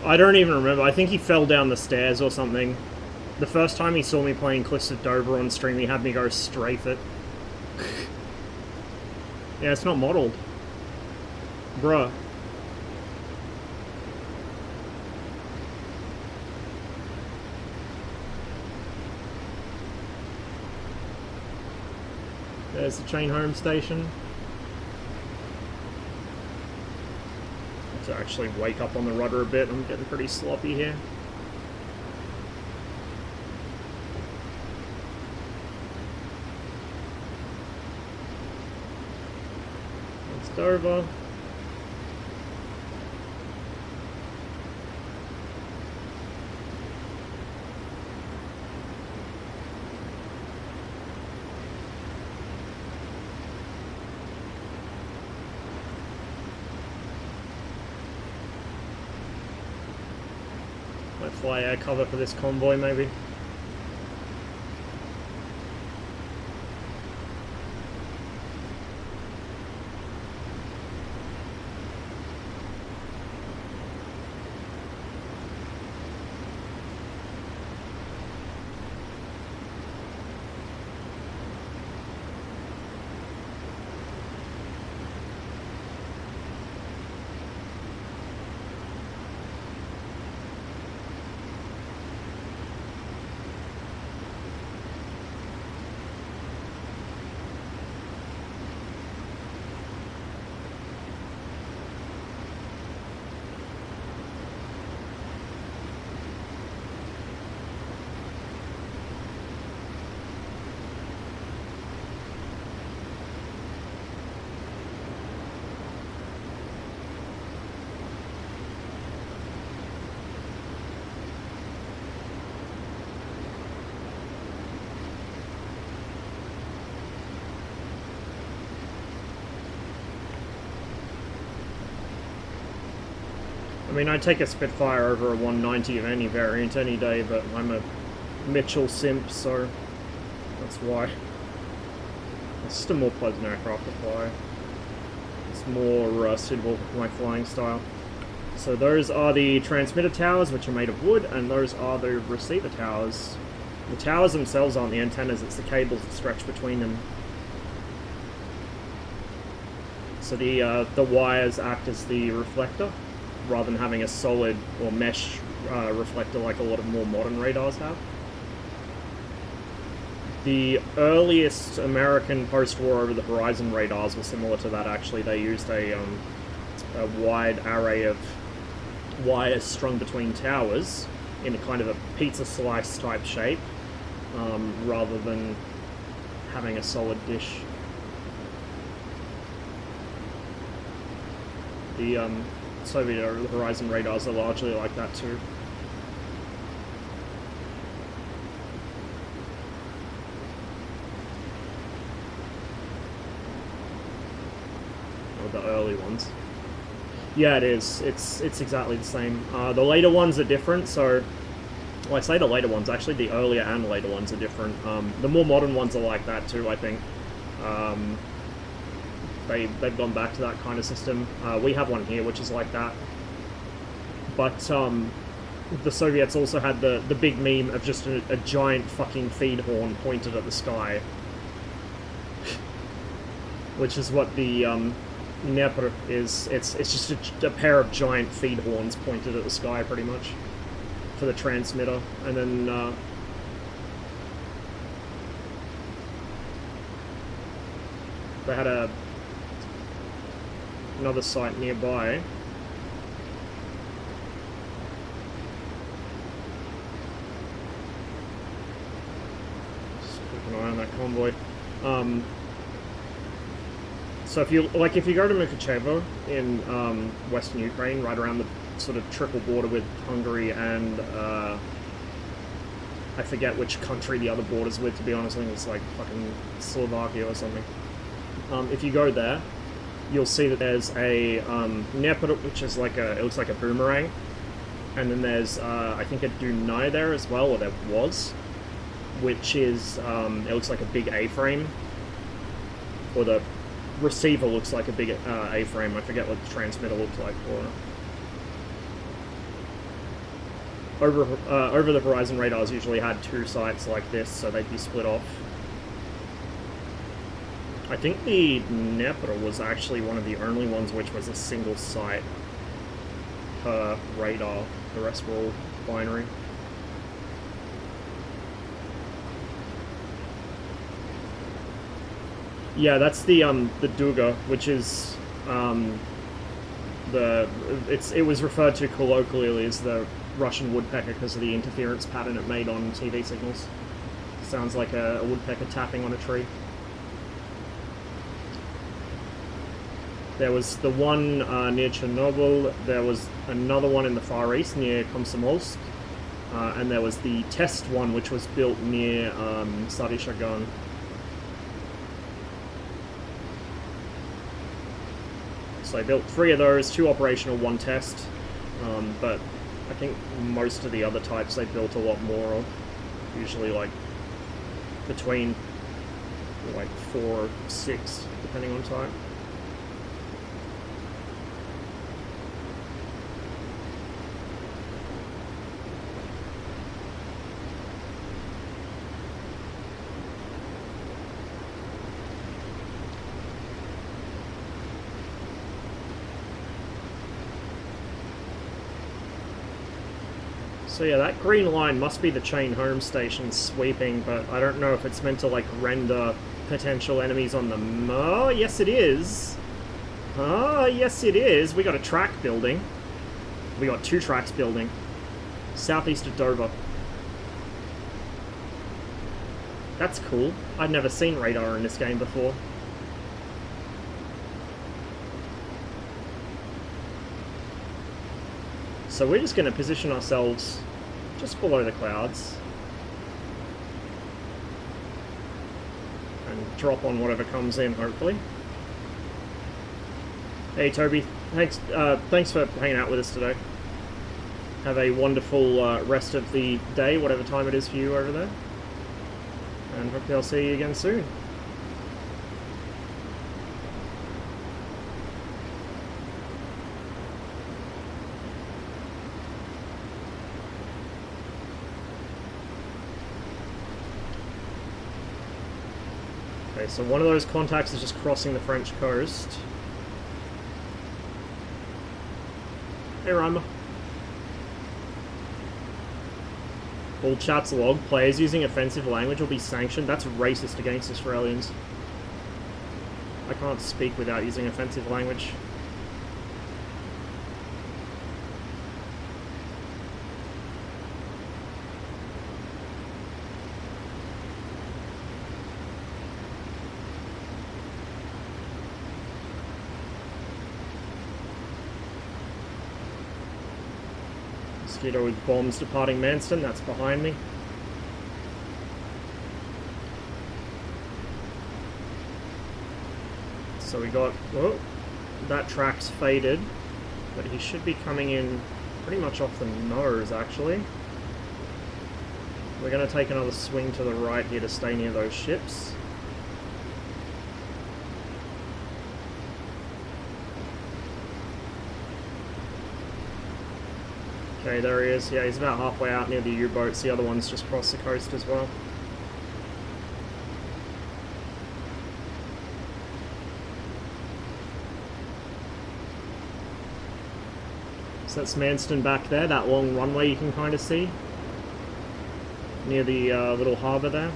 I don't even remember. I think he fell down the stairs or something. The first time he saw me playing Cliffs of Dover on stream, he had me go strafe it. Yeah, it's not modeled. Bruh. There's the train home station. To actually wake up on the rudder a bit. I'm getting pretty sloppy here. Just over. Might fly air cover for this convoy, maybe. I mean, I'd take a Spitfire over a 190 of any variant any day, but I'm a Mitchell simp, so that's why. It's just a more pleasant aircraft to fly. It's more suitable for my flying style. So those are the transmitter towers, which are made of wood, and those are the receiver towers. The towers themselves aren't the antennas, it's the cables that stretch between them. So the wires act as the reflector, rather than having a solid or mesh reflector like a lot of more modern radars have. The earliest American post-war over-the-horizon radars were similar to that, actually. They used a wide array of wires strung between towers in a kind of a pizza slice type shape, rather than having a solid dish. The Soviet over-the-horizon radars are largely like that too. Or the early ones. Yeah, it is. It's exactly the same. The later ones are different, so... Well, I say the later ones, actually the earlier and later ones are different. The more modern ones are like that too, I think. They've gone back to that kind of system. We have one here, which is like that. But the Soviets also had the big meme of just a giant fucking feed horn pointed at the sky. Which is what the Dnepr is. It's just a pair of giant feed horns pointed at the sky, pretty much, for the transmitter. And then they had another site nearby. Just keep an eye on that convoy. So if you go to Mukachevo in western Ukraine, right around the sort of triple border with Hungary and I forget which country the other border's with, to be honest. I think it's like fucking Slovakia or something. If you go there, you'll see that there's a Dnepr, which is like it looks like a boomerang, and then there's I think a Dunai there as well, or there was, which is it looks like a big A-frame, or the receiver looks like a big A-frame. I forget what the transmitter looks like for it. Over the horizon radars usually had two sites like this, so they'd be split off. I think the Dnepr was actually one of the only ones which was a single site per radar. The rest were all binary. Yeah, that's the Duga, which is it was referred to colloquially as the Russian woodpecker because of the interference pattern it made on TV signals. Sounds like a woodpecker tapping on a tree. There was the one near Chernobyl, there was another one in the Far East near Komsomolsk, and there was the test one which was built near Sarishagan. So they built 3 of those, 2 operational, 1 test, but I think most of the other types they built a lot more of, usually like between like 4 or 6 depending on type. So yeah, that green line must be the chain home station sweeping, but I don't know if it's meant to like render potential enemies on them. Oh, yes it is. Oh, yes it is. We got a track building. We got 2 tracks building. Southeast of Dover. That's cool. I'd never seen radar in this game before. So we're just going to position ourselves just below the clouds and drop on whatever comes in, hopefully. Hey Toby, thanks for hanging out with us today. Have a wonderful rest of the day, whatever time it is for you over there. And hopefully I'll see you again soon. Okay, so one of those contacts is just crossing the French coast. Hey, Rama. All chats log. Players using offensive language will be sanctioned. That's racist against Australians. I can't speak without using offensive language. Mosquito with bombs departing Manston, that's behind me. So we got, oh, that track's faded, but he should be coming in pretty much off the nose actually. We're going to take another swing to the right here to stay near those ships. Okay, there he is. Yeah, he's about halfway out near the U-boats. The other one's just crossed the coast as well. So that's Manston back there, that long runway you can kind of see. Near the little harbour there.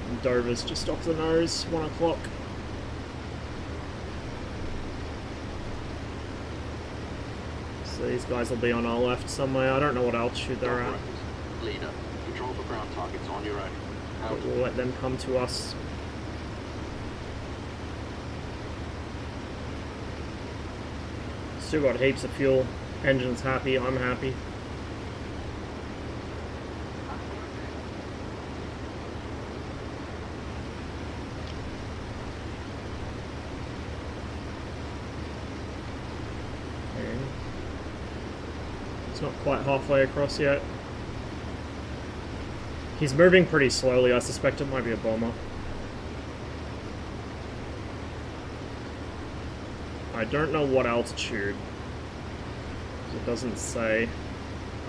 And Dover's just off the nose, 1 o'clock. So these guys will be on our left somewhere. I don't know what altitude they're at. Leader, control for ground targets on your own. But we'll let them come to us. Still got heaps of fuel. Engine's happy, I'm happy. Not quite halfway across yet. He's moving pretty slowly. I suspect it might be a bomber. I don't know what altitude. It doesn't say.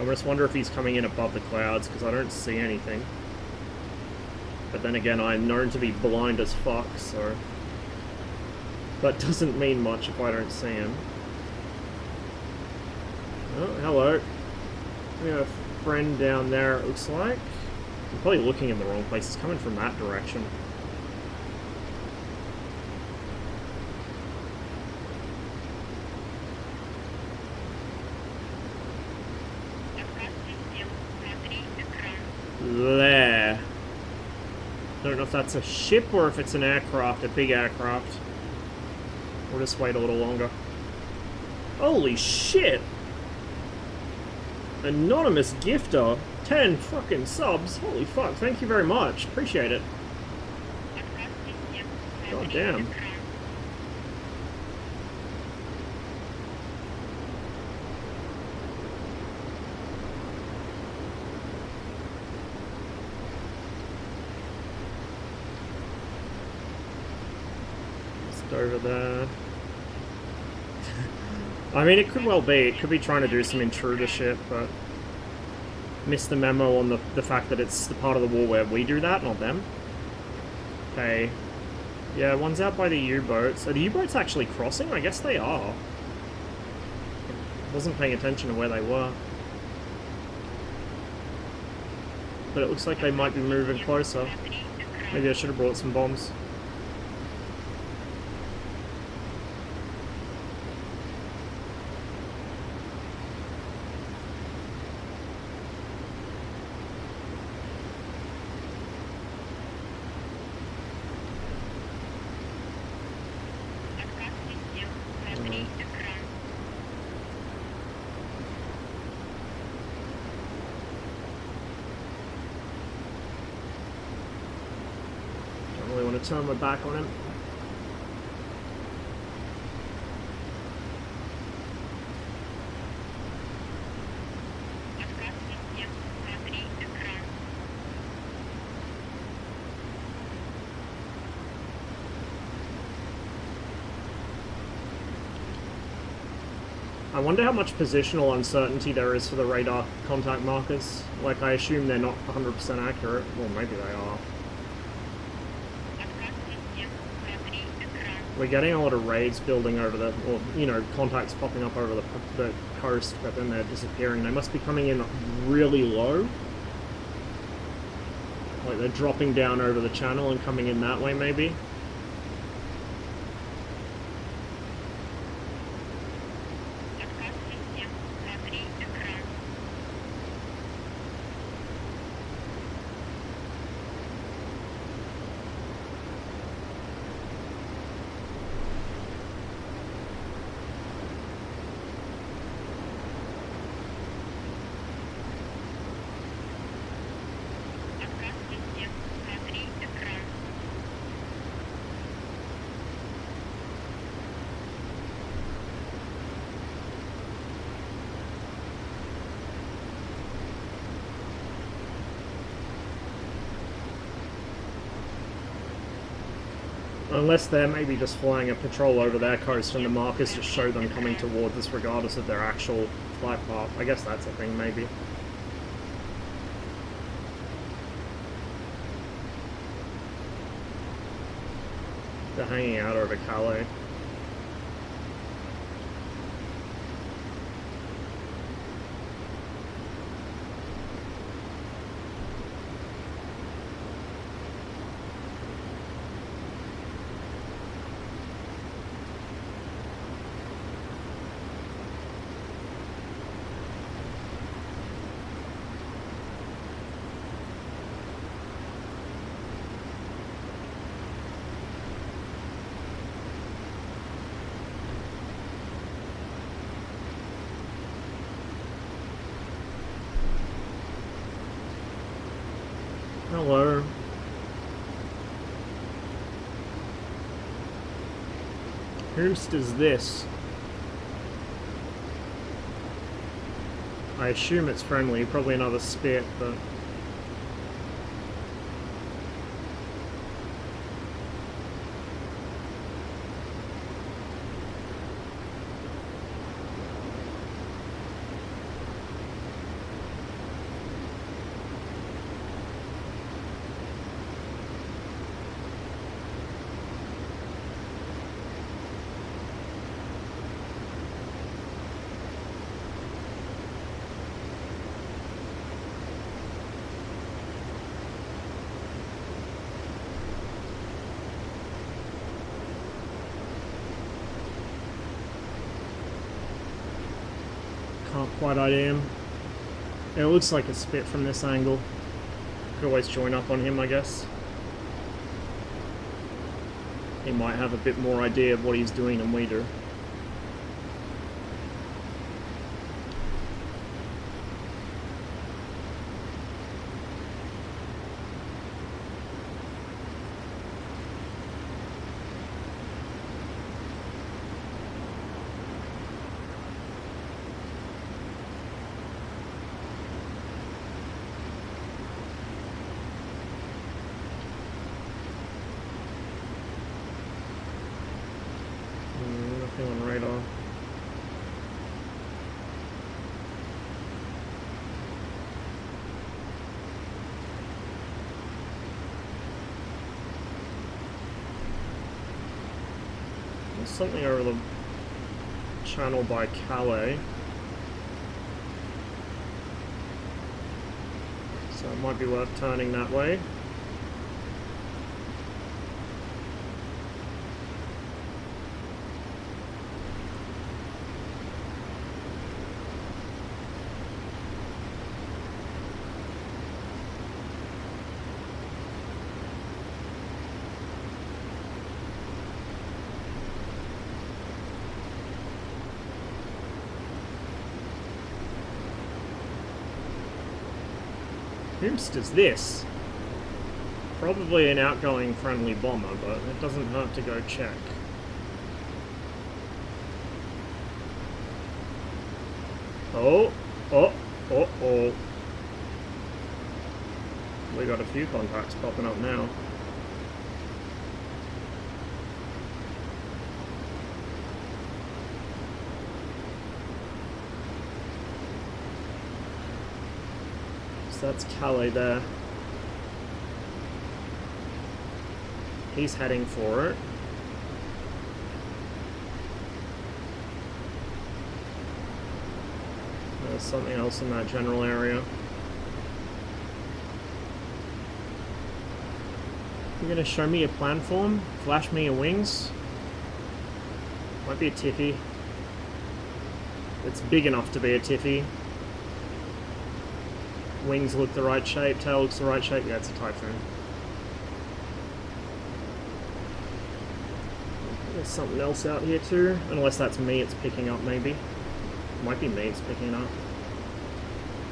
I just wonder if he's coming in above the clouds because I don't see anything. But then again, I'm known to be blind as fuck, so that doesn't mean much if I don't see him. Oh, hello. We have a friend down there, it looks like. I'm probably looking in the wrong place. It's coming from that direction. There. I don't know if that's a ship or if it's an aircraft, a big aircraft. We'll just wait a little longer. Holy shit! Anonymous gifter, 10 fucking subs. Holy fuck, thank you very much. Appreciate it. God damn. Just over there. I mean, it could well be. It could be trying to do some intruder shit, but missed the memo on the fact that it's the part of the war where we do that, not them. Okay. Yeah, one's out by the U-boats. Are the U-boats actually crossing? I guess they are. Wasn't paying attention to where they were. But it looks like they might be moving closer. Maybe I should have brought some bombs. Turn my back on him. I wonder how much positional uncertainty there is for the radar contact markers. Like, I assume they're not 100% accurate. Well, maybe they are. We're getting a lot of raids building over the, or, you know, contacts popping up over the coast, but then they're disappearing. They must be coming in really low. Like they're dropping down over the channel and coming in that way, maybe. Unless they're maybe just flying a patrol over their coast and the markers just show them coming towards us regardless of their actual flight path. I guess that's a thing, maybe. They're hanging out over Calais. Hello. Whomst is this? I assume it's friendly, probably another spit, but... Can't quite ID him. It looks like a spit from this angle. Could always join up on him, I guess. he might have a bit more idea of what he's doing than we do. Nothing on radar. There's something over the channel by Calais. So it might be worth turning that way. Whomst is this? Probably an outgoing friendly bomber, but it doesn't hurt to go check. Oh. We got a few contacts popping up now. So that's Calais there. He's heading for it. There's something else in that general area. You're gonna show me your planform? Flash me your wings? Might be a tiffy. It's big enough to be a tiffy. Wings look the right shape, tail looks the right shape. Yeah, it's a Typhoon. There's something else out here too. Unless that's me it's picking up, maybe. Might be me it's picking up.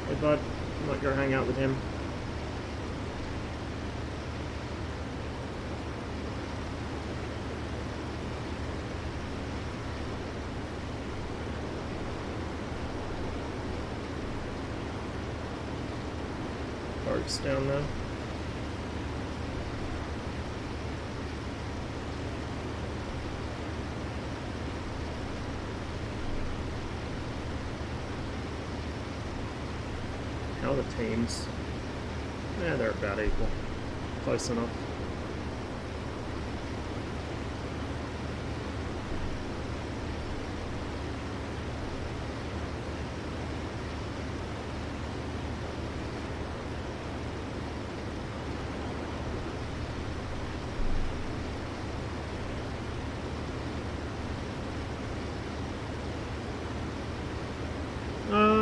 Hey bud, might go hang out with him. Boats down there. How are the teams? Yeah, they're about equal. Close enough.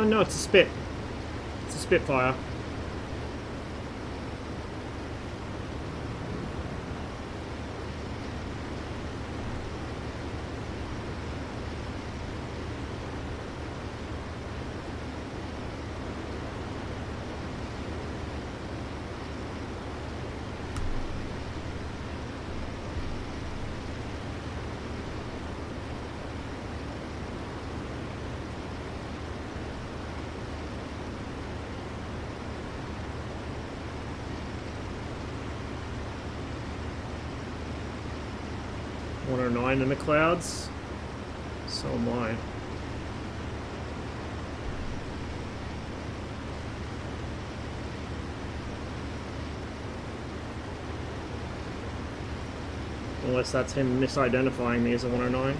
No, it's a Spit. It's a Spitfire. In the clouds, so am I. Unless that's him misidentifying me as a 109.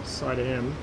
Side of him.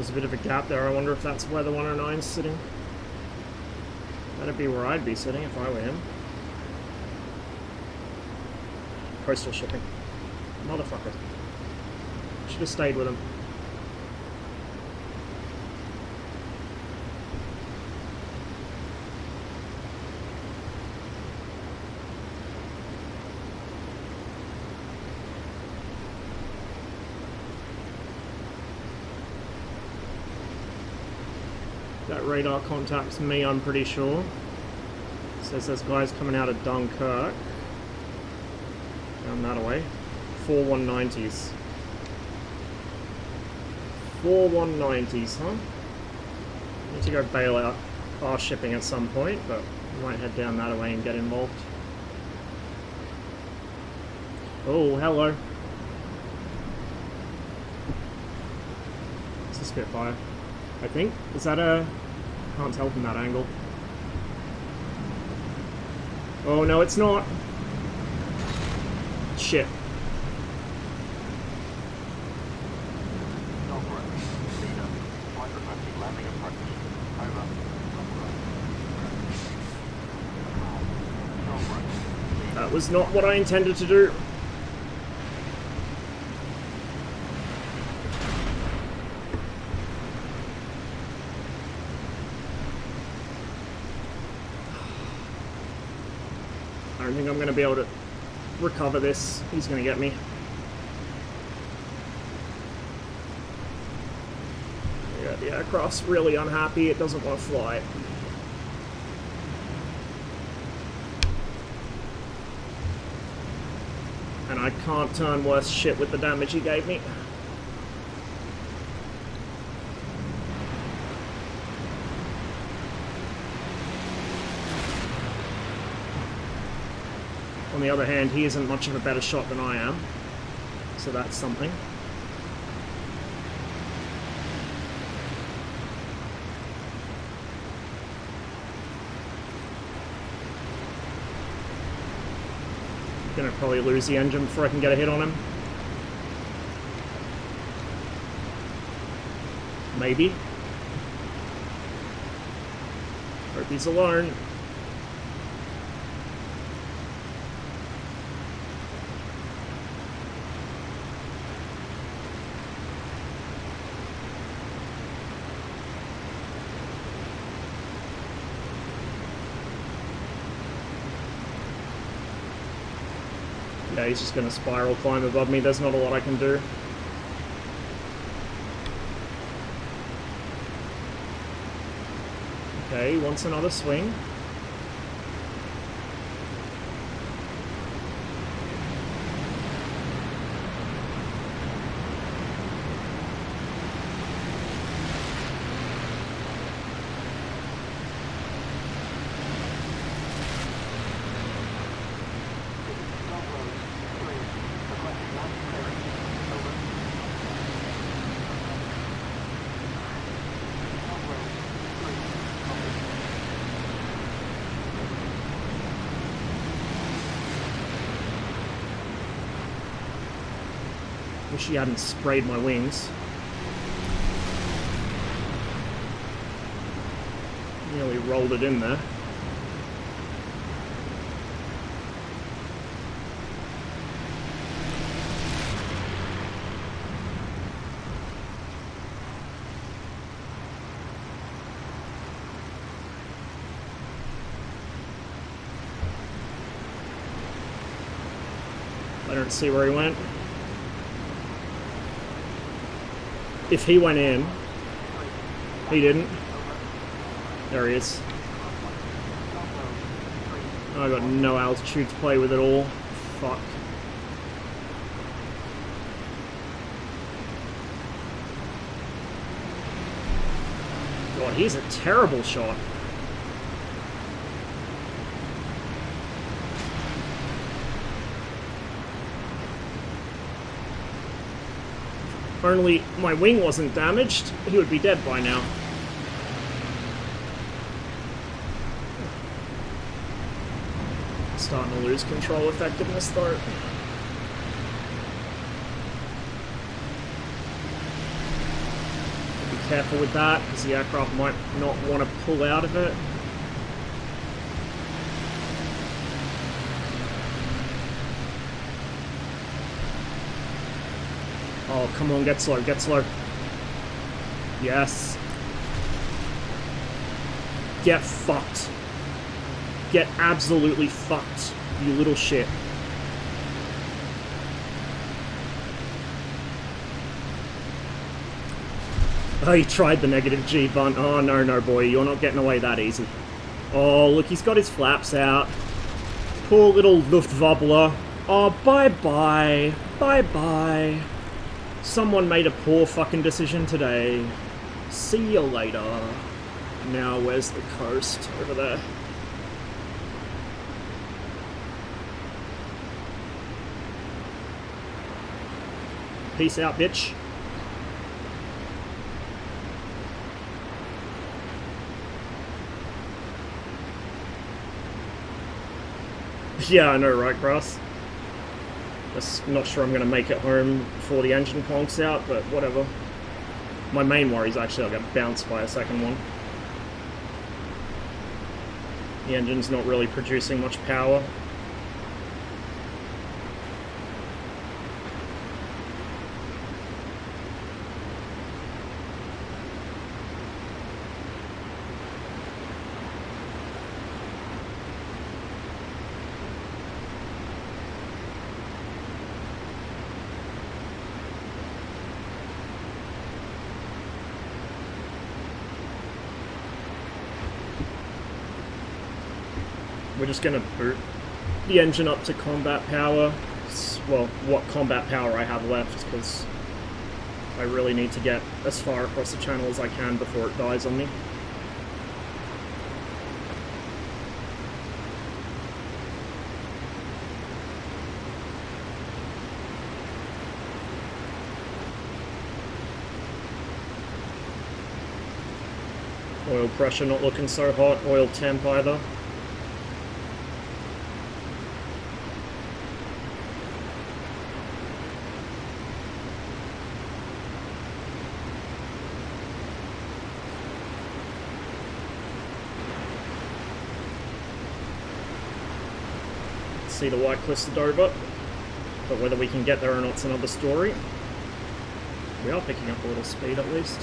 There's a bit of a gap there. I wonder if that's where the 109's sitting. That'd be where I'd be sitting if I were him. Coastal shipping. Motherfucker. Should have stayed with him. That radar contacts me, I'm pretty sure. Says there's guys coming out of Dunkirk. Down that way. 4 190s. 4 190s, huh? Need to go bail out our shipping at some point, but we might head down that way and get involved. Oh, hello. It's a Spitfire, I think. Is that a... Can't tell from that angle. Oh, no, it's not. Shit. That was not what I intended to do. I don't think I'm going to be able to recover this. He's going to get me. Yeah, the aircraft's really unhappy. It doesn't want to fly. And I can't turn worse shit with the damage he gave me. On the other hand, he isn't much of a better shot than I am, so that's something. Gonna probably lose the engine before I can get a hit on him. Maybe. Hope he's alone. Yeah, he's just going to spiral climb above me. There's not a lot I can do. Okay, he wants another swing. Wish he hadn't sprayed my wings. Nearly rolled it in there. I don't see where he went. If he went in, he didn't. There he is. I got no altitude to play with at all. Fuck. God, he's a terrible shot. If only my wing wasn't damaged, he would be dead by now. Starting to lose control effectiveness though. Be careful with that, because the aircraft might not want to pull out of it. Oh, come on, get slow, get slow. Yes. Get fucked. Get absolutely fucked, you little shit. Oh, he tried the negative G bunt. Oh, no, no, boy, you're not getting away that easy. Oh, look, he's got his flaps out. Poor little Luftwobbler. Oh, bye-bye. Bye-bye. Someone made a poor fucking decision today. See you later. Now, where's the coast? Over there. Peace out, bitch. Yeah, I know, right, Grass? Just not sure I'm going to make it home before the engine conks out, but whatever. My main worry is actually I'll get bounced by a second one. The engine's not really producing much power. We're just going to boot the engine up to combat power. Well, what combat power I have left, because I really need to get as far across the channel as I can before it dies on me. Oil pressure not looking so hot, oil temp either. See the white cliffs of Dover, but whether we can get there or not's another story. We are picking up a little speed at least.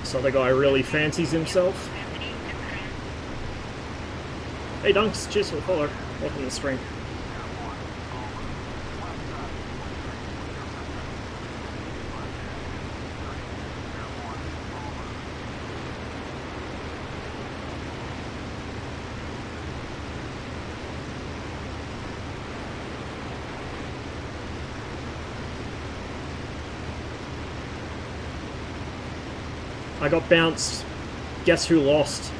This other guy really fancies himself. Hey Dunks, cheers for the follow. Welcome to the stream. I got bounced. Guess who lost?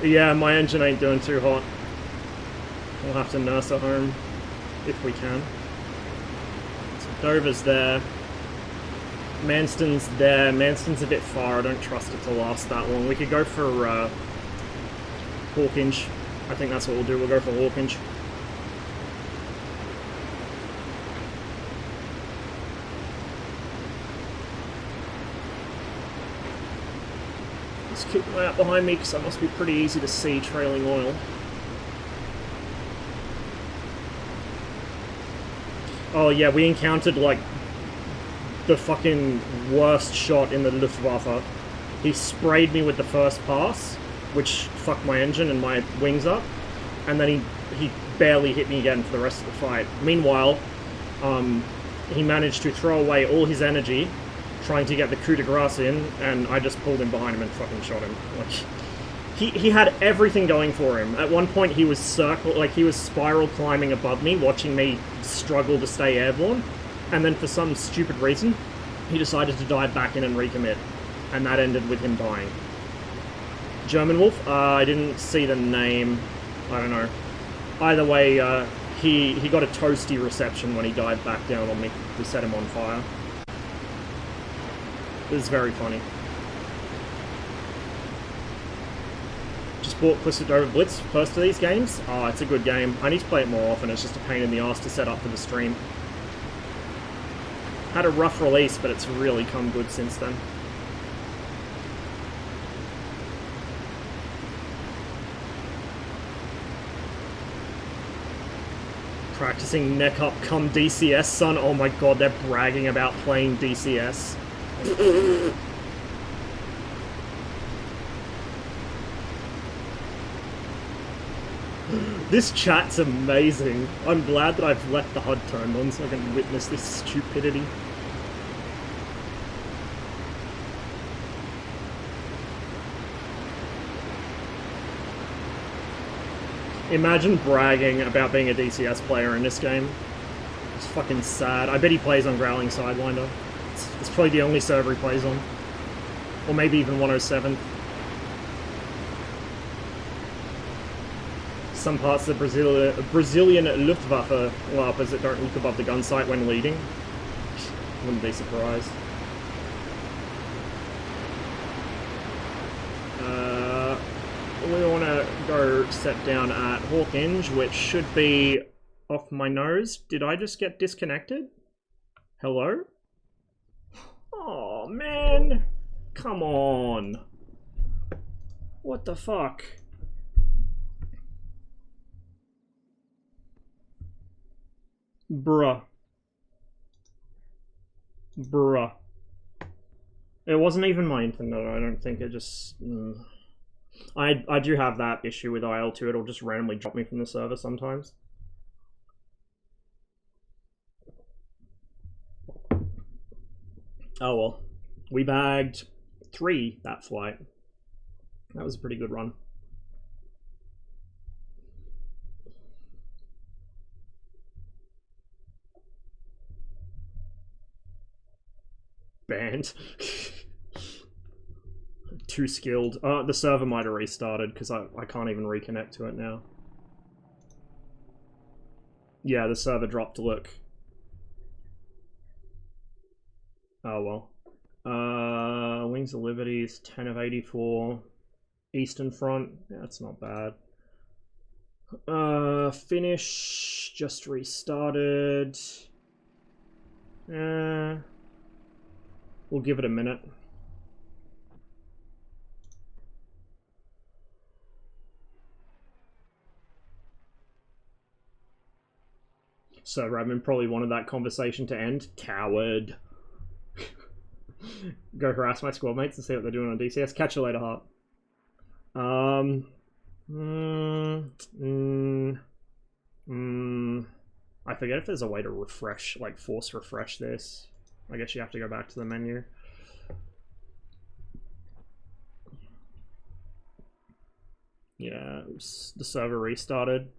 Yeah, my engine ain't doing too hot. We'll have to nurse her home if we can. So Dover's there. Manston's there. Manston's a bit far. I don't trust it to last that long. We could go for Hawkinge. I think that's what we'll do. We'll go for Hawkinge. Keep them out behind me because that must be pretty easy to see trailing oil. Oh yeah, we encountered like the fucking worst shot in the Luftwaffe. He sprayed me with the first pass, which fucked my engine and my wings up, and then he barely hit me again for the rest of the fight. Meanwhile, he managed to throw away all his energy trying to get the coup de grace in, and I just pulled him behind him and fucking shot him. Like, He had everything going for him. At one point, he was spiral climbing above me, watching me struggle to stay airborne, and then for some stupid reason, he decided to dive back in and recommit, and that ended with him dying. German Wolf? I didn't see the name. I don't know. Either way, he got a toasty reception when he dived back down on me. We set him on fire. It was very funny. Just bought Quistadora Blitz, first of these games. Oh, it's a good game. I need to play it more often, it's just a pain in the ass to set up for the stream. Had a rough release, but it's really come good since then. Practicing neck up come DCS, son. Oh my god, they're bragging about playing DCS. This chat's amazing. I'm glad that I've left the HUD turned on so I can witness this stupidity. Imagine bragging about being a DCS player in this game. It's fucking sad. I bet he plays on Growling Sidewinder. It's probably the only server he plays on. Or maybe even 107. Some parts of the Brazilian Luftwaffe LARPers that don't look above the gun sight when leading. Wouldn't be surprised. We want to go set down at Hawkinge, which should be off my nose. Did I just get disconnected? Hello? Oh man! Come on! What the fuck? Bruh. Bruh. It wasn't even my internet, I don't think. It just... I do have that issue with IL2, it'll just randomly drop me from the server sometimes. Oh well. We bagged 3 that flight. That was a pretty good run. Banned. Too skilled. The server might have restarted because I can't even reconnect to it now. Yeah, the server dropped, look. Oh well. Wings of Liberty is 10 of 84. Eastern Front, yeah, that's not bad. Finish just restarted. We'll give it a minute. So Radman probably wanted that conversation to end. Coward. Go harass my squad mates and see what they're doing on DCS. Catch you later, Hart. I forget if there's a way to refresh, like force refresh this. I guess you have to go back to the menu. Yeah, the server restarted.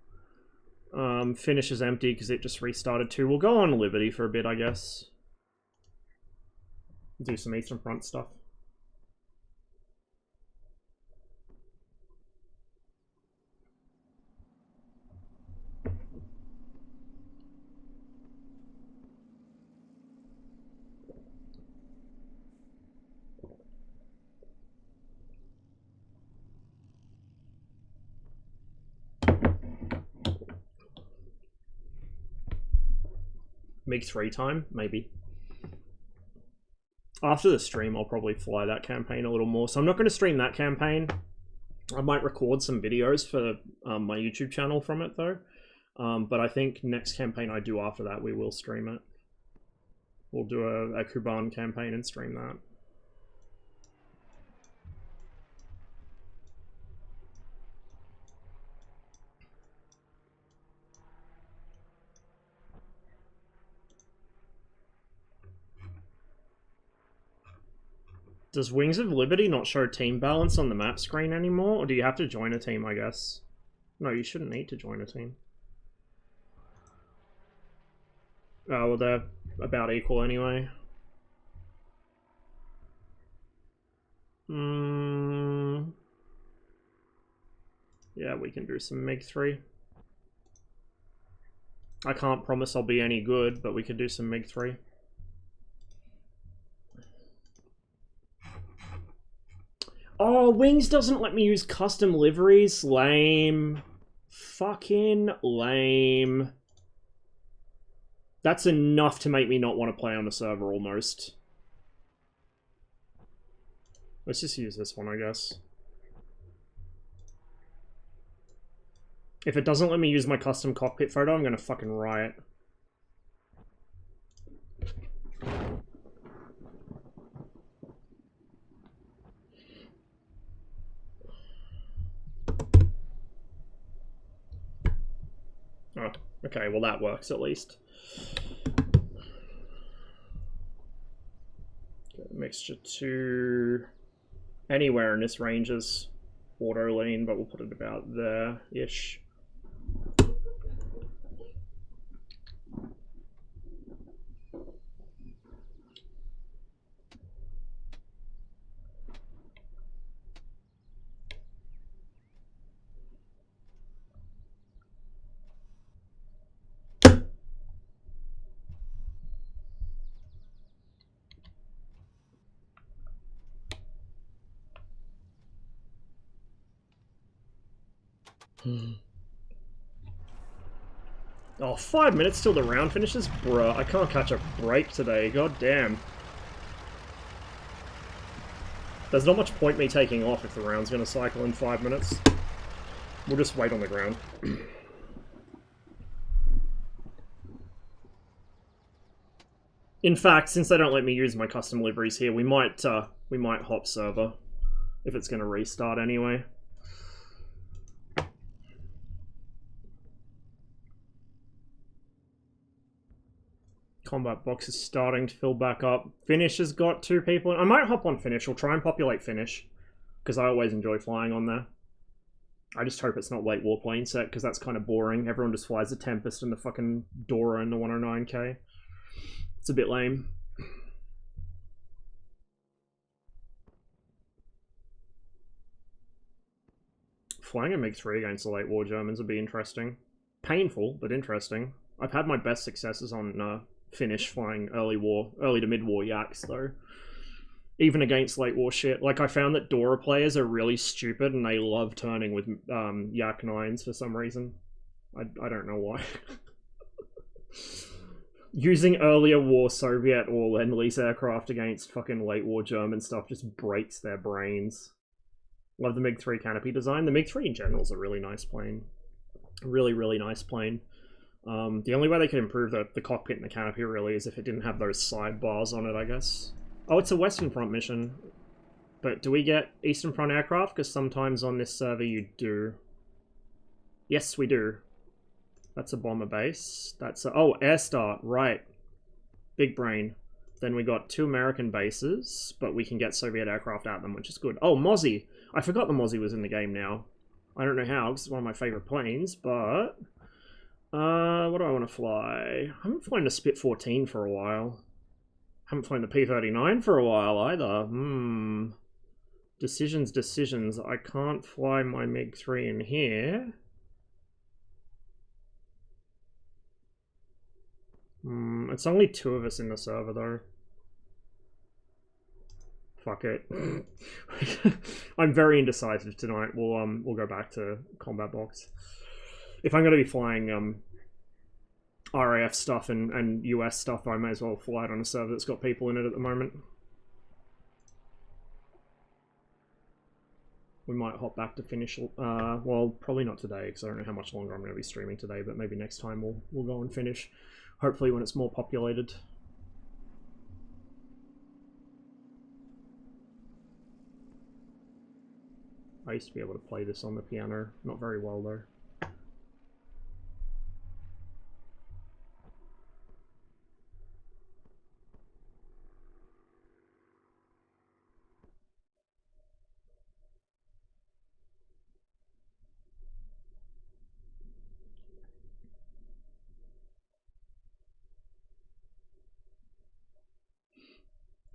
Finish is empty because it just restarted too. We'll go on Liberty for a bit, I guess. Do some Eastern Front stuff. MiG-3 time, maybe. After the stream, I'll probably fly that campaign a little more. So I'm not going to stream that campaign. I might record some videos for my YouTube channel from it, though. But I think next campaign I do after that, we will stream it. We'll do a Kuban campaign and stream that. Does Wings of Liberty not show team balance on the map screen anymore? Or do you have to join a team, I guess? No, you shouldn't need to join a team. Oh, well, they're about equal anyway. Yeah, we can do some MiG-3. I can't promise I'll be any good, but we could do some MiG-3. Oh, Wings doesn't let me use custom liveries. Lame. Fucking lame. That's enough to make me not want to play on the server almost. Let's just use this one, I guess. If it doesn't let me use my custom cockpit photo, I'm gonna fucking riot. Oh, okay, well that works at least. Okay, mixture 2. Anywhere in this range is auto lean, but we'll put it about there-ish. Oh, 5 minutes till the round finishes? Bruh, I can't catch a break today, god damn. There's not much point me taking off if the round's gonna cycle in 5 minutes. We'll just wait on the ground. In fact, since they don't let me use my custom liveries here, we might hop server if it's gonna restart anyway. Combat box is starting to fill back up. Finish has got 2 people. I might hop on Finish. We'll try and populate Finish, because I always enjoy flying on there. I just hope it's not late warplane set, because that's kind of boring. Everyone just flies the Tempest and the fucking Dora and the 109K. It's a bit lame. Flying a MiG-3 against the late war Germans would be interesting. Painful, but interesting. I've had my best successes on Finish flying early to mid-war Yaks, though. Even against late war shit. Like, I found that Dora players are really stupid and they love turning with Yak 9s for some reason. I don't know why. Using earlier war Soviet or Lend-Lease aircraft against fucking late war German stuff just breaks their brains. Love the MiG-3 canopy design. The MiG-3 in general is a really nice plane. Really, really nice plane. The only way they could improve the cockpit and the canopy really is if it didn't have those sidebars on it, I guess. Oh, it's a Western Front mission. But do we get Eastern Front aircraft? Because sometimes on this server you do. Yes, we do. That's a bomber base. That's a... Oh, Air Start. Right. Big brain. Then we got 2 American bases, but we can get Soviet aircraft at them, which is good. Oh, Mozzie. I forgot the Mozzie was in the game now. I don't know how, because it's one of my favorite planes, but... what do I want to fly? I haven't flown the Spit 14 for a while. Haven't flown the P-39 for a while either. Decisions. I can't fly my MiG-3 in here. It's only 2 of us in the server though. Fuck it. I'm very indecisive tonight. We'll go back to combat box. If I'm going to be flying RAF stuff and US stuff, I may as well fly it on a server that's got people in it at the moment. We might hop back to Finish. Well, probably not today because I don't know how much longer I'm going to be streaming today. But maybe next time we'll go and Finish. Hopefully when it's more populated. I used to be able to play this on the piano. Not very well though.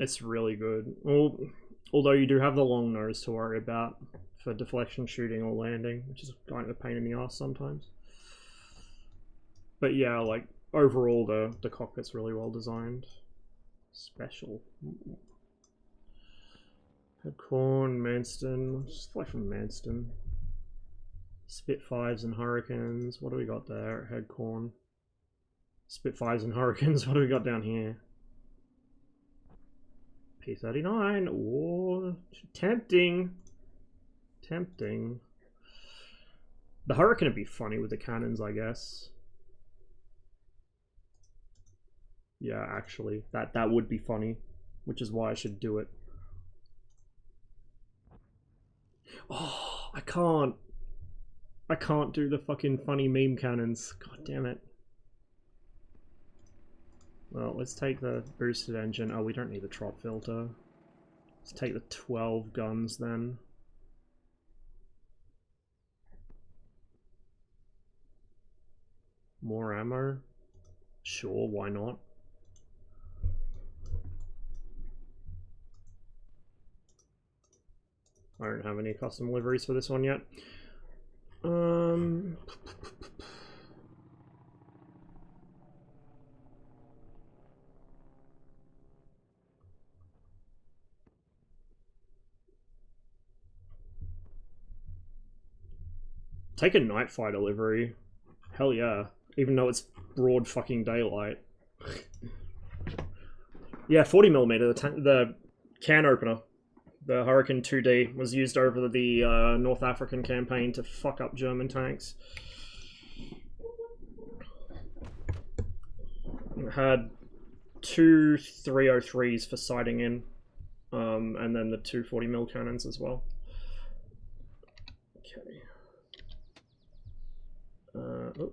It's really good. Well, although you do have the long nose to worry about for deflection shooting or landing, which is kind of a pain in the ass sometimes. But yeah, like overall the cockpit's really well designed. Special. Headcorn, Manston. Just fly from Manston. Spitfires and Hurricanes. What do we got there? Headcorn. Spitfires and Hurricanes. What do we got down here? P-39. Oh, tempting. Tempting. The Hurricane would be funny with the cannons, I guess. Yeah, actually, that would be funny, which is why I should do it. Oh, I can't do the fucking funny meme cannons. God damn it. Well, let's take the boosted engine. Oh, we don't need the trop filter. Let's take the 12 guns then. More ammo? Sure, why not? I don't have any custom liveries for this one yet. Take a night fighter livery. Hell yeah. Even though it's broad fucking daylight. Yeah, 40mm, the can opener. The Hurricane 2D was used over the North African campaign to fuck up German tanks. It had two 303s for sighting in, and then the two 40mm cannons as well. Okay. Oh.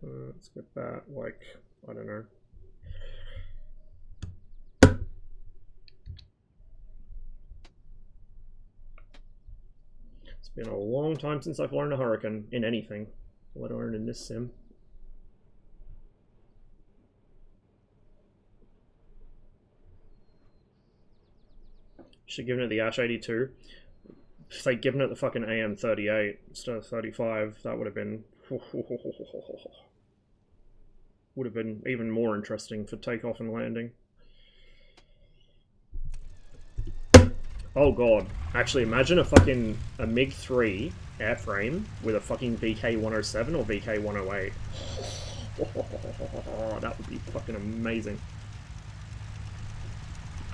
Let's get that, like, I don't know. It's been a long time since I've learned a Hurricane in anything, let alone in this sim. Should have given it the Ash 82. If they'd given it the fucking AM 38 instead of 35, that would have been... would have been even more interesting for takeoff and landing. Oh god. Actually, imagine a fucking MiG-3 airframe with a fucking VK-107 or VK-108. That would be fucking amazing.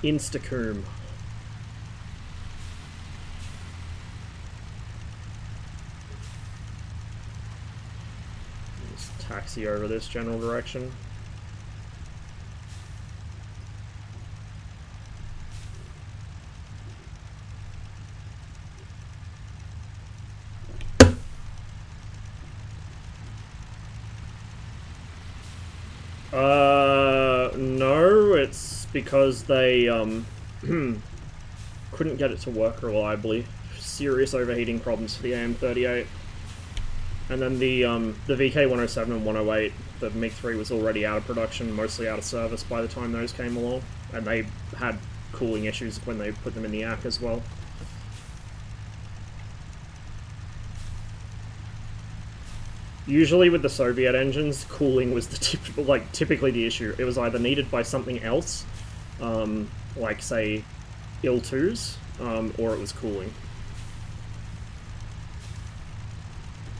Instacoom. Just taxi over this general direction. No, it's because they, couldn't get it to work reliably. Serious overheating problems for the AM38. And then the VK-107 and 108, the MiG-3 was already out of production, mostly out of service by the time those came along. And they had cooling issues when they put them in the AC as well. Usually with the Soviet engines, cooling was the typically the issue. It was either needed by something else, like say Il-2s, or it was cooling.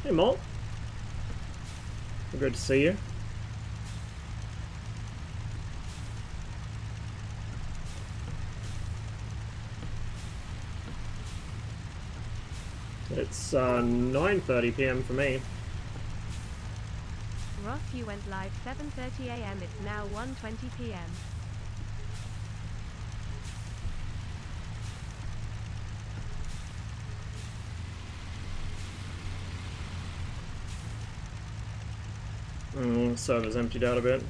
Hey Malt, good to see you. It's 9:30 PM for me. Ross, you went live 7:30 AM. It's now 1:20 PM. Server's emptied out a bit.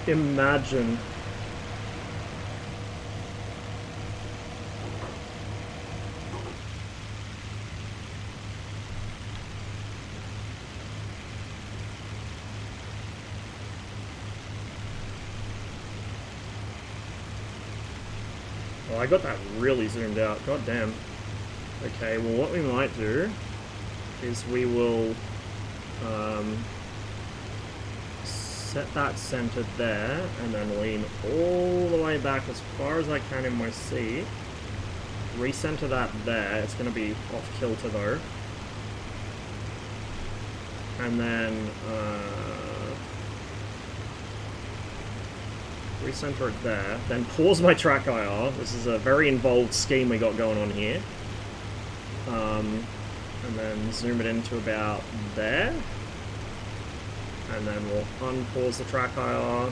imagine. Oh, I got that really zoomed out. God damn. Okay, well what we might do is we will set that centered there and then lean all the way back as far as I can in my seat. Recenter that there. It's going to be off kilter though. And then recenter it there. Then pause my track IR. This is a very involved scheme we got going on here. And then zoom it into about there. And then we'll unpause the track IR.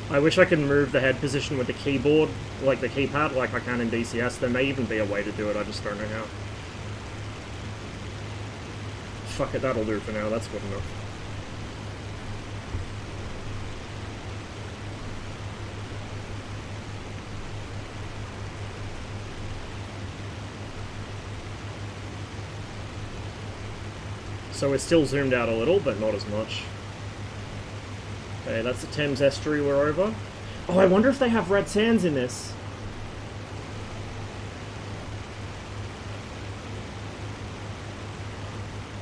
I wish I could move the head position with the keyboard, like the keypad, like I can in DCS. There may even be a way to do it, I just don't know how. Fuck it, that'll do for now, that's good enough. So we're still zoomed out a little, but not as much. Okay, that's the Thames estuary we're over. Oh, I wonder if they have red sands in this.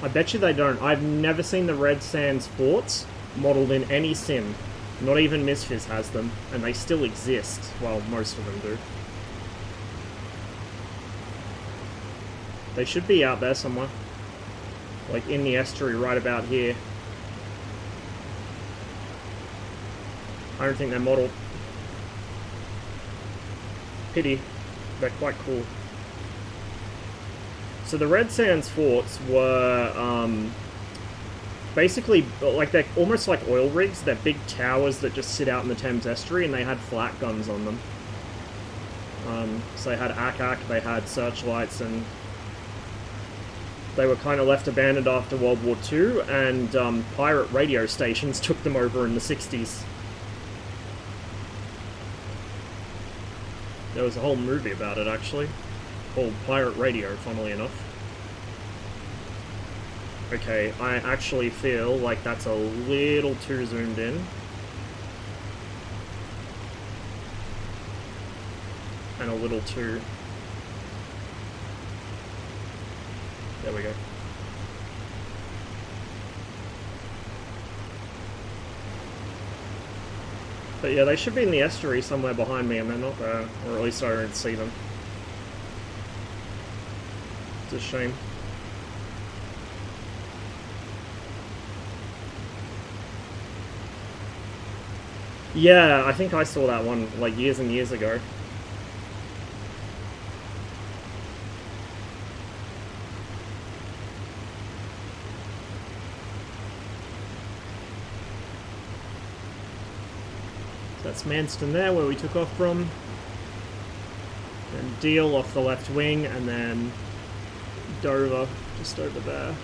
I bet you they don't. I've never seen the red sands forts modelled in any sim. Not even Misfits has them, and they still exist. Well, most of them do. They should be out there somewhere. Like in the estuary right about here. I don't think they're modelled. Pity. They're quite cool. So the Red Sands forts were basically like they're almost like oil rigs. They're big towers that just sit out in the Thames estuary, and they had flat guns on them. So they had ACAC, they had searchlights, and they were kind of left abandoned after World War II, and pirate radio stations took them over in the 60s. There was a whole movie about it, actually, called Pirate Radio, funnily enough. Okay, I actually feel like that's a little too zoomed in. And a little too... There we go. But yeah, they should be in the estuary somewhere behind me, and they're not there. Or at least I don't see them. It's a shame. Yeah, I think I saw that one, like, years and years ago. That's Manston there, where we took off from. Then Deal off the left wing, and then Dover, just over there.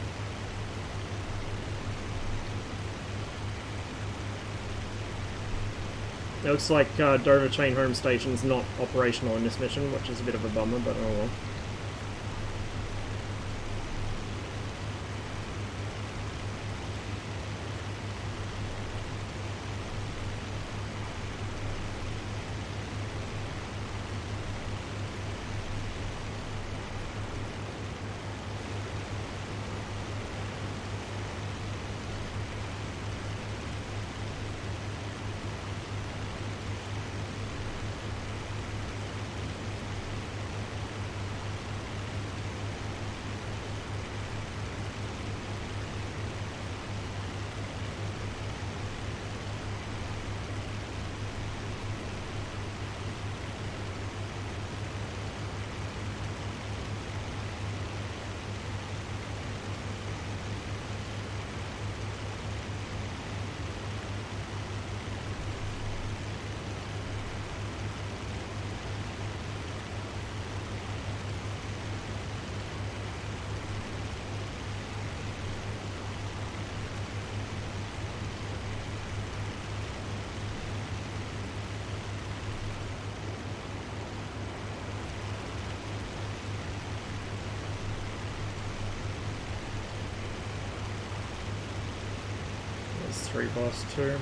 It looks like Dover Chain Home Station's not operational in this mission, which is a bit of a bummer, but oh well. bus too.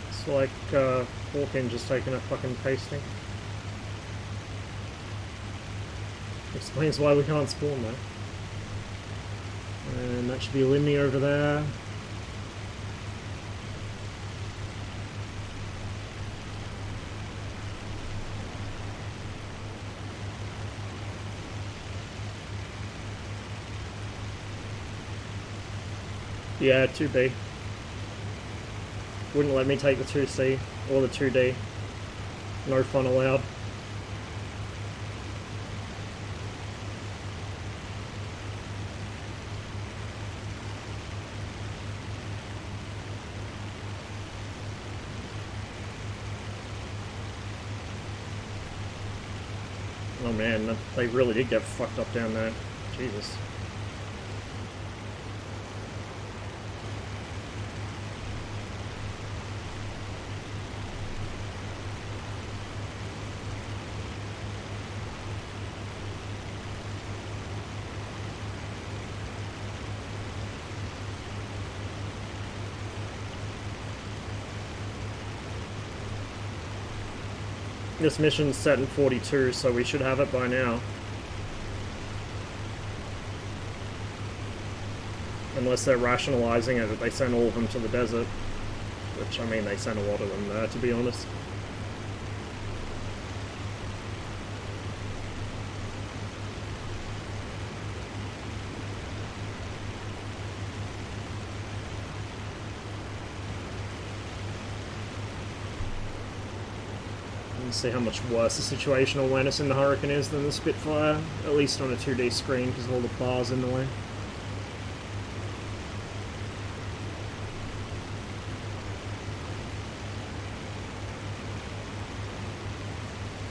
It's like Hawking just taking a fucking pasting. Explains why we can't spawn though. And that should be Limney over there. Yeah, 2B. Wouldn't let me take the 2C or the 2D. No fun allowed. Oh man, they really did get fucked up down there. Jesus. This mission's set in 42, so we should have it by now. Unless they're rationalizing it, that they send all of them to the desert. Which, I mean, they sent a lot of them there, to be honest. See how much worse the situational awareness in the Hurricane is than the Spitfire, at least on a 2D screen because of all the bars in the way.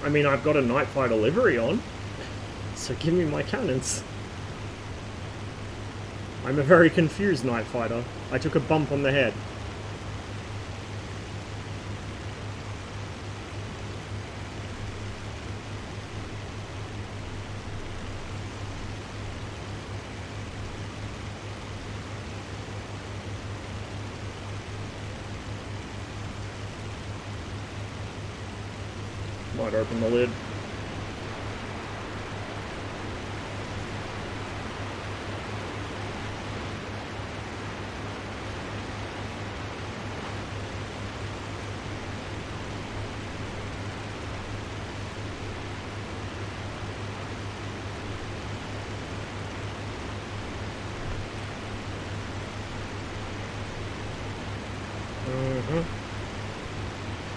I mean, I've got a night fighter livery on, so give me my cannons. I'm a very confused night fighter. I took a bump on the head. Might open the lid.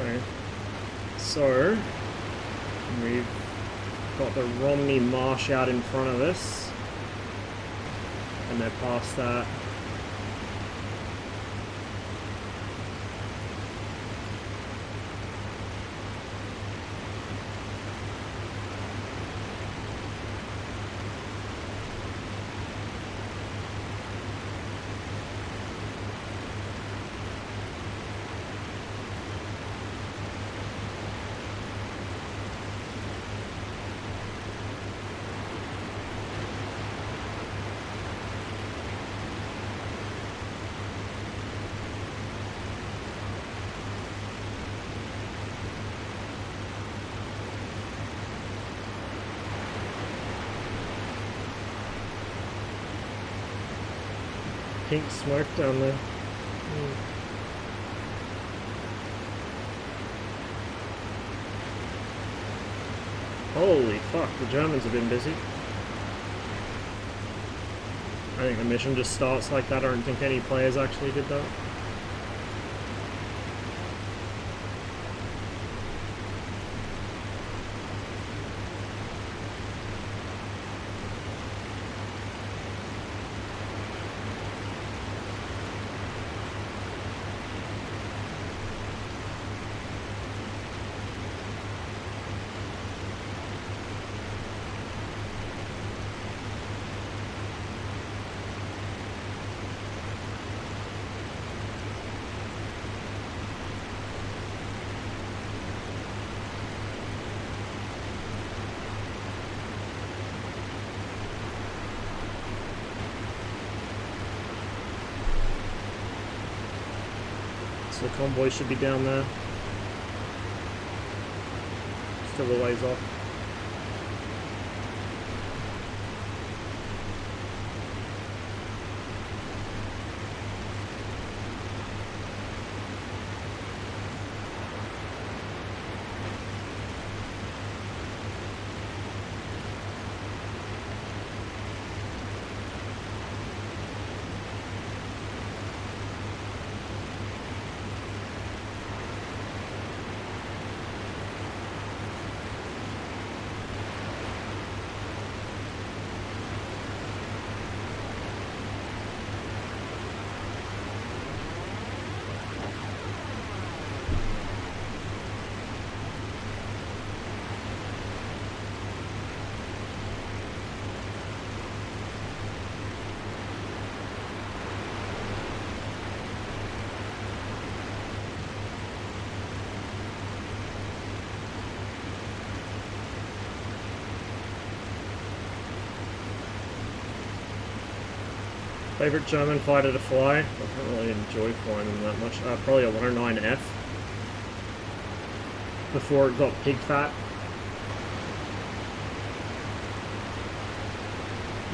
Okay. So we've Got the Romney Marsh out in front of us. And they're past that. Pink smoke down there. Holy fuck, the Germans have been busy. I think the mission just starts like that. I don't think any players actually did that. So the convoy should be down there. Still a ways off. Favorite German fighter to fly? I don't really enjoy flying them that much. Probably a 109F. Before it got pig fat.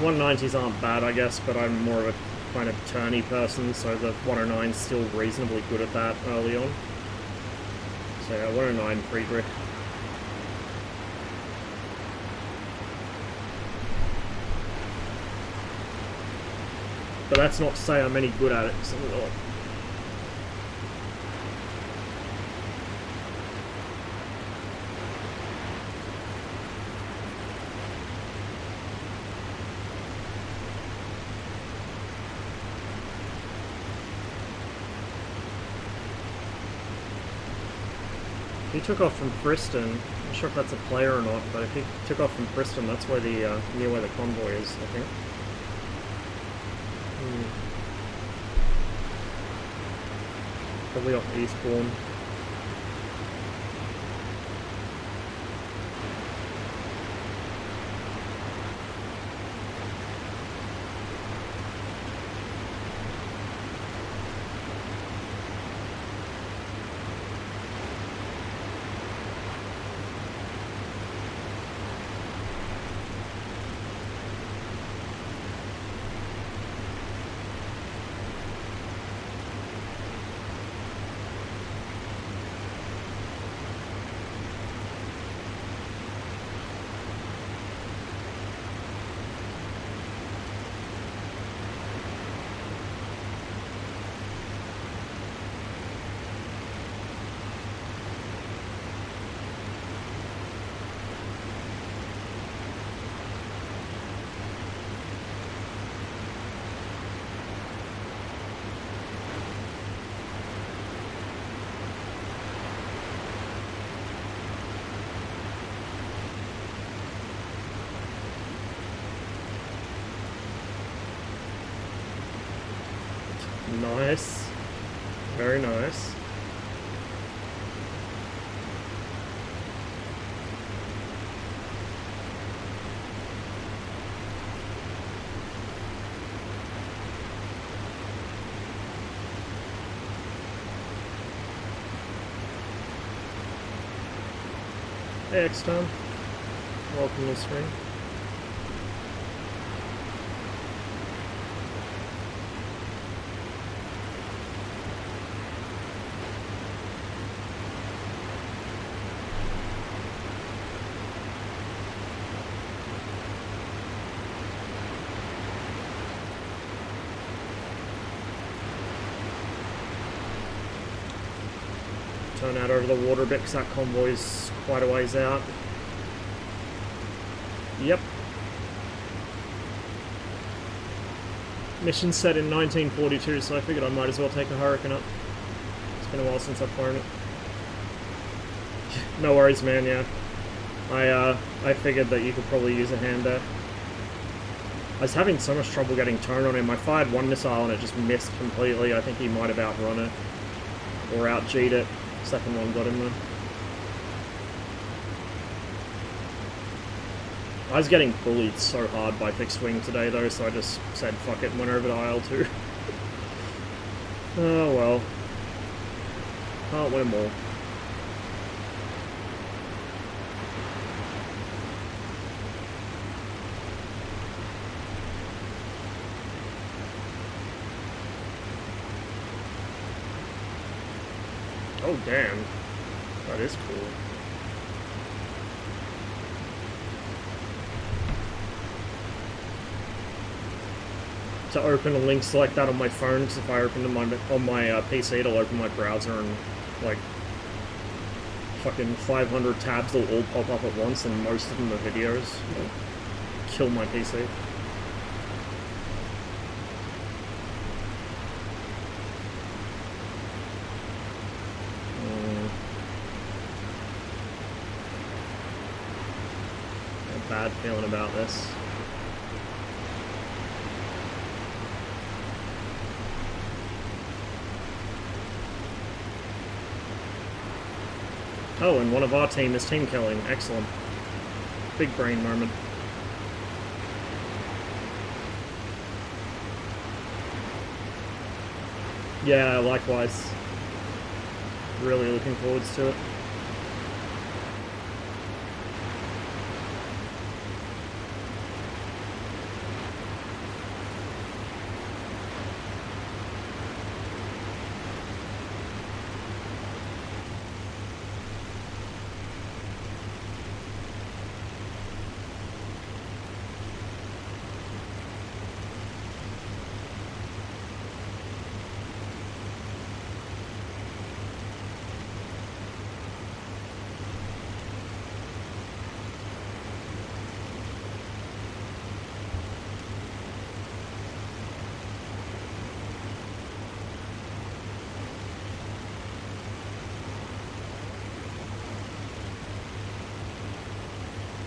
190s aren't bad, I guess, but I'm more of a kind of turny person, so the 109's still reasonably good at that early on. So yeah, 109 Friedrich. But that's not to say I'm any good at it, so he took off from Bristol. I'm not sure if that's a player or not, but if he took off from Bristol, that's where the near where the convoy is, I think. Probably off Eastbourne. Nice. Very nice. Hey, X-Tom. Welcome to the stream. Turn out over the water a bit because that convoy's quite a ways out. Yep. Mission set in 1942, so I figured I might as well take a Hurricane up. It's been a while since I've flown it. No worries, man, yeah. I figured that you could probably use a hand there. I was having so much trouble getting turn on him. I fired one missile and it just missed completely. I think he might have outrun it. Or out-G'd it. Second one got him though. I was getting bullied so hard by fixed wing today though, so I just said fuck it and went over to IL-2. Oh well. Can't win them all. Oh damn. That is cool. To open links like that on my phone, because if I open them on my PC, it'll open my browser and like fucking 500 tabs will all pop up at once, and most of them are videos. It'll kill my PC. Bad feeling about this. Oh, and one of our team is team killing. Excellent. Big brain moment. Yeah, likewise. Really looking forwards to it.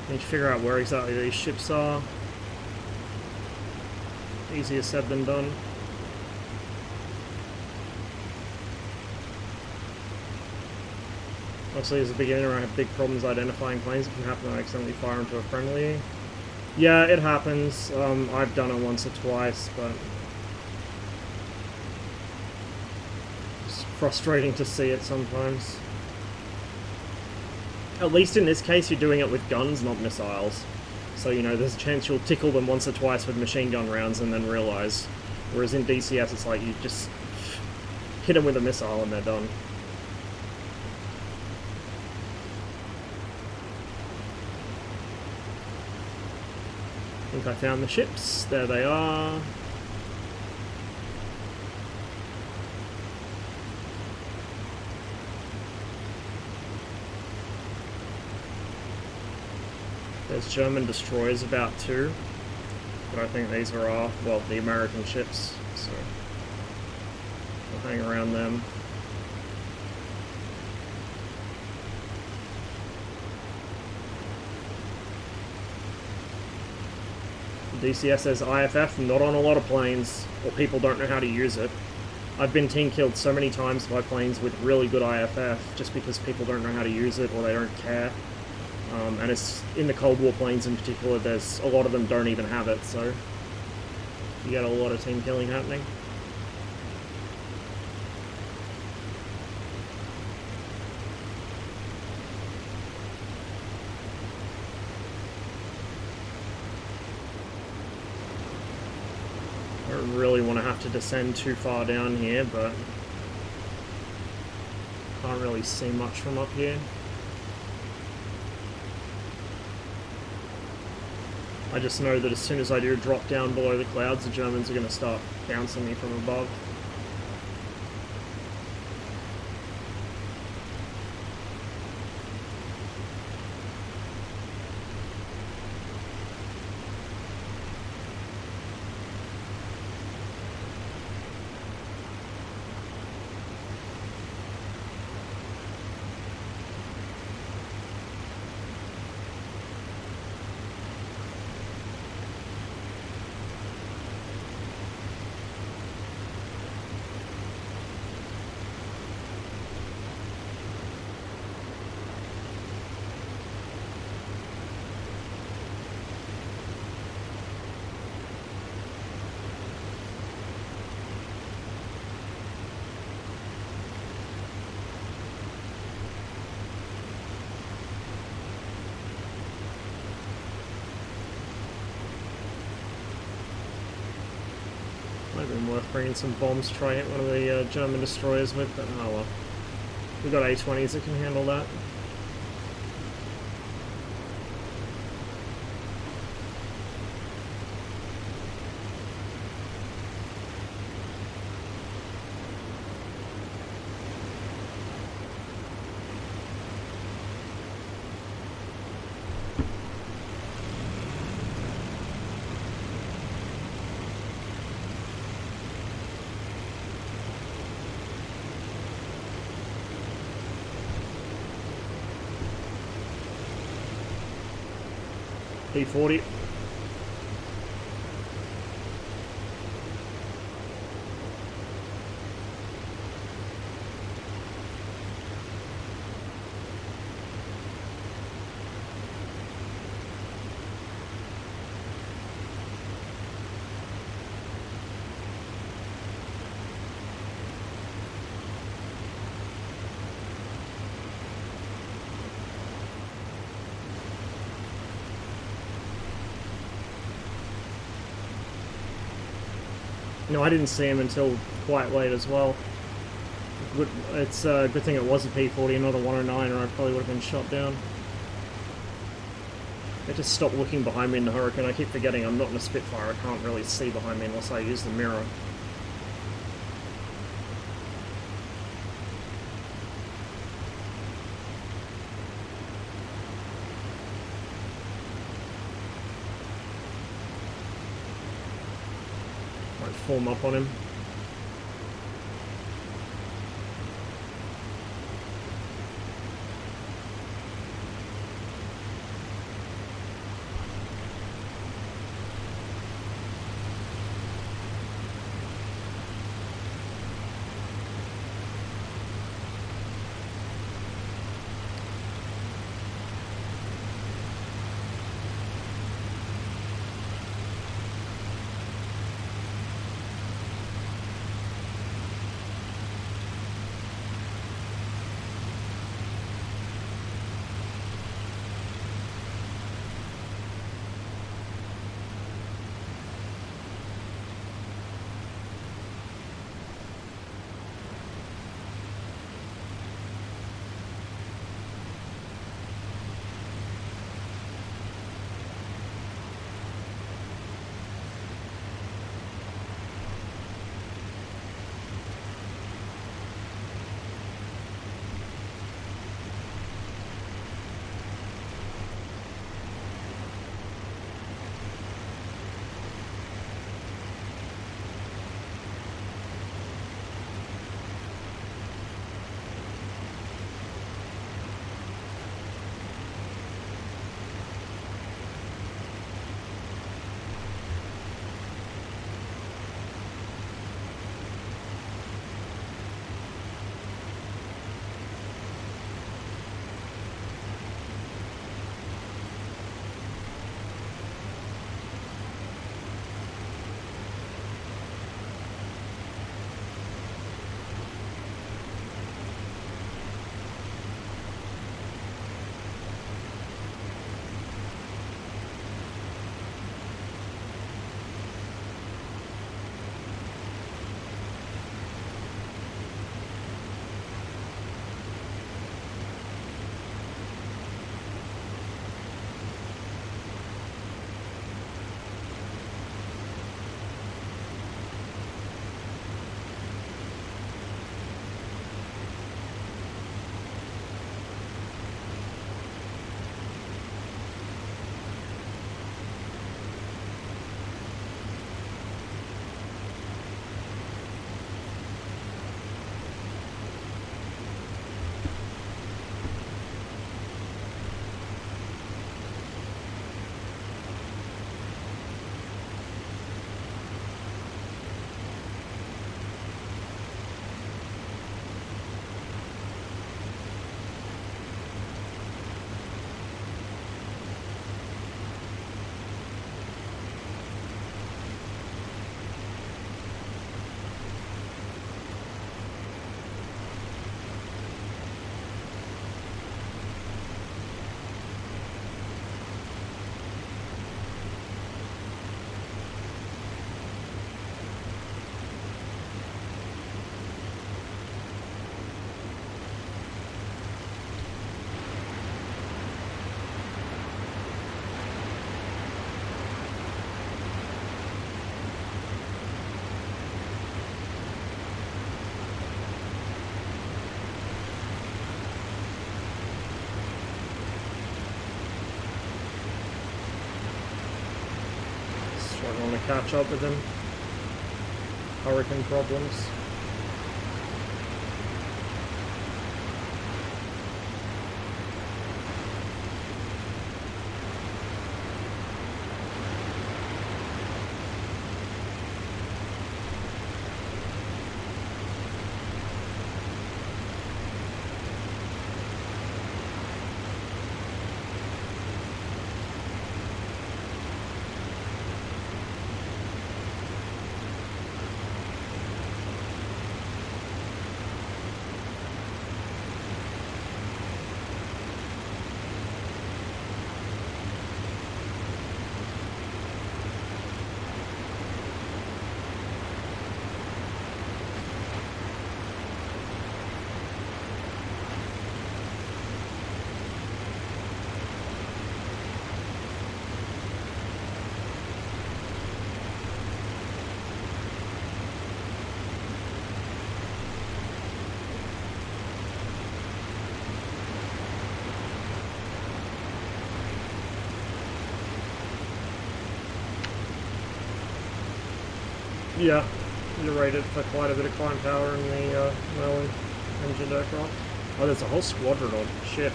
Need to figure out where exactly these ships are. Easier said than done. Obviously, as a beginner, I have big problems identifying planes. It can happen when I accidentally fire into a friendly. Yeah, it happens. I've done it once or twice, but it's frustrating to see it sometimes. At least in this case, you're doing it with guns, not missiles. So, you know, there's a chance you'll tickle them once or twice with machine gun rounds and then realize. Whereas in DCS, it's like you just hit them with a missile and they're done. I think I found the ships. There they are. There's German destroyers about too, but I think these are our, well, the American ships, so we'll hang around them. DCS says IFF, not on a lot of planes, or people don't know how to use it. I've been team killed so many times by planes with really good IFF just because people don't know how to use it or they don't care. And it's in the Cold War planes in particular, there's a lot of them don't even have it, so you get a lot of team killing happening. I don't really want to have to descend too far down here, but can't really see much from up here. I just know that as soon as I do drop down below the clouds, the Germans are going to start bouncing me from above. Might have been worth bringing some bombs to try hit one of the German destroyers with, but oh well. We've got A-20s that can handle that. P-40. No, I didn't see him until quite late as well. It's a good thing it was a P-40 and not a 109, or I probably would have been shot down. I just stopped looking behind me in the Hurricane. I keep forgetting I'm not in a Spitfire. I can't really see behind me unless I use the mirror. Might form up on him. catch up with him. Hurricane problems. Yeah, you're rated for quite a bit of climb power in the well-engined aircraft. Oh, there's a whole squadron on. Shit.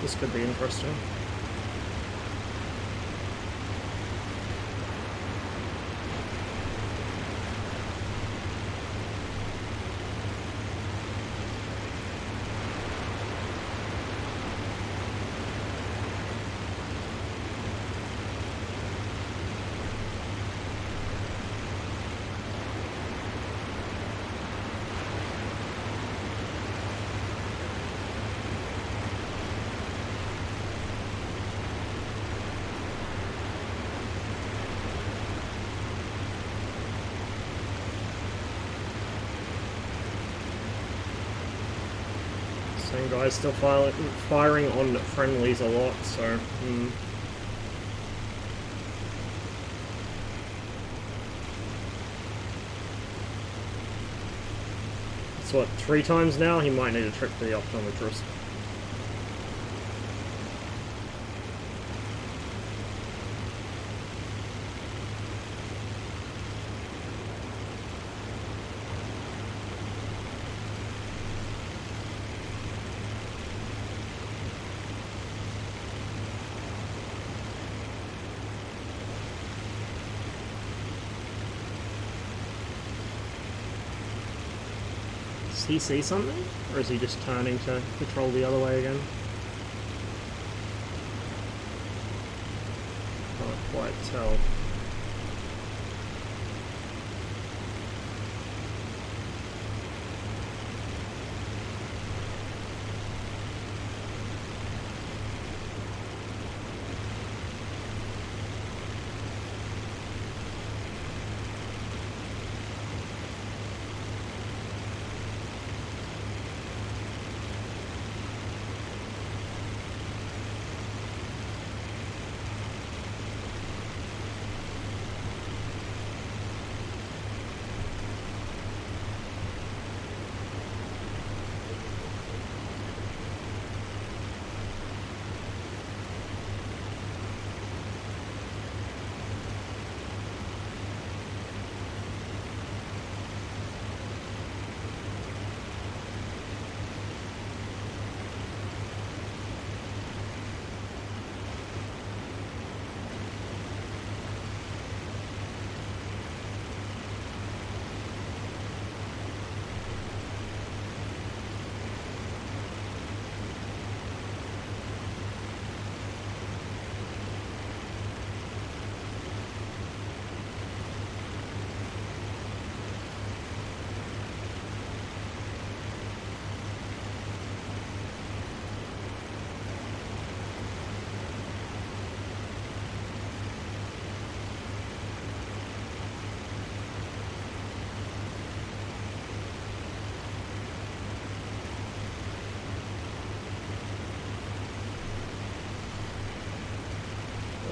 This could be interesting. Same guy's still firing on friendlies a lot, so... It's what, 3 times now? He might need a trip to the optometrist. Does he see something? Or is he just turning to patrol the other way again? Can't quite tell.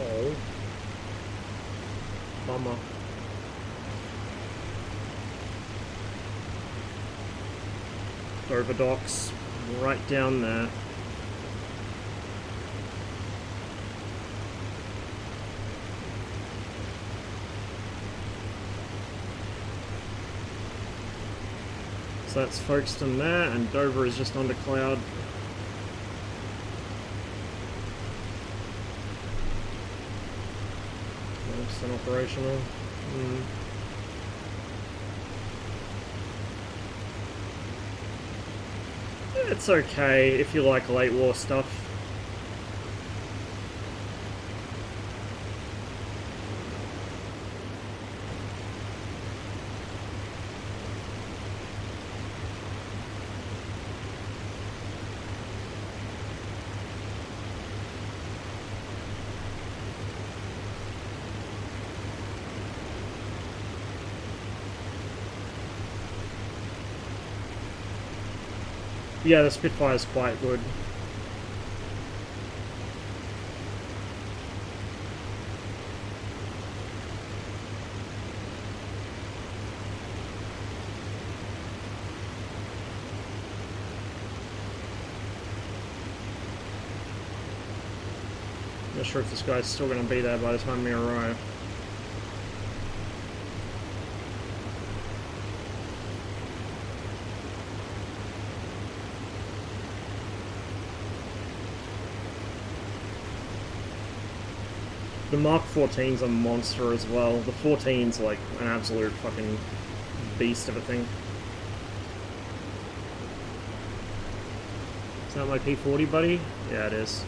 Oh. Bummer. Dover docks, right down there. So that's Folkestone there, and Dover is just under cloud. It's operational. It's okay if you like late war stuff. Yeah, the Spitfire's quite good. Not sure if this guy's still going to be there by the time we arrive. The Mark 14's a monster as well. The 14's like an absolute fucking beast of a thing. Is that my P40, buddy? Yeah, it is.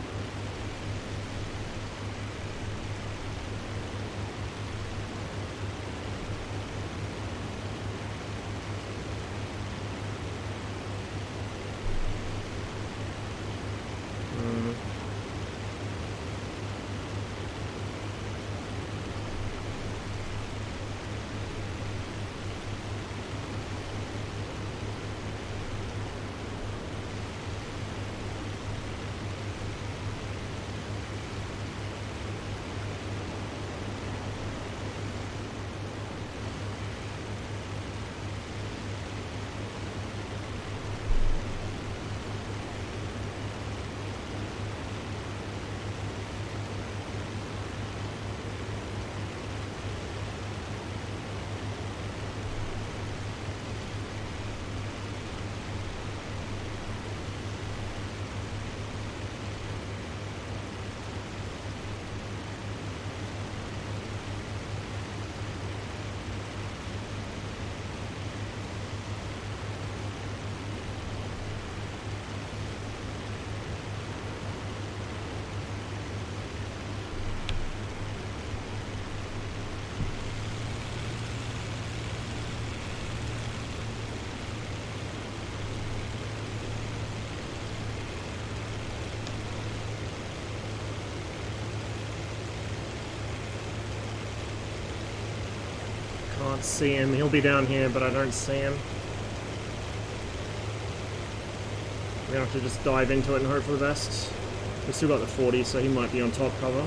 Can't see him. He'll be down here, but I don't see him. We're gonna have to just dive into it and hope for the best. We've still got the 40, so he might be on top cover.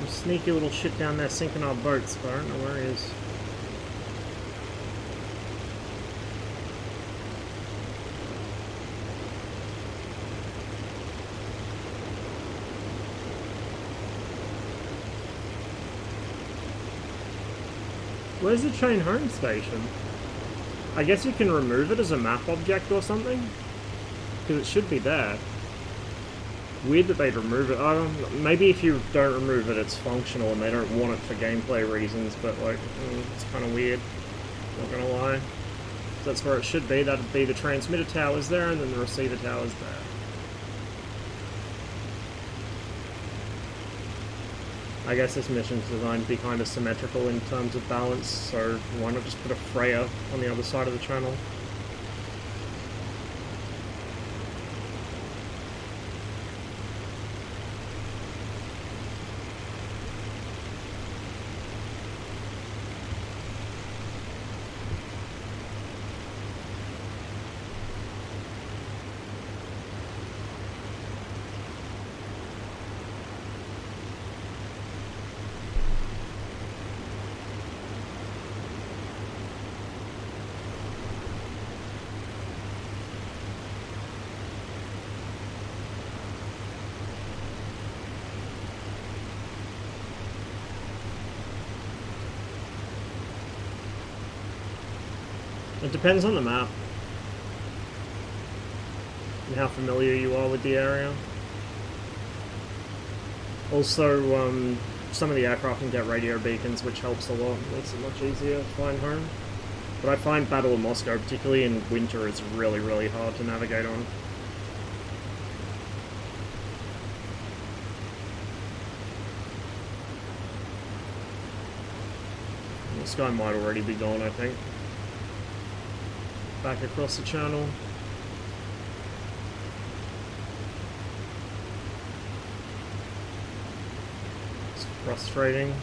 Sneaky little shit down there sinking our boats, but I don't know where he is. Where's the train home station? I guess you can remove it as a map object or something? Because it should be there. Weird that they'd remove it. Maybe if you don't remove it, it's functional and they don't want it for gameplay reasons, but like, it's kind of weird. Not gonna lie. That's where it should be. That'd be the transmitter towers there and then the receiver towers there. I guess this mission's designed to be kind of symmetrical in terms of balance, so why not just put a Freya on the other side of the channel? It depends on the map and how familiar you are with the area. Also, some of the aircraft can get radio beacons, which helps a lot. Makes it much easier flying home. But I find Battle of Moscow, particularly in winter, is really, really hard to navigate on. This guy might already be gone, I think. Back across the channel. It's frustrating.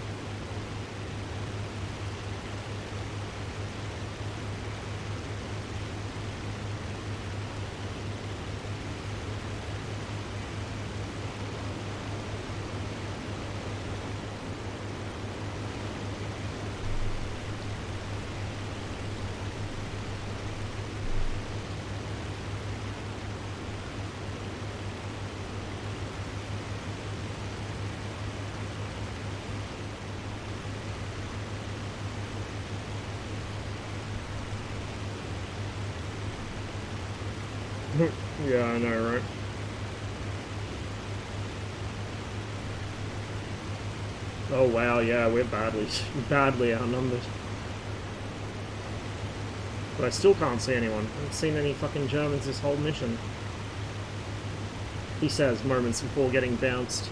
Yeah, I know, right? Oh wow, yeah, we're badly outnumbered. But I still can't see anyone. I haven't seen any fucking Germans this whole mission. He says moments before getting bounced.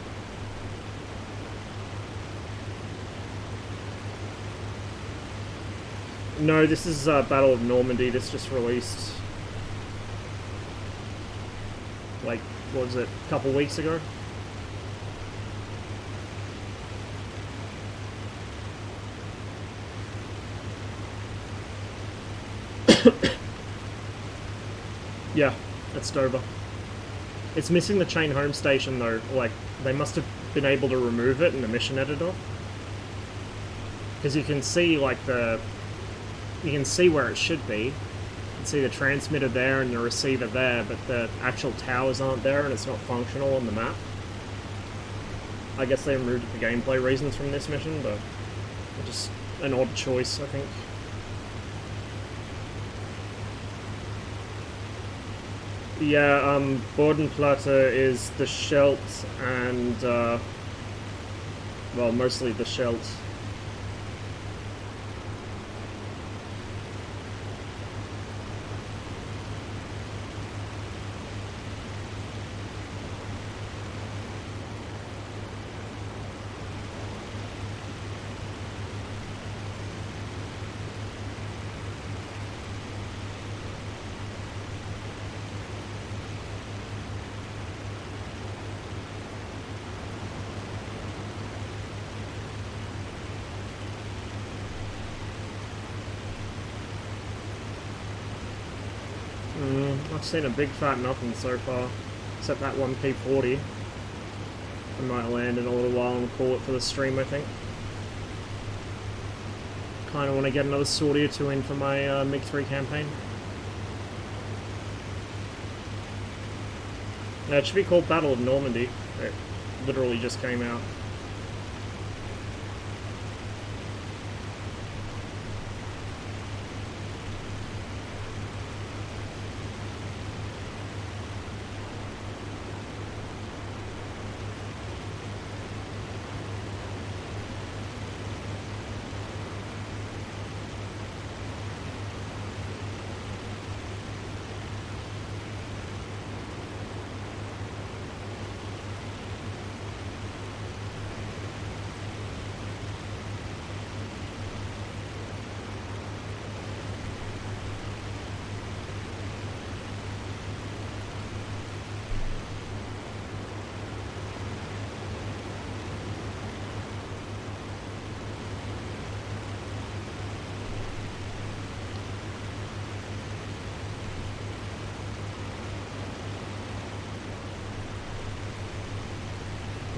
No, this is Battle of Normandy. This just released, like, what was it, a couple weeks ago? Yeah, that's Dover. It's missing the chain home station though. Like, they must have been able to remove it in the mission editor. Because you can see, like, you can see where it should be. You can see the transmitter there and the receiver there, but the actual towers aren't there and it's not functional on the map. I guess they removed it for gameplay reasons from this mission, but just an odd choice, I think. Yeah, Bodenplatte is the Scheldt and, well, mostly the Scheldt. I've seen a big fat nothing so far, except that one P40. I might land in a little while and call it for the stream, I think. Kinda want to get another sortie or two in for my MiG-3 campaign. Yeah, it should be called Battle of Normandy. It literally just came out.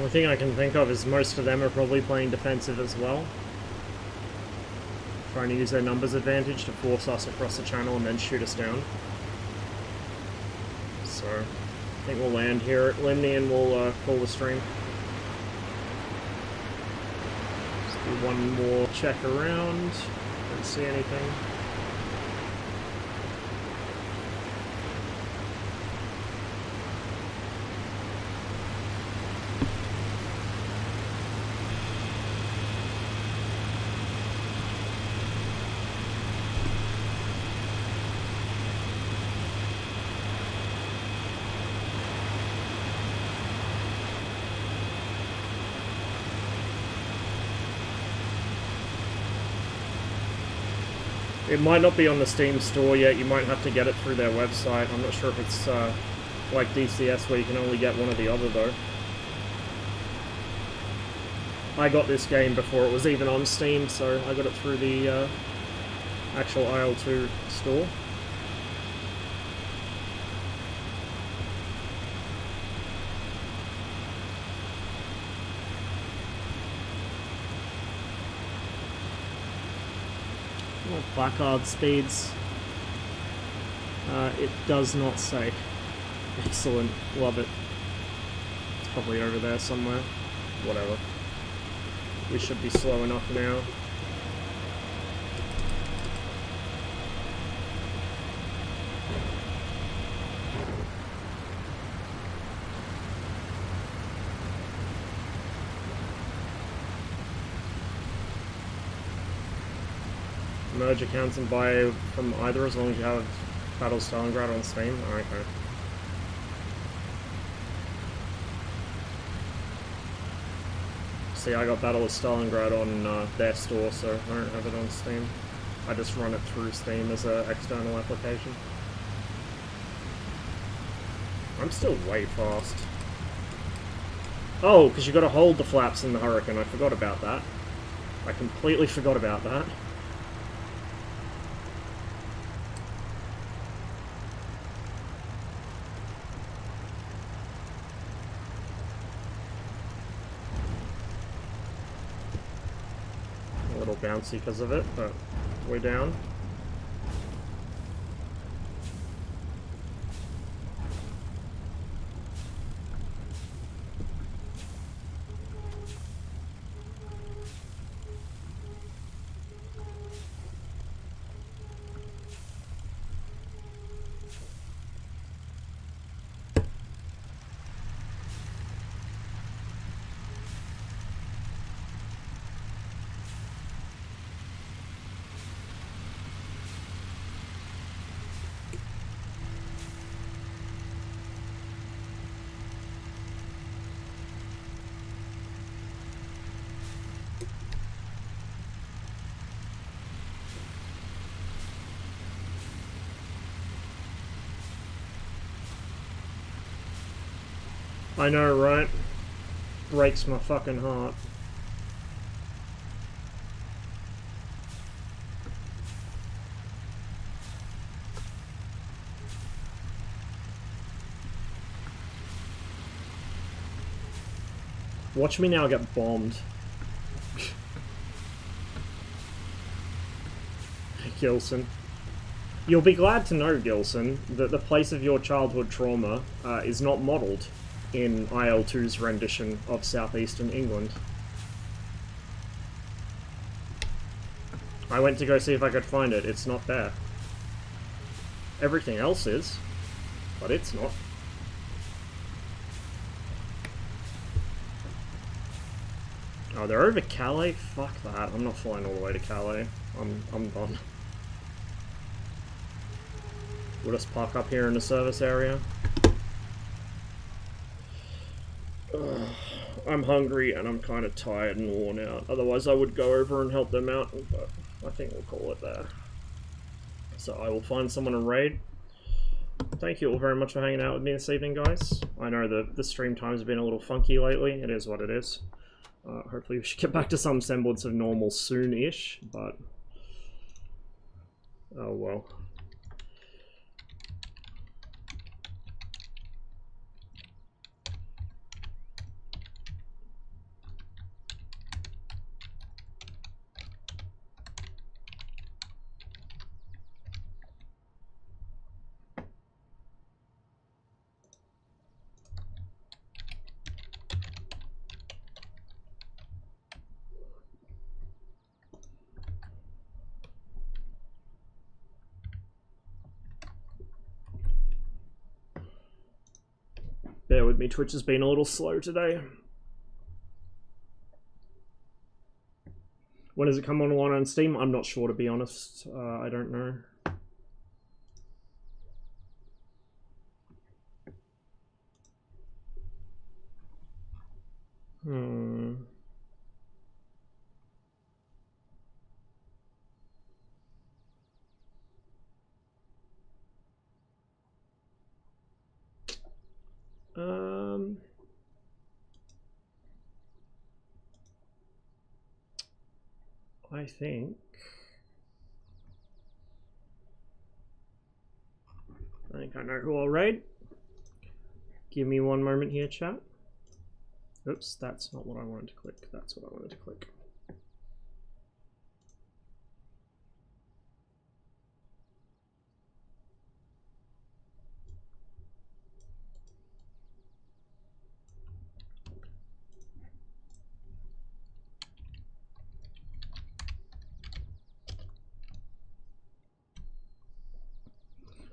Only thing I can think of is most of them are probably playing defensive as well. Trying to use their numbers advantage to force us across the channel and then shoot us down. So, I think we'll land here at Limney and we'll call the stream. Just do one more check around. Don't see anything. It might not be on the Steam store yet, you might have to get it through their website. I'm not sure if it's like DCS where you can only get one or the other though. I got this game before it was even on Steam, so I got it through the actual IL-2 store. Blackguard speeds. It does not say. Excellent. Love it. It's probably over there somewhere. Whatever. We should be slow enough now. Merge accounts and buy from either as long as you have Battle Stalingrad on Steam? Oh, okay. See, I got Battle of Stalingrad on their store, so I don't have it on Steam. I just run it through Steam as an external application. I'm still way fast. Oh, because you got to hold the flaps in the Hurricane. I forgot about that. I completely forgot about that. Bouncy because of it, but we're down. I know, right? Breaks my fucking heart. Watch me now get bombed. Gilson. You'll be glad to know, Gilson, that the place of your childhood trauma is not modelled in IL-2's rendition of southeastern England. I went to go see if I could find it. It's not there. Everything else is, but it's not. Oh, they're over Calais? Fuck that. I'm not flying all the way to Calais. I'm done. We'll just park up here in the service area. I'm hungry and I'm kind of tired and worn out. Otherwise I would go over and help them out, but I think we'll call it there. So I will find someone to raid. Thank you all very much for hanging out with me this evening, guys. I know the stream times have been a little funky lately. It is what it is. Hopefully we should get back to some semblance of normal soon-ish, but... oh well. with me, Twitch has been a little slow today. When does it come online on Steam? I'm not sure, to be honest. I don't know. I think I know who I'll raid. Give me one moment here, chat. Oops, that's not what I wanted to click. That's what I wanted to click.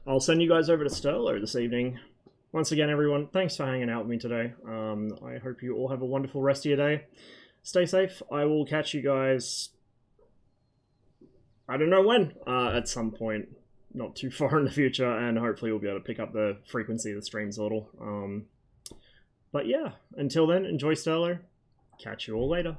I'll send you guys over to Sterlo this evening. Once again, everyone, thanks for hanging out with me today. I hope you all have a wonderful rest of your day. Stay safe. I will catch you guys, I don't know when, at some point, not too far in the future, and hopefully we'll be able to pick up the frequency of the streams a little. But yeah, until then, enjoy Sterlo. Catch you all later.